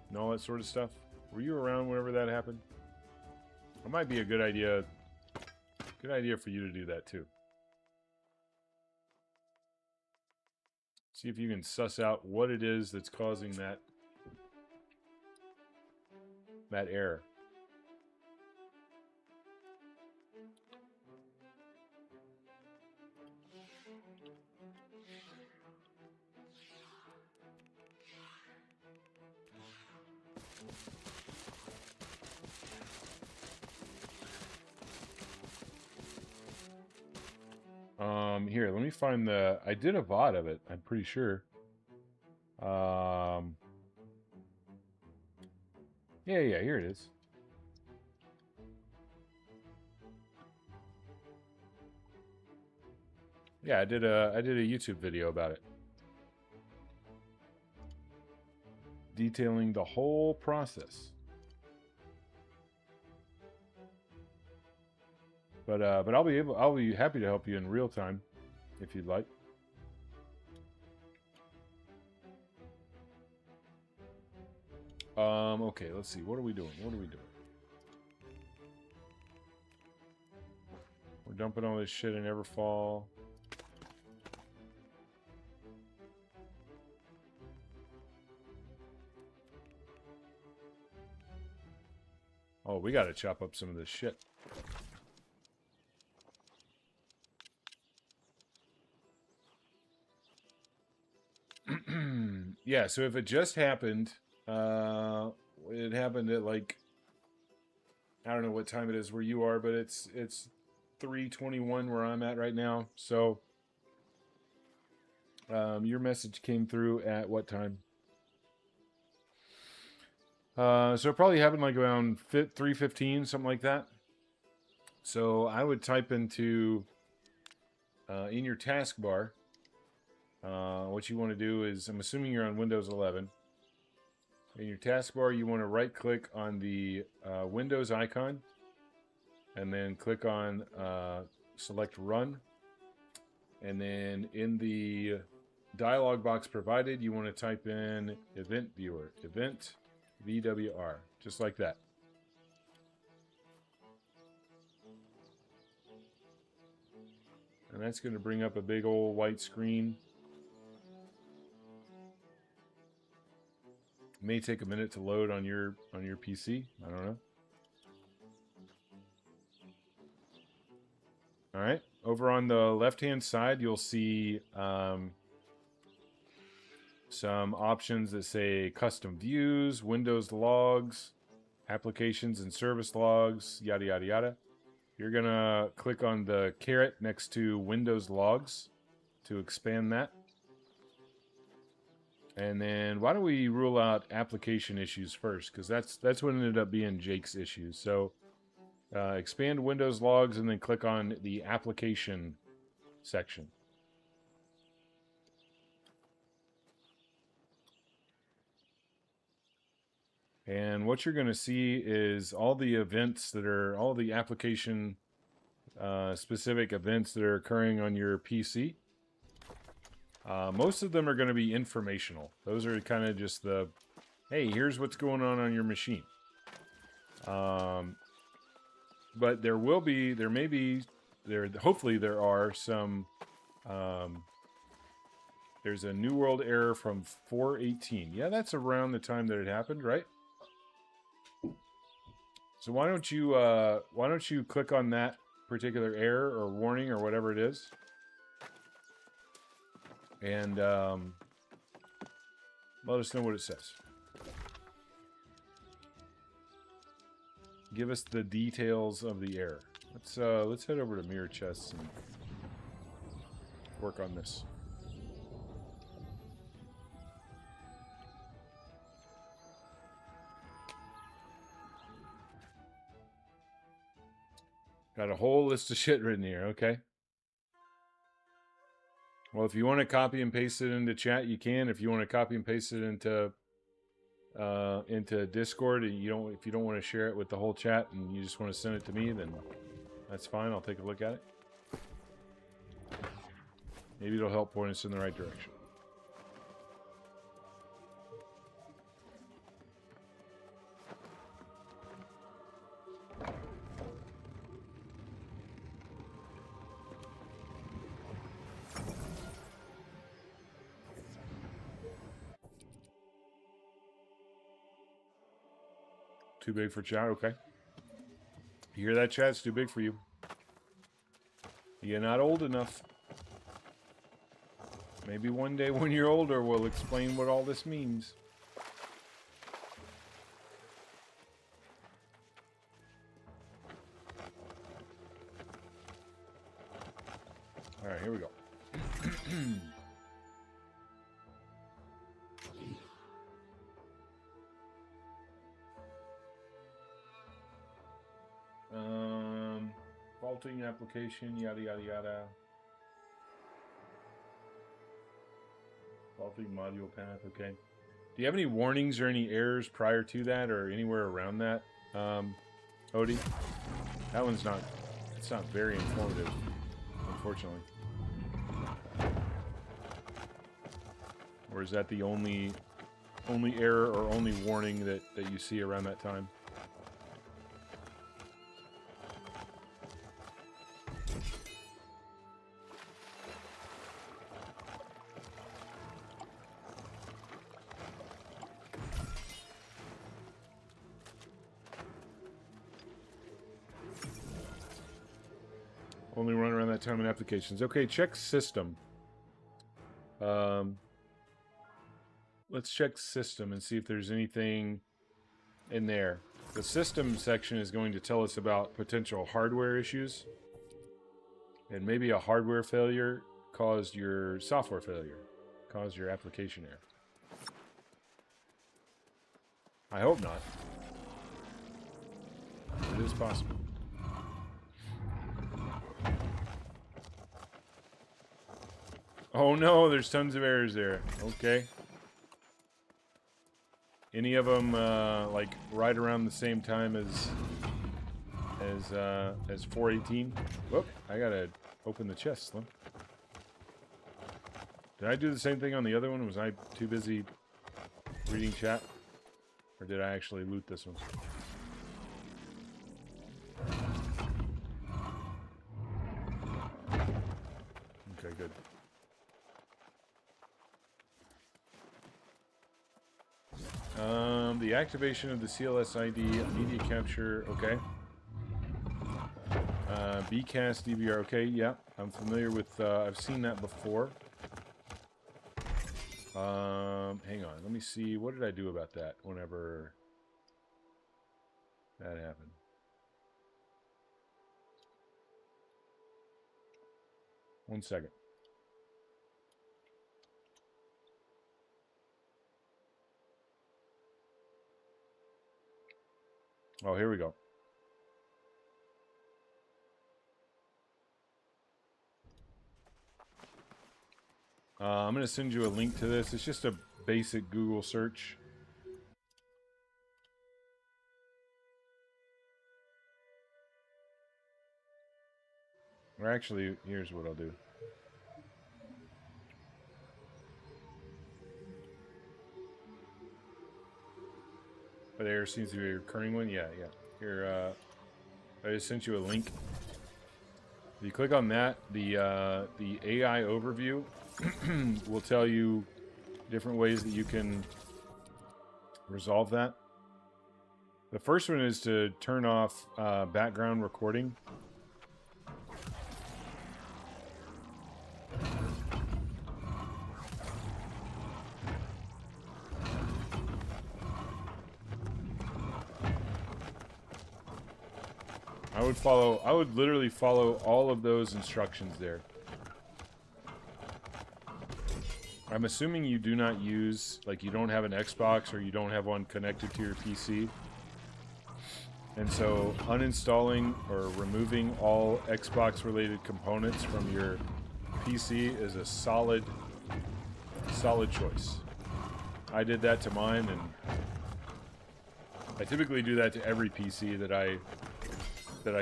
and all that sort of stuff? Were you around whenever that happened? It might be a good idea for you to do that too. See if you can suss out what it is that's causing that error. Here, let me find the... I did a VOD of it, I'm pretty sure. Yeah, here it is. Yeah, I did a YouTube video about it. Detailing the whole process. But I'll be happy to help you in real time if you'd like. Okay, let's see. What are we doing? We're dumping all this shit in Everfall. Oh, we gotta chop up some of this shit. Yeah, so if it just happened, it happened at like, I don't know what time it is where you are, but it's 3:21 where I'm at right now. So your message came through at what time? So it probably happened like around 3:15, something like that. So I would type into in your taskbar. What you want to do is, I'm assuming you're on Windows 11. In your taskbar, you want to right-click on the Windows icon, and then click on select Run. And then in the dialog box provided, you want to type in Event Viewer, Event VWR, just like that. And that's going to bring up a big old white screen. may take a minute to load on your PC. I don't know. All right. Over on the left-hand side, you'll see some options that say custom views, Windows logs, applications and service logs, yada, yada, yada. You're going to click on the caret next to Windows logs to expand that. And then why don't we rule out application issues first? Because that's what ended up being Jake's issues. So expand Windows logs and then click on the application section. And what you're going to see is all the events that are, all the application specific events that are occurring on your PC. Most of them are going to be informational. Those are kind of just the, hey, here's what's going on your machine. But hopefully there are some, there's a New World error from 4.18. Yeah, that's around the time that it happened, right? So why don't you click on that particular error or warning or whatever it is, and let us know what it says. Give us the details of the error. Let's head over to mirror chests and work on this. Got a whole list of shit written here, okay? Well, if you want to copy and paste it into chat, you can. If you want to copy and paste it into Discord, and if you don't want to share it with the whole chat and you just want to send it to me, then that's fine. I'll take a look at it. Maybe it'll help point us in the right direction. Too big for chat? Okay. You hear that, chat? It's too big for you. You're not old enough. Maybe one day when you're older, we'll explain what all this means. All right, here we go. Faulting application, yada, yada, yada. Faulting module path, okay. Do you have any warnings or any errors prior to that or anywhere around that, Odie? That one's not, it's not very informative, unfortunately. Or is that the only error or only warning that you see around that time? Only run around that time in applications. Okay, check system. Let's check system and see if there's anything in there. The system section is going to tell us about potential hardware issues. And maybe a hardware failure caused your software failure, caused your application error. I hope not. It is possible. Oh no, there's tons of errors there. Okay. Any of them like right around the same time as 4.18? Whoop! I gotta open the chest, Slim. Did I do the same thing on the other one? Was I too busy reading chat, or did I actually loot this one? Okay, good. The activation of the CLS ID, media capture, okay. BCAS DVR, okay, yeah. I'm familiar with, I've seen that before. Hang on, let me see, what did I do about that whenever that happened? One second. Oh, here we go. I'm going to send you a link to this. It's just a basic Google search. Or actually, here's what I'll do. But there seems to be a recurring one. Yeah, yeah. Here, I just sent you a link. If you click on that, the AI overview will tell you different ways that you can resolve that. The first one is to turn off background recording. I would literally follow all of those instructions there. I'm assuming you do not use, like, you don't have an Xbox or you don't have one connected to your PC. And so uninstalling or removing all Xbox related components from your PC is a solid choice. I did that to mine, and I typically do that to every PC that I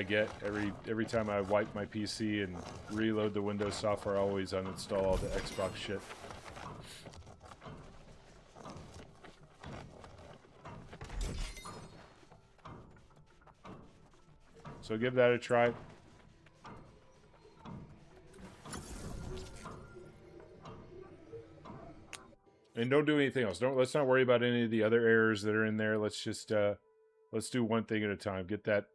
get. Every time I wipe my PC and reload the Windows software, I always uninstall all the Xbox shit. So give that a try. And don't do anything else. Let's not worry about any of the other errors that are in there. Let's just let's do one thing at a time. Get that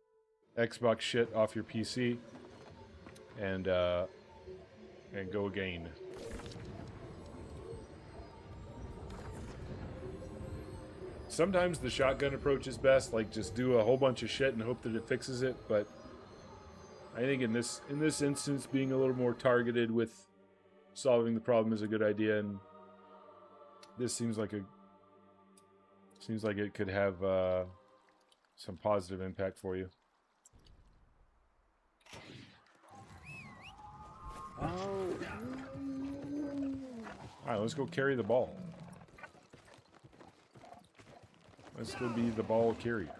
Xbox shit off your PC and go again. Sometimes the shotgun approach is best, like just do a whole bunch of shit and hope that it fixes it, but I think in this instance being a little more targeted with solving the problem is a good idea, and this seems like it could have some positive impact for you. Alright, let's go carry the ball. Let's go be the ball carrier.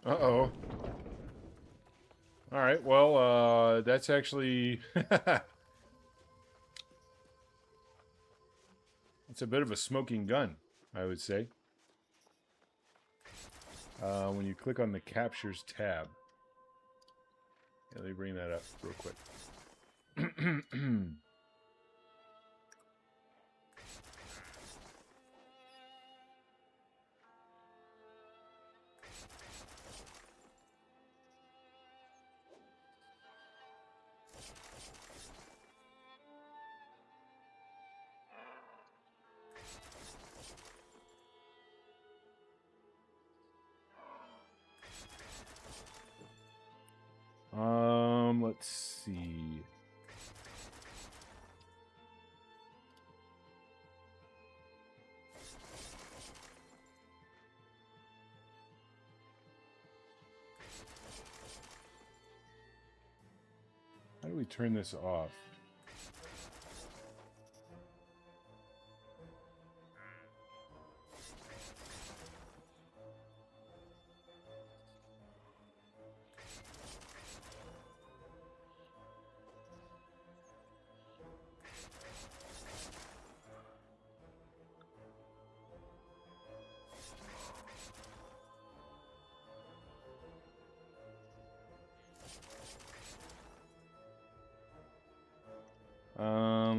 Uh-oh. Alright, well, that's actually... it's a bit of a smoking gun, I would say. When you click on the Captures tab. Yeah, let me bring that up real quick. Let's see. turn this off?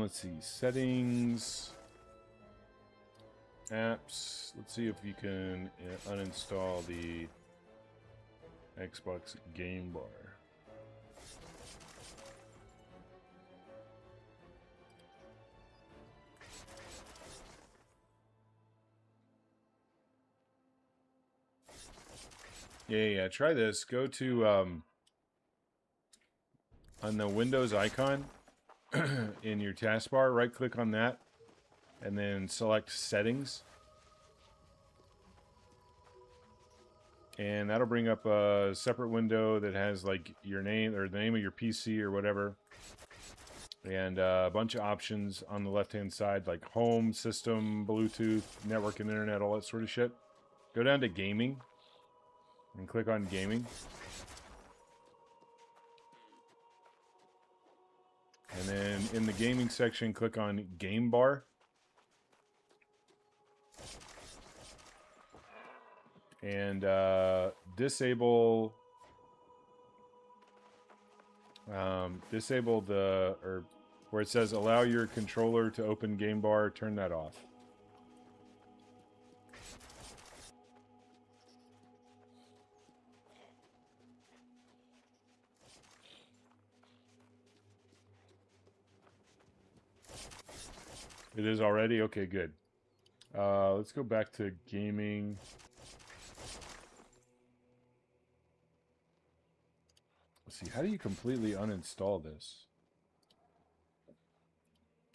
Let's see, settings, apps. Let's see if you can uninstall the Xbox Game Bar. Yeah, try this. Go to, on the Windows icon, in your taskbar, right click on that and then select settings, and that'll bring up a separate window that has like your name or the name of your PC or whatever, and a bunch of options on the left hand side like home, system, Bluetooth, network and internet, all that sort of shit. Go down to gaming and click on gaming. And then in the gaming section, click on Game Bar. And disable the, or where it says allow your controller to open Game Bar, turn that off. It is already? Okay, good. Let's go back to gaming. Let's see, how do you completely uninstall this?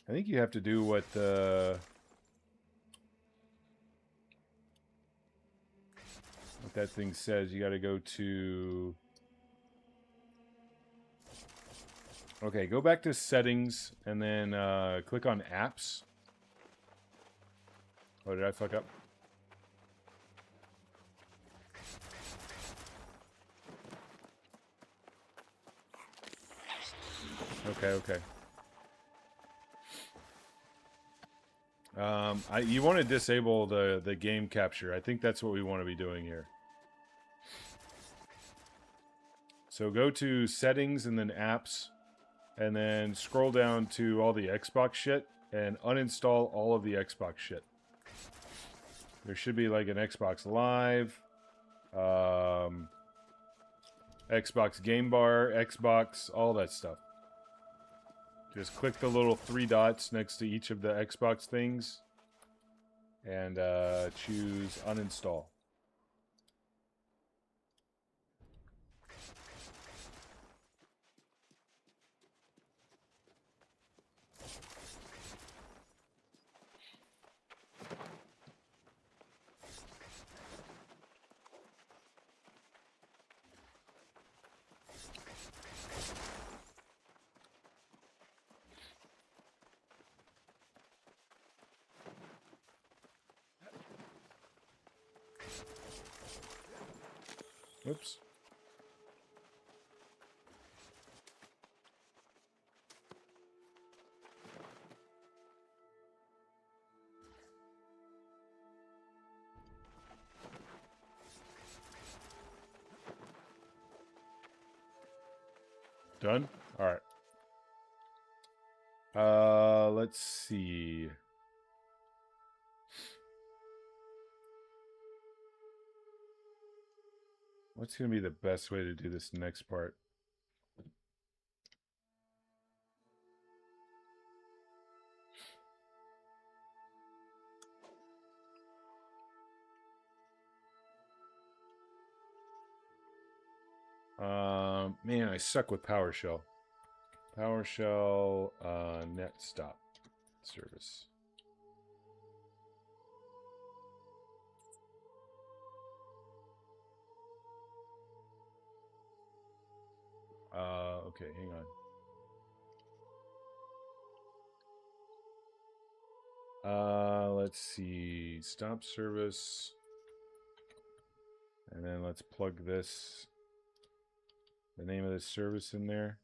I think you have to do what that thing says. You got to go to... Okay, go back to settings and then click on apps. Oh, did I fuck up? Okay. You want to disable the game capture. I think that's what we want to be doing here. So go to settings and then apps, and then scroll down to all the Xbox shit and uninstall all of the Xbox shit. There should be like an Xbox Live, Xbox Game Bar, Xbox, all that stuff. Just click the little 3 dots next to each of the Xbox things and choose uninstall. Oops. Done? All right. Let's see. What's going to be the best way to do this next part? Man, I suck with PowerShell. PowerShell net stop service. Okay, hang on. Let's see. Stop service. And then let's plug the name of this service in there.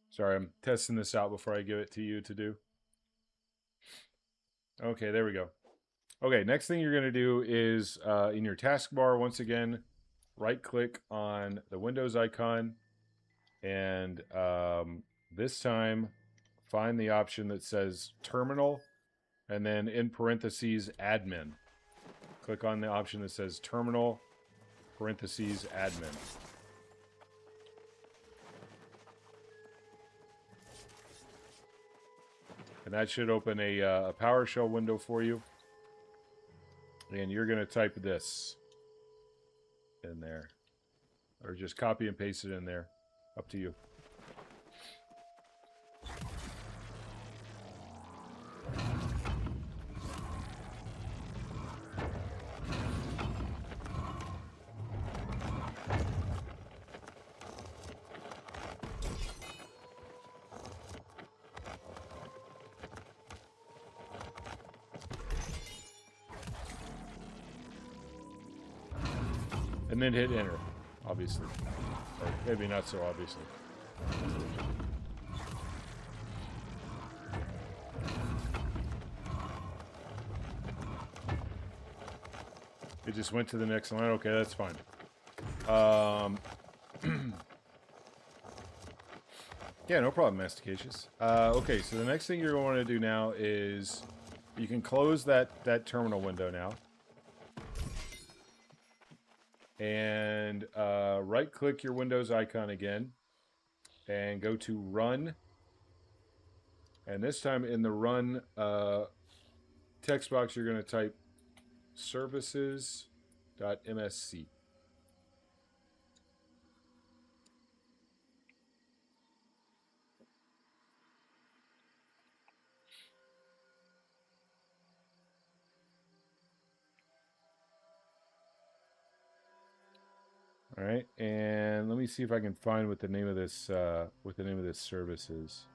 Sorry, I'm testing this out before I give it to you to do. Okay, there we go. Okay, next thing you're going to do is in your taskbar, once again, right-click on the Windows icon, and this time find the option that says Terminal, and then in parentheses, Admin. Click on the option that says Terminal, parentheses, Admin. And that should open a PowerShell window for you. And you're going to type this in there. Or just copy and paste it in there. Up to you. And then hit enter, obviously. Or maybe not so obviously. It just went to the next line. Okay, that's fine. Yeah, no problem, Masticacious. Okay, so the next thing you're going to do now is you can close that terminal window now. And right-click your Windows icon again. And go to Run. And this time in the Run text box, you're going to type services.msc. All right, and let me see if I can find what the name of this service is.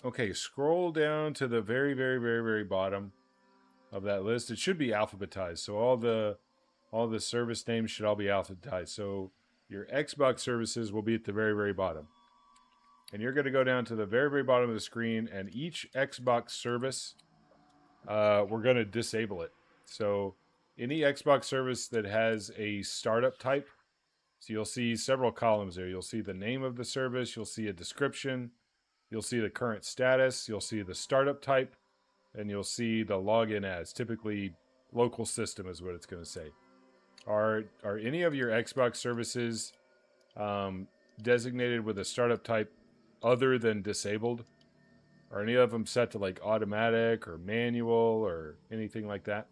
Okay, scroll down to the very, very, very, very bottom of that list. It should be alphabetized, so all the service names should all be alphabetized. So your Xbox services will be at the very, very bottom. And you're going to go down to the very, very bottom of the screen, and each Xbox service, we're going to disable it. So any Xbox service that has a startup type, so you'll see several columns there. You'll see the name of the service, you'll see a description, you'll see the current status, you'll see the startup type, and you'll see the login as. Typically, local system is what it's going to say. Are any of your Xbox services designated with a startup type other than disabled? Are any of them set to like automatic or manual or anything like that?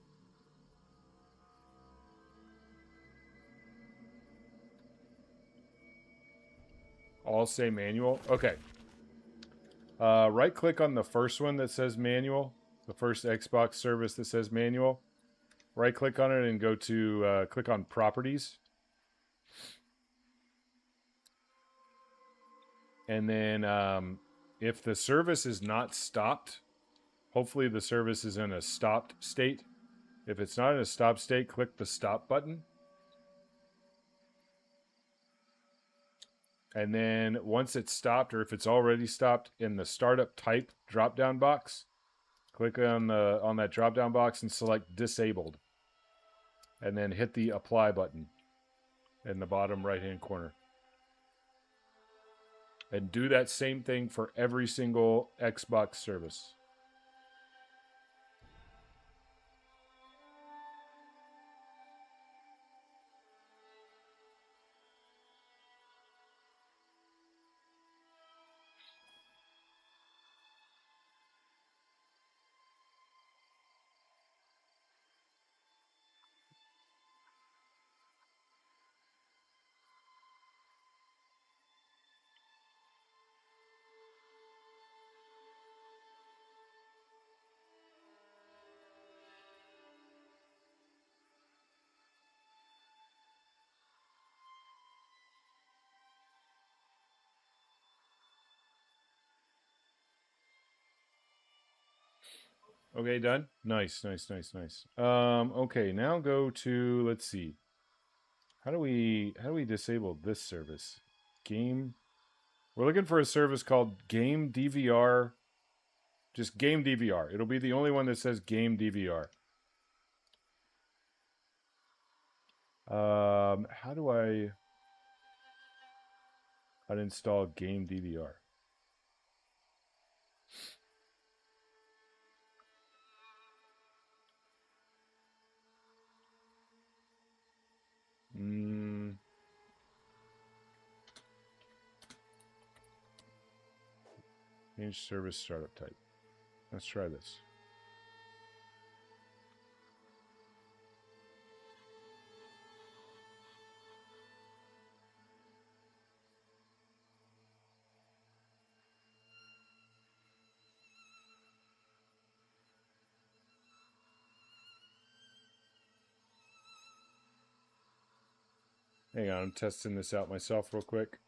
All say manual? Okay. Right click on the first one that says manual. The first Xbox service that says manual. Right click on it and go to click on properties. And then if the service is not stopped, hopefully the service is in a stopped state. If it's not in a stopped state, click the stop button. And then once it's stopped, or if it's already stopped, in the startup type drop-down box, click on that drop-down box and select disabled. And then hit the apply button in the bottom right-hand corner. And do that same thing for every single Xbox service. Okay, done. Nice, nice, nice, nice. Okay, now go to, let's see. How do we disable this service? Game. We're looking for a service called Game DVR. Just Game DVR. It'll be the only one that says Game DVR. How do I uninstall Game DVR? Change service startup type. Let's try this. Hang on, I'm testing this out myself real quick.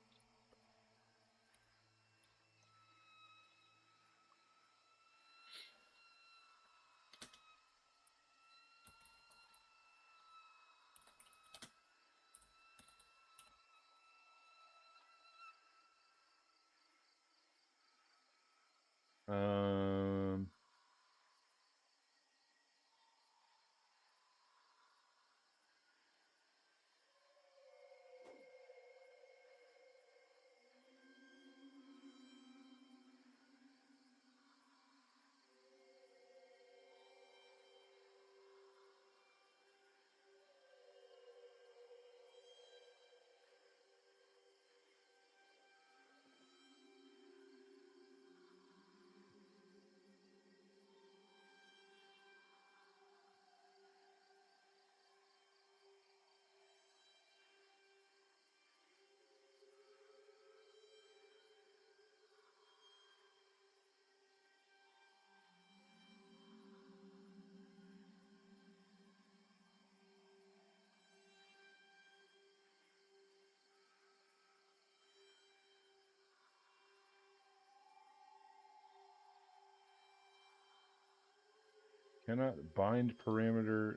Cannot bind parameter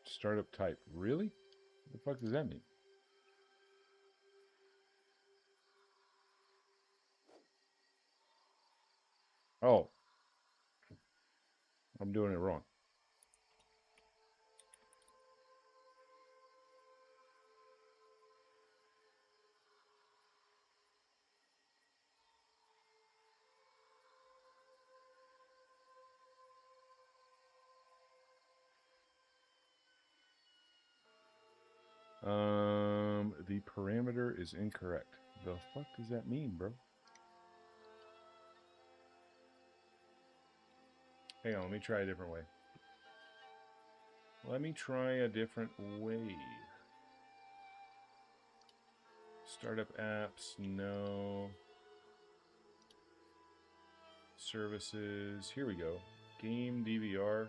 startup type. Really? What the fuck does that mean? Oh. I'm doing it wrong. The parameter is incorrect. The fuck does that mean, bro? Hang on, let me try a different way. Let me try a different way. Startup apps, no. Services, here we go. Game DVR.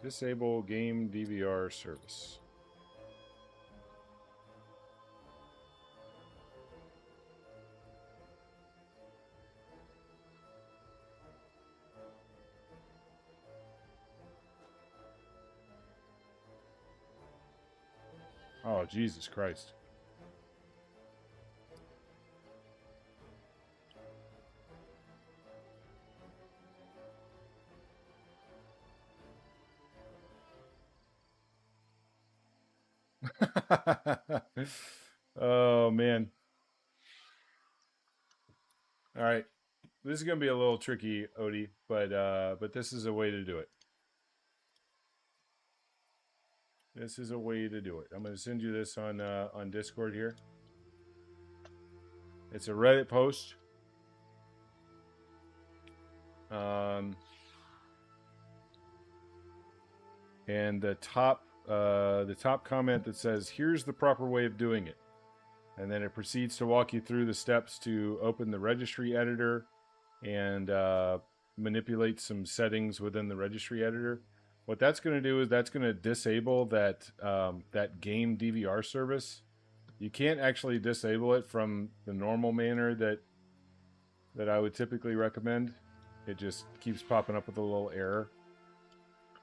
Disable game DVR service. Oh, Jesus Christ. Oh, man. All right. This is going to be a little tricky, Odie, but this is a way to do it. This is a way to do it. I'm going to send you this on Discord here. It's a Reddit post. And the top comment that says, "Here's the proper way of doing it," and then it proceeds to walk you through the steps to open the registry editor and manipulate some settings within the registry editor. What that's going to do is that's going to disable that that game DVR service. You can't actually disable it from the normal manner that I would typically recommend. It just keeps popping up with a little error.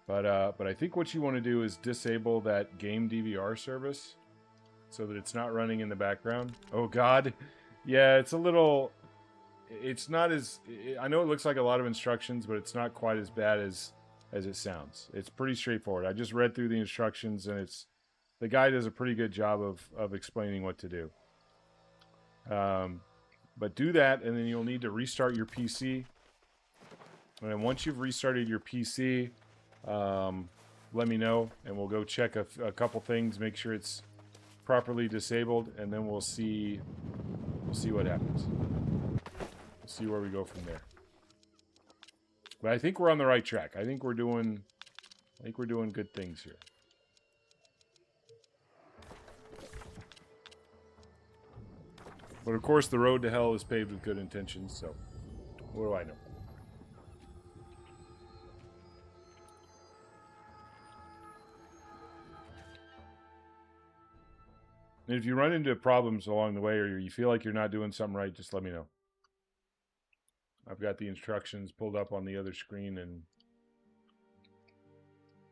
But I think what you want to do is disable that game DVR service so that it's not running in the background. Oh God, yeah, it's a little. It's not as. I know it looks like a lot of instructions, but it's not quite as bad as it sounds. It's pretty straightforward. I just read through the instructions, and the guy does a pretty good job of explaining what to do. But do that, and then you'll need to restart your PC. And then once you've restarted your PC, let me know, and we'll go check a couple things, make sure it's properly disabled, and then we'll see what happens. We'll see where we go from there. But I think we're on the right track. I think we're doing good things here. But of course, the road to hell is paved with good intentions, so what do I know? And if you run into problems along the way, or you feel like you're not doing something right, just let me know. I've got the instructions pulled up on the other screen and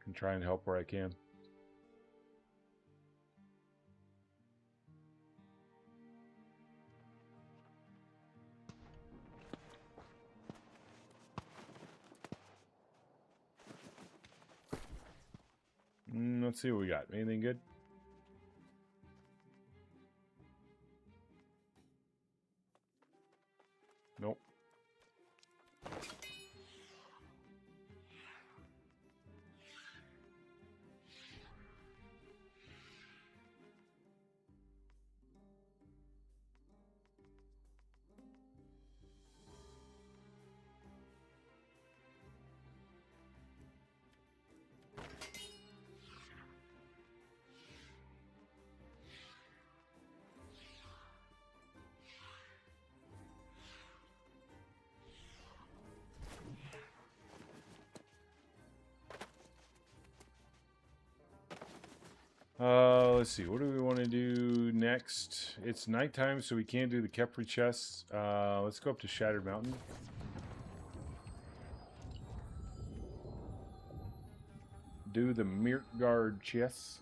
can try and help where I can. Let's see what we got. Anything good? Nope. Let's see. What do we want to do next? It's nighttime, so we can't do the Kepri chests. Let's go up to Shattered Mountain. Do the Mirtgard chests.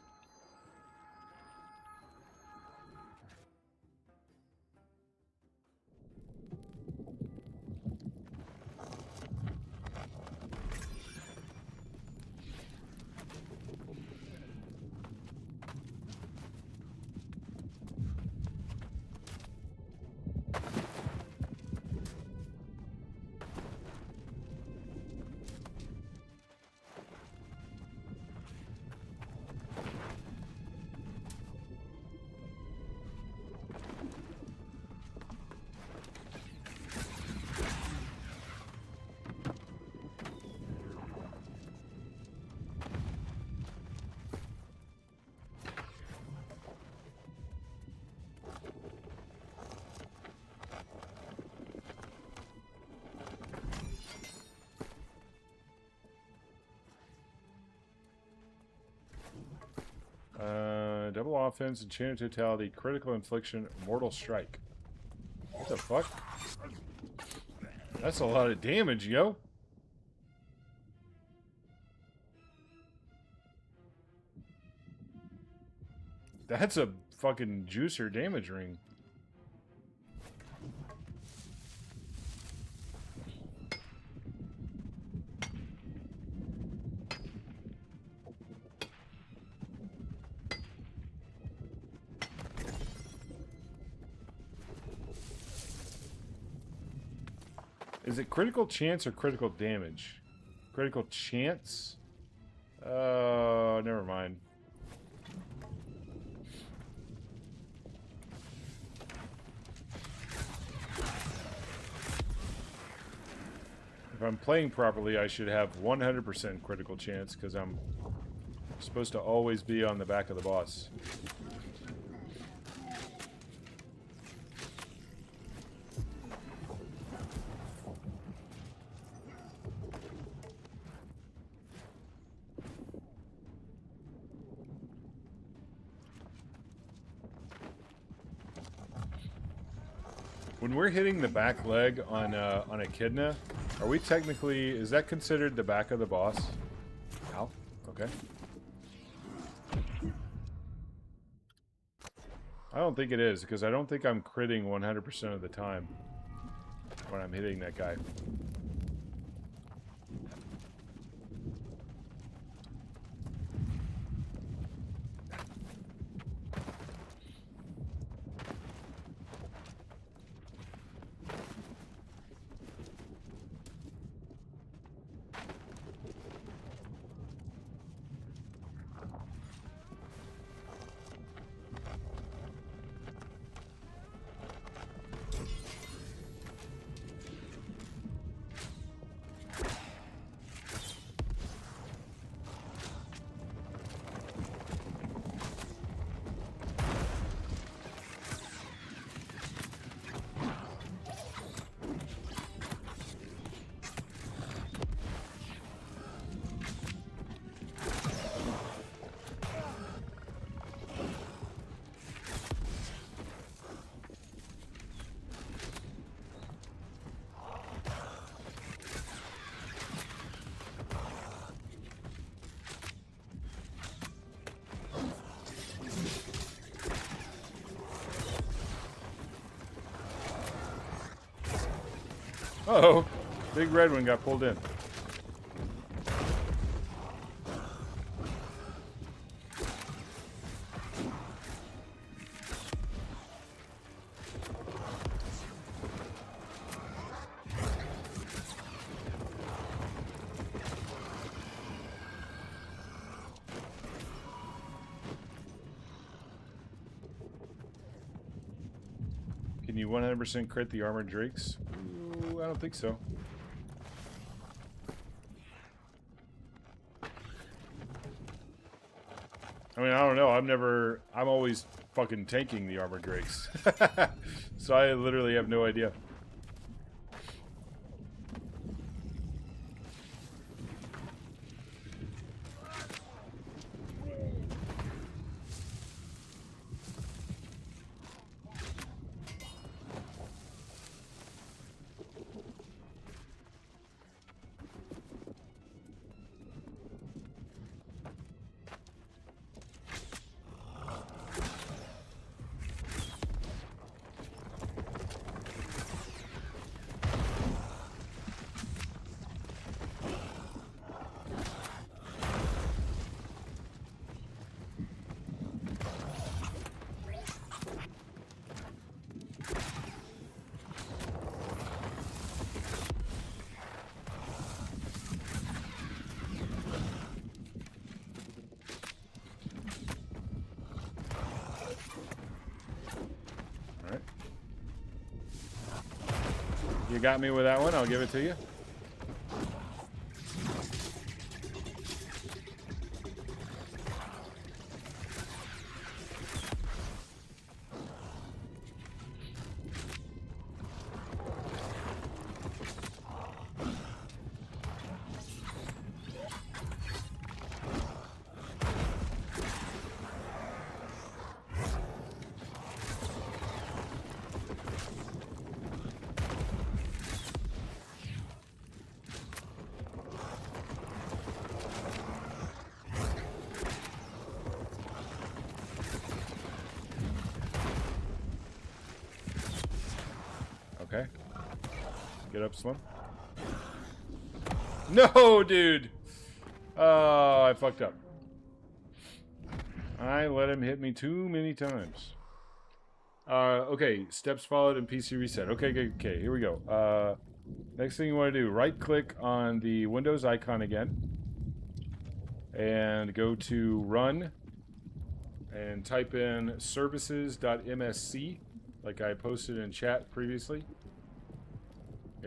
Double offense, enchanted totality, critical infliction, mortal strike. What the fuck? That's a lot of damage, yo. That's a fucking juicer damage ring. Is it critical chance or critical damage? Critical chance? Oh, never mind. If I'm playing properly, I should have 100% critical chance because I'm supposed to always be on the back of the boss. When we're hitting the back leg on Echidna, are we technically, is that considered the back of the boss? Ow. Okay. I don't think it is, because I don't think I'm critting 100% of the time when I'm hitting that guy. Uh-oh, big red one got pulled in. Can you 100% crit the armored drakes? Ooh, I don't think so. I mean, I don't know. I'm always fucking tanking the armored drakes. So I literally have no idea. You got me with that one, I'll give it to you. Okay. Get up, Slim. No, dude! Oh, I fucked up. I let him hit me too many times. Okay, steps followed and PC reset. Okay, here we go. Next thing you want to do, right-click on the Windows icon again. And go to Run. And type in services.msc, like I posted in chat previously.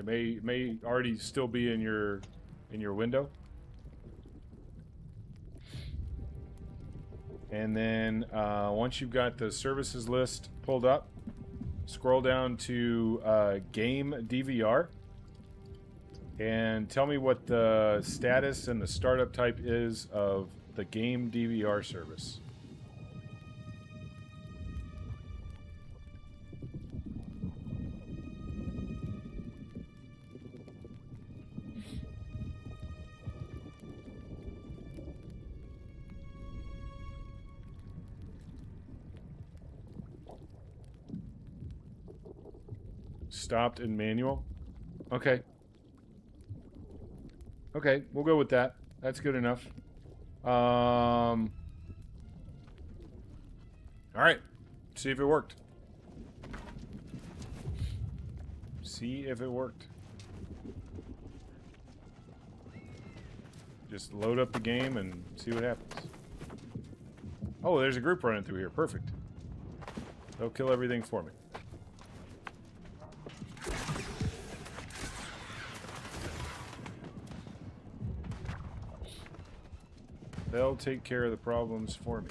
It may already still be in your window. And then once you've got the services list pulled up, scroll down to Game DVR and tell me what the status and the startup type is of the Game DVR service. Stopped in manual. Okay. Okay, we'll go with that. That's good enough. All right. See if it worked. See if it worked. Just load up the game and see what happens. Oh, there's a group running through here. Perfect. They'll kill everything for me. They'll take care of the problems for me.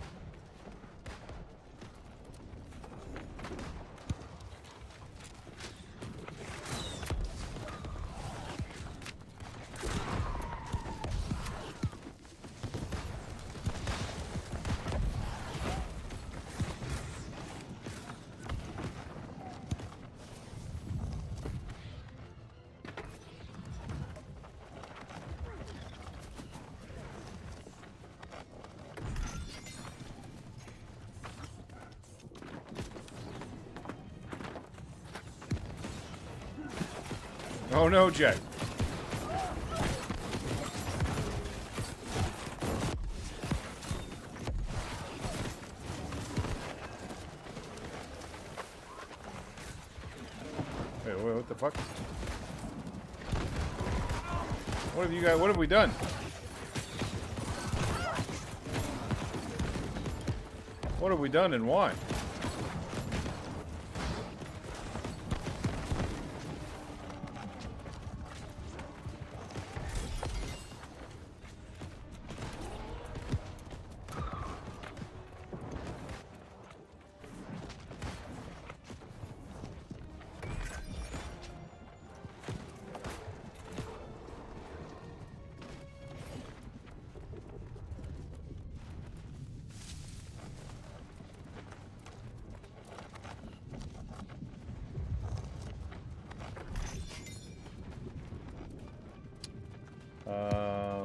Oh no, Jack. Wait, what the fuck? What have you guys, what have we done? What have we done and why?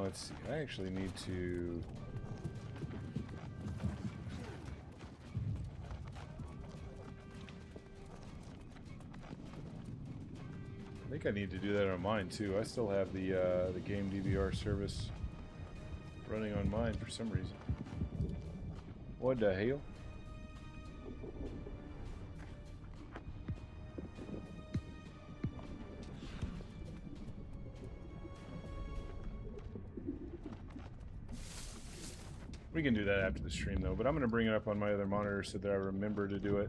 Let's see. I actually need to... I think I need to do that on mine too. I still have the Game DVR service running on mine for some reason. What the hell? We can do that after the stream though, but I'm going to bring it up on my other monitor so that I remember to do it.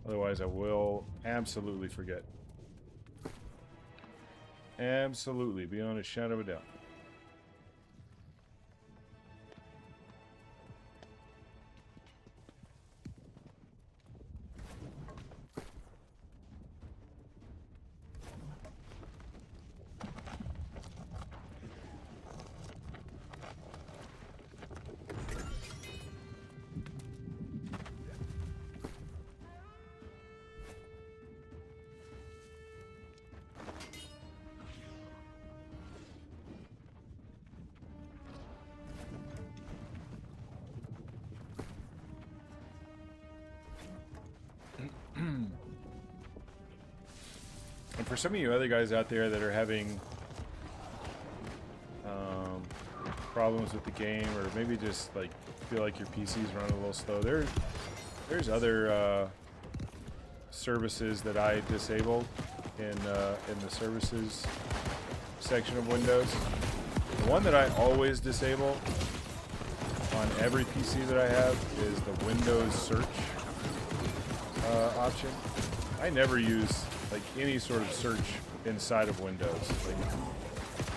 Otherwise I will absolutely forget. Absolutely, beyond a shadow of a doubt. And for some of you other guys out there that are having problems with the game, or maybe just like feel like your PC's running a little slow, there's other services that I disabled in the services section of Windows. The one that I always disable on every PC that I have is the Windows search. option. I never use like any sort of search inside of Windows, like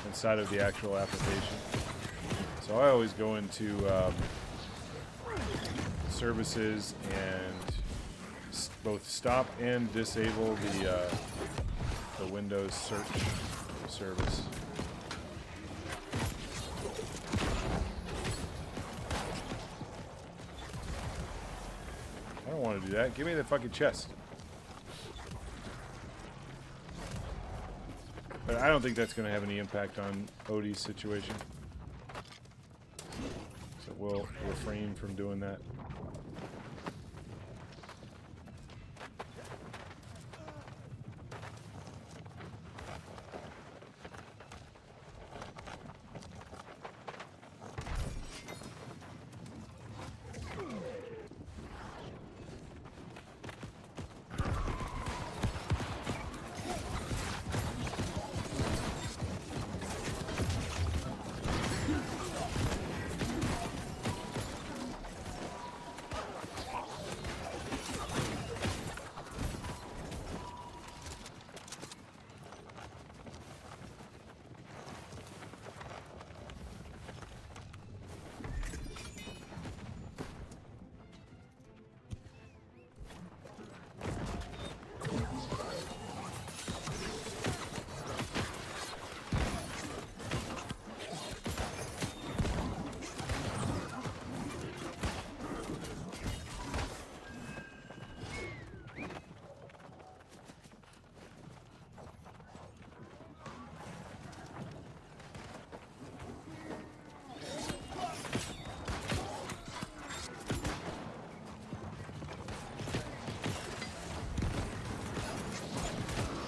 inside of the actual application. So I always go into services and both stop and disable the Windows search service. I don't want to do that. Give me the fucking chest. But I don't think that's going to have any impact on Odie's situation. So we'll refrain from doing that.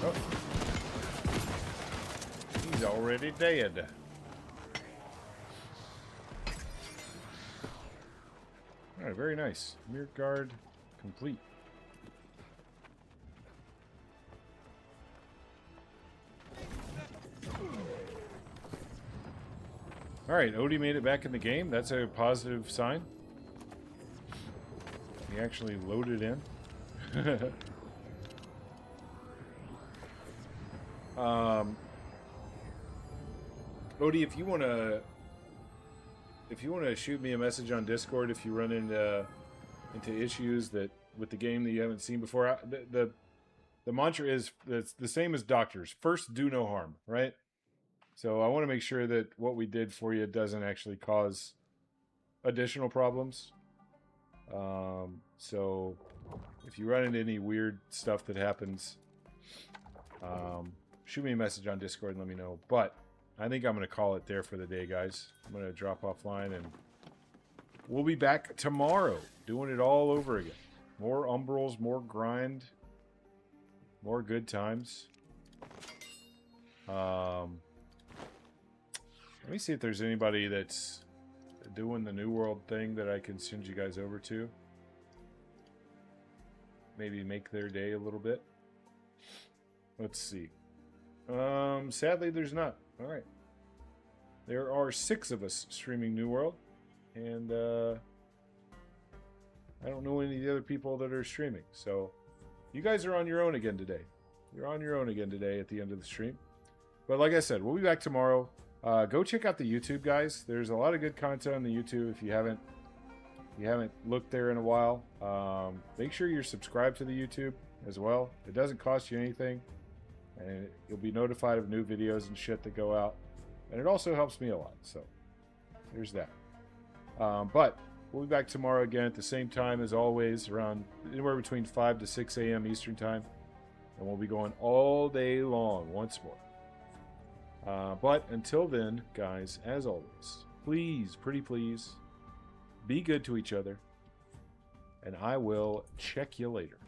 Oh. He's already dead. Alright, very nice. Mirror guard complete. Alright, Odie made it back in the game. That's a positive sign. He actually loaded in. Odie, if you wanna shoot me a message on Discord if you run into issues that with the game that you haven't seen before, the mantra is it's the same as doctors. First, do no harm, right? So I want to make sure that what we did for you doesn't actually cause additional problems. So if you run into any weird stuff that happens, shoot me a message on Discord and let me know. But I think I'm going to call it there for the day, guys. I'm going to drop offline and we'll be back tomorrow doing it all over again. More Umbrals, more grind, more good times. Let me see if there's anybody that's doing the New World thing that I can send you guys over to. Maybe make their day a little bit. Let's see. Sadly, there's not. All right. There are 6 of us streaming New World, and I don't know any of the other people that are streaming. So you guys are on your own again today. You're on your own again today at the end of the stream. But like I said, we'll be back tomorrow. Go check out the YouTube, guys. There's a lot of good content on the YouTube. If you haven't looked there in a while, make sure you're subscribed to the YouTube as well. It doesn't cost you anything, and you'll be notified of new videos and shit that go out. And it also helps me a lot. So there's that. But we'll be back tomorrow again at the same time as always, around anywhere between 5 to 6 a.m. Eastern time, and we'll be going all day long once more. But until then, guys, as always, please, pretty please, be good to each other, and I will check you later.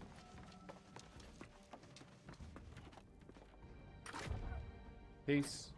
Peace.